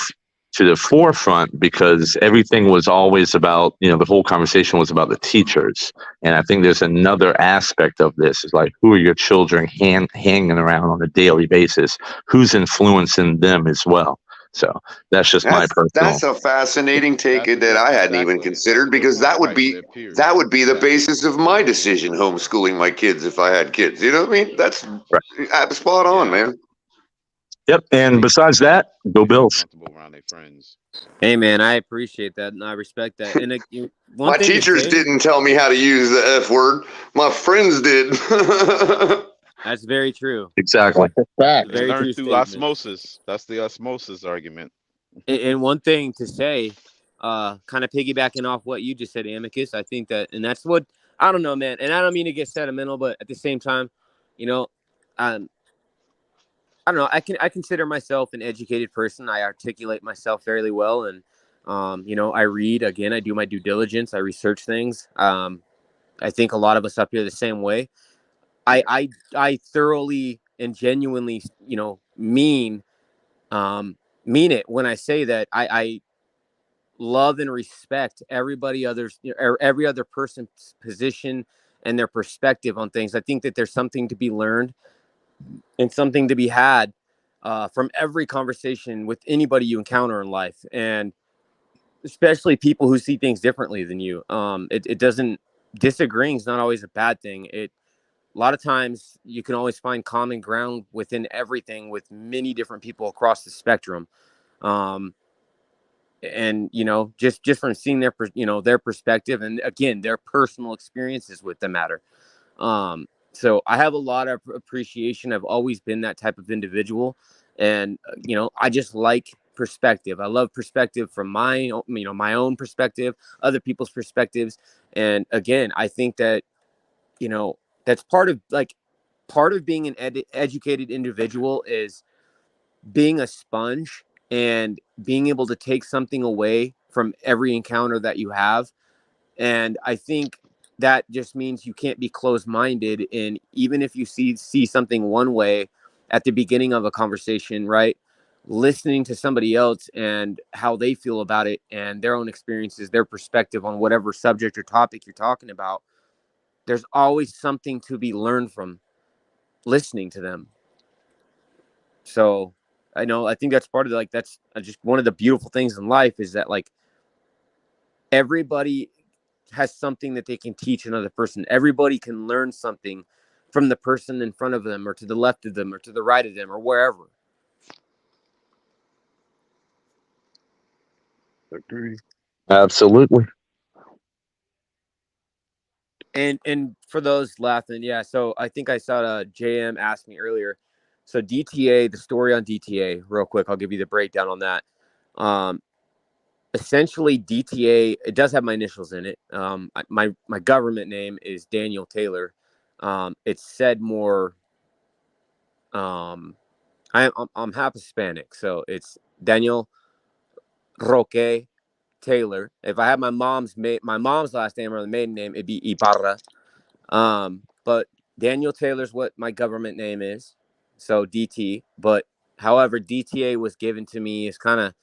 to the forefront because everything was always about, the whole conversation was about the teachers. And I think there's another aspect of this is like, who are your children hanging around on a daily basis? Who's influencing them as well? So that's just my personal. That's a fascinating take that I hadn't even considered, because that would be the basis of my decision homeschooling my kids if I had kids. You know what I mean? That's spot on, man. Yep. And besides that, go Bills. Hey, man, I appreciate that and I respect that. And my teachers didn't tell me how to use the F word. My friends did. That's very true. Exactly. Very learned through osmosis. That's the osmosis argument. And one thing to say, kind of piggybacking off what you just said, Amicus, I think that, and that's what, I don't know, man. And I don't mean to get sentimental, but at the same time, I don't know. I consider myself an educated person. I articulate myself fairly well. And, I read, again, I do my due diligence. I research things. I think a lot of us up here the same way. I thoroughly and genuinely, mean it when I say that I love and respect every other person's position and their perspective on things. I think that there's something to be learned and something to be had from every conversation with anybody you encounter in life, and especially people who see things differently than you. Disagreeing is not always a bad thing. A lot of times you can always find common ground within everything with many different people across the spectrum. And just from seeing their perspective and again their personal experiences with the matter. So I have a lot of appreciation. I've always been that type of individual, and I just like perspective. I love perspective from my own perspective, other people's perspectives, and again, I think that that's part of being an educated individual is being a sponge and being able to take something away from every encounter that you have. And I think that just means you can't be closed-minded. And even if you see something one way at the beginning of a conversation, right? Listening to somebody else and how they feel about it and their own experiences, their perspective on whatever subject or topic you're talking about, there's always something to be learned from listening to them. So I think that's part of that's just one of the beautiful things in life is that everybody has something that they can teach another person. Everybody can learn something from the person in front of them or to the left of them or to the right of them or wherever. Agree. Absolutely. And for those laughing, yeah. So I think I saw JM asked me earlier. So DTA, the story on DTA, real quick, I'll give you the breakdown on that. Essentially, DTA, it does have my initials in it. My government name is Daniel Taylor. It's said more. I'm half Hispanic, so it's Daniel Roque Taylor. If I had my mom's last name or the maiden name, it'd be Ibarra. But Daniel Taylor's what my government name is, so DT. But however, DTA was given to me as kind of,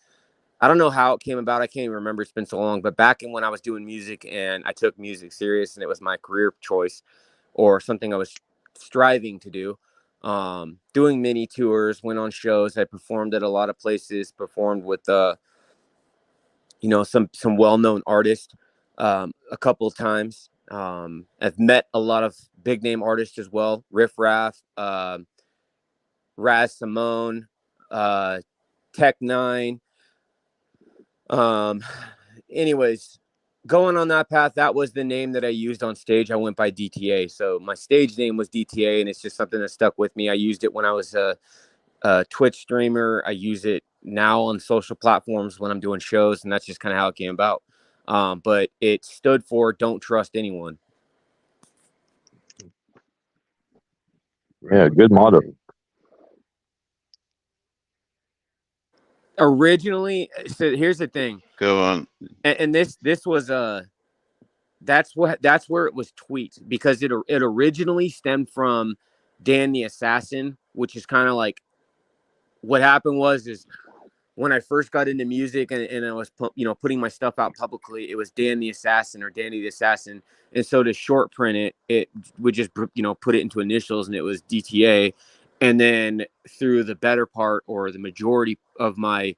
I don't know how it came about. I can't even remember. It's been so long. But back when I was doing music and I took music serious and it was my career choice or something I was striving to do, doing mini tours, went on shows. I performed at a lot of places, performed with, some well-known artists a couple of times. I've met a lot of big name artists as well. Riff Raff, Raz Simone, Tech Nine. Anyways, going on that path, that was the name that I used on stage. I went by DTA. So my stage name was DTA, and it's just something that stuck with me. I used it when I was a Twitch streamer. I use it now on social platforms when I'm doing shows, and that's just kind of how it came about. But it stood for Don't Trust Anyone. Yeah, good motto. Originally, so here's the thing. Go on. And this was that's where it was tweaked, because it originally stemmed from Dan the Assassin, which is kind of like what happened is when I first got into music and I was, putting my stuff out publicly, it was Dan the Assassin or Danny the Assassin. And so to short print it would just, put it into initials, and it was DTA. And then through the better part or the majority of my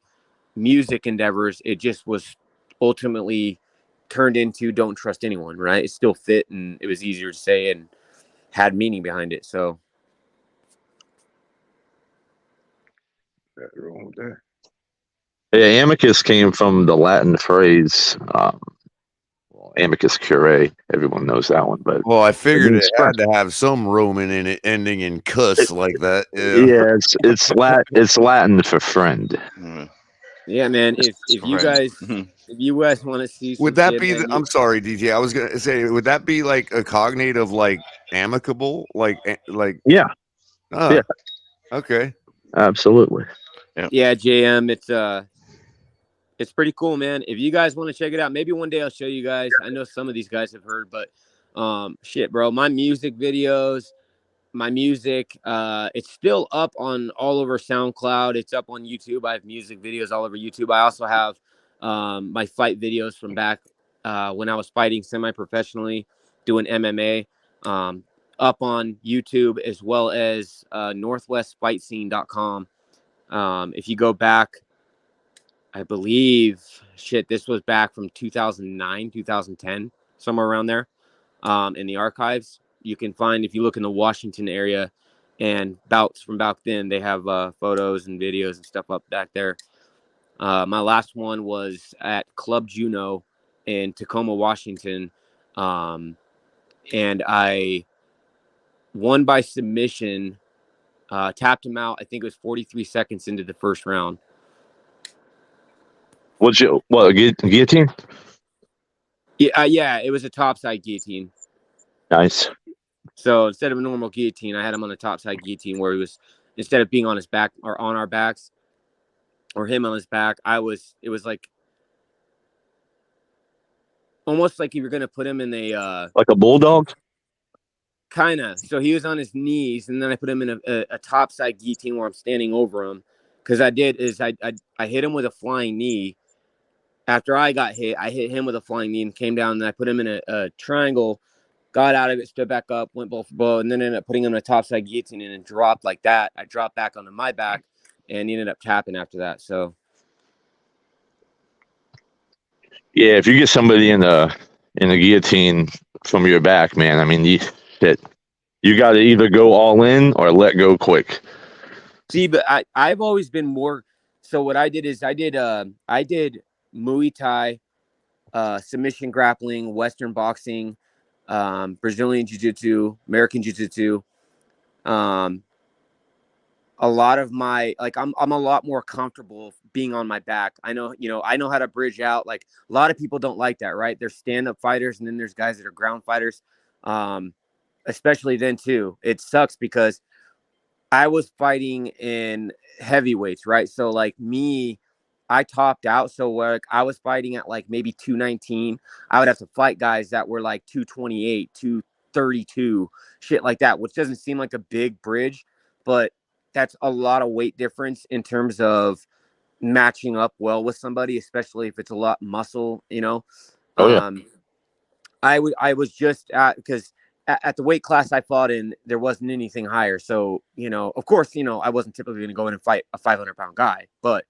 music endeavors, it just was ultimately turned into Don't Trust Anyone, right? It still fit, and it was easier to say and had meaning behind it. So. Nothing wrong with that. Yeah, amicus came from the Latin phrase, amicus curiae. Everyone knows that one, but I figured it had to have some Roman in it, ending in "cuss" like that. Yeah, it's Latin for friend. Yeah, man. If you guys want to see, would that be? I'm sorry, DJ. I was gonna say, would that be like a cognate of like amicable, like yeah, yeah. Okay, absolutely. Yeah, JM. It's pretty cool, man. If you guys want to check it out, maybe one day I'll show you guys. I know some of these guys have heard, but shit, bro. My music videos, my music, it's still up on all over SoundCloud. It's up on YouTube. I have music videos all over YouTube. I also have my fight videos from back when I was fighting semi-professionally, doing MMA, up on YouTube, as well as northwestfightscene.com. If you go back, I believe, this was back from 2009, 2010, somewhere around there, in the archives. You can find, if you look in the Washington area and bouts from back then, they have photos and videos and stuff up back there. My last one was at Club Juno in Tacoma, Washington. And I won by submission, tapped him out. I think it was 43 seconds into the first round. Guillotine? Yeah, it was a topside guillotine. Nice. So instead of a normal guillotine, I had him on the topside guillotine, where he was, instead of being on his back or on our backs, or him on his back, it was like almost like you were gonna put him in like a bulldog. Kind of. So he was on his knees, and then I put him in a topside guillotine where I'm standing over him. Because I hit him with a flying knee. After I got hit, I hit him with a flying knee and came down, and I put him in a triangle, got out of it, stood back up, went bow for bow, and then ended up putting him in a topside guillotine and dropped like that. I dropped back onto my back, and he ended up tapping after that. So, yeah, if you get somebody in a guillotine from your back, man, I mean, you got to either go all in or let go quick. See, but I've always been more. So what I did is I did Muay Thai, submission grappling, Western boxing, Brazilian Jiu-Jitsu, American Jiu-Jitsu. A lot of my, I'm a lot more comfortable being on my back. I know how to bridge out. Like, a lot of people don't like that, right? There's stand-up fighters, and then there's guys that are ground fighters. Especially then too. It sucks because I was fighting in heavyweights, right? So like me, I topped out. So like I was fighting at like maybe 219. I would have to fight guys that were like 228, 232, shit like that, which doesn't seem like a big bridge, but that's a lot of weight difference in terms of matching up well with somebody, especially if it's a lot muscle, Oh, yeah. I was just because at the weight class I fought in, there wasn't anything higher. So, of course, I wasn't typically going to go in and fight a 500-pound guy, but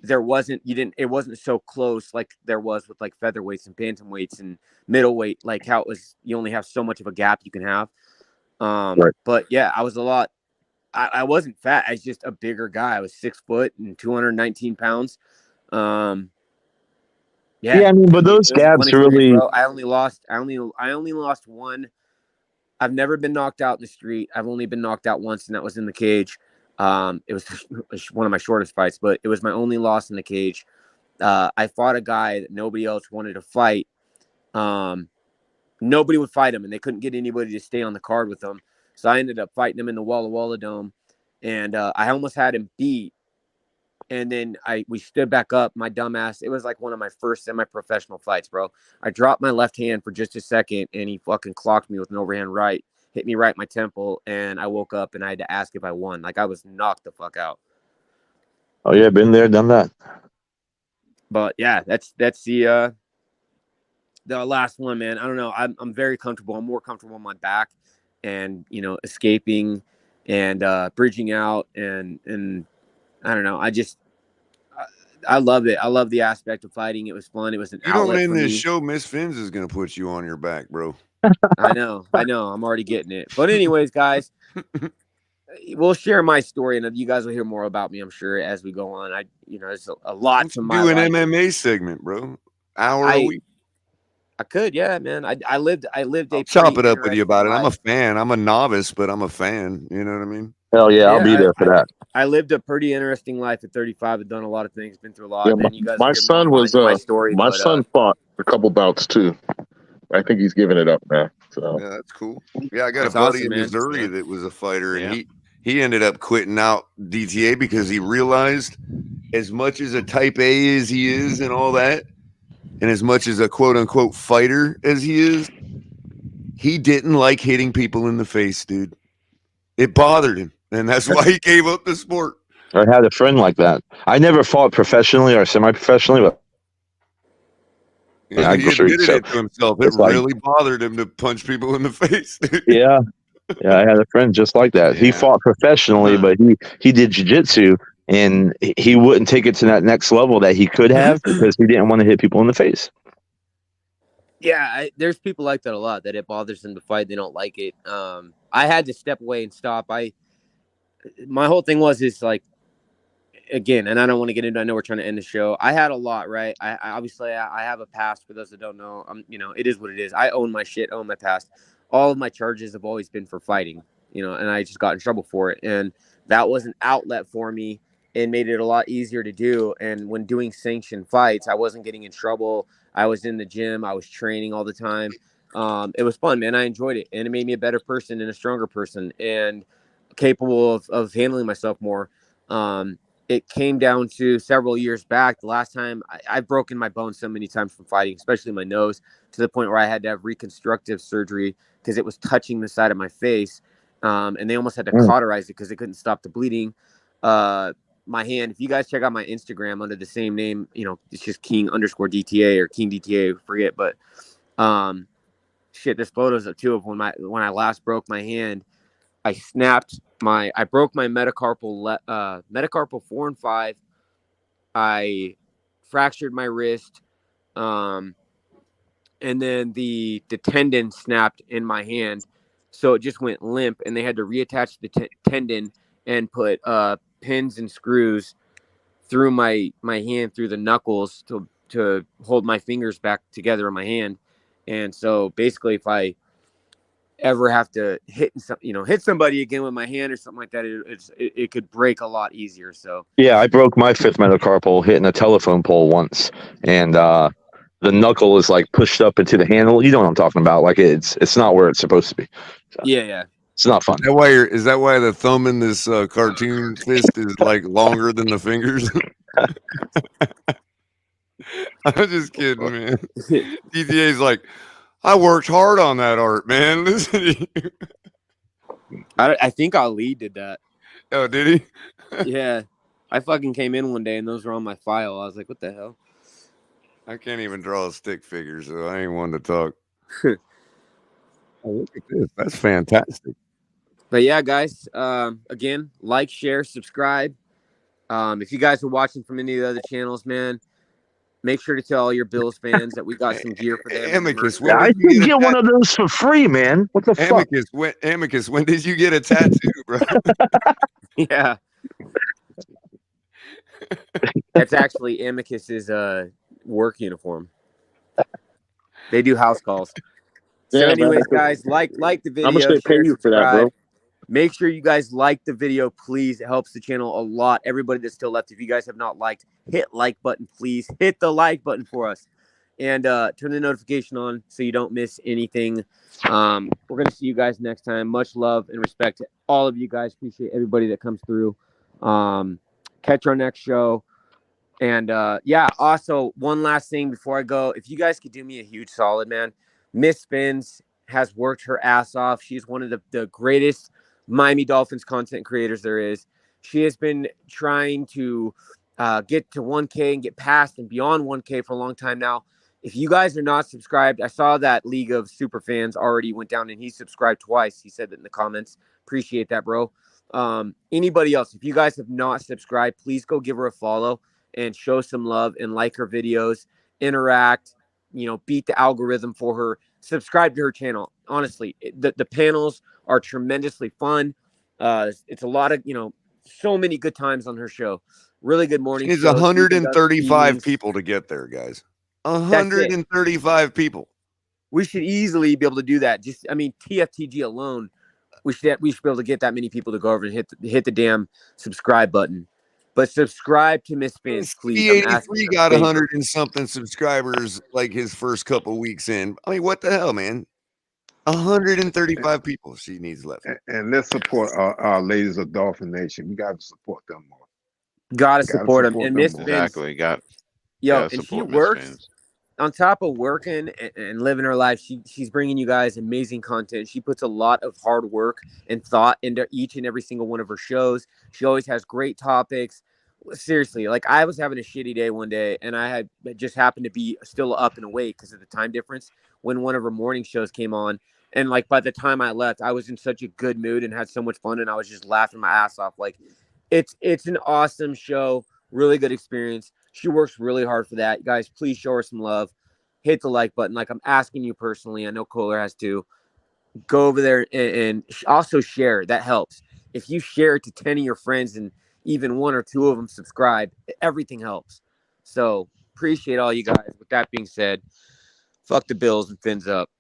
it wasn't so close like there was with like featherweights and bantamweights and middleweight, like how it was, you only have so much of a gap you can have. Right. But yeah, I was I wasn't fat. I was just a bigger guy. I was 6 foot and 219 pounds. Yeah, I mean, but those gaps really. I only lost one. I've never been knocked out in the street. I've only been knocked out once, and that was in the cage. It was one of my shortest fights, but it was my only loss in the cage. I fought a guy that nobody else wanted to fight. Nobody would fight him, and they couldn't get anybody to stay on the card with them. So I ended up fighting him in the Walla Walla Dome, and I almost had him beat. And then we stood back up, my dumbass. It was like one of my first semi-professional fights, bro. I dropped my left hand for just a second, and he fucking clocked me with an overhand right, hit me right in my temple, and I woke up and I had to ask if I won. Like, I was knocked the fuck out. Oh yeah, been there, done that. But yeah, that's the last one, man. I don't know. I'm very comfortable. I'm more comfortable on my back, and escaping and bridging out, and I don't know. I love it. I love the aspect of fighting. It was fun. It was an You don't outlet name for this me. show, Miss Fins is gonna put you on your back, bro. I know. I'm already getting it. But anyways, guys, we'll share my story, and you guys will hear more about me, I'm sure, as we go on. There's a lot to my Do an life. MMA segment, bro. Hour a week. I could, yeah, man. I lived a Chop it up with you interesting about it. I'm a life. fan. I'm a novice, but I'm a fan. You know what I mean? Hell yeah, I'll be there for that. I lived a pretty interesting life at 35. I've done a lot of things, been through a lot. Yeah, And you guys my will hear son more was my story. my but, son fought a couple bouts too. I think he's giving it up now. So yeah, that's cool. Yeah, I got That's a buddy awesome, in man. Missouri Yeah. that was a fighter, and Yeah. he ended up quitting out DTA because he realized, as much as a type A as he is and all that, and as much as a quote unquote fighter as he is, he didn't like hitting people in the face, dude. It bothered him, and that's why he gave up the sport. I had a friend like that. I never fought professionally or semi-professionally, but Yeah, he admitted it to himself. It it's like- really bothered him to punch people in the face. yeah, I had a friend just like that. He fought professionally, but he did jiu-jitsu, and he wouldn't take it to that next level that he could have because he didn't want to hit people in the face. Yeah, there's people like that a lot, that it bothers them to fight. They don't like it. I had to step away and stop. My whole thing is like, again, and I don't want to get into, I know we're trying to end the show. I had a lot, right? I obviously I have a past. For those that don't know, it is what it is. I own my shit, own my past. All of my charges have always been for fighting, and I just got in trouble for it. And that was an outlet for me and made it a lot easier to do. And when doing sanctioned fights, I wasn't getting in trouble. I was in the gym. I was training all the time. It was fun, man. I enjoyed it. And it made me a better person and a stronger person and capable of handling myself more. It came down to several years back. The last time I've broken my bones so many times from fighting, especially my nose, to the point where I had to have reconstructive surgery because it was touching the side of my face. And they almost had to cauterize it because they couldn't stop the bleeding. My hand, if you guys check out my Instagram under the same name, it's just King_DTA or King DTA, forget. But there's photos of two of when I last broke my hand. I broke my metacarpal 4 and 5. I fractured my wrist, and then the tendon snapped in my hand, so it just went limp. And they had to reattach the tendon and put pins and screws through my hand, through the knuckles, to hold my fingers back together in my hand. And so basically, if I ever have to hit somebody again with my hand or something like that, it could break a lot easier. So yeah, I broke my 5th metacarpal hitting a telephone pole once, and the knuckle is like pushed up into the handle. You know what I'm talking about? Like it's not where it's supposed to be. So, yeah, it's not fun. Is that why the thumb in this cartoon fist is like longer than the fingers? I'm just kidding, man. DTA's like, I worked hard on that art, man. Listen to you. I think Ali did that. Oh, did he? Yeah. I fucking came in one day and those were on my file. I was like, what the hell? I can't even draw a stick figure, so I ain't one to talk. Oh, look at this. That's fantastic. But yeah, guys, again, like, share, subscribe. If you guys are watching from any of the other channels, man, make sure to tell all your Bills fans that we got some gear for them. Amicus, I did get one of those for free, man. What the fuck? Amicus, when did you get a tattoo, bro? Yeah. That's actually Amicus's work uniform. They do house calls. So Yeah, anyways, man. guys, like the video. How much they pay share, you for that, bro? subscribe. Make sure you guys like the video, please. It helps the channel a lot. Everybody that's still left, if you guys have not liked, hit like button, please. Hit the like button for us. And turn the notification on so you don't miss anything. We're going to see you guys next time. Much love and respect to all of you guys. Appreciate everybody that comes through. Catch our next show. And also one last thing before I go. If you guys could do me a huge solid, man. Miss Fins has worked her ass off. She's one of the greatest Miami Dolphins content creators there is. She has been trying to get to 1K and get past and beyond 1K for a long time now. If you guys are not subscribed, I saw that League of Super Fans already went down and he subscribed twice. He said that in the comments. Appreciate that, bro. Anybody else, if you guys have not subscribed, please go give her a follow and show some love and like her videos, interact, beat the algorithm for her. Subscribe to her channel. Honestly, the panels are tremendously fun. It's a lot of, so many good times on her show. Really good morning. It's 135 people to get there, guys. 135 people. We should easily be able to do that. TFTG alone, we should be able to get that many people to go over and hit the damn subscribe button. But subscribe to Miss Fans, please. E83 got 100 and something subscribers like his first couple weeks in. I mean, what the hell, man? 135 people she needs left. And let's support our ladies of Dolphin Nation. We got to support them more. Gotta support them. And Miss Fans, exactly. And she works on top of working and living her life. She's bringing you guys amazing content. She puts a lot of hard work and thought into each and every single one of her shows. She always has great topics. Seriously, like I was having a shitty day one day, and I had just happened to be still up and awake because of the time difference when one of her morning shows came on. And like by the time I left, I was in such a good mood and had so much fun, and I was just laughing my ass off. Like it's an awesome show, really good experience. She works really hard for that. Guys, please show her some love. Hit the like button. Like I'm asking you personally. I know Kohler has to. Go over there and also share. That helps. If you share it to 10 of your friends and even one or two of them subscribe, everything helps. So appreciate all you guys. With that being said, fuck the Bills and fins up.